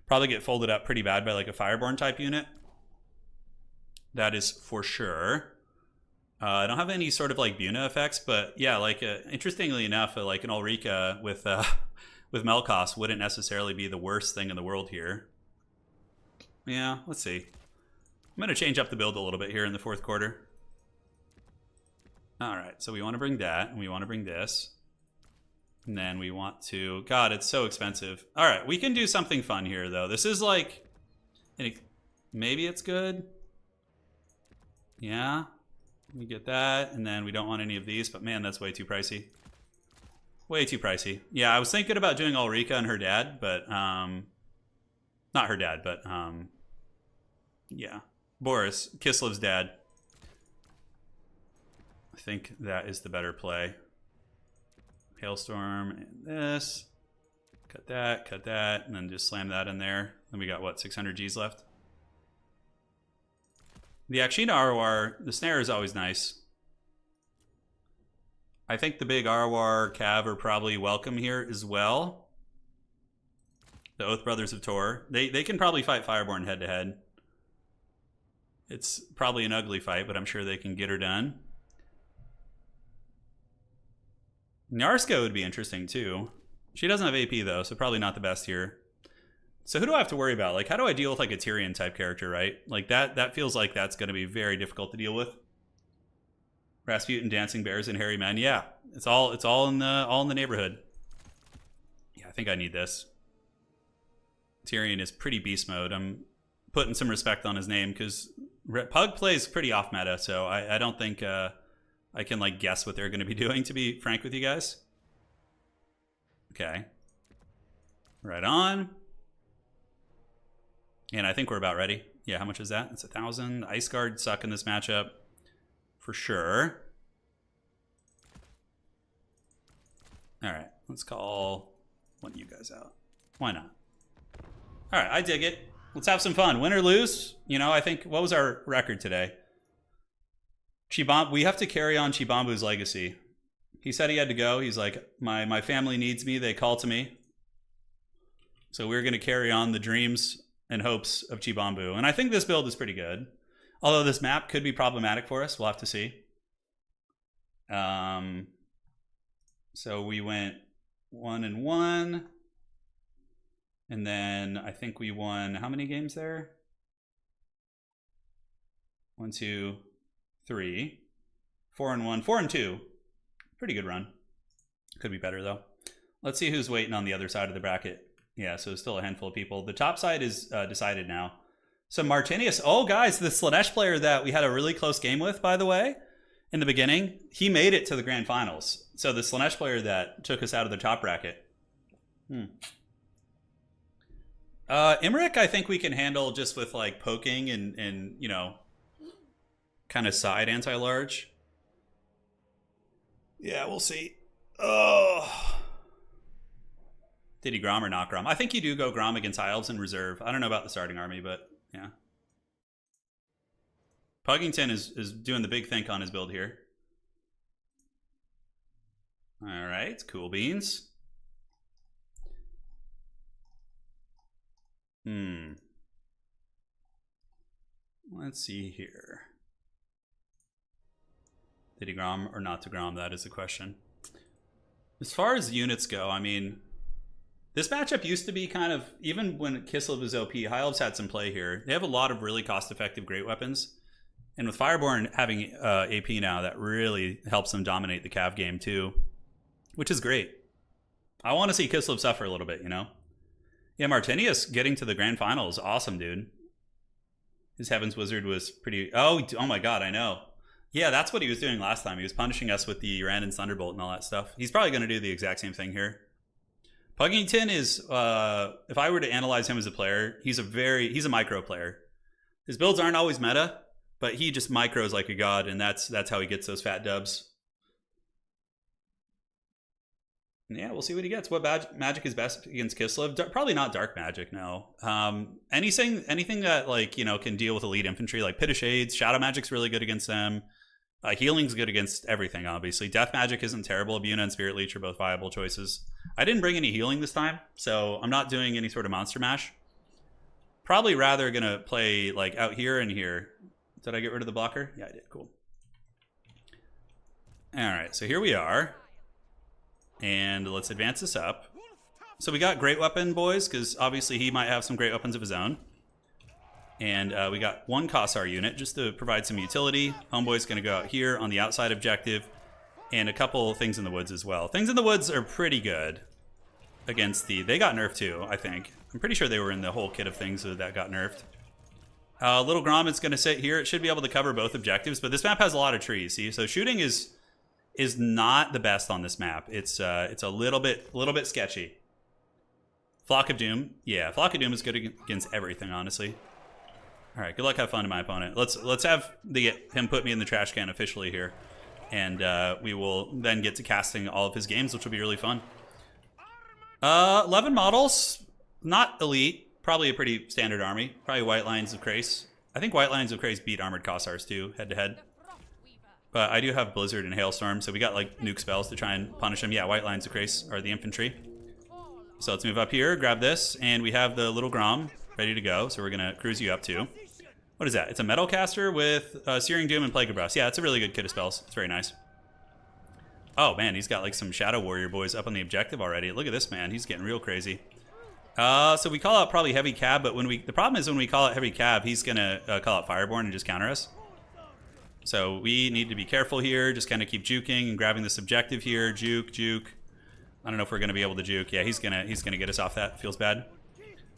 Speaker 1: probably get folded up pretty bad by like a Fireborn type unit. That is for sure. I don't have any sort of like Buna effects, but yeah, like interestingly enough, like an Ulrika with Melkos wouldn't necessarily be the worst thing in the world here. Yeah, let's see. I'm going to change up the build a little bit here in the fourth quarter. All right, so we want to bring that, and we want to bring this. And then we want to... God, it's so expensive. All right, we can do something fun here, though. This is like... Maybe it's good. Yeah. We get that, and then we don't want any of these, but man, that's way too pricey. Way too pricey. Yeah, I was thinking about doing Ulrika and her dad, but... not her dad, but... yeah. Boris, Kislev's dad. I think that is the better play. Hailstorm and this. Cut that, and then just slam that in there. Then we got, what, 600 Gs left? The Akshina Arwar, the snare is always nice. I think the big Arwar Cav are probably welcome here as well. The Oath Brothers of Tor. They can probably fight Fireborn head-to-head. It's probably an ugly fight, but I'm sure they can get her done. Nyarska would be interesting, too. She doesn't have AP, though, so probably not the best here. So who do I have to worry about? Like, how do I deal with, like, a Tyrion-type character, right? Like, that feels like that's going to be very difficult to deal with. Rasputin, Dancing Bears, and Hairy Men. Yeah, it's all in the neighborhood. Yeah, I think I need this. Tyrion is pretty beast mode. I'm putting some respect on his name, because Pug plays pretty off-meta, so I don't think... I can, like, guess what they're going to be doing, to be frank with you guys. Okay. Right on. And I think we're about ready. Yeah, how much is that? It's 1,000. Ice Guard suck in this matchup. For sure. All right. Let's call one of you guys out. Why not? All right. I dig it. Let's have some fun. Win or lose. You know, I think... What was our record today? We have to carry on Chibambu's legacy. He said he had to go. He's like, my family needs me. They call to me. So we're going to carry on the dreams and hopes of Chibambu. And I think this build is pretty good. Although this map could be problematic for us. We'll have to see. So we went 1-1. And then I think we won how many games there? 1, 2, 3, 4-1, 4-2. Pretty good run. Could be better though. Let's see who's waiting on the other side of the bracket. Yeah, so still a handful of people. The top side is decided now. So Martinius, oh guys, the Slaanesh player that we had a really close game with, by the way, in the beginning, he made it to the grand finals. So the Slaanesh player that took us out of the top bracket. Imrik, I think we can handle just with like poking and you know, kind of side anti-large. Yeah, we'll see. Oh. Did he Grom or not Grom? I think you do go Grom against High Elves in reserve. I don't know about the starting army, but yeah. Puggington is doing the big think on his build here. All right, cool beans. Let's see here. Did he Grom or not to Grom? That is the question. As far as units go, I mean, this matchup used to be kind of, even when Kislev was OP, High Elves had some play here. They have a lot of really cost-effective great weapons. And with Fireborn having AP now, that really helps them dominate the Cav game too, which is great. I want to see Kislev suffer a little bit, you know? Yeah, Martinius getting to the grand final is awesome, dude. His Heaven's Wizard was pretty... Oh my god, I know. Yeah, that's what he was doing last time. He was punishing us with the Randon's Thunderbolt and all that stuff. He's probably going to do the exact same thing here. Puggington is, if I were to analyze him as a player, he's a micro player. His builds aren't always meta, but he just micros like a god, and that's how he gets those fat dubs. Yeah, we'll see what he gets. What magic is best against Kislev? Probably not dark magic, no. Anything that, like, you know, can deal with elite infantry, like Pit of Shades, Shadow Magic's really good against them. Healing's good against everything, obviously. Death Magic isn't terrible. Abuna and Spirit Leech are both viable choices. I didn't bring any healing this time, so I'm not doing any sort of Monster Mash. Probably rather gonna play, like, out here and here. Did I get rid of the blocker? Yeah, I did. Cool. Alright, so here we are. And let's advance this up. So we got Great Weapon, boys, because obviously he might have some great weapons of his own. And we got one Kossar unit just to provide some utility. Homeboy's going to go out here on the outside objective. And a couple things in the woods as well. Things in the woods are pretty good against the... They got nerfed too, I think. I'm pretty sure they were in the whole kit of things that got nerfed. Little Grom is going to sit here. It should be able to cover both objectives, but this map has a lot of trees, see? So shooting is not the best on this map. It's a little bit sketchy. Flock of Doom. Yeah, Flock of Doom is good against everything, honestly. All right, good luck, have fun to my opponent. Let's have him put me in the trash can officially here, and we will then get to casting all of his games, which will be really fun. 11 models, not elite, probably a pretty standard army. Probably White Lions of Krace. I think White Lions of Krace beat Armored Kossars too, head to head. But I do have Blizzard and Hailstorm, so we got like nuke spells to try and punish them. Yeah, White Lions of Krace are the infantry. So let's move up here, grab this, and we have the little Grom ready to go. So we're gonna cruise you up too. What is that? It's a Metal Caster with Searing Doom and Plague of Rust. Yeah, it's a really good kit of spells. It's very nice. Oh man, he's got like some Shadow Warrior boys up on the objective already. Look at this man, he's getting real crazy. So we call out probably Heavy Cab, but the problem is when we call out Heavy Cab, he's gonna call out Fireborn and just counter us. So we need to be careful here, just kind of keep juking and grabbing this objective here. Juke. I don't know if we're gonna be able to juke. Yeah, he's gonna get us off that. Feels bad.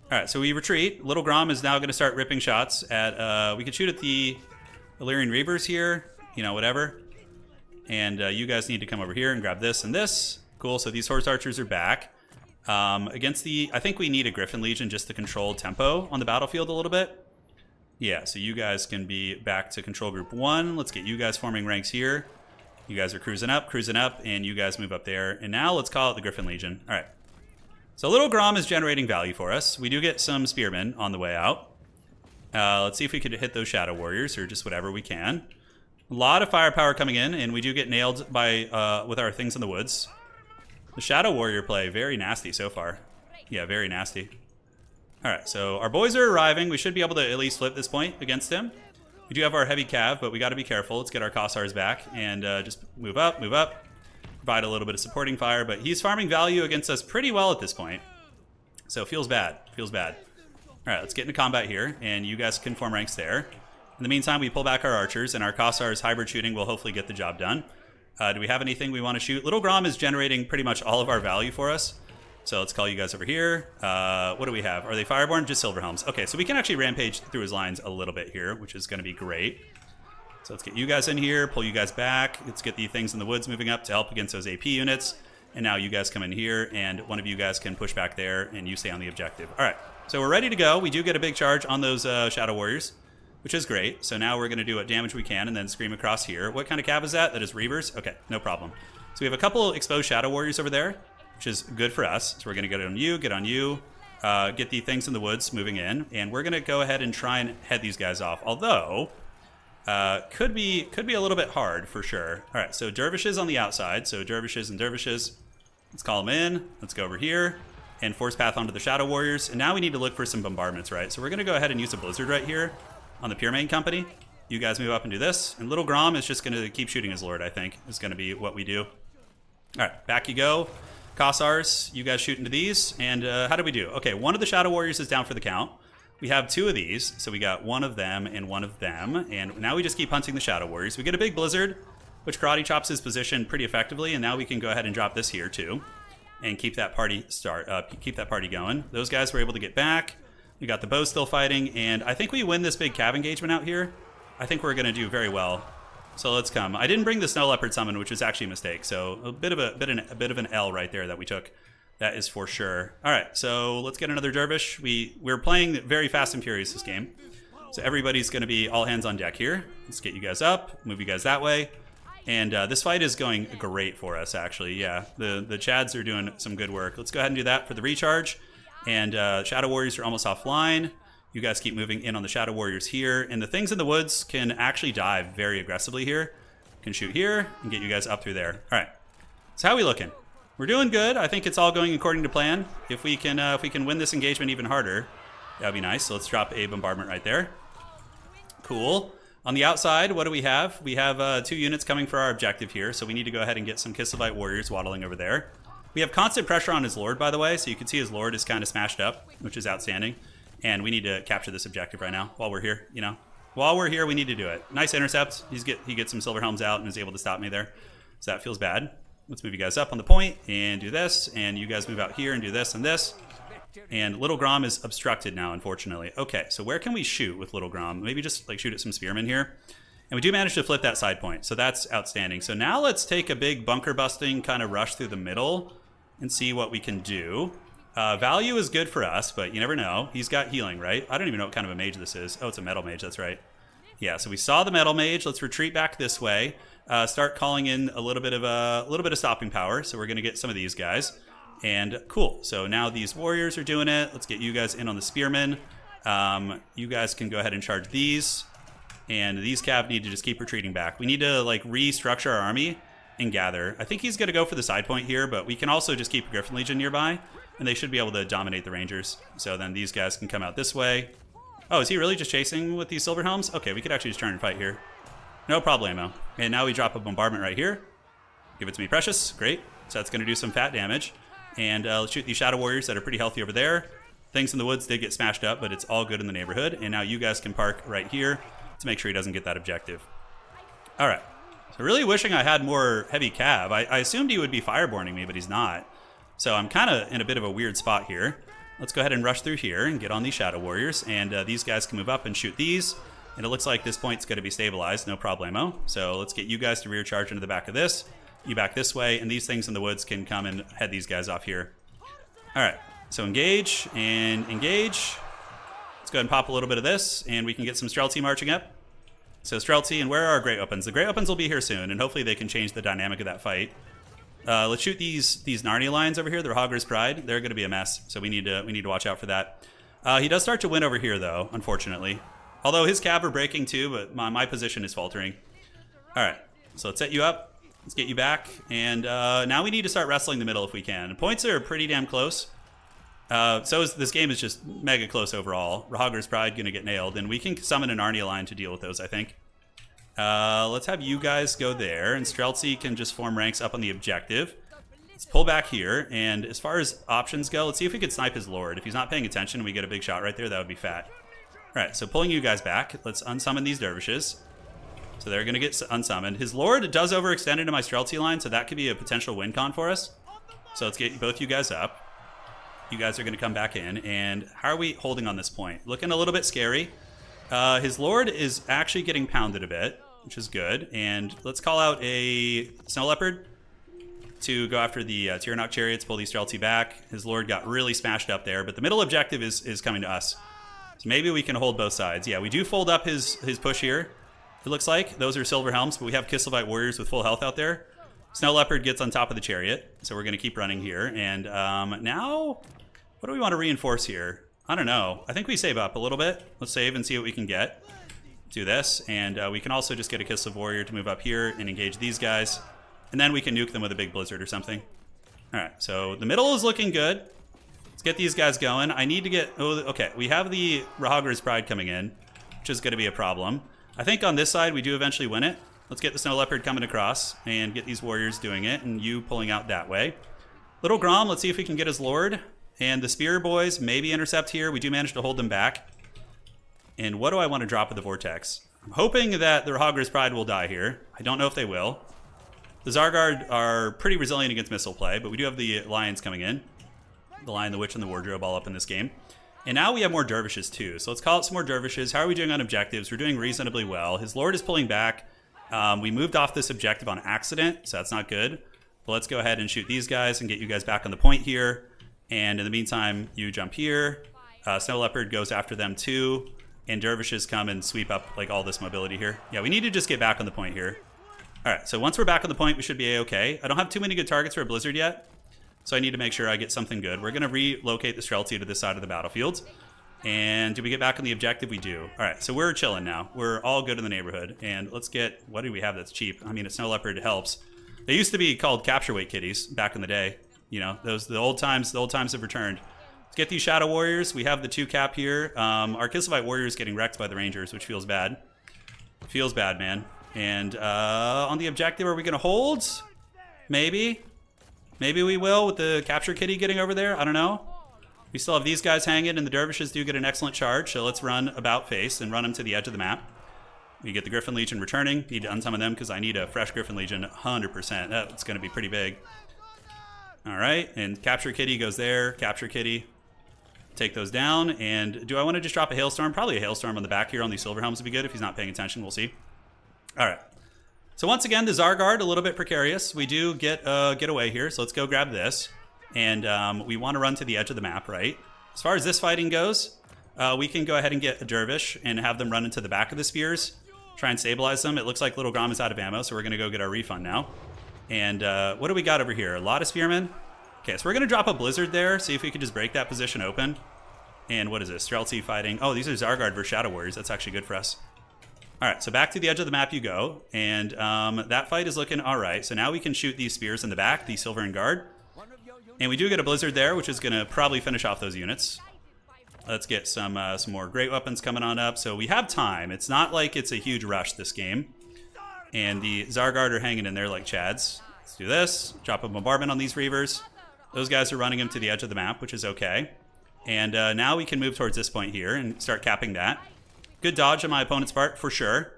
Speaker 1: All right, so we retreat. Little Grom is now gonna start ripping shots at, we could shoot at the Illyrian Reavers here, you know, whatever. And you guys need to come over here and grab this and this. Cool, so these Horse Archers are back. Against I think we need a Griffin Legion just to control tempo on the battlefield a little bit. Yeah, so you guys can be back to control group 1. Let's get you guys forming ranks here. You guys are cruising up, and you guys move up there. And now let's call it the Griffin Legion. All right. So Little Grom is generating value for us. We do get some Spearmen on the way out. Let's see if we could hit those Shadow Warriors or just whatever we can. A lot of firepower coming in, and we do get nailed by with our things in the woods. The Shadow Warrior play, very nasty so far. Yeah, very nasty. All right, so our boys are arriving. We should be able to at least flip this point against him. We do have our Heavy Cav, but we got to be careful. Let's get our Kossars back and just move up. Provide a little bit of supporting fire, but he's farming value against us pretty well at this point. So feels bad. All right, let's get into combat here, and you guys can form ranks there. In the meantime, we pull back our archers, and our Kossars hybrid shooting will hopefully get the job done. Do we have anything we want to shoot? Little Grom is generating pretty much all of our value for us. So let's call you guys over here. What do we have? Are they Fireborn? Just Silverhelms. Okay, so we can actually rampage through his lines a little bit here, which is going to be great. So let's get you guys in here, pull you guys back. Let's get the things in the woods moving up to help against those AP units. And now you guys come in here, and one of you guys can push back there, and you stay on the objective. All right, so we're ready to go. We do get a big charge on those Shadow Warriors, which is great. So now we're going to do what damage we can and then scream across here. What kind of cav is that? That is Reavers? Okay, no problem. So we have a couple exposed Shadow Warriors over there, which is good for us. So we're going to get on you, get the things in the woods moving in, and we're going to go ahead and try and head these guys off. Although, could be a little bit hard for sure. All right, so dervishes on the outside. So dervishes and dervishes. Let's call them in. Let's go over here and force path onto the Shadow Warriors. And now we need to look for some bombardments, right? So we're going to go ahead and use a blizzard right here on the Pyramid Company. You guys move up and do this. And Little Grom is just going to keep shooting his lord, I think, is going to be what we do. All right, back you go. Kossars, you guys shoot into these. And how do we do? Okay, one of the Shadow Warriors is down for the count. We have two of these, so we got one of them and one of them. And now we just keep hunting the Shadow Warriors. We get a big blizzard, which karate chops his position pretty effectively. And now we can go ahead and drop this here too, and keep that party going. Those guys were able to get back. We got the bow still fighting, and I think we win this big cav engagement out here. I think we're going to do very well. So let's come. I didn't bring the Snow Leopard summon, which was actually a mistake. So a bit of an L right there that we took. That is for sure. All right, so let's get another dervish. We're playing very fast and furious this game, so everybody's going to be all hands on deck here. Let's get you guys up, move you guys that way, and this fight is going great for us actually. Yeah, the Chads are doing some good work. Let's go ahead and do that for the recharge. And Shadow Warriors are almost offline. You guys keep moving in on the Shadow Warriors here, and the things in the woods can actually dive very aggressively here. Can shoot here and get you guys up through there. All right, so how are we looking? We're doing good. I think it's all going according to plan. If we can win this engagement even harder, that'd be nice. So let's drop a bombardment right there. Cool. On the outside, what do we have? We have 2 units coming for our objective here, so we need to go ahead and get some Kislevite warriors waddling over there. We have constant pressure on his lord, by the way, so you can see his lord is kind of smashed up, which is outstanding. And we need to capture this objective right now while we're here. You know, while we're here, we need to do it. Nice intercept. He gets some silver helms out and is able to stop me there, so that feels bad. Let's move you guys up on the point and do this, and you guys move out here and do this and this. And Little Grom is obstructed now, unfortunately. Okay, so where can we shoot with Little Grom? Maybe just like shoot at some spearmen here. And we do manage to flip that side point, so that's outstanding. So now let's take a big bunker busting kind of rush through the middle and see what we can do. Value is good for us, but you never know. He's got healing, right? I don't even know what kind of a mage this is. Oh, it's a metal mage, that's right. Yeah, so we saw the metal mage. Let's retreat back this way. Start calling in a little bit of stopping power. So we're going to get some of these guys. And cool. So now these warriors are doing it. Let's get you guys in on the spearmen. You guys can go ahead and charge these. And these cav need to just keep retreating back. We need to like restructure our army and gather. I think he's going to go for the side point here, but we can also just keep a Griffin Legion nearby, and they should be able to dominate the Rangers. So then these guys can come out this way. Oh, is he really just chasing with these silver helms? Okay, we could actually just turn and fight here. No problemo. And now we drop a bombardment right here. Give it to me, Precious. Great. So that's going to do some fat damage. And let's shoot these Shadow Warriors that are pretty healthy over there. Things in the woods did get smashed up, but it's all good in the neighborhood. And now you guys can park right here to make sure he doesn't get that objective. All right. So really wishing I had more heavy cav. I assumed he would be fireborning me, but he's not. So I'm kind of in a bit of a weird spot here. Let's go ahead and rush through here and get on these Shadow Warriors. And these guys can move up and shoot these. And it looks like this point's going to be stabilized, no problemo. So let's get you guys to rear charge into the back of this. You back this way, and these things in the woods can come and head these guys off here. All right, so engage and engage. Let's go ahead and pop a little bit of this, and we can get some Streltsy marching up. So Streltsy, and where are our Great Weapons? The Great Weapons will be here soon, and hopefully they can change the dynamic of that fight. Let's shoot these Narnia lions over here, the Hogger's Pride. They're going to be a mess, so we need to watch out for that. He does start to win over here, though, unfortunately. Although his cav are breaking too, but my position is faltering. All right, so let's set you up. Let's get you back. And now we need to start wrestling the middle if we can. Points are pretty damn close. This game is just mega close overall. Hogger's Pride going to get nailed, and we can summon an Narnia line to deal with those, I think. Let's have you guys go there, and Streltsy can just form ranks up on the objective. Let's pull back here, and as far as options go, let's see if we could snipe his lord. If he's not paying attention and we get a big shot right there, that would be fat. All right, so pulling you guys back, let's unsummon these dervishes. So they're going to get unsummoned. His lord does overextend into my Streltsy line, so that could be a potential win con for us. So let's get both you guys up. You guys are going to come back in, and how are we holding on this point? Looking a little bit scary. His lord is actually getting pounded a bit, which is good. And let's call out a Snow Leopard to go after the Tyrannok chariots, pull these Streltsy back. His lord got really smashed up there, but the middle objective is coming to us. So maybe we can hold both sides. Yeah, we do fold up his push here. It looks like those are silver helms, but we have Kislevite warriors with full health out there. Snow Leopard gets on top of the chariot, so we're going to keep running here. And now, what do we want to reinforce here? I don't know. I think we save up a little bit. Let's save and see what we can get. do this, and we can also just get a Kislev warrior to move up here and engage these guys, and then we can nuke them with a big blizzard or something. All right, so the middle is looking good. Let's get these guys going. I need to get... Oh, okay, we have the Rahagri's Pride coming in, which is going to be a problem. I think on this side we do eventually win it. Let's get the Snow Leopard coming across and get these warriors doing it, and you pulling out that way. Little Grom, let's see if we can get his Lord. And the Spear Boys maybe intercept here. We do manage to hold them back. And what do I want to drop with the Vortex? I'm hoping that the Rahagri's Pride will die here. I don't know if they will. The Zargard are pretty resilient against missile play, but we do have the Lions coming in. The Lion, the Witch, and the Wardrobe all up in this game. And now we have more Dervishes too. So let's call it some more Dervishes. How are we doing on objectives? We're doing reasonably well. His Lord is pulling back. We moved off this objective on accident, so that's not good. But let's go ahead and shoot these guys and get you guys back on the point here. And in the meantime, you jump here. Snow Leopard goes after them too. And Dervishes come and sweep up like all this mobility here. Yeah, we need to just get back on the point here. All right, so once we're back on the point, we should be A-okay. I don't have too many good targets for a Blizzard yet, so I need to make sure I get something good. We're going to relocate the Streltsy to this side of the battlefield. And do we get back on the objective? We do. All right, so we're chilling now. We're all good in the neighborhood. And let's get... What do we have that's cheap? I mean, a Snow Leopard helps. They used to be called capture weight kitties back in the day. You know, the old times have returned. Let's get these Shadow Warriors. We have the 2 cap here. Our Kislevite Warrior is getting wrecked by the Rangers, which feels bad. Feels bad, man. And on the objective, are we going to hold? Maybe. Maybe we will with the capture kitty getting over there. I don't know. We still have these guys hanging, and the Dervishes do get an excellent charge. So let's run about face and run them to the edge of the map. We get the Griffin Legion returning. Need to unsummon them because I need a fresh Griffin Legion 100%. That's going to be pretty big. All right, and Capture Kitty goes there. Capture Kitty. Take those down. And do I want to just drop a Hailstorm? Probably a Hailstorm on the back here on these Silver Helms would be good if he's not paying attention. We'll see. All right. So once again, the Zargard, a little bit precarious. We do get away here, so let's go grab this. And we want to run to the edge of the map, right? As far as this fighting goes, we can go ahead and get a Dervish and have them run into the back of the spears. Try and stabilize them. It looks like Little Grom is out of ammo, so we're going to go get our refund now. And what do we got over here? A lot of Spearmen. Okay, so we're going to drop a Blizzard there, see if we could just break that position open. And what is this? Streltsy fighting. Oh, these are Zargard versus Shadow Warriors. That's actually good for us. All right, so back to the edge of the map you go. And that fight is looking all right. So now we can shoot these spears in the back, the Silver and Guard. And we do get a Blizzard there, which is going to probably finish off those units. Let's get some more great weapons coming on up. So we have time. It's not like it's a huge rush this game. And the Zargard are hanging in there like Chads. Let's do this. Drop a bombardment on these Reavers. Those guys are running them to the edge of the map, which is okay. And now we can move towards this point here and start capping that. Good dodge on my opponent's part, for sure.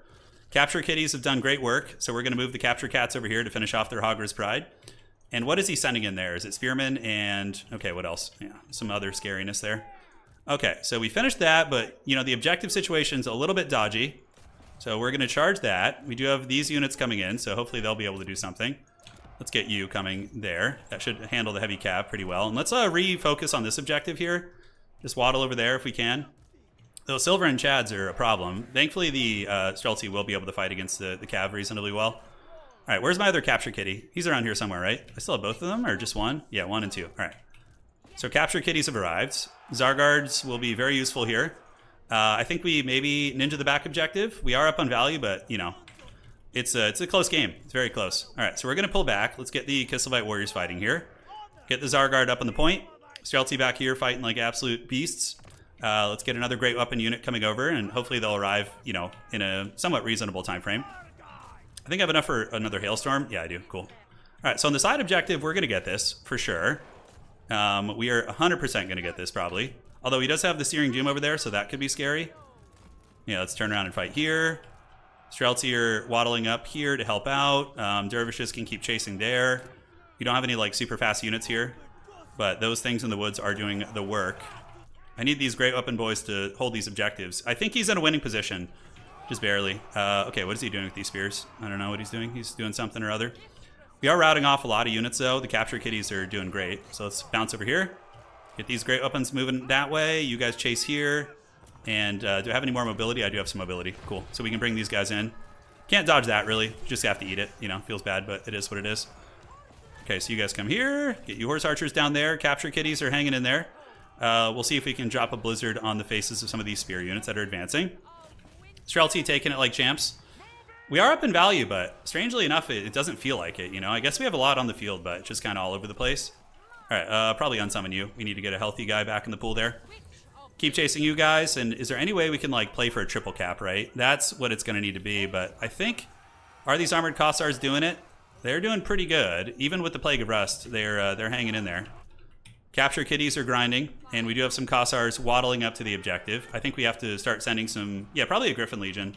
Speaker 1: Capture Kitties have done great work, so we're going to move the Capture Cats over here to finish off their Hogger's Pride. And what is he sending in there? Is it Spearmen and... Okay, what else? Yeah, some other scariness there. Okay, so we finished that, but, you know, the objective situation's a little bit dodgy. So we're going to charge that. We do have these units coming in, so hopefully they'll be able to do something. Let's get you coming there. That should handle the heavy cap pretty well. And let's refocus on this objective here. Just waddle over there if we can. Though Silver and Chads are a problem. Thankfully, the Streltsy will be able to fight against the Cav reasonably well. All right, where's my other Capture Kitty? He's around here somewhere, right? I still have both of them, or just one? Yeah, 1 and 2. All right. So Capture Kitties have arrived. Zargards will be very useful here. I think we maybe ninja the back objective. We are up on value, but, you know, it's a close game. It's very close. All right, so we're going to pull back. Let's get the Kislevite Warriors fighting here. Get the Zargard up on the point. Streltsy back here fighting like absolute beasts. Let's get another great weapon unit coming over, and hopefully they'll arrive, you know, in a somewhat reasonable time frame. I think I have enough for another Hailstorm. Yeah, I do. Cool. All right, so on the side objective, we're going to get this for sure. We are 100% going to get this probably. Although he does have the Searing Doom over there, so that could be scary. Yeah, let's turn around and fight here. Streltsy are waddling up here to help out. Dervishes can keep chasing there. You don't have any like super fast units here, but those things in the woods are doing the work. I need these great weapon boys to hold these objectives. I think he's in a winning position. Just barely. Okay, what is he doing with these spears? I don't know what he's doing. He's doing something or other. We are routing off a lot of units, though. The Capture Kitties are doing great. So let's bounce over here. Get these great weapons moving that way. You guys chase here. And do I have any more mobility? I do have some mobility. Cool. So we can bring these guys in. Can't dodge that, really. Just have to eat it. You know, feels bad, but it is what it is. Okay, so you guys come here. Get you Horse Archers down there. Capture Kitties are hanging in there. We'll see if we can drop a Blizzard on the faces of some of these spear units that are advancing. Streltsy taking it like champs. We are up in value, but strangely enough, it doesn't feel like it, you know? I guess we have a lot on the field, but it's just kind of all over the place. All right, probably unsummon you. We need to get a healthy guy back in the pool there. Keep chasing you guys, and is there any way we can, like, play for a triple cap, right? That's what it's going to need to be, but I think... Are these Armored Kossars doing it? They're doing pretty good. Even with the Plague of Rust, they're hanging in there. Capture Kitties are grinding, and we do have some Kossars waddling up to the objective. I think we have to start sending some... Yeah, probably a Griffin Legion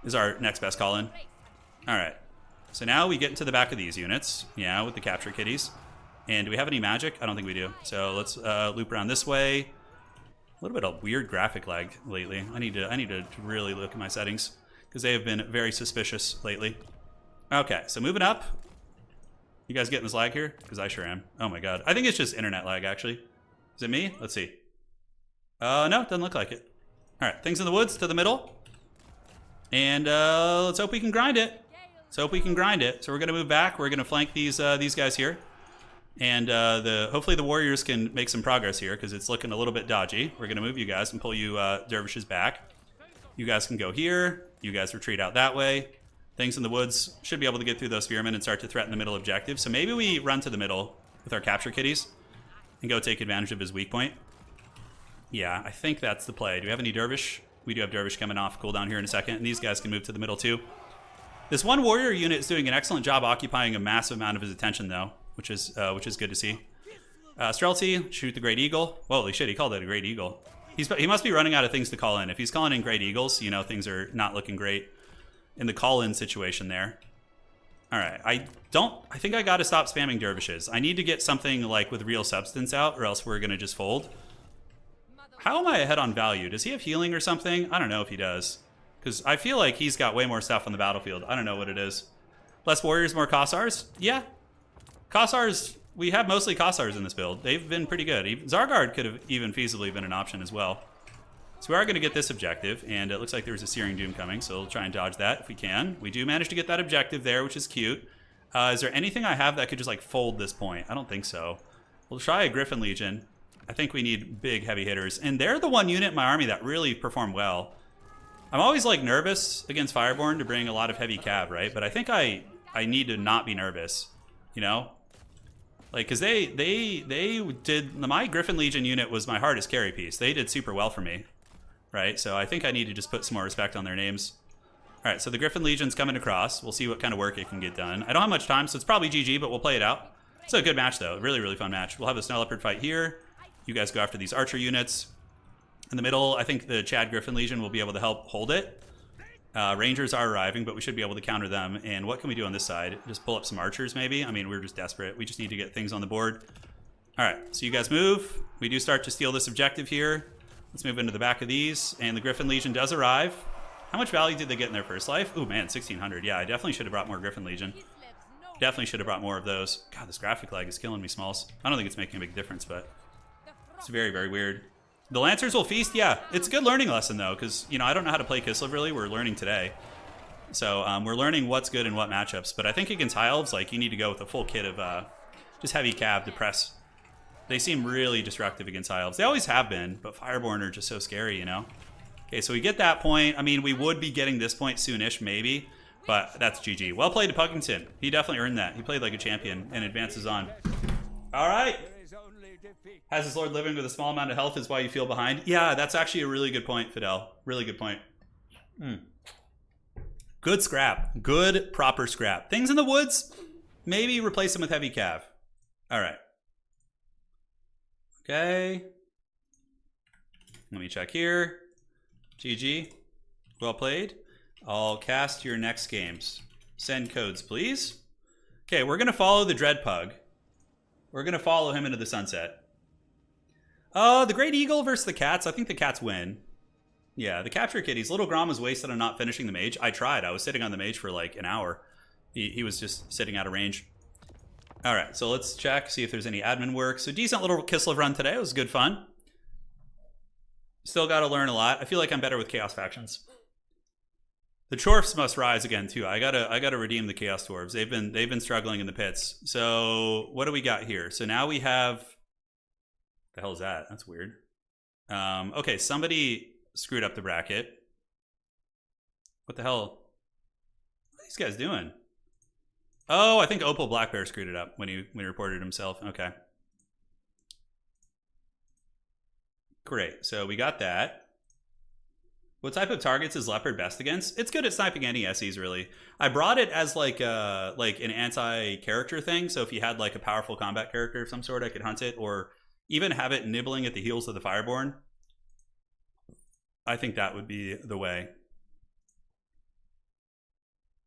Speaker 1: is our next best call-in. All right. So now we get into the back of these units. Yeah, with the Capture Kitties. And do we have any magic? I don't think we do. So let's loop around this way. A little bit of weird graphic lag lately. I need to really look at my settings because they have been very suspicious lately. Okay, so moving up. You guys getting this lag here? Because I sure am. Oh my god. I think it's just internet lag, actually. Is it me? Let's see. No, it doesn't look like it. All right, things in the woods to the middle. And let's hope we can grind it. Let's hope we can grind it. So we're going to move back. We're going to flank these guys here. And hopefully the warriors can make some progress here because it's looking a little bit dodgy. We're going to move you guys and pull you dervishes back. You guys can go here. You guys retreat out that way. Things in the woods should be able to get through those spearmen and start to threaten the middle objective. So maybe we run to the middle with our Capture Kitties and go take advantage of his weak point. Yeah, I think that's the play. Do we have any dervish? We do have dervish coming off cooldown here in a second. And these guys can move to the middle too. This one warrior unit is doing an excellent job occupying a massive amount of his attention though, which is good to see. Streltsy, shoot the Great Eagle. Whoa, holy shit, he called it a Great Eagle. He must be running out of things to call in. If he's calling in Great Eagles, you know, things are not looking great in the call-in situation there. All right, I think I got to stop spamming dervishes. I need to get something like with real substance out or else we're going to just fold. How am I ahead on value? Does he have healing or something? I don't know if he does. Because I feel like he's got way more stuff on the battlefield. I don't know what it is. Less warriors, more Kossars? Yeah. Kossars, we have mostly Kossars in this build. They've been pretty good. Zargard could have even feasibly been an option as well. So we are going to get this objective, and it looks like there's a Searing Doom coming, so we'll try and dodge that if we can. We do manage to get that objective there, which is cute. Is there anything I have that could just like fold this point? I don't think so. We'll try a Griffin Legion. I think we need big heavy hitters, and they're the one unit in my army that really performed well. I'm always like nervous against Fireborn to bring a lot of heavy cav, right? But I think I need to not be nervous, you know? Like, because they did, my Griffin Legion unit was my hardest carry piece. They did super well for me, right? So I think I need to just put some more respect on their names. All right, so the Griffin Legion's coming across. We'll see what kind of work it can get done. I don't have much time, so it's probably GG, but we'll play it out. It's a good match, though. Really, really fun match. We'll have a Snow Leopard fight here. You guys go after these archer units. In the middle, I think the Chad Griffin Legion will be able to help hold it. Rangers are arriving, but we should be able to counter them. And what can we do on this side? Just pull up some archers, maybe? I mean, we're just desperate. We just need to get things on the board. All right, so you guys move. We do start to steal this objective here. Let's move into the back of these. And the Griffin Legion does arrive. How much value did they get in their first life? Ooh, man, 1,600. Yeah, I definitely should have brought more Griffin Legion. Definitely should have brought more of those. God, this graphic lag is killing me, Smalls. I don't think it's making a big difference, but it's very, very weird. The Lancers will feast? Yeah, it's a good learning lesson, though, because, you know, I don't know how to play Kislev, really. We're learning today. So we're learning what's good in what matchups. But I think against High Elves, like, you need to go with a full kit of just heavy cav to press. They seem really destructive against High Elves. They always have been, but Fireborn are just so scary, you know? Okay, so we get that point. I mean, we would be getting this point soonish, maybe, but that's GG. Well played to Puckington. He definitely earned that. He played like a champion and advances on. All right. Has his lord living with a small amount of health is why you feel behind. Yeah, that's actually a really good point, Fidel. Really good point. Good scrap. Good, proper scrap. Things in the woods, maybe replace them with heavy cav. All right. Okay. Let me check here. GG. Well played. I'll cast your next games. Send codes, please. Okay, we're going to follow the Dread Pug. We're going to follow him into the sunset. The Great Eagle versus the Cats. I think the Cats win. Yeah, the Capture Kitties. Little Grom was wasted on not finishing the Mage. I tried. I was sitting on the Mage for like an hour. He was just sitting out of range. All right, so let's check, see if there's any admin work. So decent little Kislev run today. It was good fun. Still got to learn a lot. I feel like I'm better with Chaos Factions. The Chorfs must rise again too. I gotta redeem the Chaos Dwarves. They've been struggling in the pits. So what do we got here? So now we have. The hell is that? That's weird. Okay, somebody screwed up the bracket. What the hell? What are these guys doing? Oh, I think Opal Black Bear screwed it up when he reported himself. Okay. Great. So we got that. What type of targets is Leopard best against? It's good at sniping any SEs, really. I brought it as like an anti-character thing. So if you had like a powerful combat character of some sort, I could hunt it, or even have it nibbling at the heels of the Fireborn. I think that would be the way.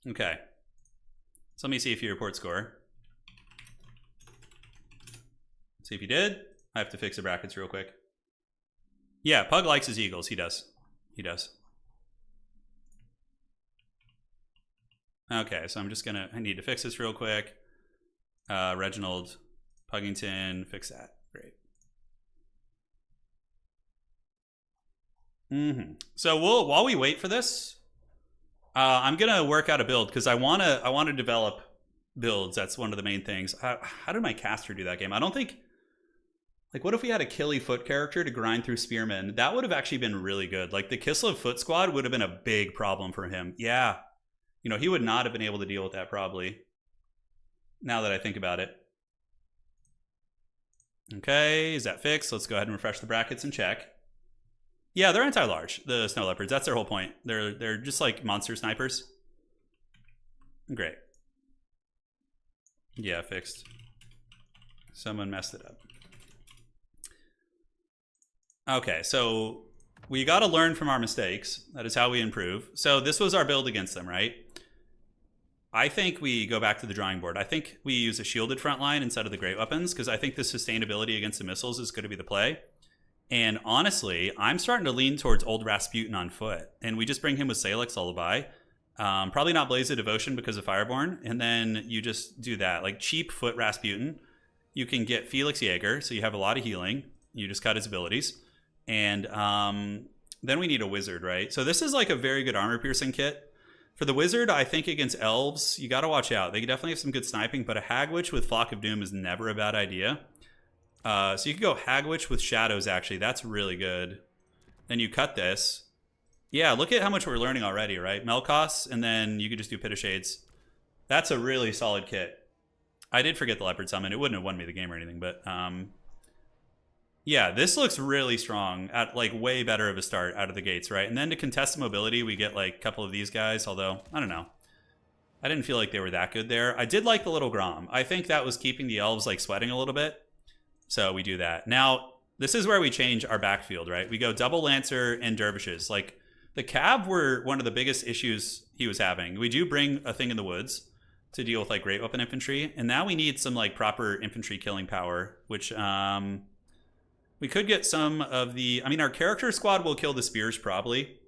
Speaker 1: Okay. So let me see if you report score. See if you did. I have to fix the brackets real quick. Yeah, Pug likes his eagles. He does. He does. Okay, so I'm just gonna, I need to fix this real quick. Reginald Puggington, fix that. Great. So while we wait for this, I'm gonna work out a build because I wanna develop builds. That's one of the main things. How did my caster do that game? I don't think. Like, what if we had a Killy foot character to grind through spearmen? That would have actually been really good. Like, the Kislev foot squad would have been a big problem for him. Yeah. You know, he would not have been able to deal with that, probably. Now that I think about it. Okay, is that fixed? Let's go ahead and refresh the brackets and check. Yeah, they're anti-large, the snow leopards. That's their whole point. They're just like monster snipers. Great. Yeah, fixed. Someone messed it up. Okay, so we got to learn from our mistakes. That is how we improve. So this was our build against them, right? I think we go back to the drawing board. I think we use a shielded front line instead of the great weapons because I think the sustainability against the missiles is going to be the play. And honestly, I'm starting to lean towards old Rasputin on foot. And we just bring him with Salix Lullaby. Probably not Blaze of Devotion because of Fireborn. And then you just do that. Like cheap foot Rasputin. You can get Felix Jaeger, so you have a lot of healing. You just cut his abilities. And then we need a wizard, right? So this is like a very good armor piercing kit. For the wizard, I think against elves, you got to watch out. They definitely have some good sniping, but a Hagwitch with Flock of Doom is never a bad idea. So you could go Hagwitch with Shadows, actually. That's really good. Then you cut this. Yeah, look at how much we're learning already, right? Melkos, and then you could just do Pit of Shades. That's a really solid kit. I did forget the Leopard Summon. It wouldn't have won me the game or anything, but... yeah, this looks really strong, at like way better of a start out of the gates, right? And then to contest mobility, we get like a couple of these guys, although, I don't know. I didn't feel like they were that good there. I did like the little Grom. I think that was keeping the elves like sweating a little bit. So we do that. Now, this is where we change our backfield, right? We go double Lancer and Dervishes. Like, the Cav were one of the biggest issues he was having. We do bring a thing in the woods to deal with like great weapon infantry. And now we need some like proper infantry killing power, which... we could get some of the... I mean, our character squad will kill the spears, probably.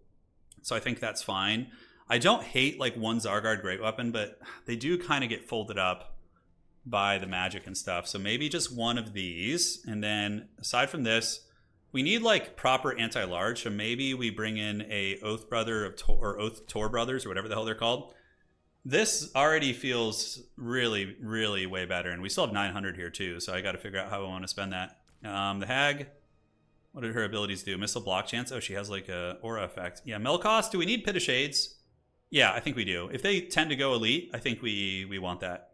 Speaker 1: So I think that's fine. I don't hate, like, one Zargard Great Weapon, but they do kind of get folded up by the magic and stuff. So maybe just one of these. And then, aside from this, we need, like, proper anti-large. So maybe we bring in a Oath Brother of or Oath Tor Brothers, or whatever the hell they're called. This already feels really, really way better. And we still have 900 here, too. So I got to figure out how I want to spend that. The Hag, what did her abilities do? Missile block chance? Oh, she has like a aura effect. Yeah, Melkos, do we need Pit of Shades? Yeah, I think we do. If they tend to go elite, I think we want that.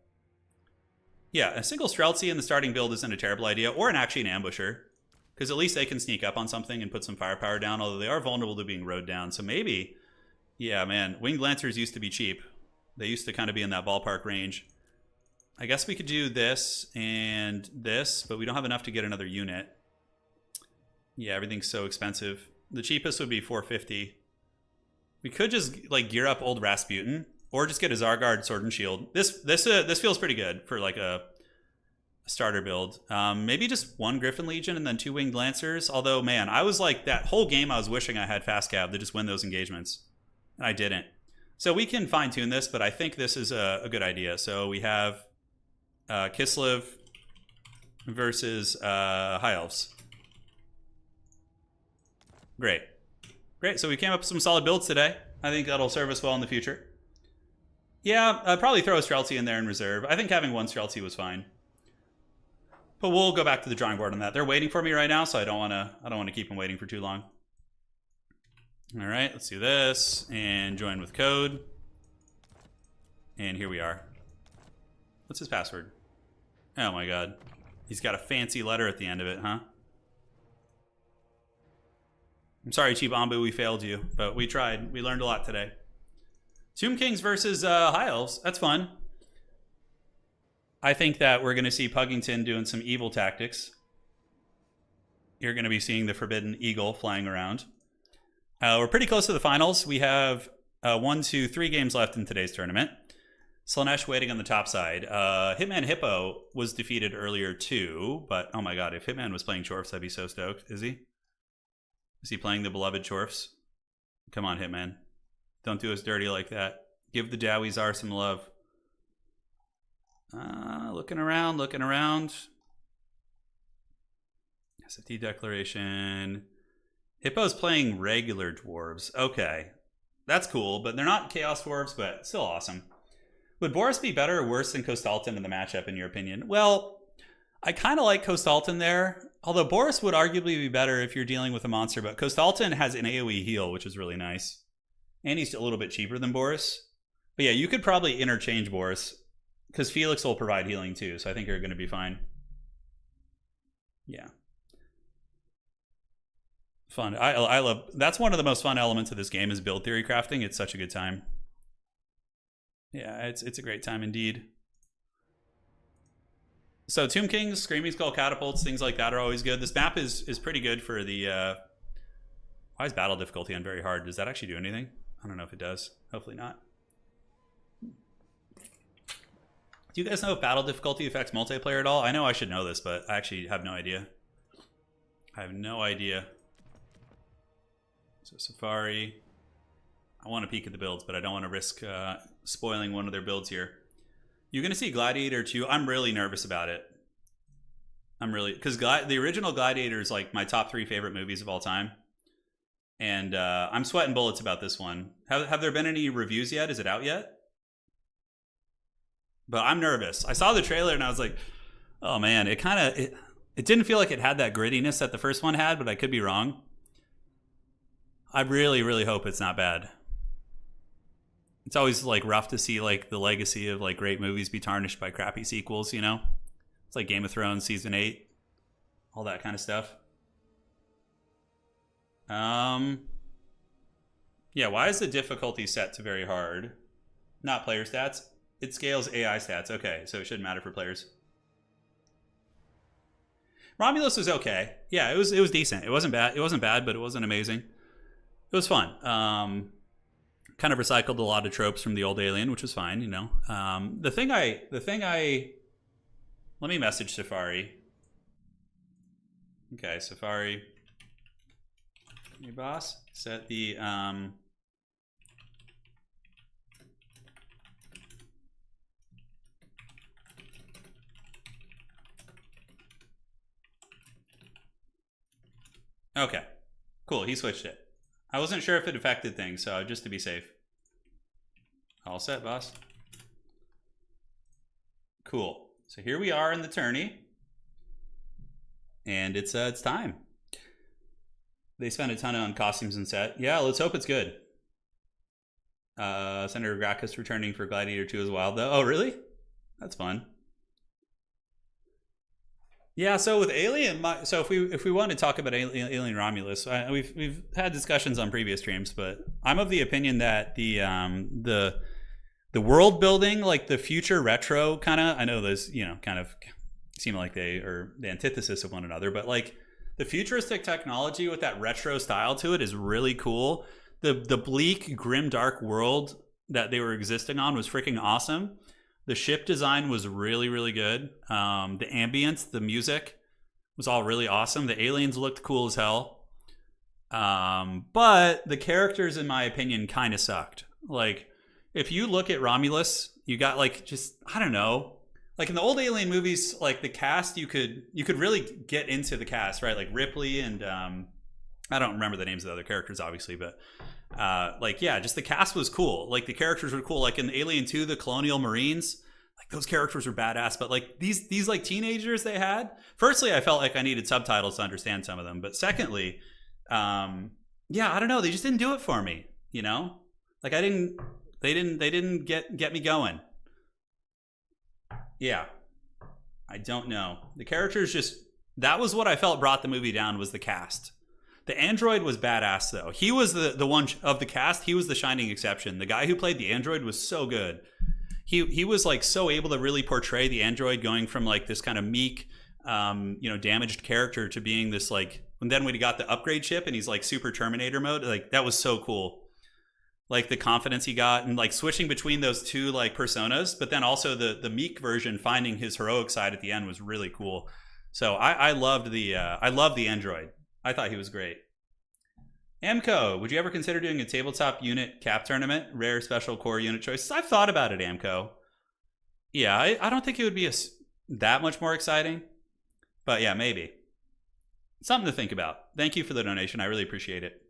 Speaker 1: Yeah, a single Streltsy in the starting build isn't a terrible idea, or actually an Ambusher, because at least they can sneak up on something and put some firepower down, although they are vulnerable to being rode down. So maybe, yeah, man, Winged Lancers used to be cheap. They used to kind of be in that ballpark range. I guess we could do this and this, but we don't have enough to get another unit. Yeah, everything's so expensive. The cheapest would be 450. We could just like gear up old Rasputin, or just get a Zargard Sword and Shield. This feels pretty good for like a starter build. Maybe just one Griffin Legion and then 2 Winged Lancers. Although, man, I was like that whole game I was wishing I had fast cav to just win those engagements, and I didn't. So we can fine tune this, but I think this is a good idea. So we have Kislev versus High Elves. Great. Great, so we came up with some solid builds today. I think that'll serve us well in the future. Yeah, I'd probably throw a Streltsy in there in reserve. I think having one Streltsy was fine. But we'll go back to the drawing board on that. They're waiting for me right now, so I don't want to keep them waiting for too long. All right, let's do this and join with code. And here we are. What's his password? Oh my god. He's got a fancy letter at the end of it, huh? I'm sorry, Cheap Ambu, we failed you, but we tried. We learned a lot today. Tomb Kings versus High Elves. That's fun. I think that we're going to see Puggington doing some evil tactics. You're going to be seeing the Forbidden Eagle flying around. We're pretty close to the finals. We have 1, 2, 3 games left in today's tournament. Slaanesh waiting on the top side. Hitman Hippo was defeated earlier too, but oh my god, if Hitman was playing Chorfs, I'd be so stoked. Is he? Is he playing the beloved Chorfs? Come on, Hitman. Don't do us dirty like that. Give the Dawizar some love. Looking around, looking around. SFT declaration. Hippo's playing regular dwarves. Okay. That's cool, but they're not Chaos Dwarves, but still awesome. Would Boris be better or worse than Kostalton in the matchup, in your opinion? Well, I kind of like Kostalton there. Although Boris would arguably be better if you're dealing with a monster, but Kostalton has an AoE heal, which is really nice. And he's a little bit cheaper than Boris. But yeah, you could probably interchange Boris, because Felix will provide healing too, so I think you're going to be fine. Yeah. Fun. I love... That's one of the most fun elements of this game is build theory crafting. It's such a good time. Yeah, it's a great time indeed. So Tomb Kings, Screaming Skull catapults, things like that are always good. This map is pretty good for the... Why is battle difficulty on very hard? Does that actually do anything? I don't know if it does. Hopefully not. Do you guys know if battle difficulty affects multiplayer at all? I know I should know this, but I actually have no idea. I have no idea. So Safari. I want to peek at the builds, but I don't want to risk spoiling one of their builds here. You're going to see Gladiator 2. I'm really nervous about it. I'm really... Because the original Gladiator is like my top 3 favorite movies of all time. And I'm sweating bullets about this one. Have there been any reviews yet? Is it out yet? But I'm nervous. I saw the trailer and I was like, oh man, it didn't feel like it had that grittiness that the first one had, but I could be wrong. I really, really hope it's not bad. It's always like rough to see like the legacy of like great movies be tarnished by crappy sequels, you know? It's like Game of Thrones season 8, all that kind of stuff. Yeah, why is the difficulty set to very hard? Not player stats. It scales AI stats. Okay, so it shouldn't matter for players. Romulus was okay. Yeah, it was decent. It wasn't bad. It wasn't bad, but it wasn't amazing. It was fun. Kind of recycled a lot of tropes from the old Alien, which was fine, you know. Let me message Safari. Okay, Safari. Hey boss, set the okay, cool, he switched it. I wasn't sure if it affected things, so just to be safe. All set, boss. Cool. So here we are in the tourney. And it's time. They spent a ton on costumes and set. Yeah, let's hope it's good. Senator Gracchus returning for Gladiator 2 as well, though. Oh, really? That's fun. Yeah, so with Alien, so if we want to talk about Alien Romulus, we've had discussions on previous streams, but I'm of the opinion that the world building, like the future retro kind of, I know those, you know, kind of seem like they are the antithesis of one another, but like the futuristic technology with that retro style to it is really cool. The bleak, grim, dark world that they were existing on was freaking awesome. The ship design was really, really good. The ambience, the music was all really awesome. The aliens looked cool as hell. But the characters, in my opinion, kind of sucked. Like, if you look at Romulus, you got like just, I don't know. Like in the old Alien movies, like the cast, you could really get into the cast, right? Like Ripley and I don't remember the names of the other characters, obviously, but like, yeah, just the cast was cool. Like the characters were cool. Like in Alien 2, the Colonial Marines, like those characters were badass. But like these like teenagers they had, firstly, I felt like I needed subtitles to understand some of them. But secondly, yeah, I don't know. They just didn't do it for me. You know, like they didn't get me going. Yeah, I don't know. The characters just, that was what I felt brought the movie down, was the cast. The android was badass though. He was the one of the cast. He was the shining exception. The guy who played the android was so good. He was like so able to really portray the android going from like this kind of meek, damaged character to being this like. And then when he got the upgrade chip and he's like super Terminator mode, like that was so cool. Like the confidence he got and like switching between those two like personas, but then also the meek version finding his heroic side at the end was really cool. So I loved the android. I thought he was great. Amco, would you ever consider doing a tabletop unit cap tournament? Rare special core unit choices. I've thought about it, Amco. Yeah, I don't think it would be that much more exciting, but yeah, maybe. Something to think about. Thank you for the donation. I really appreciate it.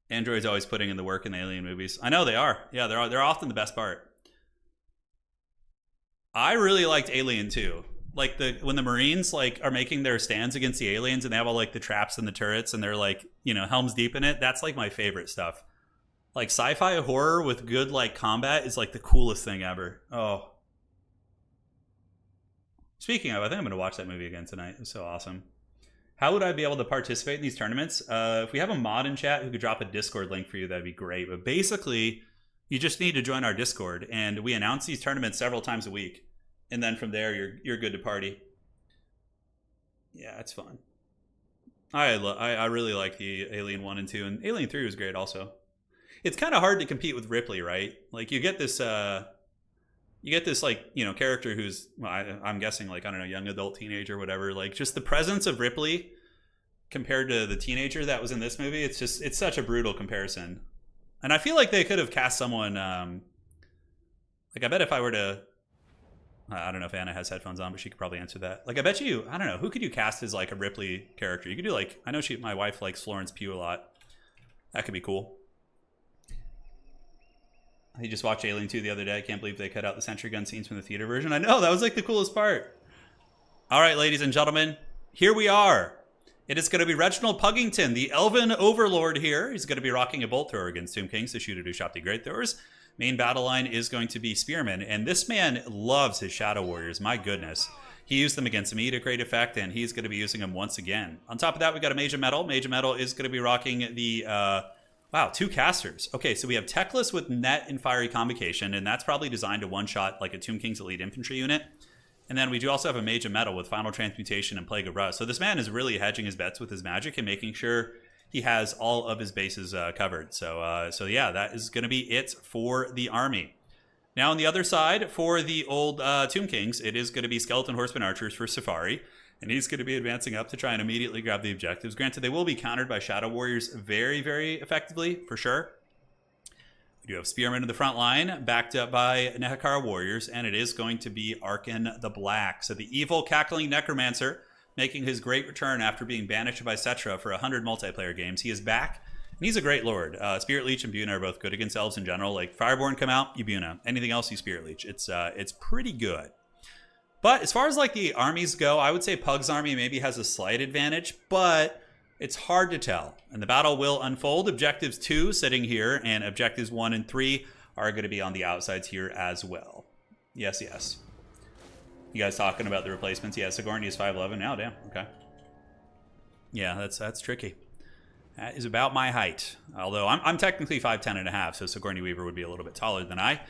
Speaker 1: Androids always putting in the work in the Alien movies. I know they are. Yeah, they're often the best part. I really liked Alien 2. Like when the Marines like are making their stands against the aliens and they have all like the traps and the turrets and they're like, helms deep in it. That's like my favorite stuff. Like sci-fi horror with good like combat is like the coolest thing ever. Oh. Speaking of, I think I'm going to watch that movie again tonight. It was so awesome. How would I be able to participate in these tournaments? If we have a mod in chat who could drop a Discord link for you, that'd be great. But basically, you just need to join our Discord, and we announce these tournaments several times a week. And then from there, you're good to party. Yeah, it's fun. I really like the Alien 1 and 2, and Alien 3 was great also. It's kind of hard to compete with Ripley, right? Like you get this like, character who's, well, I'm guessing like, I don't know, young adult, teenager, whatever. Like just the presence of Ripley compared to the teenager that was in this movie, it's such a brutal comparison. And I feel like they could have cast someone, like I bet if I were to, I don't know if Anna has headphones on, but she could probably answer that. Like I bet you, I don't know, who could you cast as like a Ripley character? You could do like, I know my wife likes Florence Pugh a lot. That could be cool. I just watched Alien 2 the other day. I can't believe they cut out the sentry gun scenes from the theater version. I know, that was like the coolest part. All right, ladies and gentlemen, here we are. It is going to be Reginald Puggington, the Elven Overlord here. He's going to be rocking a bolt thrower against Tomb Kings to shoot or shop the Great Throwers. Main battle line is going to be Spearmen, and this man loves his Shadow Warriors. My goodness. He used them against me to great effect, and he's going to be using them once again. On top of that, we got a Mage of Metal. Mage of Metal is going to be rocking the... wow, 2 casters. Okay, so we have Teclis with Net and Fiery Convocation, and that's probably designed to one-shot like a Tomb King's Elite Infantry unit. And then we do also have a Mage of Metal with Final Transmutation and Plague of Rust. So this man is really hedging his bets with his magic and making sure he has all of his bases covered. So yeah, that is going to be it for the army. Now on the other side, for the old Tomb Kings, it is going to be Skeleton Horseman Archers for Safari. And he's going to be advancing up to try and immediately grab the objectives. Granted, they will be countered by Shadow Warriors very, very effectively, for sure. We do have Spearmen in the front line, backed up by Nehekara Warriors, and it is going to be Arkin the Black. So the evil, cackling Necromancer, making his great return after being banished by Cetra for 100 multiplayer games. He is back, and he's a great lord. Spirit Leech and Buna are both good against elves in general. Like, Fireborn come out, you Buna. Anything else, you Spirit Leech. It's pretty good. But as far as like the armies go, I would say Pug's army maybe has a slight advantage, but it's hard to tell. And the battle will unfold. Objectives 2 sitting here, and objectives 1 and 3 are going to be on the outsides here as well. Yes, yes. You guys talking about the replacements? Yeah, Sigourney is 5'11". Oh, damn. Okay. Yeah, that's tricky. That is about my height. Although I'm technically 5'10 and a half, so Sigourney Weaver would be a little bit taller than I.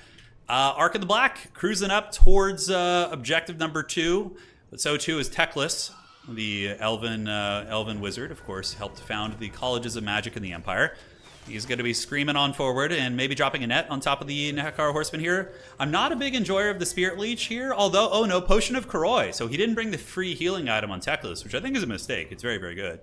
Speaker 1: Ark of the Black cruising up towards objective number 2, but so too is Teclis, the elven wizard, of course, helped found the colleges of magic in the Empire. He's going to be screaming on forward and maybe dropping a net on top of the Nehekara Horseman here. I'm not a big enjoyer of the Spirit Leech here, although, oh no, Potion of Koroi. So he didn't bring the free healing item on Teclis, which I think is a mistake. It's very, very good.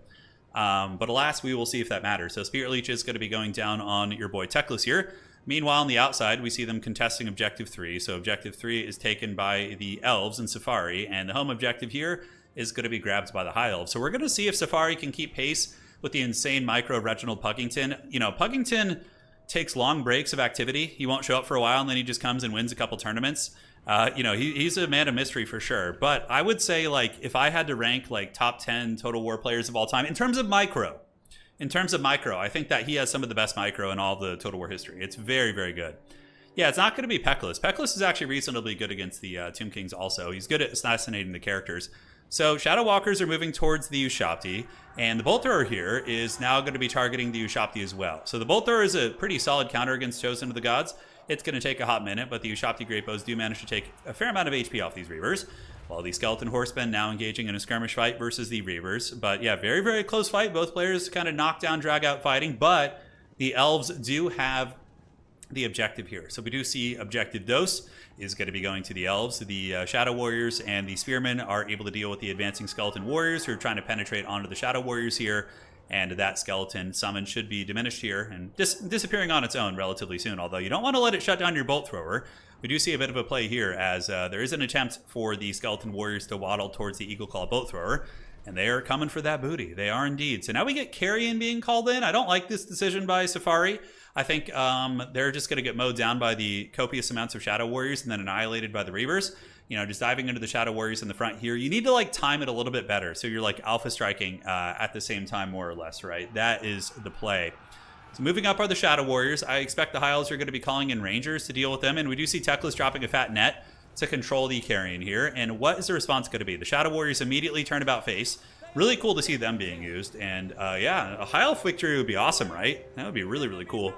Speaker 1: But alas, we will see if that matters. So Spirit Leech is going to be going down on your boy Teclis here. Meanwhile, on the outside, we see them contesting Objective 3. So Objective 3 is taken by the Elves and Safari, and the home objective here is going to be grabbed by the High Elves. So we're going to see if Safari can keep pace with the insane micro Reginald Puggington. You know, Puggington takes long breaks of activity. He won't show up for a while, and then he just comes and wins a couple tournaments. He's a man of mystery for sure. But I would say, like, if I had to rank, like, top 10 Total War players of all time, in terms of micro, In terms of micro, I think that he has some of the best micro in all of the Total War history. It's very, very good. Yeah, it's not going to be Peklis. Peklis is actually reasonably good against the Tomb Kings also. He's good at assassinating the characters. So Shadow Walkers are moving towards the Ushabti, and the Bolt Thrower here is now going to be targeting the Ushabti as well. So the Bolt Thrower is a pretty solid counter against Chosen of the Gods. It's going to take a hot minute, but the Ushabti Great Bows do manage to take a fair amount of HP off these Reavers, while the Skeleton Horsemen now engaging in a skirmish fight versus the Reavers. But yeah, very, very close fight. Both players kind of knock down, drag out fighting, but the Elves do have the objective here. So we do see objective dose is going to be going to the Elves. The Shadow Warriors and the Spearmen are able to deal with the advancing Skeleton Warriors who are trying to penetrate onto the Shadow Warriors here, and that Skeleton summon should be diminished here and disappearing on its own relatively soon, although you don't want to let it shut down your Bolt Thrower. We do see a bit of a play here as there is an attempt for the Skeleton Warriors to waddle towards the Eagle Claw Bolt Thrower, and they are coming for that booty. They are indeed. So now we get Carrion being called in. I don't like this decision by Safari. I think they're just going to get mowed down by the copious amounts of Shadow Warriors and then annihilated by the Reavers. You know, just diving into the Shadow Warriors in the front here. You need to, like, time it a little bit better. So you're, like, alpha striking at the same time, more or less, right? That is the play. So moving up are the Shadow Warriors. I expect the High Elves are going to be calling in Rangers to deal with them. And we do see Teclis dropping a fat net to control the Carrion here. And what is the response going to be? The Shadow Warriors immediately turn about face. Really cool to see them being used. And yeah, a High Elf victory would be awesome, right? That would be really, really cool.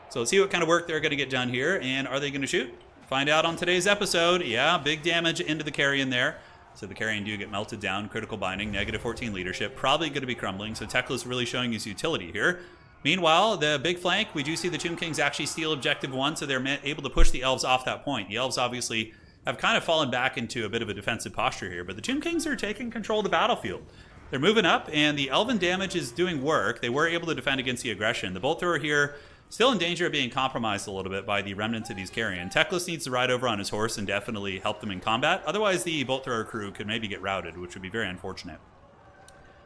Speaker 1: So let's see what kind of work they're going to get done here. And are they going to shoot? Find out on today's episode. Yeah, big damage into the Carrion there. So the Carrion do get melted down. Critical binding, negative 14 leadership. Probably going to be crumbling. So Teclis really showing his utility here. Meanwhile, the big flank, we do see the Tomb Kings actually steal objective 1. So they're able to push the Elves off that point. The Elves obviously have kind of fallen back into a bit of a defensive posture here. But the Tomb Kings are taking control of the battlefield. They're moving up, and the Elven damage is doing work. They were able to defend against the aggression. The Bolt Thrower here still in danger of being compromised a little bit by the remnants of these Carrion. Teclis needs to ride over on his horse and definitely help them in combat. Otherwise, the Bolt Thrower crew could maybe get routed, which would be very unfortunate.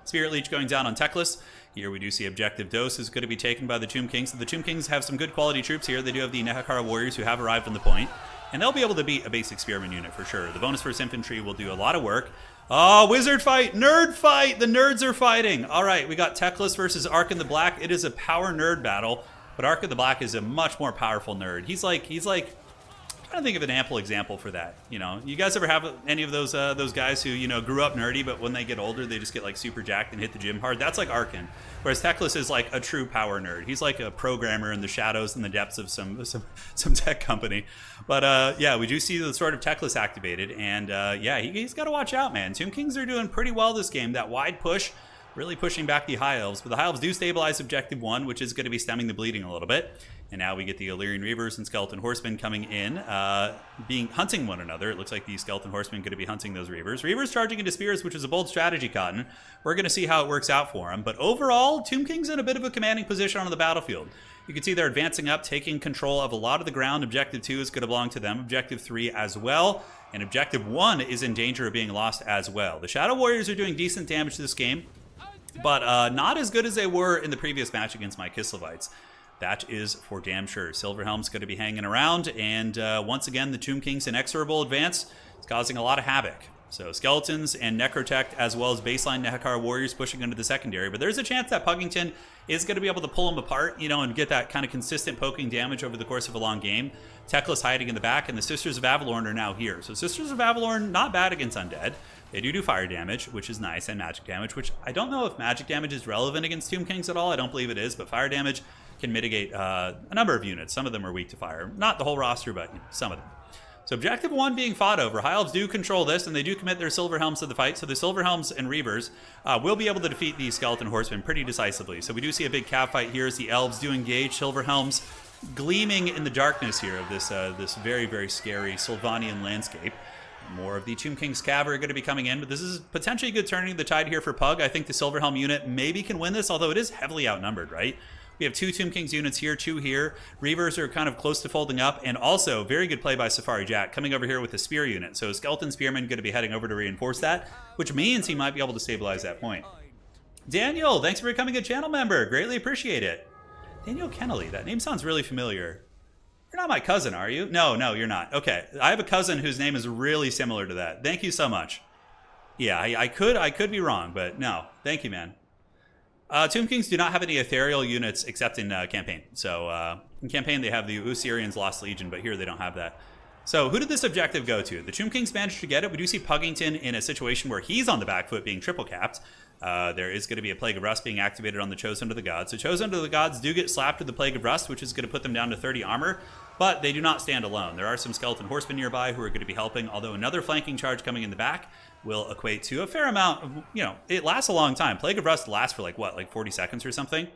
Speaker 1: Spirit Leech going down on Teclis. Here we do see objective dose is going to be taken by the Tomb Kings. So the Tomb Kings have some good quality troops here. They do have the Nehekara Warriors who have arrived on the point, and they'll be able to beat a basic Spearman unit for sure. The bonus first infantry will do a lot of work. Oh, wizard fight, nerd fight. The nerds are fighting. All right, we got Teclis versus Ark in the Black. It is a power nerd battle. But Ark of the Black is a much more powerful nerd. He's like, I'm trying to think of an ample example for that. You know, you guys ever have any of those guys who, you know, grew up nerdy, but when they get older, they just get like super jacked and hit the gym hard? That's like Arkin. Whereas Teclis is like a true power nerd. He's like a programmer in the shadows and the depths of some tech company. But yeah, we do see the sort of Teclis activated, and yeah, he's got to watch out, man. Tomb Kings are doing pretty well this game. That wide push, really pushing back the High Elves. But the High Elves do stabilize objective 1, which is going to be stemming the bleeding a little bit. And now we get the Illyrian Reavers and Skeleton Horsemen coming in, hunting one another. It looks like the Skeleton Horsemen going to be hunting those Reavers. Reavers charging into Spears, which is a bold strategy, Cotton. We're going to see how it works out for them. But overall, Tomb King's in a bit of a commanding position on the battlefield. You can see they're advancing up, taking control of a lot of the ground. Objective 2 is going to belong to them. Objective 3 as well. And Objective 1 is in danger of being lost as well. The Shadow Warriors are doing decent damage to this game, but not as good as they were in the previous match against my Kislevites. That is for damn sure. Silverhelm's going to be hanging around, and once again, the Tomb King's inexorable advance is causing a lot of havoc. So Skeletons and Necrotech, as well as baseline Nehekara Warriors pushing into the secondary. But there's a chance that Puggington is going to be able to pull them apart, you know, and get that kind of consistent poking damage over the course of a long game. Teclis hiding in the back, and the Sisters of Avalorn are now here. So Sisters of Avalorn, not bad against Undead. They do fire damage, which is nice, and magic damage, which I don't know if magic damage is relevant against Tomb Kings at all. I don't believe it is, but fire damage can mitigate a number of units. Some of them are weak to fire. Not the whole roster, but you know, some of them. So Objective 1 being fought over. High Elves do control this, and they do commit their Silverhelms to the fight. So the Silverhelms and Reavers will be able to defeat these Skeleton Horsemen pretty decisively. So we do see a big cav fight here as the Elves do engage. Silverhelms gleaming in the darkness here of this very, very scary Sylvanian landscape. More of the Tomb King's cav are going to be coming in, but this is potentially good turning the tide here for Pug. I think the Silverhelm unit maybe can win this, although it is heavily outnumbered, right? We have 2 Tomb Kings units here, 2 here. Reavers are kind of close to folding up, and also very good play by Safari Jack coming over here with the Spear unit. So Skeleton Spearman going to be heading over to reinforce that, which means he might be able to stabilize that point. Daniel, thanks for becoming a channel member. Greatly appreciate it. Daniel Kennelly, that name sounds really familiar. You're not my cousin, are you? No, you're not. Okay, I have a cousin whose name is really similar to that. Thank you so much. Yeah, I could be wrong, but no. Thank you, man. Tomb Kings do not have any ethereal units except in campaign. So in campaign they have the Usirian's Lost Legion, but here they don't have that. So who did this objective go to? The Tomb Kings managed to get it. We do see Puggington in a situation where he's on the back foot being triple capped. There is going to be a Plague of Rust being activated on the Chosen of the Gods. So Chosen of the Gods do get slapped with the Plague of Rust, which is going to put them down to 30 armor, but they do not stand alone. There are some Skeleton Horsemen nearby who are going to be helping, although another flanking charge coming in the back will equate to a fair amount of, it lasts a long time. Plague of Rust lasts for like 40 seconds or something.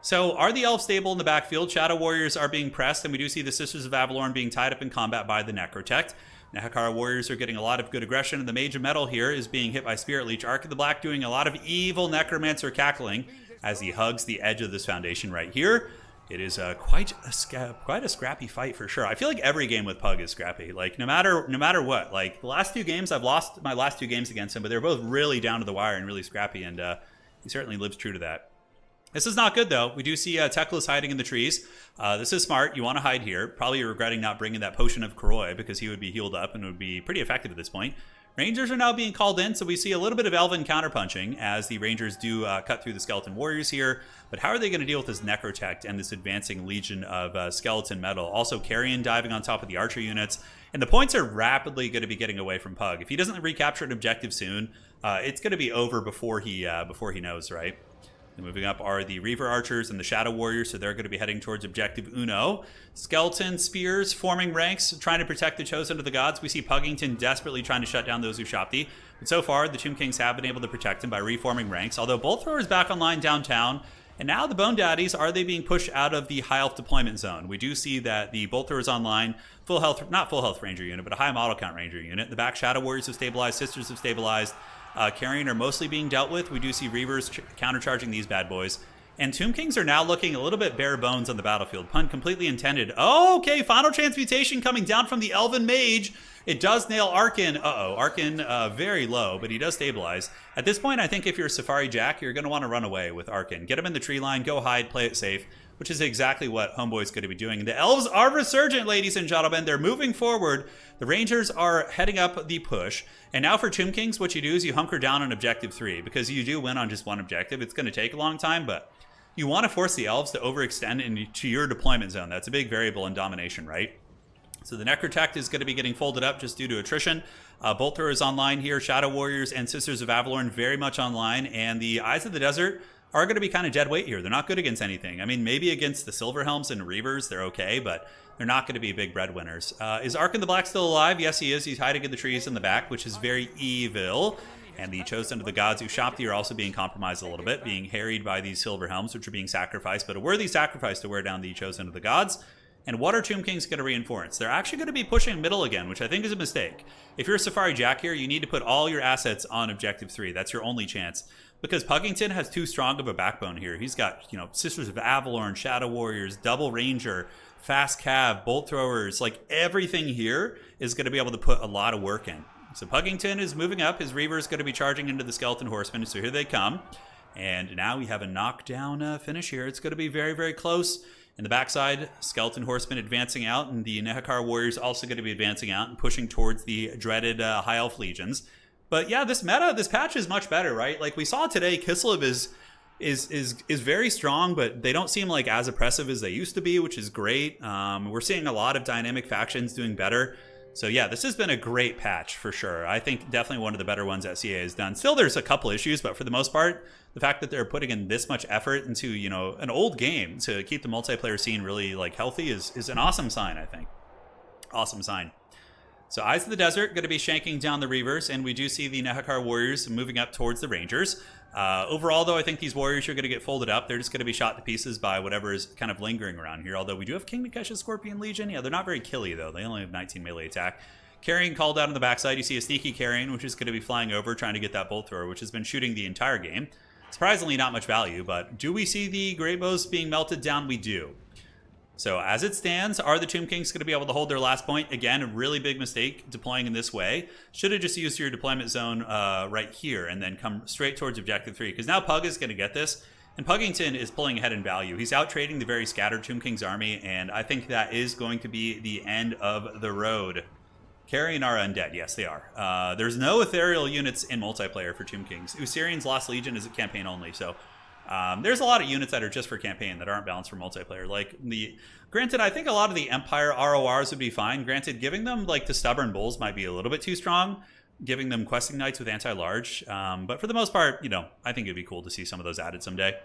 Speaker 1: So are the elves stable in the backfield? Shadow Warriors are being pressed, and we do see the Sisters of Avalorn being tied up in combat by the Necrotect. Nehekar Warriors are getting a lot of good aggression, and the Mage of Metal here is being hit by Spirit Leech. Ark of the Black doing a lot of evil Necromancer cackling as he hugs the edge of this foundation right here. It is quite a scrappy fight for sure. I feel like every game with Pug is scrappy. Like no matter what. Like the last 2 games, I've lost my last 2 games against him, but they're both really down to the wire and really scrappy, and he certainly lives true to that. This is not good, though. We do see Teclis hiding in the trees. This is smart. You want to hide here. Probably you're regretting not bringing that Potion of Koroi because he would be healed up and would be pretty effective at this point. Rangers are now being called in, so we see a little bit of Elven counterpunching as the Rangers do cut through the Skeleton Warriors here. But how are they going to deal with this Necrotect and this advancing Legion of Skeleton Metal? Also, Carrion diving on top of the Archer units. And the points are rapidly going to be getting away from Pug. If he doesn't recapture an objective soon, it's going to be over before he knows, right? And moving up are the Reaver Archers and the Shadow Warriors, so they're going to be heading towards Objective Uno. Skeleton Spears forming ranks, trying to protect the Chosen of the Gods. We see Puggington desperately trying to shut down those Ushapti. But so far, the Tomb Kings have been able to protect him by reforming ranks, although Bolt Thrower is back online downtown. And now the Bone Daddies, are they being pushed out of the high elf deployment zone? We do see that the Bolt Thrower is online, full health, not full health Ranger unit, but a high model count Ranger unit. The back Shadow Warriors have stabilized, Sisters have stabilized. Carrion are mostly being dealt with. We do see Reavers countercharging these bad boys. And Tomb Kings are now looking a little bit bare bones on the battlefield. Pun completely intended. Oh, okay, Final Transmutation coming down from the Elven Mage. It does nail Arkin. Arkin very low, but he does stabilize. At this point, I think if you're Safari Jack, you're going to want to run away with Arkin. Get him in the tree line, go hide, play it safe, which is exactly what Homeboy's going to be doing. The Elves are resurgent, ladies and gentlemen. They're moving forward. The Rangers are heading up the push. And now for Tomb Kings, what you do is you hunker down on Objective 3, because you do win on just one objective. It's going to take a long time, but you want to force the Elves to overextend into your deployment zone. That's a big variable in domination, right? So the Necrotect is going to be getting folded up just due to attrition. Bolt Thrower is online here. Shadow Warriors and Sisters of Avalorn very much online. And the Eyes of the Desert are going to be kind of dead weight here. They're not good against anything. I mean, maybe against the Silverhelms and Reavers, they're okay, but they're not going to be big breadwinners. Is Arkin the Black still alive? Yes, he is. He's hiding in the trees in the back, which is very evil. And the Chosen of the Gods, Ushapti, are also being compromised a little bit, being harried by these Silverhelms, which are being sacrificed, but a worthy sacrifice to wear down the Chosen of the Gods. And what are Tomb Kings going to reinforce? They're actually going to be pushing middle again, which I think is a mistake. If you're a Safari Jack here, you need to put all your assets on Objective 3. That's your only chance. Because Puggington has too strong of a backbone here. He's got, Sisters of Avalorn, Shadow Warriors, Double Ranger, Fast Cav, Bolt Throwers. Like, everything here is going to be able to put a lot of work in. So Puggington is moving up. His Reaver is going to be charging into the Skeleton Horsemen. So here they come. And now we have a knockdown finish here. It's going to be very, very close. In the backside, Skeleton Horsemen advancing out, and the Nehekar Warriors also going to be advancing out and pushing towards the dreaded High Elf Legions. But yeah, this patch is much better, right? Like we saw today, Kislev is very strong, but they don't seem like as oppressive as they used to be, which is great. We're seeing a lot of dynamic factions doing better. So yeah, this has been a great patch for sure. I think definitely one of the better ones that CA has done. Still, there's a couple issues, but for the most part, the fact that they're putting in this much effort into, an old game to keep the multiplayer scene really like healthy is an awesome sign, I think. Awesome sign. So Eyes of the Desert going to be shanking down the Reavers, and we do see the Nehekar Warriors moving up towards the Rangers. Overall, though, I think these Warriors are going to get folded up. They're just going to be shot to pieces by whatever is kind of lingering around here. Although we do have King Nikesh's Scorpion Legion. Yeah, they're not very killy, though. They only have 19 melee attack. Carrion called out on the backside. You see a sneaky Carrion, which is going to be flying over, trying to get that Bolt Thrower, which has been shooting the entire game. Surprisingly, not much value, but do we see the Greybows being melted down? We do. So as it stands, are the Tomb Kings going to be able to hold their last point? Again, a really big mistake deploying in this way. Should have just used your deployment zone right here and then come straight towards Objective 3, because now Pug is going to get this. And Puggington is pulling ahead in value. He's out trading the very scattered Tomb Kings army, and I think that is going to be the end of the road. Carrion are undead. Yes, they are. There's no ethereal units in multiplayer for Tomb Kings. Usirian's Lost Legion is a campaign only, so There's a lot of units that are just for campaign that aren't balanced for multiplayer. Like granted, I think a lot of the Empire RORs would be fine. Granted, giving them like the Stubborn Bulls might be a little bit too strong. Giving them Questing Knights with anti-large. But for the most part, you know, I think it'd be cool to see some of those added someday.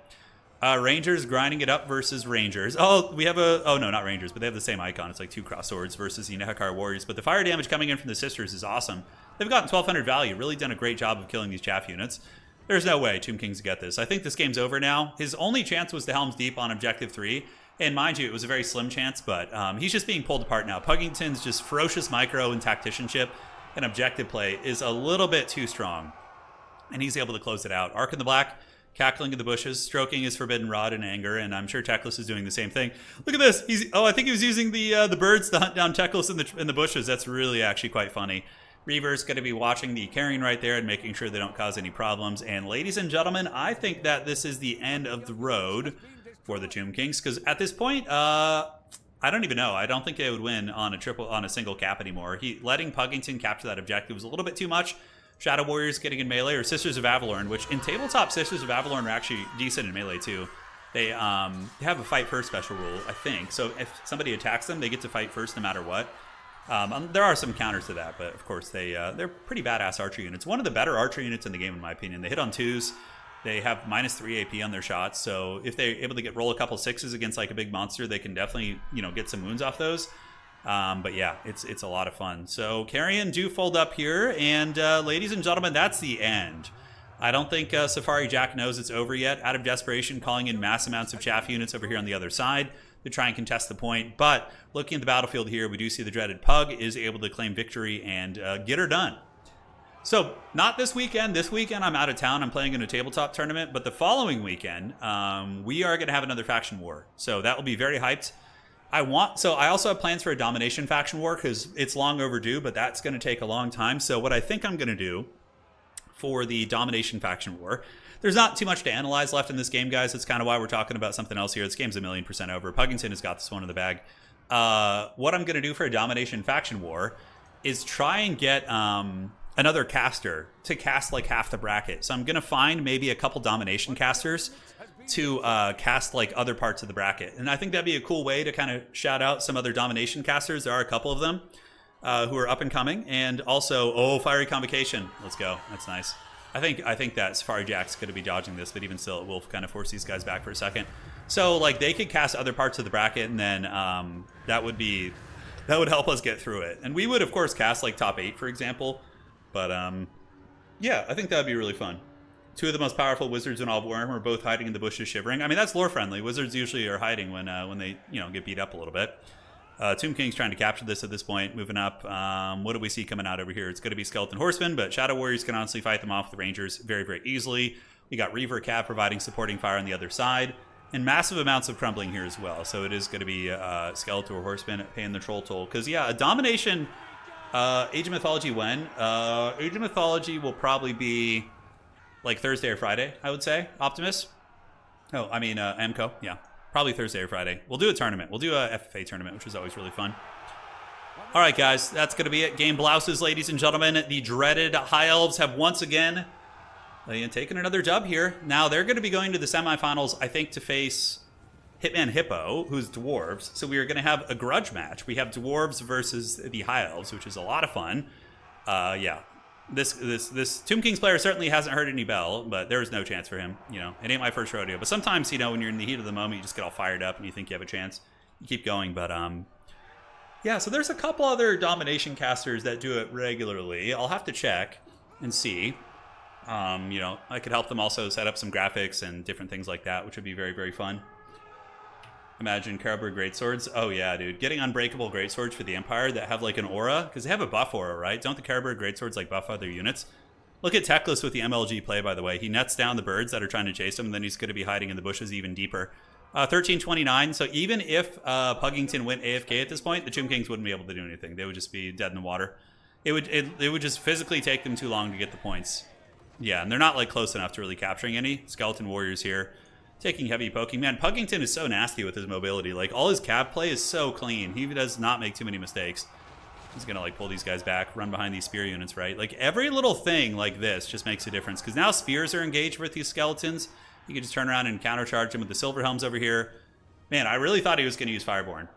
Speaker 1: Rangers grinding it up versus Rangers. Oh, we have oh no, not Rangers, but they have the same icon. It's like 2 cross swords versus the Nehekar Warriors. But the fire damage coming in from the Sisters is awesome. They've gotten 1200 value, really done a great job of killing these chaff units. There's no way Tomb Kings get this. I think this game's over now. His only chance was to Helm's Deep on Objective 3. And mind you, it was a very slim chance, but he's just being pulled apart now. Puggington's just ferocious micro and tacticianship and objective play is a little bit too strong. And he's able to close it out. Arc in the Black, cackling in the bushes, stroking his forbidden rod in anger, and I'm sure Teclis is doing the same thing. Look at this. I think he was using the birds to hunt down Teclis in the bushes. That's really actually quite funny. Reaver's going to be watching the carrying right there and making sure they don't cause any problems. And ladies and gentlemen, I think that this is the end of the road for the Tomb Kings, because at this point, I don't even know. I don't think they would win on a single cap anymore. Letting Puggington capture that objective was a little bit too much. Shadow Warriors getting in melee, or Sisters of Avalorn, which in tabletop, Sisters of Avalorn are actually decent in melee too. They have a fight first special rule, I think. So if somebody attacks them, they get to fight first no matter what. There are some counters to that, but of course they're pretty badass archer units. One of the better archer units in the game, in my opinion. They hit on 2s. They have -3 AP on their shots, so if they're able to roll a couple 6s against like a big monster, they can definitely, you know, get some wounds off those. But yeah, it's a lot of fun. So Carrion do fold up here, and ladies and gentlemen, that's the end. I don't think Safari Jack knows it's over yet. Out of desperation, calling in mass amounts of chaff units over here on the other side to try and contest the point. But looking at the battlefield here, we do see the dreaded Pug is able to claim victory and get her done. So, not this weekend. This weekend, I'm out of town. I'm playing in a tabletop tournament. But the following weekend, we are going to have another faction war. So, that will be very hyped. I also have plans for a domination faction war because it's long overdue, but that's going to take a long time. So, what I think I'm going to do for the domination faction war, there's not too much to analyze left in this game, guys. That's kind of why we're talking about something else here. This game's 1,000,000% over. Puggington has got this one in the bag. What I'm going to do for a domination faction war is try and get another caster to cast like half the bracket. So I'm going to find maybe a couple domination casters to cast like other parts of the bracket. And I think that'd be a cool way to kind of shout out some other domination casters. There are a couple of them who are up and coming. And also, Fiery Convocation. Let's go. That's nice. I think that Safari Jack's going to be dodging this, but even still, it will kind of force these guys back for a second. So like they could cast other parts of the bracket, and then that would help us get through it. And we would, of course, cast like top 8, for example. But yeah, I think that would be really fun. 2 of the most powerful wizards in all of Warhammer are both hiding in the bushes shivering. I mean, that's lore friendly. Wizards usually are hiding when they, you know, get beat up a little bit. Tomb King's trying to capture this at this point, moving up. What do we see coming out over here? It's going to be Skeleton Horsemen, but Shadow Warriors can honestly fight them off with the Rangers very, very easily. We got Reaver Cap providing supporting fire on the other side, and massive amounts of crumbling here as well. So it is going to be Skeleton or Horsemen paying the troll toll. Because, yeah, a domination... Age of Mythology when? Age of Mythology will probably be like Thursday or Friday, I would say. Optimus? Oh, I mean Amco. Yeah, probably Thursday or Friday. We'll do a tournament. We'll do a FFA tournament, which is always really fun. All right, guys, that's going to be it. Game blouses, ladies and gentlemen. The dreaded High Elves have once again taken another dub here. Now, they're going to be going to the semifinals, I think, to face Hitman Hippo, who's dwarves. So we are going to have a grudge match. We have dwarves versus the High Elves, which is a lot of fun. Yeah, this Tomb Kings player certainly hasn't heard any bell, but there is no chance for him. You know, it ain't my first rodeo. But sometimes, you know, when you're in the heat of the moment, you just get all fired up and you think you have a chance. You keep going, but yeah. So there's a couple other domination casters that do it regularly. I'll have to check and see. You know, I could help them also set up some graphics and different things like that, which would be very, very fun. Imagine Carberg Greatswords. Oh yeah, dude. Getting unbreakable Greatswords for the Empire that have like an aura, because they have a buff aura, right? Don't the Carberg Greatswords like buff other units? Look at Teclis with the MLG play, by the way. He nets down the birds that are trying to chase him, and then he's going to be hiding in the bushes even deeper. 1329. So even if Puggington went AFK at this point, the Tomb Kings wouldn't be able to do anything. They would just be dead in the water. It would just physically take them too long to get the points. Yeah, and they're not like close enough to really capturing any. Skeleton Warriors here. Taking heavy poking. Man, Puggington is so nasty with his mobility. Like, all his cab play is so clean. He does not make too many mistakes. He's going to, like, pull these guys back, run behind these spear units, right? Like, every little thing like this just makes a difference. Because now spears are engaged with these skeletons. You can just turn around and countercharge him with the Silver Helms over here. Man, I really thought he was going to use Fireborn.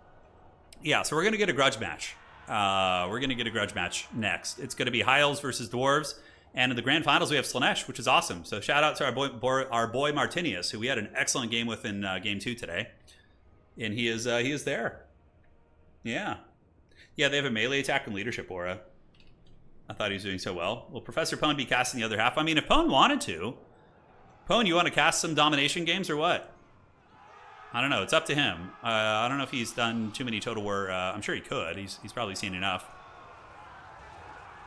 Speaker 1: Yeah, so we're going to get a grudge match. We're going to get a grudge match next. It's going to be High Elves versus Dwarves. And in the grand finals, we have Slaanesh, which is awesome. So shout out to our boy Martinius, who we had an excellent game with in game 2 today. And he is there. Yeah. Yeah, they have a melee attack and leadership aura. I thought he was doing so well. Will Professor Pone be casting the other half? I mean, if Pone wanted to. Pone, you want to cast some domination games or what? I don't know. It's up to him. I don't know if he's done too many Total War. I'm sure he could. He's probably seen enough.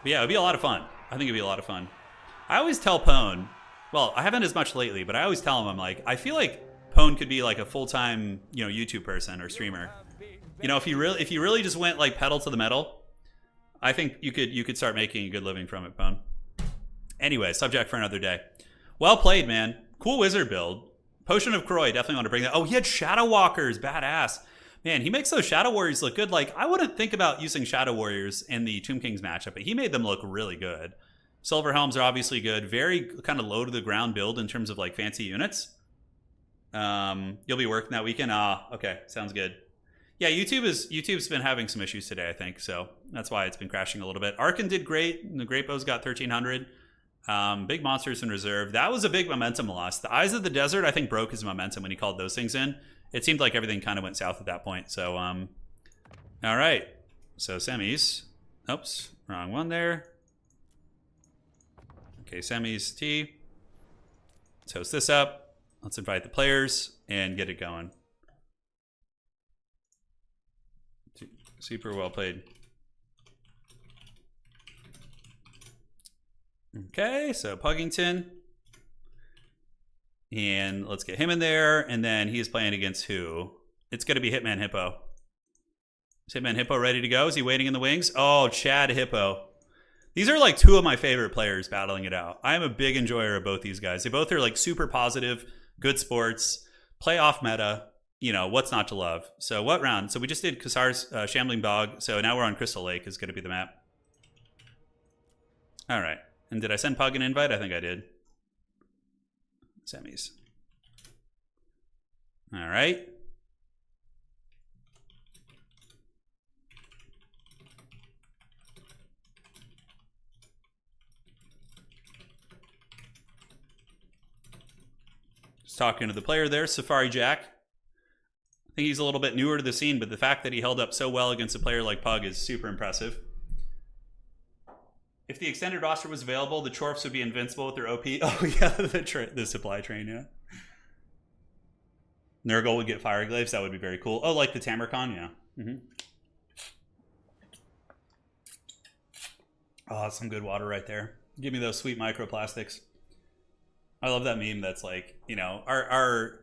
Speaker 1: But yeah, it would be a lot of fun. I think it'd be a lot of fun. I always tell Pone, well, I haven't as much lately, but I always tell him, I'm like, I feel like Pone could be like a full-time, YouTube person or streamer. If you really just went like pedal to the metal, I think you could start making a good living from it, Pone. Anyway, subject for another day. Well played, man. Cool wizard build. Potion of Croy, definitely want to bring that. Oh, he had Shadow Walkers, badass. Man, he makes those Shadow Warriors look good. Like, I wouldn't think about using Shadow Warriors in the Tomb Kings matchup, but he made them look really good. Silver Helms are obviously good. Very kind of low to the ground build in terms of like fancy units. You'll be working that weekend? Okay, sounds good. Yeah, YouTube's been having some issues today, I think, so that's why it's been crashing a little bit. Arkin did great. The Great Bow's got 1,300. Big monsters in reserve. That was a big momentum loss. The Eyes of the Desert, I think, broke his momentum when he called those things in. It seemed like everything kind of went south at that point. So, all right. So, semis. Oops, wrong one there. Okay, semis T. Let's host this up. Let's invite the players and get it going. Super well played. Okay, so Puggington. And let's get him in there. And then he's playing against who? It's going to be Hitman Hippo. Is Hitman Hippo ready to go? Is he waiting in the wings? Oh, Chad Hippo. These are like two of my favorite players battling it out. I am a big enjoyer of both these guys. They both are like super positive, good sports, play off meta. What's not to love? So what round? So we just did Kassar's Shambling Bog. So now we're on Crystal Lake is going to be the map. All right. And did I send Pug an invite? I think I did. Semis. All right. Just talking to the player there, Safari Jack. I think he's a little bit newer to the scene, but the fact that he held up so well against a player like Pug is super impressive. If the extended roster was available, the Chorfs would be invincible with their OP. Oh, yeah, the supply train, yeah. Nurgle would get Fire Glaives. That would be very cool. Oh, like the Tamarcon, yeah. Mm-hmm. Oh, some good water right there. Give me those sweet microplastics. I love that meme that's like, our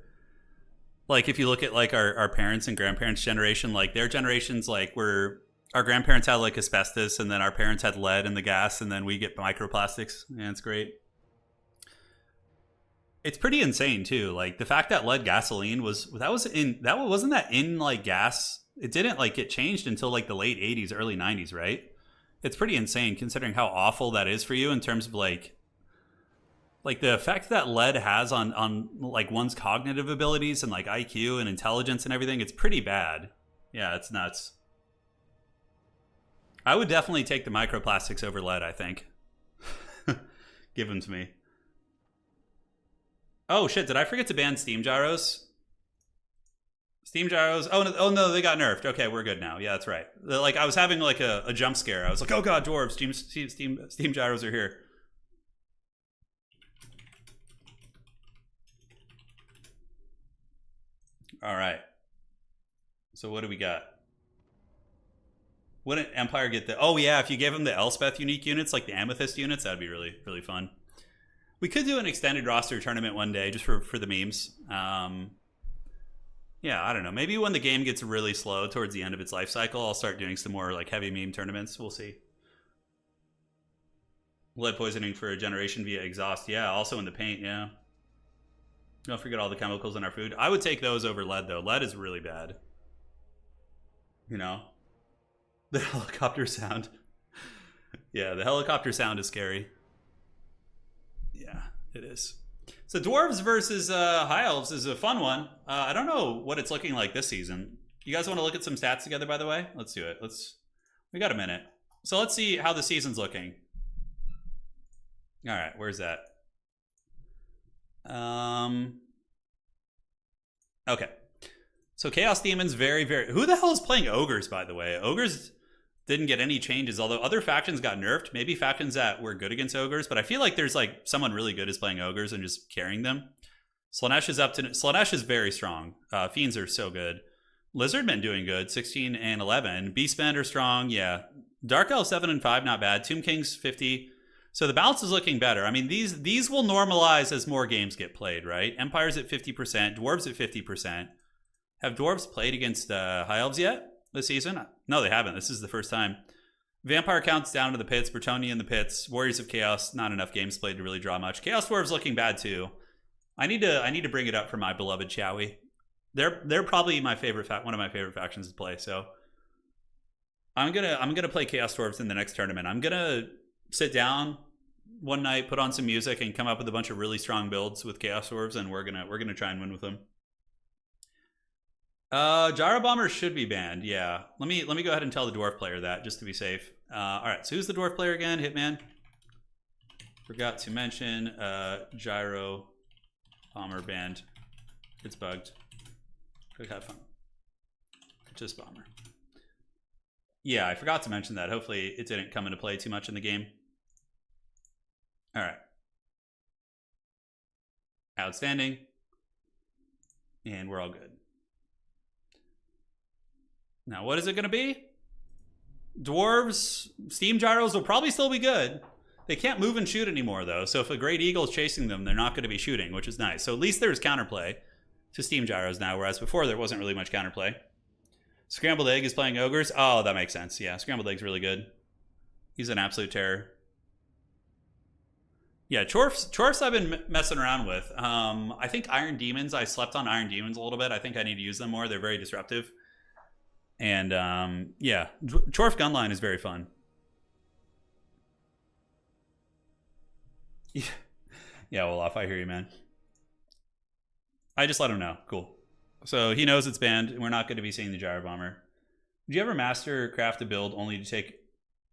Speaker 1: like if you look at like our parents and grandparents' generation, like their generations, like our grandparents had like asbestos, and then our parents had lead in the gas, and then we get microplastics. Yeah, it's great. It's pretty insane too. Like the fact that lead gasoline wasn't that in like gas. It didn't like get changed until like the late 80s, early 90s, right? It's pretty insane considering how awful that is for you in terms of like the effect that lead has on like one's cognitive abilities and like IQ and intelligence and everything. It's pretty bad. Yeah, it's nuts. I would definitely take the microplastics over lead, I think. Give them to me. Oh, shit. Did I forget to ban Steam Gyros? Steam Gyros. Oh, no, they got nerfed. Okay, we're good now. Yeah, that's right. Like, I was having like a jump scare. I was like, oh, God, dwarves. Steam Gyros are here. All right. So what do we got? Wouldn't Empire get the... Oh, yeah, if you gave them the Elspeth unique units, like the Amethyst units, that'd be really, really fun. We could do an extended roster tournament one day, just for the memes. Yeah, I don't know. Maybe when the game gets really slow towards the end of its life cycle, I'll start doing some more like heavy meme tournaments. We'll see. Lead poisoning for a generation via exhaust. Yeah, also in the paint, yeah. Don't forget all the chemicals in our food. I would take those over lead, though. Lead is really bad. The helicopter sound. Yeah, the helicopter sound is scary. Yeah, it is. So dwarves versus high elves is a fun one. I don't know what it's looking like this season. You guys want to look at some stats together, by the way? Let's do it. We got a minute. So let's see how the season's looking. All right, where's that? Okay. So Chaos Demons, very, very... Who the hell is playing Ogres, by the way? Ogres didn't get any changes, although other factions got nerfed. Maybe factions that were good against Ogres, but I feel like there's like someone really good is playing Ogres and just carrying them. Slaanesh is up to... Slaanesh is very strong. Fiends are so good. Lizardmen doing good, 16 and 11. Beastmen are strong, yeah. Dark Elf 7 and 5, not bad. Tomb Kings 50. So the balance is looking better. I mean, these will normalize as more games get played, right? Empire's at 50%, Dwarves at 50%. Have Dwarves played against High Elves yet this season? No, they haven't. This is the first time. Vampire counts down to the pits. Bretonnia in the pits. Warriors of Chaos, not enough games played to really draw much. Chaos Dwarves looking bad too. I need to bring it up for my beloved Chowie. They're probably my favorite one of my favorite factions to play. So I'm gonna play Chaos Dwarves in the next tournament. I'm gonna sit down one night, put on some music, and come up with a bunch of really strong builds with Chaos Dwarves, and we're gonna try and win with them. Gyro Bomber should be banned. Yeah, let me go ahead and tell the dwarf player that just to be safe. All right, so who's the dwarf player again? Hitman. Forgot to mention Gyro Bomber banned. It's bugged. Quick, have fun. Just Bomber. Yeah, I forgot to mention that. Hopefully it didn't come into play too much in the game. All right. Outstanding. And we're all good. Now, what is it going to be? Dwarves, Steam Gyros will probably still be good. They can't move and shoot anymore, though. So if a Great Eagle is chasing them, they're not going to be shooting, which is nice. So at least there's counterplay to Steam Gyros now, whereas before there wasn't really much counterplay. Scrambled Egg is playing Ogres. Oh, that makes sense. Yeah, Scrambled Egg's really good. He's an absolute terror. Yeah, Chorfs I've been messing around with. I think Iron Demons, I slept on Iron Demons a little bit. I think I need to use them more. They're very disruptive. And yeah, Chorf Gunline is very fun. Yeah, Olaf, I hear you, man. I just let him know. Cool. So he knows it's banned, and we're not going to be seeing the Gyro Bomber. Did you ever mastercraft a build only to take...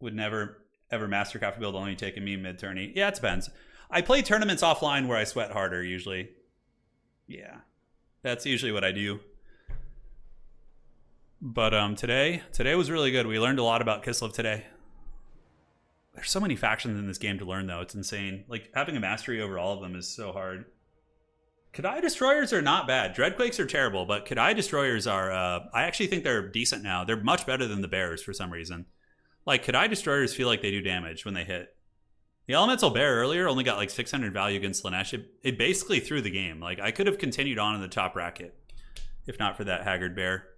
Speaker 1: Would never ever mastercraft a build only to take a meme mid-tourney? Yeah, it depends. I play tournaments offline where I sweat harder, usually. Yeah. That's usually what I do. But today was really good. We learned a lot about Kislev today. There's so many factions in this game to learn, though. It's insane. Like, having a mastery over all of them is so hard. Kadai Destroyers are not bad. Dreadquakes are terrible, but Kadai Destroyers are... I actually think they're decent now. They're much better than the Bears for some reason. Like, Kadai Destroyers feel like they do damage when they hit. The Elemental Bear earlier only got like 600 value against Slaanesh. It basically threw the game. Like, I could have continued on in the top bracket if not for that Haggard Bear.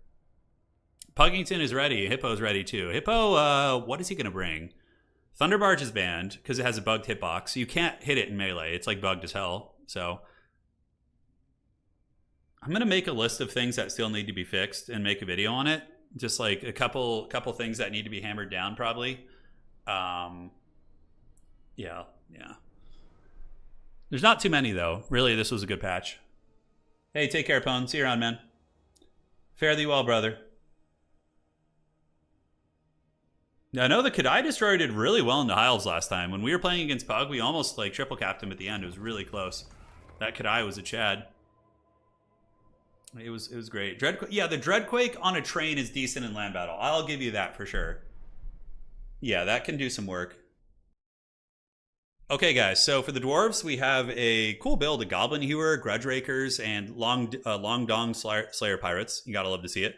Speaker 1: Puggington is ready. Hippo's ready too. Hippo, what is he going to bring? Thunderbarge is banned because it has a bugged hitbox. You can't hit it in melee. It's like bugged as hell. So I'm going to make a list of things that still need to be fixed and make a video on it. Just like a couple things that need to be hammered down probably. Yeah. There's not too many though. Really, this was a good patch. Hey, take care, Pone. See you around, man. Fare thee well, brother. I know the Kadai Destroyer did really well in the Hiles last time. When we were playing against Pug, we almost like triple capped him at the end. It was really close. That Kadai was a Chad. It was great. Yeah, the Dreadquake on a train is decent in land battle. I'll give you that for sure. Yeah, that can do some work. Okay, guys. So for the dwarves, we have a cool build: a Goblin Hewer, Grudge Rakers, and Long Dong Slayer Pirates. You gotta love to see it.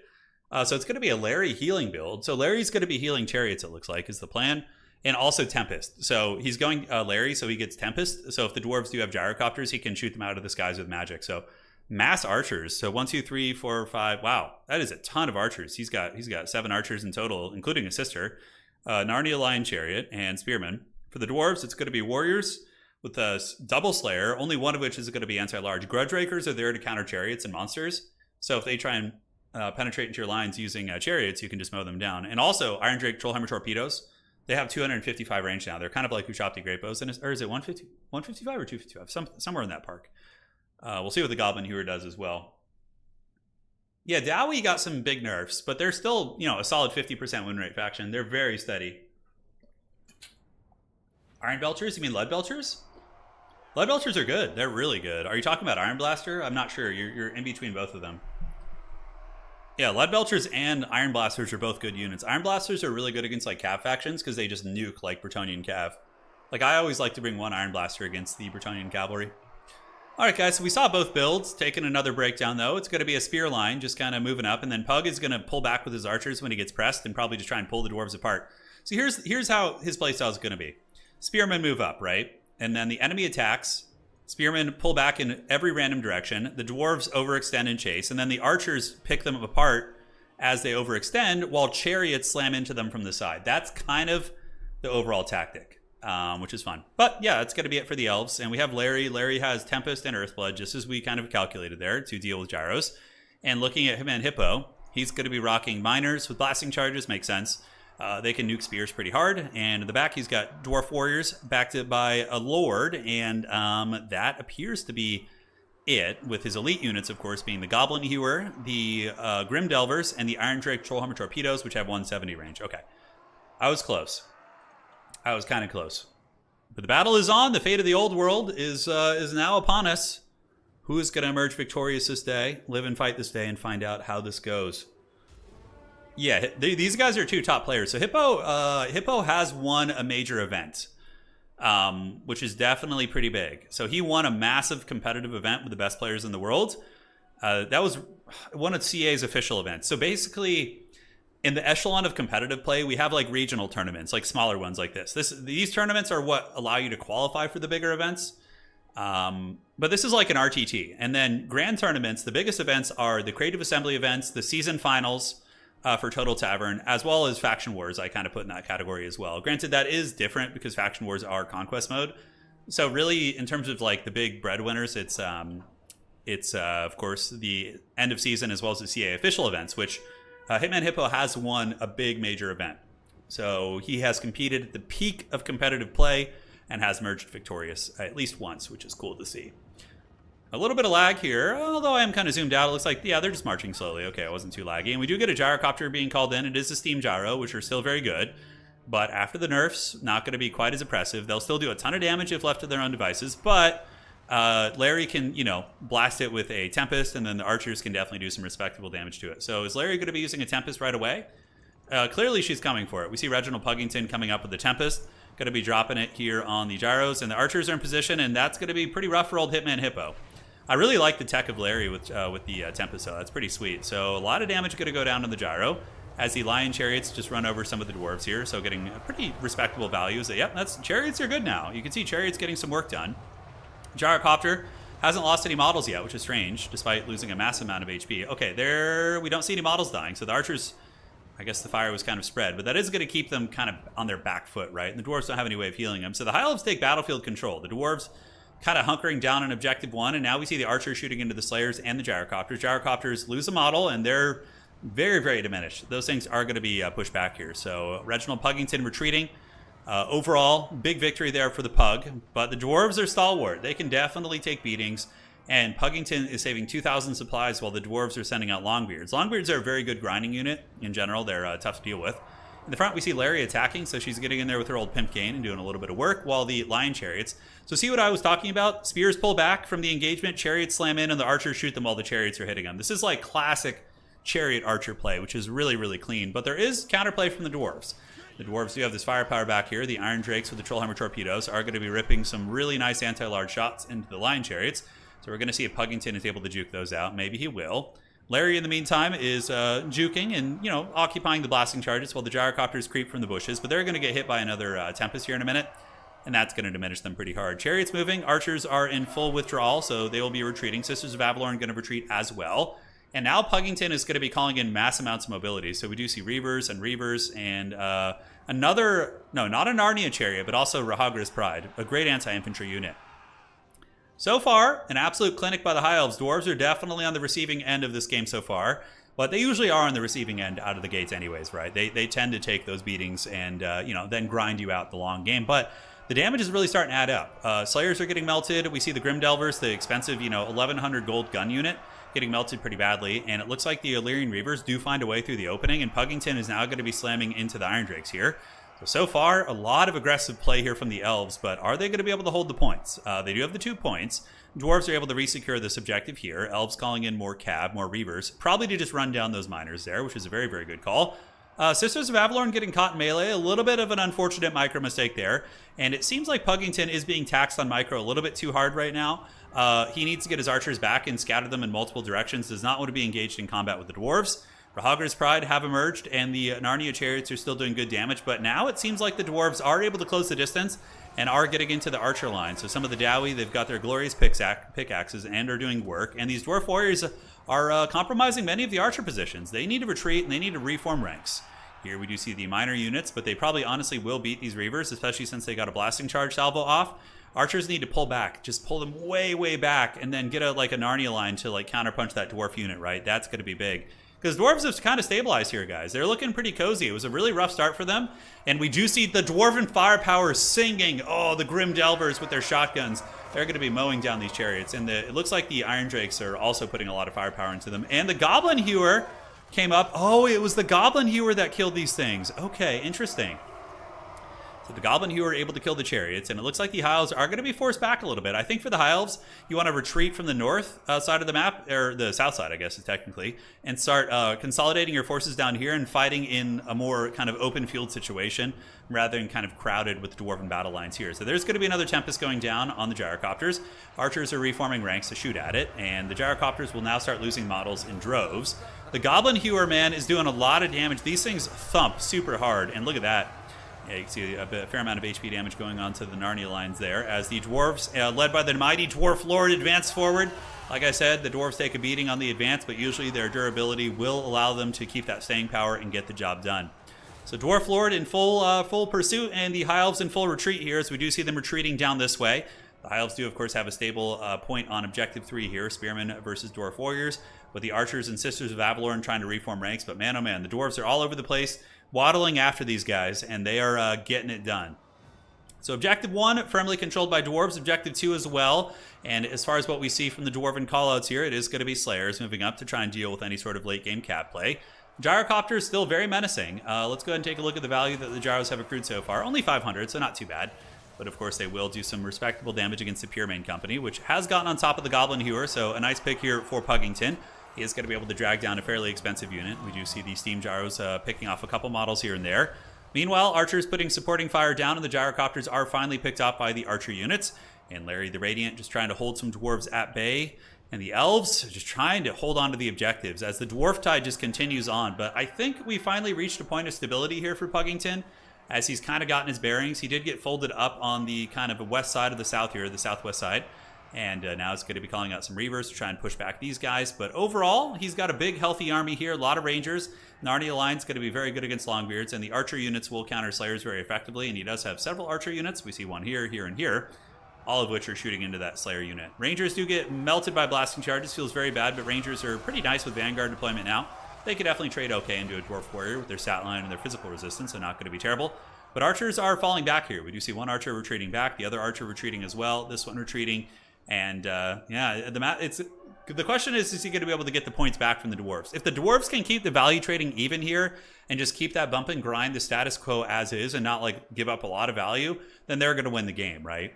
Speaker 1: So it's going to be a Larry healing build. So Larry's going to be healing chariots, it looks like, is the plan. And also Tempest. So he's going Larry, so he gets Tempest. So if the dwarves do have gyrocopters, he can shoot them out of the skies with magic. So mass archers. So 1, 2, 3, 4, 5. Wow, that is a ton of archers. He's got 7 archers in total, including a sister. Narnia Lion Chariot and Spearman. For the dwarves, it's going to be warriors with a double slayer, only one of which is going to be anti-large. Grudge Rakers are there to counter chariots and monsters. So if they try and penetrate into your lines using chariots, you can just mow them down. And also Iron Drake Trollhammer Torpedoes. They have 255 range now. They're kind of like Ushabti Great Bows, or is it 150, 155 or 255? Somewhere in that park. We'll see what the Goblin Hewer does as well. Yeah, Dowie got some big nerfs, but they're still, you know, a solid 50% win rate faction. They're very steady. Iron Belchers? You mean Lead Belchers? Lead Belchers are good. They're really good. Are you talking about Iron Blaster? I'm not sure. You're in between both of them. Yeah, Lead Belchers and Iron Blasters are both good units. Iron Blasters are really good against like Cav factions because they just nuke like Bretonnian Cav. Like I always like to bring one Iron Blaster against the Bretonnian Cavalry. All right, guys, so we saw both builds. Taking another breakdown, though. It's going to be a spear line, just kind of moving up, and then Pug is going to pull back with his archers when he gets pressed and probably just try and pull the dwarves apart. So here's how his playstyle is going to be. Spearmen move up, right? And then the enemy attacks. Spearmen pull back in every random direction. The dwarves overextend and chase, and then the archers pick them apart as they overextend, while chariots slam into them from the side. That's kind of the overall tactic. Which is fun. But yeah, that's going to be it for the elves. And we have Larry. Larry has Tempest and Earthblood, just as we kind of calculated there to deal with gyros. And looking at him and Hippo, he's going to be rocking miners with blasting charges. Makes sense. They can nuke spears pretty hard. And in the back, he's got Dwarf Warriors backed by a Lord. And that appears to be it, with his elite units, of course, being the Goblin Hewer, the Grim Delvers, and the Iron Drake Trollhammer Torpedoes, which have 170 range. Okay. I was close. I was kind of close. But the battle is on. The fate of the old world is now upon us. Who is going to emerge victorious this day? Live and fight this day and find out how this goes. Yeah, these guys are two top players. So Hippo has won a major event, which is definitely pretty big. So he won a massive competitive event with the best players in the world. That was one of CA's official events. So basically, in the echelon of competitive play, we have like regional tournaments, like smaller ones like this. These tournaments are what allow you to qualify for the bigger events. But this is like an RTT. And then grand tournaments, the biggest events are the Creative Assembly events, the season finals for Total Tavern, as well as Faction Wars. I kind of put in that category as well. Granted, that is different because Faction Wars are conquest mode. So really, in terms of like the big breadwinners, it's of course the end of season as well as the CA official events, which Hitman Hippo has won a big major event. So he has competed at the peak of competitive play and has emerged victorious at least once, which is cool to see. A little bit of lag here, although I am kind of zoomed out. It looks like, yeah, they're just marching slowly. Okay, it wasn't too laggy. And we do get a gyrocopter being called in. It is a steam gyro, which are still very good. But after the nerfs, not going to be quite as oppressive. They'll still do a ton of damage if left to their own devices, but Larry can, blast it with a Tempest, and then the archers can definitely do some respectable damage to it. So is Larry going to be using a Tempest right away? Clearly she's coming for it. We see Reginald Puggington coming up with the Tempest, going to be dropping it here on the gyros, and the archers are in position, and that's going to be pretty rough for old Hitman Hippo. I really like the tech of Larry with the Tempest, though. That's pretty sweet. So a lot of damage going to go down on the gyro as the Lion Chariots just run over some of the dwarves here, so getting pretty respectable values. Yep, Chariots are good now. You can see Chariots getting some work done. Gyrocopter hasn't lost any models yet, which is strange, despite losing a massive amount of HP. Okay, there we don't see any models dying, so the archers, I guess the fire was kind of spread, but that is going to keep them kind of on their back foot, right? And the dwarves don't have any way of healing them. So the High Elves take battlefield control. The dwarves kind of hunkering down on objective 1, and now we see the archers shooting into the Slayers and the Gyrocopters. Gyrocopters lose a model, and they're very, very diminished. Those things are going to be pushed back here. So Reginald Puggington retreating. Overall, big victory there for the Pug, but the dwarves are stalwart. They can definitely take beatings, and Puggington is saving 2,000 supplies while the dwarves are sending out Longbeards. Longbeards are a very good grinding unit in general. They're tough to deal with. In the front, we see Larry attacking, so she's getting in there with her old Pimp Cane and doing a little bit of work, while the Lion Chariots. So see what I was talking about? Spears pull back from the engagement, Chariots slam in, and the archers shoot them while the Chariots are hitting them. This is like classic Chariot Archer play, which is really, really clean, but there is counterplay from the dwarves. The dwarves do have this firepower back here. The Iron Drakes with the Trollhammer Torpedoes are going to be ripping some really nice anti-large shots into the Lion Chariots. So we're going to see if Puggington is able to juke those out. Maybe he will. Larry, in the meantime, is juking and, occupying the blasting charges while the Gyrocopters creep from the bushes. But they're going to get hit by another Tempest here in a minute, and that's going to diminish them pretty hard. Chariots moving. Archers are in full withdrawal, so they will be retreating. Sisters of Avalorn going to retreat as well. And now Puggington is going to be calling in mass amounts of mobility. So we do see Reavers and another, no, not a Narnia Chariot, but also Rahagra's Pride, a great anti-infantry unit. So far, an absolute clinic by the High Elves. Dwarves are definitely on the receiving end of this game so far. But they usually are on the receiving end out of the gates anyways, right? They tend to take those beatings and, then grind you out the long game. But the damage is really starting to add up. Slayers are getting melted. We see the Grim Delvers, the expensive, 1,100 gold gun unit, getting melted pretty badly. And it looks like the Illyrian Reavers do find a way through the opening. And Puggington is now going to be slamming into the Iron Drakes here. So far, a lot of aggressive play here from the Elves, but are they going to be able to hold the points? They do have the 2 points. Dwarves are able to resecure this objective here. Elves calling in more Cab, more Reavers, probably to just run down those miners there, which is a very, very good call. Sisters of Avalorn getting caught in melee, a little bit of an unfortunate micro mistake there, and it seems like Puggington is being taxed on micro a little bit too hard right now. He needs to get his archers back and scatter them in multiple directions, does not want to be engaged in combat with the Dwarves. Rahagir's Pride have emerged, and the Narnia Chariots are still doing good damage, but now it seems like the Dwarves are able to close the distance and are getting into the archer line. So some of the Dowie, they've got their glorious pickaxes and are doing work, and these Dwarf Warriors are compromising many of the archer positions. They need to retreat, and they need to reform ranks. Here we do see the minor units, but they probably honestly will beat these Reavers, especially since they got a blasting charge salvo off. Archers need to pull back, just pull them way, way back, and then get a Narnia line to counterpunch that dwarf unit, right? That's going to be big. Because dwarves have kind of stabilized here, guys. They're looking pretty cozy. It was a really rough start for them. And we do see the dwarven firepower singing. Oh, the Grim Delvers with their shotguns. They're going to be mowing down these chariots. And it looks like the Iron Drakes are also putting a lot of firepower into them. And the Goblin Hewer came up. Oh, it was the Goblin Hewer that killed these things. Okay, interesting. So the Goblin Hewer are able to kill the chariots, and it looks like the High Elves are going to be forced back a little bit. I think for the High Elves, you want to retreat from the north side of the map, or the south side, I guess, is technically, and start consolidating your forces down here and fighting in a more kind of open field situation rather than kind of crowded with the Dwarven battle lines here. So there's going to be another Tempest going down on the Gyrocopters. Archers are reforming ranks to shoot at it, and the Gyrocopters will now start losing models in droves. The Goblin Hewer, man, is doing a lot of damage. These things thump super hard, and look at that. Yeah, you can see a fair amount of HP damage going on to the Narnia lines there as the dwarves, led by the mighty Dwarf Lord, advance forward. Like I said, the dwarves take a beating on the advance, but usually their durability will allow them to keep that staying power and get the job done. So Dwarf Lord in full pursuit, and the High Elves in full retreat here, as we do see them retreating down this way. The High Elves do, of course, have a stable point on Objective 3 here, Spearmen versus Dwarf Warriors, with the Archers and Sisters of Avalorn trying to reform ranks. But man, oh man, the dwarves are all over the place, waddling after these guys, and they are getting it done. So Objective 1, firmly controlled by Dwarves. Objective 2 as well. And as far as what we see from the Dwarven callouts here, it is going to be Slayers moving up to try and deal with any sort of late-game cat play. Gyrocopter is still very menacing. Let's go ahead and take a look at the value that the Gyros have accrued so far. Only 500, so not too bad. But of course, they will do some respectable damage against the Pure Main Company, which has gotten on top of the Goblin Hewer, so a nice pick here for Puggington. He is going to be able to drag down a fairly expensive unit. We do see the Steam Gyros picking off a couple models here and there. Meanwhile, Archers putting supporting fire down, and the Gyrocopters are finally picked up by the Archer units. And Larry the Radiant just trying to hold some Dwarves at bay. And the Elves are just trying to hold on to the objectives as the Dwarf Tide just continues on. But I think we finally reached a point of stability here for Puggington, as he's kind of gotten his bearings. He did get folded up on the kind of west side of the south here, the southwest side. And now it's going to be calling out some Reavers to try and push back these guys. But overall, he's got a big, healthy army here. A lot of Rangers. Narnia line's going to be very good against Longbeards. And the Archer units will counter Slayers very effectively. And he does have several Archer units. We see one here, here, and here. All of which are shooting into that Slayer unit. Rangers do get melted by blasting charges. Feels very bad. But Rangers are pretty nice with Vanguard deployment now. They could definitely trade okay into a Dwarf Warrior with their stat line and their physical resistance. So not going to be terrible. But Archers are falling back here. We do see one Archer retreating back. The other Archer retreating as well. This one retreating. And yeah, the question is he going to be able to get the points back from the Dwarves? If the Dwarves can keep the value trading even here and just keep that bump and grind the status quo as is and not give up a lot of value, then they're going to win the game, right?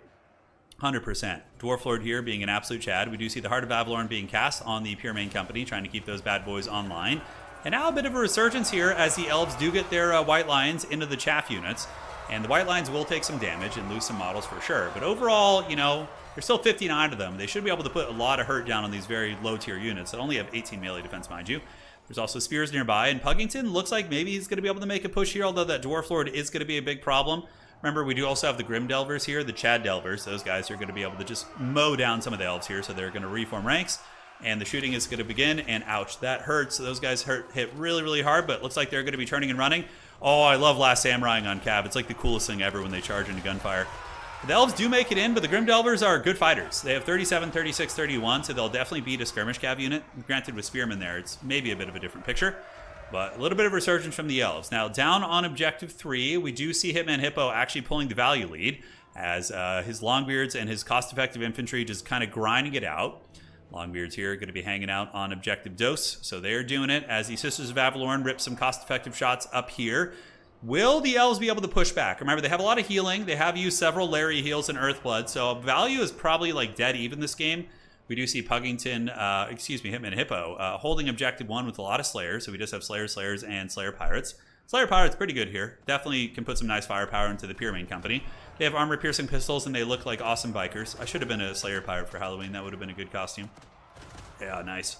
Speaker 1: 100%. Dwarf Lord here being an absolute chad. We do see the Heart of Avalorn being cast on the Pure Main Company, trying to keep those bad boys online. And now a bit of a resurgence here as the Elves do get their White Lions into the chaff units. And the White Lions will take some damage and lose some models for sure. But overall, there's still 59 of them. They should be able to put a lot of hurt down on these very low-tier units that only have 18 melee defense, mind you. There's also spears nearby, and Puggington looks like maybe he's going to be able to make a push here, although that Dwarf Lord is going to be a big problem. Remember, we do also have the Grim Delvers here, the Chad Delvers. Those guys are going to be able to just mow down some of the Elves here, so they're going to reform ranks. And the shooting is going to begin, and ouch, that hurts. So those guys hit really, really hard, but it looks like they're going to be turning and running. Oh, I love Last Samurai on Cav. It's like the coolest thing ever when they charge into gunfire. The Elves do make it in, but the Grim Delvers are good fighters. They have 37, 36, 31, so they'll definitely beat a skirmish cav unit. Granted, with Spearmen there, it's maybe a bit of a different picture, but a little bit of resurgence from the Elves. Now, down on Objective 3, we do see Hitman Hippo actually pulling the value lead as his Longbeards and his cost-effective infantry just kind of grinding it out. Longbeards here are going to be hanging out on Objective Dose, so they're doing it as the Sisters of Avalorn rip some cost-effective shots up here. Will the Elves be able to push back? Remember, they have a lot of healing. They have used several Larry heals and Earthblood, so value is probably like dead even this game. We do see Hitman Hippo holding Objective 1 with a lot of Slayers, so we just have Slayers, and Slayer Pirates. Slayer Pirates pretty good here. Definitely can put some nice firepower into the Pyramid Company. They have armor-piercing pistols, and they look like awesome bikers. I should have been a Slayer Pirate for Halloween. That would have been a good costume. Yeah, nice.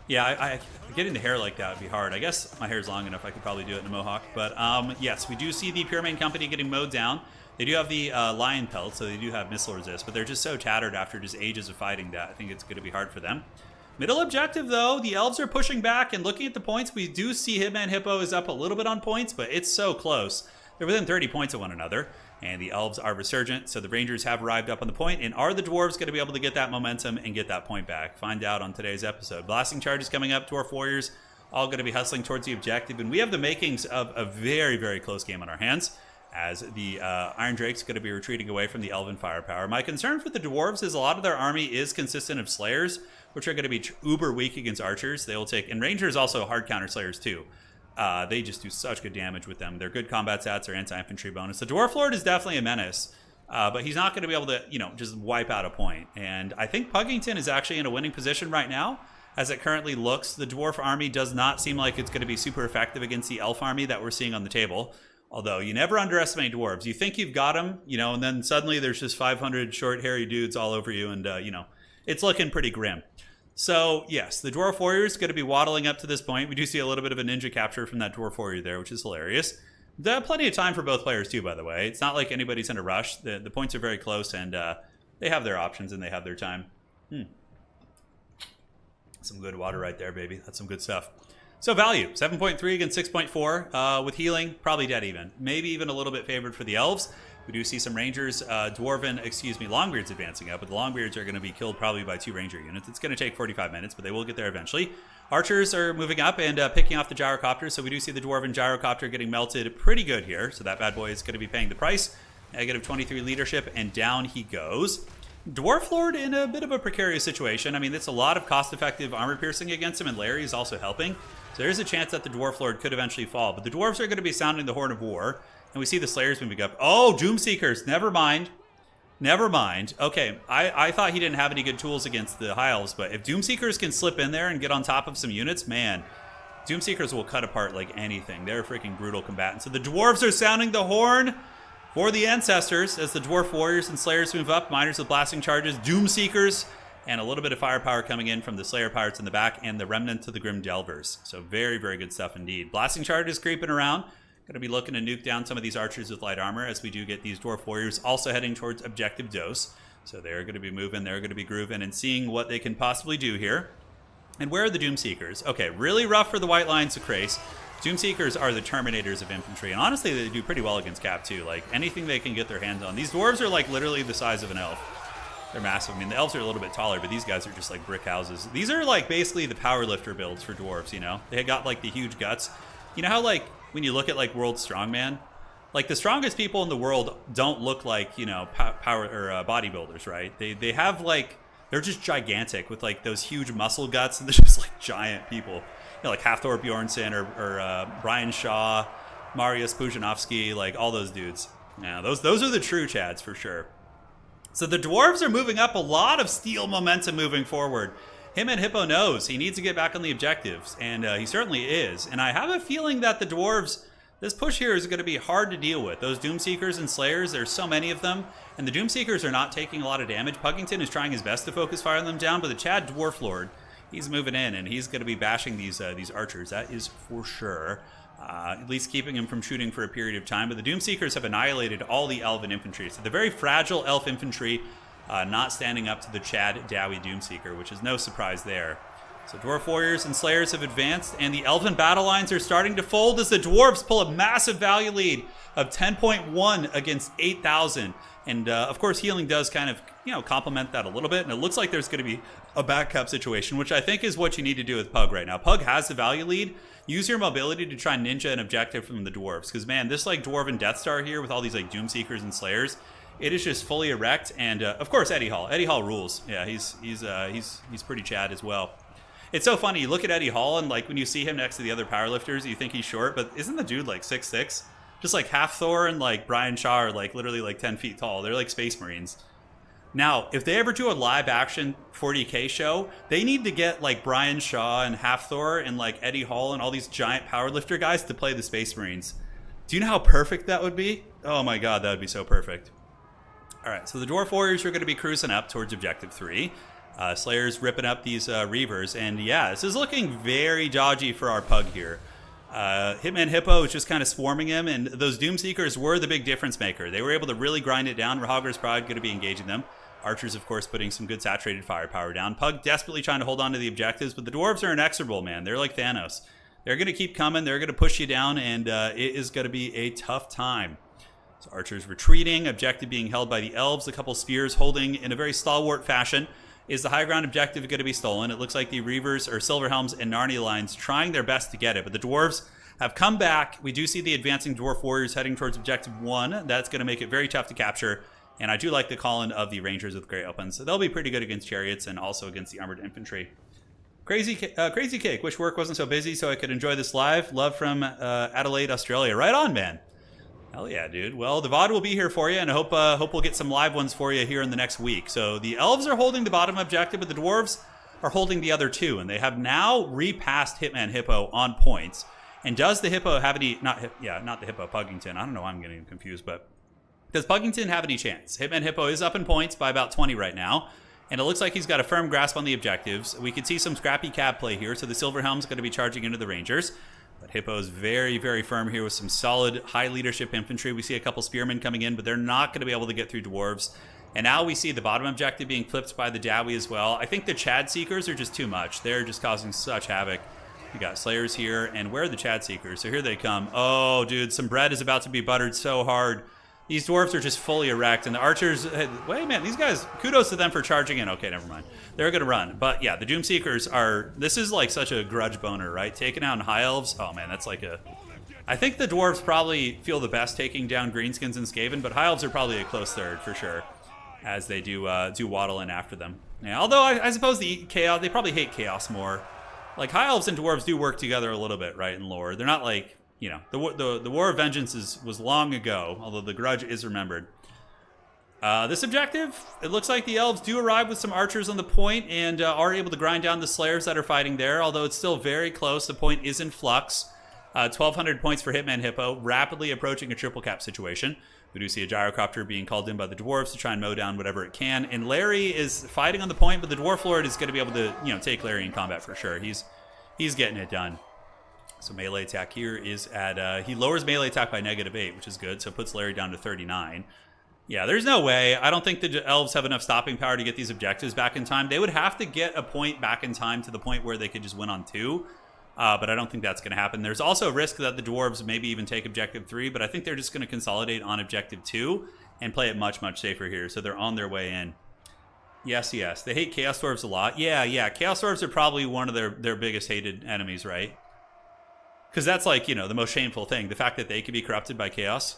Speaker 1: Yeah, I getting the hair like that would be hard. I guess my hair's long enough. I could probably do it in a mohawk. But yes, we do see the Pyramid Company getting mowed down. They do have the lion pelt, so they do have missile resist. But they're just so tattered after just ages of fighting that I think it's going to be hard for them. Middle objective, though, the Elves are pushing back. And looking at the points, we do see Hitman Hippo is up a little bit on points, but it's so close. They're within 30 points of one another. And the Elves are resurgent, so the Rangers have arrived up on the point. And are the Dwarves going to be able to get that momentum and get that point back? Find out on today's episode. Blasting charges coming up. Dwarf Warriors all going to be hustling towards the objective. And we have the makings of a very, very close game on our hands, as the Iron Drake's going to be retreating away from the Elven firepower. My concern for the Dwarves is a lot of their army is consistent of Slayers, which are going to be uber weak against Archers. They will take, and Rangers also hard counter Slayers too. They just do such good damage with them. Their good combat stats are anti-infantry bonus. The Dwarf Lord is definitely a menace, but he's not going to be able to, just wipe out a point. And I think Puggington is actually in a winning position right now. As it currently looks, the Dwarf army does not seem like it's going to be super effective against the Elf army that we're seeing on the table. Although, you never underestimate Dwarves. You think you've got them, and then suddenly there's just 500 short, hairy dudes all over you, and, it's looking pretty grim. So, yes, the Dwarf Warrior is going to be waddling up to this point. We do see a little bit of a ninja capture from that Dwarf Warrior there, which is hilarious. They have plenty of time for both players, too, by the way. It's not like anybody's in a rush. The points are very close, and they have their options, and they have their time. Some good water right there, baby. That's some good stuff. So, value, 7.3 against 6.4. With healing, probably dead even. Maybe even a little bit favored for the Elves. We do see some Rangers, Longbeards advancing up, but the Longbeards are going to be killed probably by 2 Ranger units. It's going to take 45 minutes, but they will get there eventually. Archers are moving up and picking off the Gyrocopters, so we do see the Dwarven Gyrocopter getting melted pretty good here, so that bad boy is going to be paying the price. Negative 23 leadership, and down he goes. Dwarf Lord in a bit of a precarious situation. I mean, it's a lot of cost-effective armor piercing against him, and Larry is also helping. So there's a chance that the Dwarf Lord could eventually fall, but the Dwarves are going to be sounding the horn of war. And we see the Slayers moving up. Oh, Doomseekers. Never mind. Okay, I thought he didn't have any good tools against the High Elves, but if Doomseekers can slip in there and get on top of some units, man, Doomseekers will cut apart like anything. They're freaking brutal combatants. So the Dwarves are sounding the horn for the Ancestors as the Dwarf Warriors and Slayers move up. Miners with blasting charges, Doomseekers, and a little bit of firepower coming in from the Slayer Pirates in the back and the remnant to the Grim Delvers. So very, very good stuff indeed. Blasting charges creeping around. Going to be looking to nuke down some of these archers with light armor as we do get these Dwarf Warriors also heading towards Objective Dose. So they're going to be moving, they're going to be grooving and seeing what they can possibly do here. And where are the Doomseekers? Okay, really rough for the White Lions to Crace. Doomseekers are the Terminators of infantry, and honestly they do pretty well against Cap too. Like anything they can get their hands on. These dwarves are like literally the size of an elf. They're massive. I mean, the elves are a little bit taller, but these guys are just like brick houses. These are like basically the power lifter builds for dwarves, They got like the huge guts. You know how like when you look at like World Strongman, like the strongest people in the world don't look like, power or bodybuilders, right? They have like, they're just gigantic with like those huge muscle guts, and they're just like giant people. Like Hafthor Bjornsson or Brian Shaw, Mariusz Pujanovsky, like all those dudes. Yeah, those are the true Chads for sure. So the dwarves are moving up, a lot of steel momentum moving forward. Him and Hippo knows he needs to get back on the objectives, and he certainly is. And I have a feeling that the dwarves, this push here is going to be hard to deal with. Those Doomseekers and Slayers, there's so many of them, and the Doomseekers are not taking a lot of damage. Puggington is trying his best to focus fire them down, but the Chad Dwarf Lord, he's moving in, and he's going to be bashing these archers. That is for sure. At least keeping him from shooting for a period of time. But the Doomseekers have annihilated all the Elven infantry. So the very fragile Elf infantry not standing up to the Chad Dowie Doomseeker, which is no surprise there. So Dwarf Warriors and Slayers have advanced, and the Elven battle lines are starting to fold as the Dwarves pull a massive value lead of 10.1 against 8,000. And of course, healing does kind of, complement that a little bit. And it looks like there's going to be a backup situation, which I think is what you need to do with Pug right now. Pug has the value lead. Use your mobility to try and ninja an objective from the Dwarves. Because, man, this like Dwarven Death Star here with all these like Doomseekers and Slayers, it is just fully erect. And of course, Eddie Hall. Eddie Hall rules. Yeah, he's pretty Chad as well. It's so funny. You look at Eddie Hall, and like when you see him next to the other powerlifters, you think he's short, but isn't the dude like 6'6"? Just like half Thor and like Brian Shaw are like literally like 10 feet tall. They're like Space Marines. Now, if they ever do a live action 40K show, they need to get like Brian Shaw and half Thor and like Eddie Hall and all these giant powerlifter guys to play the Space Marines. Do you know how perfect that would be? Oh my God, that would be so perfect. All right, so the Dwarf Warriors are going to be cruising up towards Objective 3. Slayer's ripping up these Reavers, and yeah, this is looking very dodgy for our Pug here. Hitman Hippo is just kind of swarming him, and those Doomseekers were the big difference maker. They were able to really grind it down. Rahagir's probably going to be engaging them. Archers, of course, putting some good saturated firepower down. Pug desperately trying to hold on to the objectives, but the Dwarves are inexorable, man. They're like Thanos. They're going to keep coming. They're going to push you down, and it is going to be a tough time. So Archers retreating, objective being held by the Elves. A couple spears holding in a very stalwart fashion. Is the high ground objective going to be stolen? It looks like the Reavers or Silverhelms and Narnia lines trying their best to get it, but the Dwarves have come back. We do see the advancing Dwarf Warriors heading towards Objective 1. That's going to make it very tough to capture, and I do like the call-in of the Rangers with Great Opens. So they'll be pretty good against Chariots and also against the Armored Infantry. Crazy Cake. Wish work wasn't so busy so I could enjoy this live. Love from Adelaide, Australia. Right on, man. Hell yeah, dude. Well, the VOD will be here for you, and I hope we'll get some live ones for you here in the next week. So the Elves are holding the bottom objective, but the Dwarves are holding the other two, and they have now repassed Hitman Hippo on points. And does the Hippo have any... not the Hippo, Puggington. I don't know why I'm getting confused, but... does Puggington have any chance? Hitman Hippo is up in points by about 20 right now, and it looks like he's got a firm grasp on the objectives. We can see some scrappy cab play here, so the Silverhelm's going to be charging into the Rangers. But Hippo's very, very firm here with some solid high leadership infantry. We see a couple spearmen coming in, but they're not going to be able to get through Dwarves. And now we see the bottom objective being flipped by the Dowie as well. I think the Chad Seekers are just too much. They're just causing such havoc. We got Slayers here, and where are the Chad Seekers? So here they come. Oh, dude, some bread is about to be buttered so hard. These Dwarves are just fully erect, and the Archers... wait, man, these guys, kudos to them for charging in. Okay, never mind. They're going to run. But yeah, the Doomseekers are... this is like such a grudge boner, right? Taking down High Elves. Oh, man, that's like a... I think the Dwarves probably feel the best taking down Greenskins and Skaven, but High Elves are probably a close third for sure, as they do waddle in after them. Yeah, although I suppose the Chaos... they probably hate Chaos more. Like, High Elves and Dwarves do work together a little bit, right, in lore. They're not like... the War of Vengeance was long ago, although the grudge is remembered. This objective, it looks like the Elves do arrive with some Archers on the point and are able to grind down the Slayers that are fighting there, although it's still very close. The point is in flux. 1,200 points for Hitman Hippo, rapidly approaching a triple cap situation. We do see a Gyrocopter being called in by the Dwarves to try and mow down whatever it can. And Larry is fighting on the point, but the Dwarf Lord is going to be able to, take Larry in combat for sure. He's getting it done. So melee attack here is at... he lowers melee attack by -8, which is good. So it puts Larry down to 39. Yeah, there's no way. I don't think the Elves have enough stopping power to get these objectives back in time. They would have to get a point back in time to the point where they could just win on 2. But I don't think that's going to happen. There's also a risk that the Dwarves maybe even take Objective 3, but I think they're just going to consolidate on Objective 2 and play it much, much safer here. So they're on their way in. Yes. They hate Chaos Dwarves a lot. Yeah. Chaos Dwarves are probably one of their biggest hated enemies, right? Because that's like, the most shameful thing. The fact that they can be corrupted by chaos.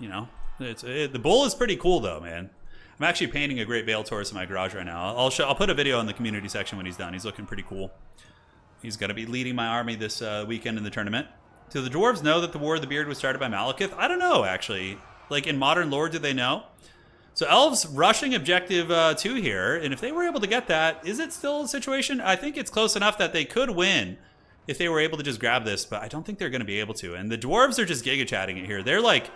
Speaker 1: The bull is pretty cool though, man. I'm actually painting a Great Bale Taurus in my garage right now. I'll put a video in the community section when he's done. He's looking pretty cool. He's going to be leading my army this weekend in the tournament. Do the Dwarves know that the War of the Beard was started by Malekith? I don't know, actually. Like, in modern lore, do they know? So Elves rushing Objective 2 here, and if they were able to get that, is it still a situation? I think it's close enough that they could win if they were able to just grab this, but I don't think they're going to be able to. And the Dwarves are just giga-chatting it here. They're like,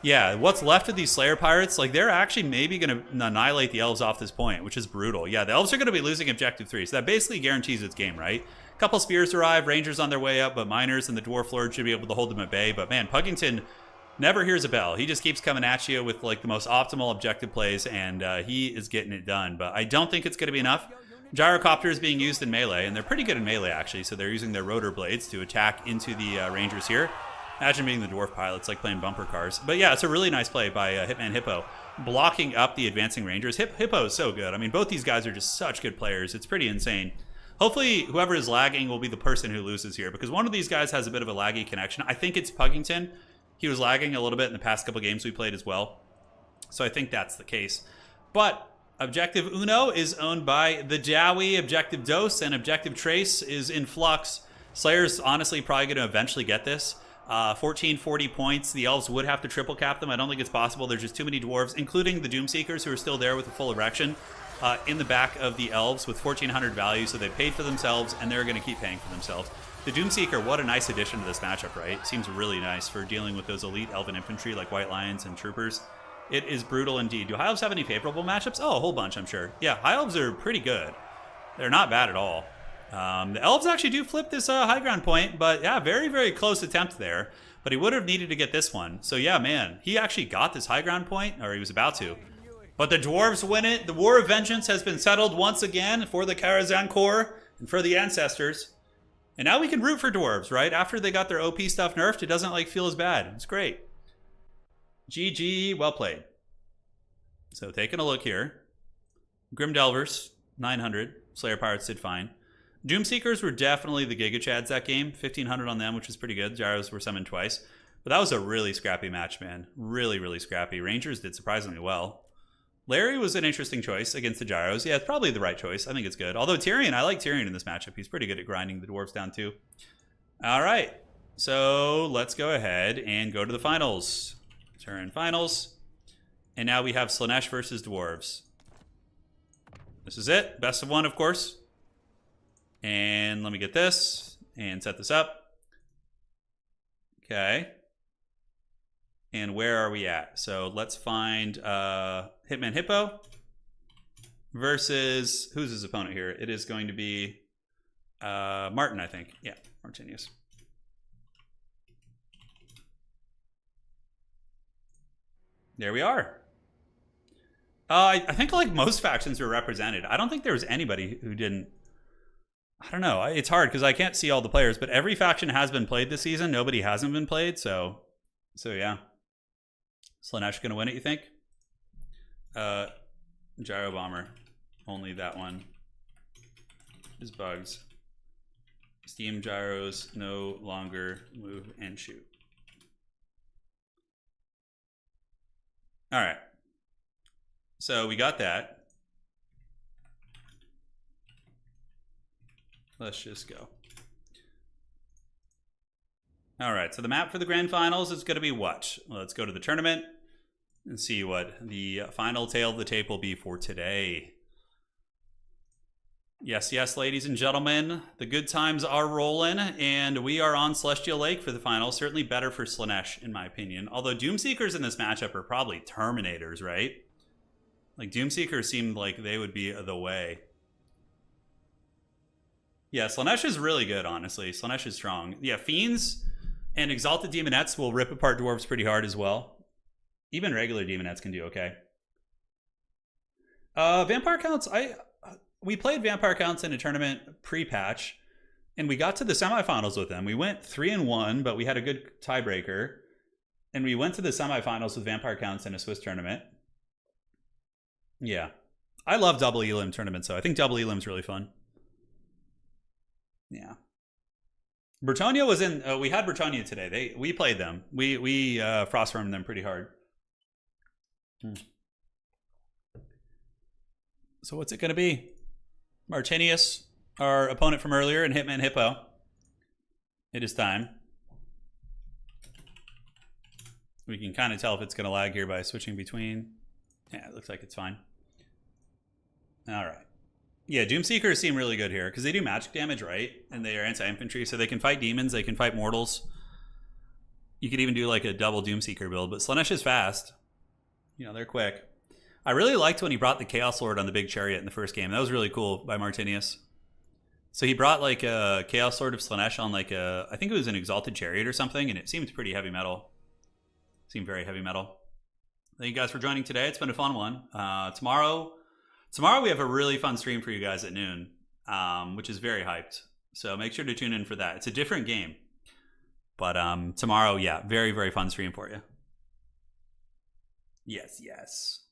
Speaker 1: yeah, what's left of these Slayer Pirates, like, they're actually maybe going to annihilate the Elves off this point, which is brutal. Yeah, the Elves are going to be losing Objective 3, so that basically guarantees its game, right? Couple spears arrive, Rangers on their way up, but Miners and the Dwarf Lord should be able to hold them at bay. But man, Puggington never hears a bell. He just keeps coming at you with like the most optimal objective plays, and he is getting it done. But I don't think it's going to be enough. Gyrocopters being used in melee, and they're pretty good in melee, actually, so they're using their rotor blades to attack into the Rangers here. Imagine being the dwarf pilots, like playing bumper cars. But yeah, it's a really nice play by Hitman Hippo, blocking up the advancing Rangers. Hippo is so good. I mean, both these guys are just such good players. It's pretty insane. Hopefully, whoever is lagging will be the person who loses here, because one of these guys has a bit of a laggy connection. I think it's Puggington. He was lagging a little bit in the past couple games we played as well. So I think that's the case. But Objective Uno is owned by the Jowie. Objective Dose and Objective Trace is in flux. Slayer's honestly probably going to eventually get this. 40 points. The elves would have to triple cap them. I don't think it's possible. There's just too many dwarves, including the Doomseekers, who are still there with a full erection. In the back of the elves with 1,400 value, so they paid for themselves, and they're going to keep paying for themselves. The Doomseeker, what a nice addition to this matchup, right? Seems really nice for dealing with those elite elven infantry like White Lions and Troopers. It is brutal indeed. Do High Elves have any favorable matchups? Oh, a whole bunch, I'm sure. Yeah, High Elves are pretty good. They're not bad at all. The Elves actually do flip this high ground point, but yeah, very, very close attempt there. But he would have needed to get this one. So yeah, man, he actually got this high ground point, or he was about to. But the dwarves win it. The War of Vengeance has been settled once again for the Karazhan Corps and for the Ancestors. And now we can root for dwarves, right? After they got their OP stuff nerfed, it doesn't like feel as bad. It's great. GG, well played. So taking a look here. Grim Delvers, 900. Slayer Pirates did fine. Doomseekers were definitely the Giga Chads that game. 1,500 on them, which was pretty good. Gyros were summoned twice. But that was a really scrappy match, man. Really, really scrappy. Rangers did surprisingly well. Larry was an interesting choice against the Gyros. Yeah, it's probably the right choice. I think it's good. Although Tyrion, I like Tyrion in this matchup. He's pretty good at grinding the dwarves down too. All right. So let's go ahead and go to the finals. Turin finals. And now we have Slaanesh versus dwarves. This is it. Best of one, of course. And let me get this and set this up. Okay. And where are we at? So let's find Hitman Hippo versus, who's his opponent here? It is going to be Martin, I think. Yeah, Martinius. There we are. I think like most factions were represented. I don't think there was anybody who didn't. I don't know. It's hard because I can't see all the players, but every faction has been played this season. Nobody hasn't been played, so yeah. Slaanesh gonna win it, you think? Gyro Bomber. Only that one is bugs. Steam gyros no longer move and shoot. All right. So we got that. Let's just go. All right, so the map for the grand finals is going to be what? Well, let's go to the tournament and see what the final tale of the tape will be for today. Yes, yes, ladies and gentlemen, the good times are rolling, and we are on Celestial Lake for the final. Certainly better for Slaanesh, in my opinion. Although Doomseekers in this matchup are probably Terminators, right? Like, Doomseekers seemed like they would be the way. Yeah, Slaanesh is really good, honestly. Slaanesh is strong. Yeah, Fiends and Exalted Demonettes will rip apart dwarves pretty hard as well. Even regular Demonettes can do okay. Vampire Counts, we played Vampire Counts in a tournament pre-patch, and we got to the semifinals with them. We went 3-1, but we had a good tiebreaker. And we went to the semifinals with Vampire Counts in a Swiss tournament. Yeah. I love double Elim tournaments, though. I think double Elim's really fun. Yeah. Bretonnia was in. We had Bretonnia today. We played them. We frost farmed them pretty hard. So what's it going to be? Martinius, our opponent from earlier, and Hitman Hippo. It is time. We can kind of tell if it's going to lag here by switching between. Yeah, it looks like it's fine. All right. Yeah, Doomseekers seem really good here because they do magic damage, right? And they are anti-infantry, so they can fight demons, they can fight mortals. You could even do like a double Doomseeker build, but Slaanesh is fast. You know, they're quick. I really liked when he brought the Chaos Lord on the big chariot in the first game. That was really cool by Martinius. So he brought like a Chaos Lord of Slaanesh on like a, I think it was an Exalted Chariot or something, and it seemed pretty heavy metal. Seemed very heavy metal. Thank you guys for joining today. It's been a fun one. Tomorrow Tomorrow we have a really fun stream for you guys at noon, which is very hyped. So make sure to tune in for that. It's a different game. But tomorrow, yeah, very, very fun stream for you. Yes, yes.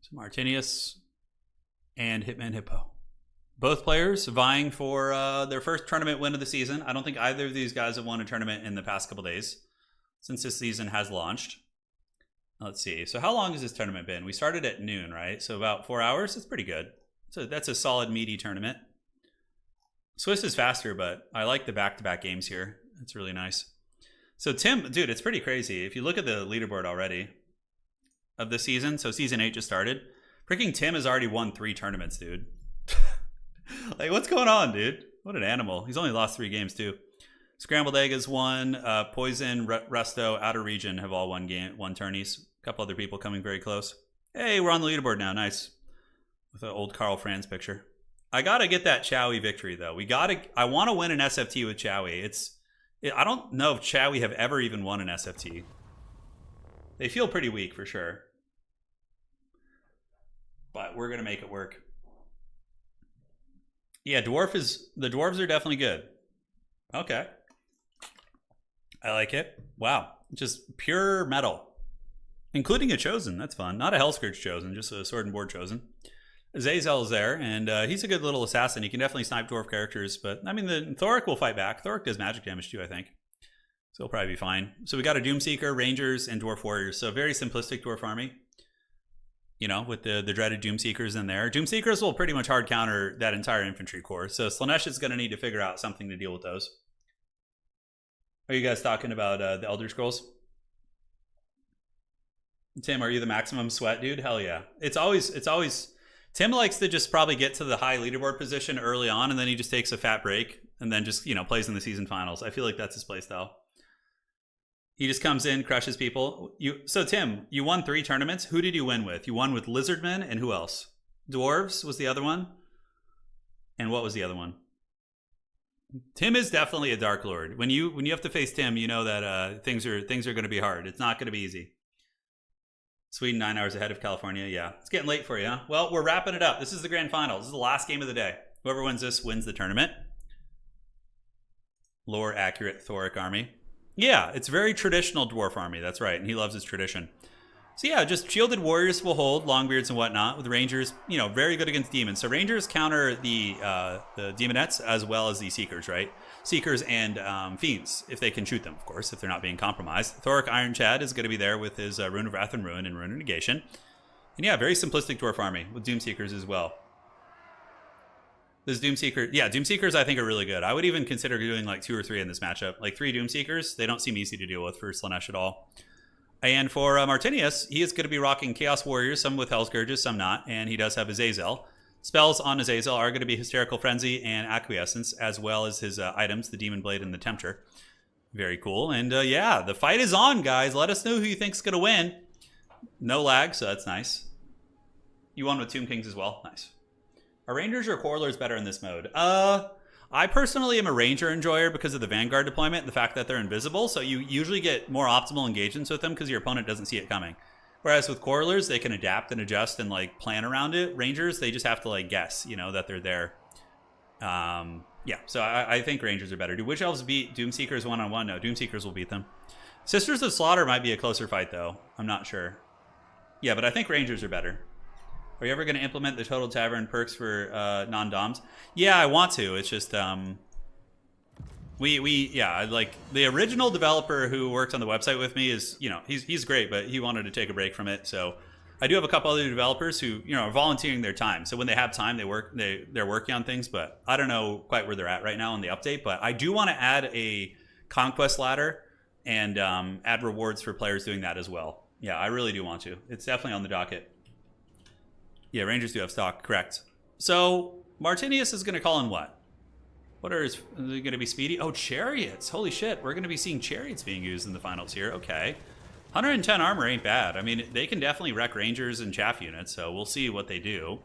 Speaker 1: So Martinius and Hitman Hippo. Both players vying for their first tournament win of the season. I don't think either of these guys have won a tournament in the past couple days since this season has launched. Let's see. So how long has this tournament been? We started at noon, right? So about 4 hours. That's pretty good. So that's a solid, meaty tournament. Swiss is faster, but I like the back-to-back games here. It's really nice. So Tim, dude, it's pretty crazy. If you look at the leaderboard already of the season, so season 8 just started. Freaking Tim has already won 3 tournaments, dude. Like, what's going on, dude? What an animal. He's only lost 3 games, too. Scrambled Egg has won. Poison, Resto, Outer Region have all won tourneys. A couple other people coming very close. Hey, we're on the leaderboard now. Nice. With an old Carl Franz picture. I got to get that Chowie victory, though. I want to win an SFT with Chowie. I don't know if Chowie have ever even won an SFT. They feel pretty weak, for sure. But we're going to make it work. Yeah, the dwarves are definitely good. Okay. I like it. Wow. Just pure metal. Including a Chosen. That's fun. Not a Hellscourge Chosen, just a Sword and Board Chosen. Azazel is there, and he's a good little assassin. He can definitely snipe dwarf characters, but I mean, the Thoric will fight back. Thoric does magic damage too, I think. So he'll probably be fine. So we got a Doomseeker, Rangers, and Dwarf Warriors. So very simplistic dwarf army. You know, with the dreaded Doomseekers in there. Doomseekers will pretty much hard counter that entire infantry corps. So Slaanesh is going to need to figure out something to deal with those. Are you guys talking about the Elder Scrolls? Tim, are you the maximum sweat dude? Hell yeah. It's always Tim likes to just probably get to the high leaderboard position early on, and then he just takes a fat break and then just, you know, plays in the season finals. I feel like that's his play style. He just comes in, crushes people. So Tim, you won 3 tournaments. Who did you win with? You won with Lizardmen, and who else? Dwarves was the other one. And what was the other one? Tim is definitely a Dark Lord. When you have to face Tim, you know that things are going to be hard. It's not going to be easy. Sweden 9 hours ahead of California. Yeah, it's getting late for you, huh? Well, we're wrapping it up. This is the grand final. This is the last game of the day. Whoever wins this wins the tournament. Lore accurate Thoric army. Yeah, it's very traditional dwarf army. That's right, and he loves his tradition. So yeah, just shielded warriors will hold, longbeards and whatnot, with rangers, you know, very good against demons. So rangers counter the demonettes as well as the seekers, right? Seekers and fiends, if they can shoot them, of course, if they're not being compromised. Thoric Iron Chad is going to be there with his Rune of Wrath and Ruin and Rune of Negation. And yeah, very simplistic dwarf army with Doomseekers as well. This Doomseeker, yeah, Doomseekers I think are really good. I would even consider doing like 2 or 3 in this matchup. Like 3 Doomseekers, they don't seem easy to deal with for Slaanesh at all. And for Martinius, he is going to be rocking Chaos Warriors, some with Hellscourges, some not, and he does have Azazel. Spells on Azazel are going to be Hysterical Frenzy and Acquiescence, as well as his items, the Demon Blade and the Tempter. Very cool. And yeah, the fight is on, guys. Let us know who you think's going to win. No lag, so that's nice. You won with Tomb Kings as well. Nice. Are Rangers or Quarrelers better in this mode? I personally am a Ranger enjoyer because of the Vanguard deployment, the fact that they're invisible, so you usually get more optimal engagements with them because your opponent doesn't see it coming. Whereas with Quarrelers, they can adapt and adjust and like plan around it. Rangers, they just have to like guess, you know, that they're there. Yeah, so I think Rangers are better. Do Witch Elves beat Doomseekers one-on-one? No, Doomseekers will beat them. Sisters of Slaughter might be a closer fight, though. I'm not sure. Yeah, but I think Rangers are better. Are you ever going to implement the Total Tavern perks for non-doms? Yeah, I want to. It's just, yeah, like, the original developer who worked on the website with me is, you know, he's great, but he wanted to take a break from it, so I do have a couple other developers who, you know, are volunteering their time. So when they have time, they're working on things, but I don't know quite where they're at right now on the update, but I do want to add a conquest ladder and add rewards for players doing that as well. Yeah, I really do want to. It's definitely on the docket. Yeah, Rangers do have stock, correct. So Martinius is going to call in what? What are they going to be speedy? Oh, chariots. Holy shit. We're going to be seeing chariots being used in the finals here. Okay. 110 armor ain't bad. I mean, they can definitely wreck Rangers and chaff units, so we'll see what they do.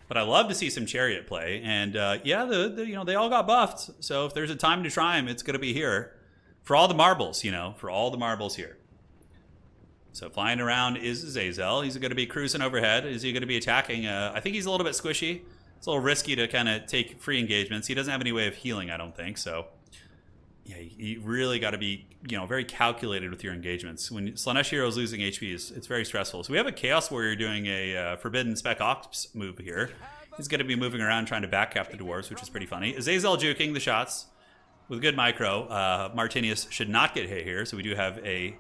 Speaker 1: But I love to see some chariot play. And yeah, you know, they all got buffed. So if there's a time to try them, it's going to be here. For all the marbles, you know, for all the marbles here. So flying around is Azazel. He's going to be cruising overhead. Is he going to be attacking? I think he's a little bit squishy. It's a little risky to kind of take free engagements. He doesn't have any way of healing, I don't think. So, yeah, you really got to be, very calculated with your engagements. When Slaanesh hero is losing HP, it's very stressful. So we have a Chaos Warrior doing a Forbidden Spec Ops move here. He's going to be moving around trying to backcap the dwarves, which is pretty funny. Azazel juking the shots with good micro. Martinius should not get hit here. So we do have a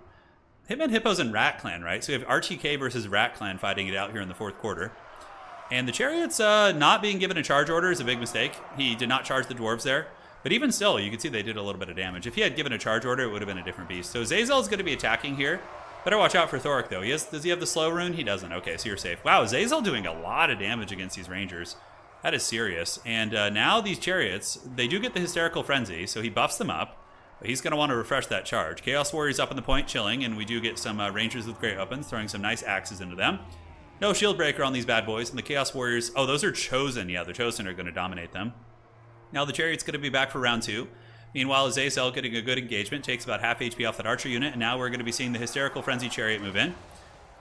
Speaker 1: Hitman Hippos and Rat Clan, right? So we have RTK versus Rat Clan fighting it out here in the fourth quarter. And the Chariot's not being given a charge order is a big mistake. He did not charge the dwarves there. But even still, you can see they did a little bit of damage. If he had given a charge order, it would have been a different beast. So Azazel is going to be attacking here. Better watch out for Thoric, though. Does he have the slow rune? He doesn't. Okay, so you're safe. Wow, Azazel doing a lot of damage against these Rangers. That is serious. And now these Chariots, they do get the Hysterical Frenzy, so he buffs them up. But he's going to want to refresh that charge. Chaos Warrior's up on the point, chilling, and we do get some Rangers with great weapons, throwing some nice axes into them. No shield breaker on these bad boys, and the Chaos Warriors... Oh, those are Chosen. Yeah, the Chosen are going to dominate them. Now the Chariot's going to be back for round 2. Meanwhile, Azazel getting a good engagement, takes about half HP off that Archer unit, and now we're going to be seeing the Hysterical Frenzy Chariot move in.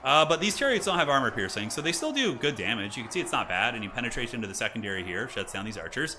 Speaker 1: But these Chariots don't have armor piercing, so they still do good damage. You can see it's not bad, and he penetrates into the secondary here, shuts down these Archers.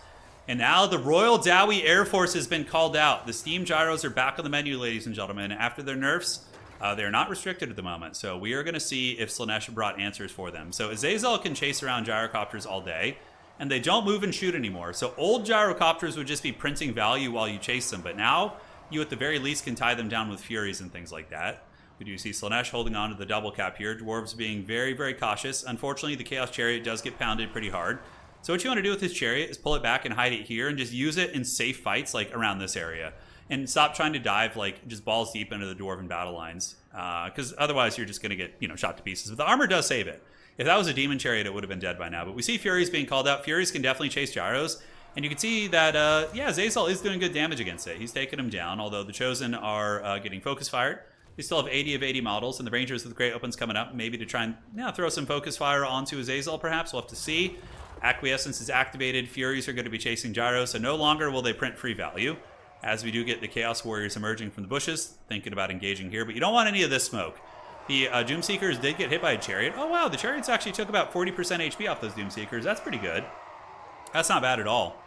Speaker 1: And now the Royal Dowie Air Force has been called out. The Steam Gyros are back on the menu, ladies and gentlemen. After their nerfs, they're not restricted at the moment. So we are going to see if Slaanesh brought answers for them. So Azazel can chase around gyrocopters all day, and they don't move and shoot anymore. So old gyrocopters would just be printing value while you chase them. But now you at the very least can tie them down with Furies and things like that. We do see Slaanesh holding on to the double cap here. Dwarves being very, very cautious. Unfortunately, the Chaos Chariot does get pounded pretty hard. So what you want to do with his Chariot is pull it back and hide it here and just use it in safe fights like around this area. And stop trying to dive like just balls deep into the Dwarven battle lines. Because otherwise you're just going to get, shot to pieces. But the armor does save it. If that was a Demon Chariot, it would have been dead by now. But we see Furies being called out. Furies can definitely chase Gyros. And you can see that, Azazel is doing good damage against it. He's taking him down, although the Chosen are getting focus fired. They still have 80 of 80 models, and the Rangers with great opens coming up, maybe to try and throw some focus fire onto Azazel, perhaps. We'll have to see. Acquiescence is activated. Furies are going to be chasing Gyros, so no longer will they print free value, as we do get the Chaos Warriors emerging from the bushes, thinking about engaging here. But you don't want any of this smoke. The Doomseekers did get hit by a Chariot. Oh, wow, the Chariots actually took about 40% HP off those Doomseekers. That's pretty good. That's not bad at all.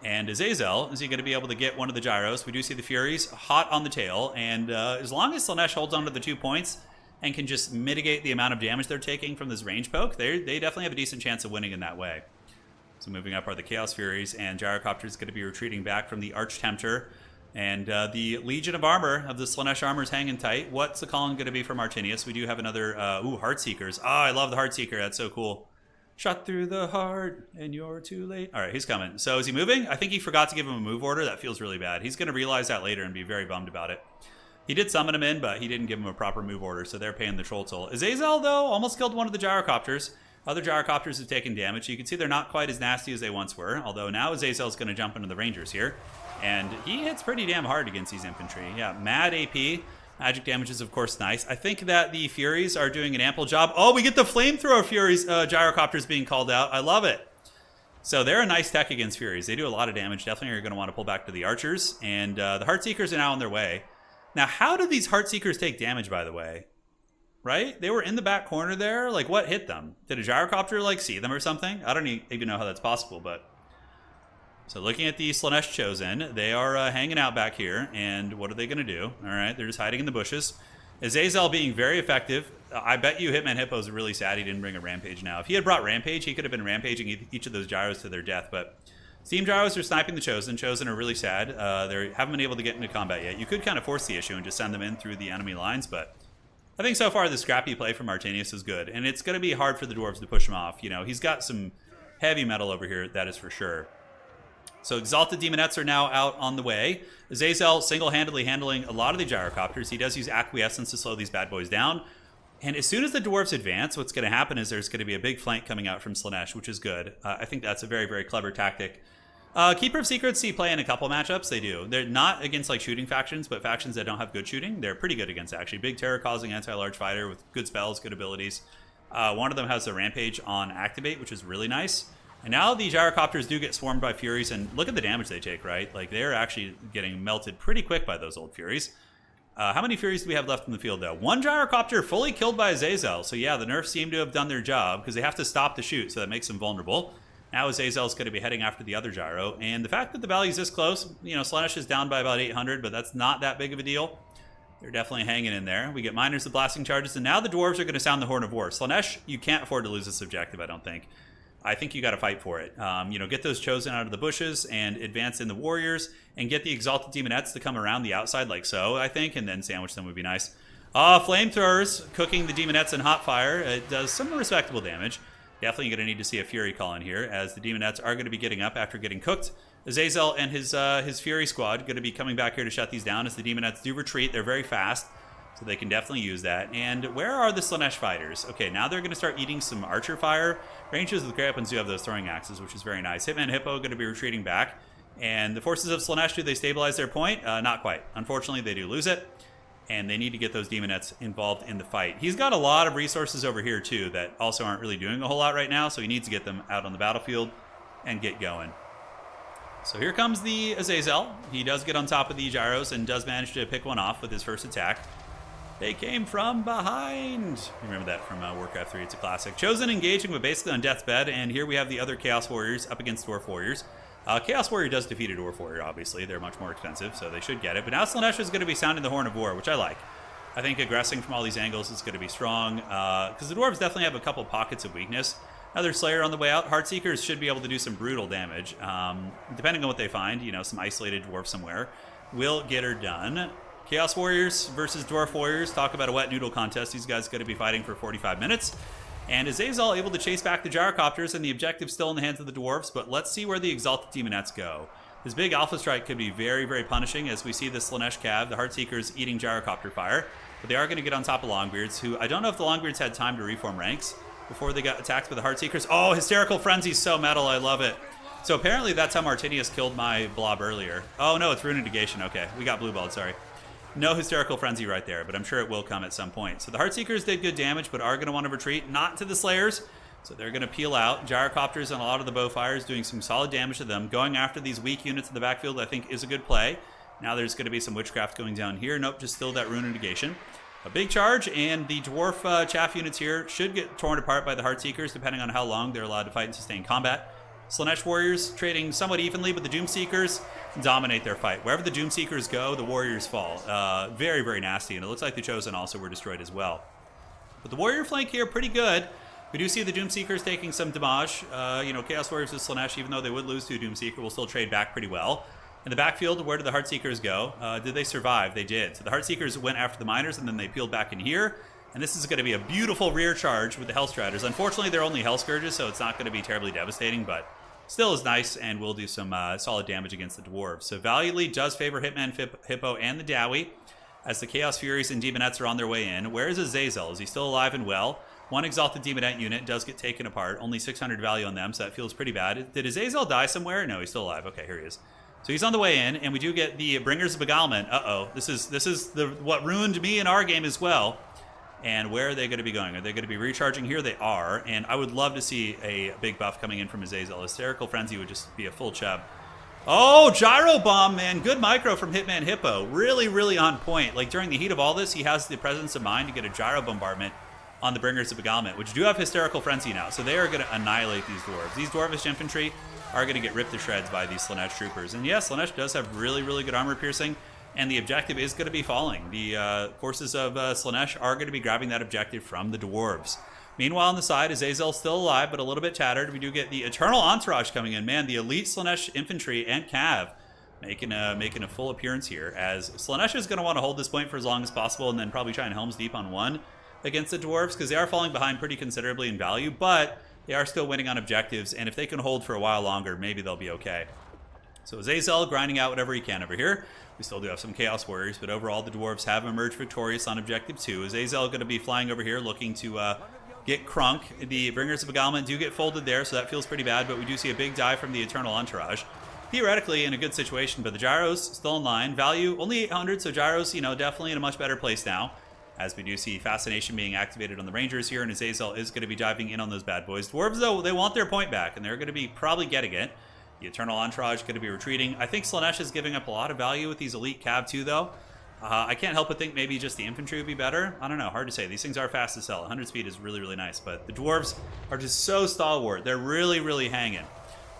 Speaker 1: And Azazel, is he going to be able to get one of the Gyros? We do see the Furies hot on the tail, and as long as Slaanesh holds on to the 2 points and can just mitigate the amount of damage they're taking from this range poke, they definitely have a decent chance of winning in that way. So moving up are the Chaos Furies, and Gyrocopter is going to be retreating back from the Arch Tempter. And the Legion of Armor of the Slaanesh armor is hanging tight. What's the calling going to be for Martinius? We do have another, Heartseekers. Oh, I love the Heartseeker. That's so cool. Shot through the heart, and you're too late. All right, he's coming. So is he moving? I think he forgot to give him a move order. That feels really bad. He's going to realize that later and be very bummed about it. He did summon him in, but he didn't give him a proper move order, so they're paying the troll toll. Azazel, though, almost killed one of the Gyrocopters. Other Gyrocopters have taken damage. You can see they're not quite as nasty as they once were, although now Azazel's going to jump into the Rangers here. And he hits pretty damn hard against these infantry. Yeah, mad AP. Magic damage is, of course, nice. I think that the Furies are doing an ample job. Oh, we get the Flamethrower Furies Gyrocopters being called out. I love it. So they're a nice tech against Furies. They do a lot of damage. Definitely are going to want to pull back to the Archers. And the Heartseekers are now on their way. Now, how did these Heartseekers take damage, by the way? Right? They were in the back corner there. Like, what hit them? Did a Gyrocopter, like, see them or something? I don't even know how that's possible, but... So looking at the Slaanesh Chosen, they are hanging out back here, and what are they going to do? All right, they're just hiding in the bushes. Azazel being very effective. I bet you Hitman Hippo is really sad he didn't bring a Rampage now. If he had brought Rampage, he could have been rampaging each of those Gyros to their death, but Steam Gyros are sniping the Chosen. Chosen are really sad. They haven't been able to get into combat yet. You could kind of force the issue and just send them in through the enemy lines, but I think so far the scrappy play from Martinius is good, and it's going to be hard for the Dwarves to push him off. You know, he's got some heavy metal over here, that is for sure. So Exalted Demonettes are now out on the way. Azazel single-handedly handling a lot of the Gyrocopters. He does use Acquiescence to slow these bad boys down. And as soon as the Dwarves advance, what's going to happen is there's going to be a big flank coming out from Slaanesh, which is good. I think that's a very, very clever tactic. Keeper of Secrets see play in a couple matchups. They do. They're not against like shooting factions, but factions that don't have good shooting. They're pretty good against, actually. Big terror-causing anti-large fighter with good spells, good abilities. One of them has the Rampage on Activate, which is really nice. And now the Gyrocopters do get swarmed by Furies, and look at the damage they take, right? Like, they're actually getting melted pretty quick by those old Furies. How many Furies do we have left in the field, though? One Gyrocopter fully killed by Azazel. So yeah, the nerfs seem to have done their job because they have to stop the shoot, so that makes them vulnerable. Now Azazel's going to be heading after the other Gyro. And the fact that the value's this close, you know, Slaanesh is down by about 800, but that's not that big of a deal. They're definitely hanging in there. We get miners the blasting charges, and now the dwarves are going to sound the horn of war. Slaanesh, you can't afford to lose this objective, I don't think. I think you got to fight for it. You know, get those chosen out of the bushes and advance in the warriors and get the exalted demonettes to come around the outside like so, I think, and then sandwich them would be nice. Flamethrowers cooking the demonettes in hot fire. It does some respectable damage. Definitely going to need to see a Fury call in here as the demonettes are going to be getting up after getting cooked. Azazel and his Fury squad going to be coming back here to shut these down as the demonettes do retreat. They're very fast, so they can definitely use that. And where are the Slaanesh fighters? Okay, now they're going to start eating some archer fire. Rangers with great weapons do have those throwing axes, which is very nice. Hitman Hippo going to be retreating back. And the forces of Slaanesh, do they stabilize their point? Not quite. Unfortunately, they do lose it. And they need to get those demonettes involved in the fight. He's got a lot of resources over here, too, that also aren't really doing a whole lot right now. So he needs to get them out on the battlefield and get going. So here comes the Azazel. He does get on top of the gyros and does manage to pick one off with his first attack. They came from behind. Remember that from Warcraft 3. It's a classic. Chosen engaging, but basically on death's bed. And here we have the other Chaos Warriors up against Dwarf Warriors. Chaos Warrior does defeat a Dwarf Warrior, obviously. They're much more expensive, so they should get it. But now Slaanesh is going to be sounding the horn of war, which I like. I think aggressing from all these angles is going to be strong. Because the Dwarves definitely have a couple pockets of weakness. Another Slayer on the way out. Heartseekers should be able to do some brutal damage. Depending on what they find, you know, some isolated dwarf somewhere will get her done. Chaos Warriors versus Dwarf Warriors. Talk about a wet noodle contest. These guys are going to be fighting for 45 minutes. And Azazel able to chase back the Gyrocopters, and the objective's still in the hands of the Dwarves, but let's see where the Exalted Demonettes go. This big Alpha Strike could be very, very punishing as we see the Slaanesh Cav, the Heartseekers, eating Gyrocopter fire. But they are going to get on top of Longbeards, who I don't know if the Longbeards had time to reform ranks before they got attacked by the Heartseekers. Oh, Hysterical Frenzy's so metal. I love it. So apparently that's how Martinius killed my blob earlier. Oh, no, it's Rune Negation. Okay, we got blue balled, sorry. No Hysterical Frenzy right there, but I'm sure it will come at some point. So the Heartseekers did good damage, but are going to want to retreat, not to the Slayers. So they're going to peel out. Gyrocopters and a lot of the Bowfires doing some solid damage to them. Going after these weak units in the backfield, I think, is a good play. Now there's going to be some Witchcraft going down here. Nope, just still that Rune Negation. A big charge, and the Dwarf Chaff units here should get torn apart by the Heartseekers, depending on how long they're allowed to fight and sustain combat. Slaanesh Warriors trading somewhat evenly, but the Doomseekers dominate their fight. Wherever the Doomseekers go, the Warriors fall. Very, very nasty, and it looks like the Chosen also were destroyed as well. But the Warrior flank here, pretty good. We do see the Doomseekers taking some damage. You know, Chaos Warriors with Slaanesh, even though they would lose to a Doomseeker, will still trade back pretty well. In the backfield, where did the Heartseekers go? Did they survive? They did. So the Heartseekers went after the Miners, and then they peeled back in here. And this is going to be a beautiful rear charge with the Hellstriders. Unfortunately, they're only Hell Scourges, so it's not going to be terribly devastating, but still is nice and will do some solid damage against the Dwarves. So Valiantly does favor Hitman Hippo and the Dowie as the Chaos Furies and Demonettes are on their way in. Where is Azazel? Is he still alive and well? One Exalted Demonette unit does get taken apart. Only 600 value on them, so that feels pretty bad. Did Azazel die somewhere? No, he's still alive. Okay, here he is. So he's on the way in, and we do get the Bringers of Beguilement. Uh-oh. This is what ruined me in our game as well. And where are they going to be going? Are they going to be recharging? Here they are. And I would love to see a big buff coming in from Azazel. Hysterical Frenzy would just be a full chub. Oh, Gyro Bomb, man. Good micro from Hitman Hippo. Really, really on point. Like, during the heat of all this, he has the presence of mind to get a Gyro Bombardment on the Bringers of Beguilement, which do have Hysterical Frenzy now. So they are going to annihilate these Dwarves. These Dwarvish infantry are going to get ripped to shreds by these Slaanesh troopers. And yes, Slaanesh does have really, really good armor piercing. And the objective is going to be falling. The forces of Slaanesh are going to be grabbing that objective from the Dwarves. Meanwhile, on the side, Azazel's still alive, but a little bit tattered. We do get the Eternal Entourage coming in. Man, the elite Slaanesh infantry and Cav making a full appearance here, as Slaanesh is going to want to hold this point for as long as possible and then probably try and Helm's Deep on one against the Dwarves, because they are falling behind pretty considerably in value, but they are still winning on objectives, and if they can hold for a while longer, maybe they'll be okay. So Azazel grinding out whatever he can over here. We still do have some Chaos Warriors, but overall the Dwarves have emerged victorious on Objective 2. Azazel going to be flying over here looking to get Crunk. The Bringers of Beguilement do get folded there, so that feels pretty bad, but we do see a big dive from the Eternal Entourage. Theoretically in a good situation, but the Gyros still in line. Value only 800, so Gyros, you know, definitely in a much better place now, as we do see Fascination being activated on the Rangers here, and Azazel is going to be diving in on those bad boys. Dwarves, though, they want their point back, and they're going to be probably getting it. The Eternal Entourage going to be retreating. I think Slaanesh is giving up a lot of value with these elite Cav too, though. I can't help but think maybe just the infantry would be better. I don't know, hard to say. These things are fast to sell. 100 speed is really, really nice, but the dwarves are just so stalwart. They're really, really hanging.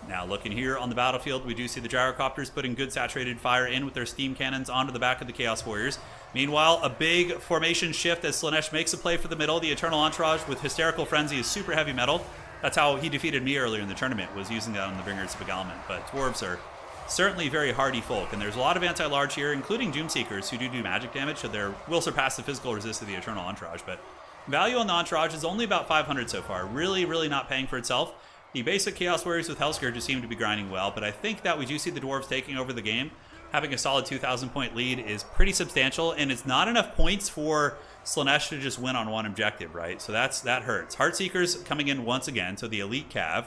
Speaker 1: Now, looking here on the battlefield, we do see the gyrocopters putting good saturated fire in with their steam cannons onto the back of the Chaos Warriors. Meanwhile, a big formation shift as Slaanesh makes a play for the middle. The Eternal Entourage with Hysterical Frenzy is super heavy metal. That's how he defeated me earlier in the tournament, was using that on the Bringers of Beguilement. But dwarves are certainly very hardy folk, and there's a lot of anti-large here, including Doomseekers, who do magic damage, so they will surpass the physical resist of the Eternal Entourage. But value on the Entourage is only about 500 so far. Really, really not paying for itself. The basic Chaos Warriors with Hellscourge just seem to be grinding well, but I think that we do see the dwarves taking over the game. Having a solid 2,000 point lead is pretty substantial, and it's not enough points for Slaanesh to just win on one objective, right? So that hurts. Heartseekers coming in once again, so the elite cav.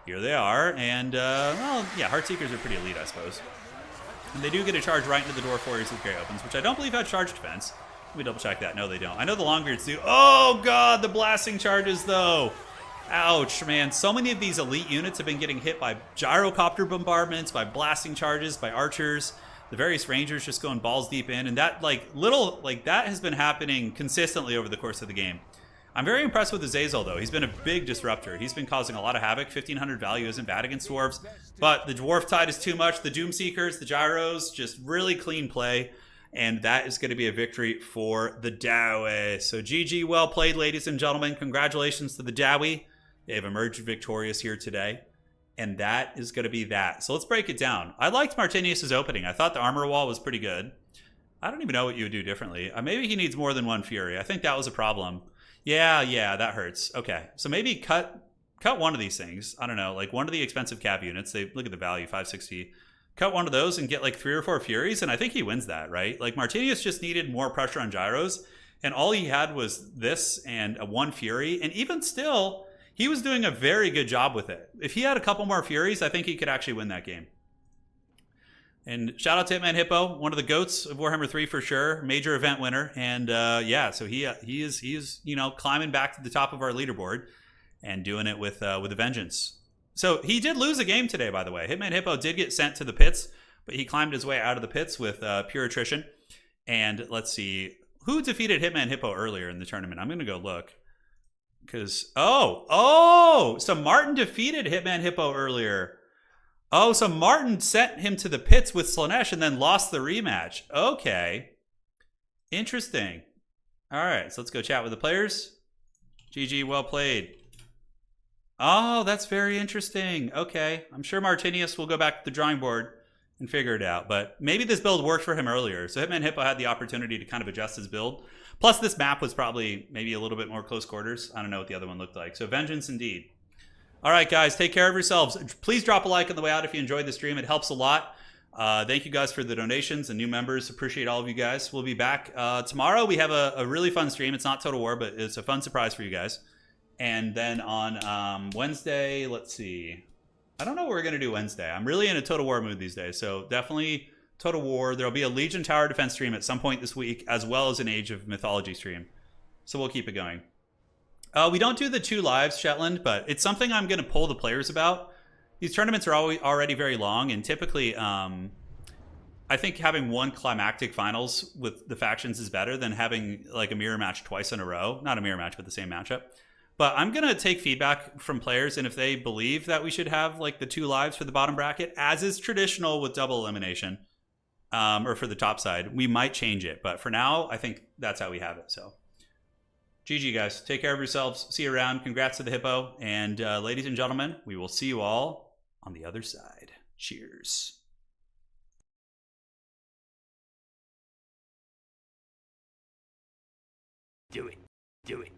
Speaker 1: Here they are, and, well, yeah, Heartseekers are pretty elite, I suppose. And they do get a charge right into the Dwarf Warriors with Grey Opens, which I don't believe had charge defense. Let me double check that. No, they don't. I know the Longbeards do. Oh, God, the blasting charges, though. Ouch, man. So many of these elite units have been getting hit by gyrocopter bombardments, by blasting charges, by archers. The various rangers just going balls deep in. And that, that has been happening consistently over the course of the game. I'm very impressed with Azazel, though. He's been a big disruptor. He's been causing a lot of havoc. 1,500 value isn't bad against dwarves. But the dwarf tide is too much. The Doomseekers, the gyros, just really clean play. And that is going to be a victory for the Dowie. So GG, well played, ladies and gentlemen. Congratulations to the Dowie. They have emerged victorious here today. And that is going to be that. So let's break it down. I liked Martinius' opening. I thought the armor wall was pretty good. I don't even know what you would do differently. Maybe he needs more than one Fury. I think that was a problem. Yeah, that hurts. Okay, so maybe cut one of these things. I don't know, like one of the expensive cav units. They look at the value, 560. Cut one of those and get like 3 or 4 Furies, and I think he wins that, right? Like Martinius just needed more pressure on gyros, and all he had was this and a 1 Fury, and even still, he was doing a very good job with it. If he had a couple more Furies, I think he could actually win that game. And shout out to Hitman Hippo, one of the goats of Warhammer 3 for sure, major event winner. And yeah, so he is climbing back to the top of our leaderboard and doing it with a vengeance. So he did lose a game today, by the way. Hitman Hippo did get sent to the pits, but he climbed his way out of the pits with pure attrition. And let's see, who defeated Hitman Hippo earlier in the tournament? I'm going to go look. Because, so Martin defeated Hitman Hippo earlier. Oh, so Martin sent him to the pits with Slaanesh and then lost the rematch. Okay. Interesting. All right, so let's go chat with the players. GG, well played. Oh, that's very interesting. Okay. I'm sure Martinius will go back to the drawing board and figure it out. But maybe this build worked for him earlier. So Hitman Hippo had the opportunity to kind of adjust his build. Plus, this map was probably maybe a little bit more close quarters. I don't know what the other one looked like. So vengeance indeed. All right, guys, take care of yourselves. Please drop a like on the way out if you enjoyed the stream. It helps a lot. Thank you guys for the donations and new members. Appreciate all of you guys. We'll be back tomorrow. We have a really fun stream. It's not Total War, but it's a fun surprise for you guys. And then on Wednesday, let's see. I don't know what we're going to do Wednesday. I'm really in a Total War mood these days. So definitely Total War. There'll be a Legion Tower Defense stream at some point this week, as well as an Age of Mythology stream. So we'll keep it going. We don't do the 2 lives, Shetland, but it's something I'm going to poll the players about. These tournaments are already very long, and typically I think having 1 climactic finals with the factions is better than having like a mirror match twice in a row. Not a mirror match, but the same matchup. But I'm going to take feedback from players, and if they believe that we should have like the 2 lives for the bottom bracket, as is traditional with double elimination, or for the top side, we might change it. But for now, I think that's how we have it, so. GG, guys. Take care of yourselves. See you around. Congrats to the Hippo. And ladies and gentlemen, we will see you all on the other side. Cheers.
Speaker 2: Do it. Do it.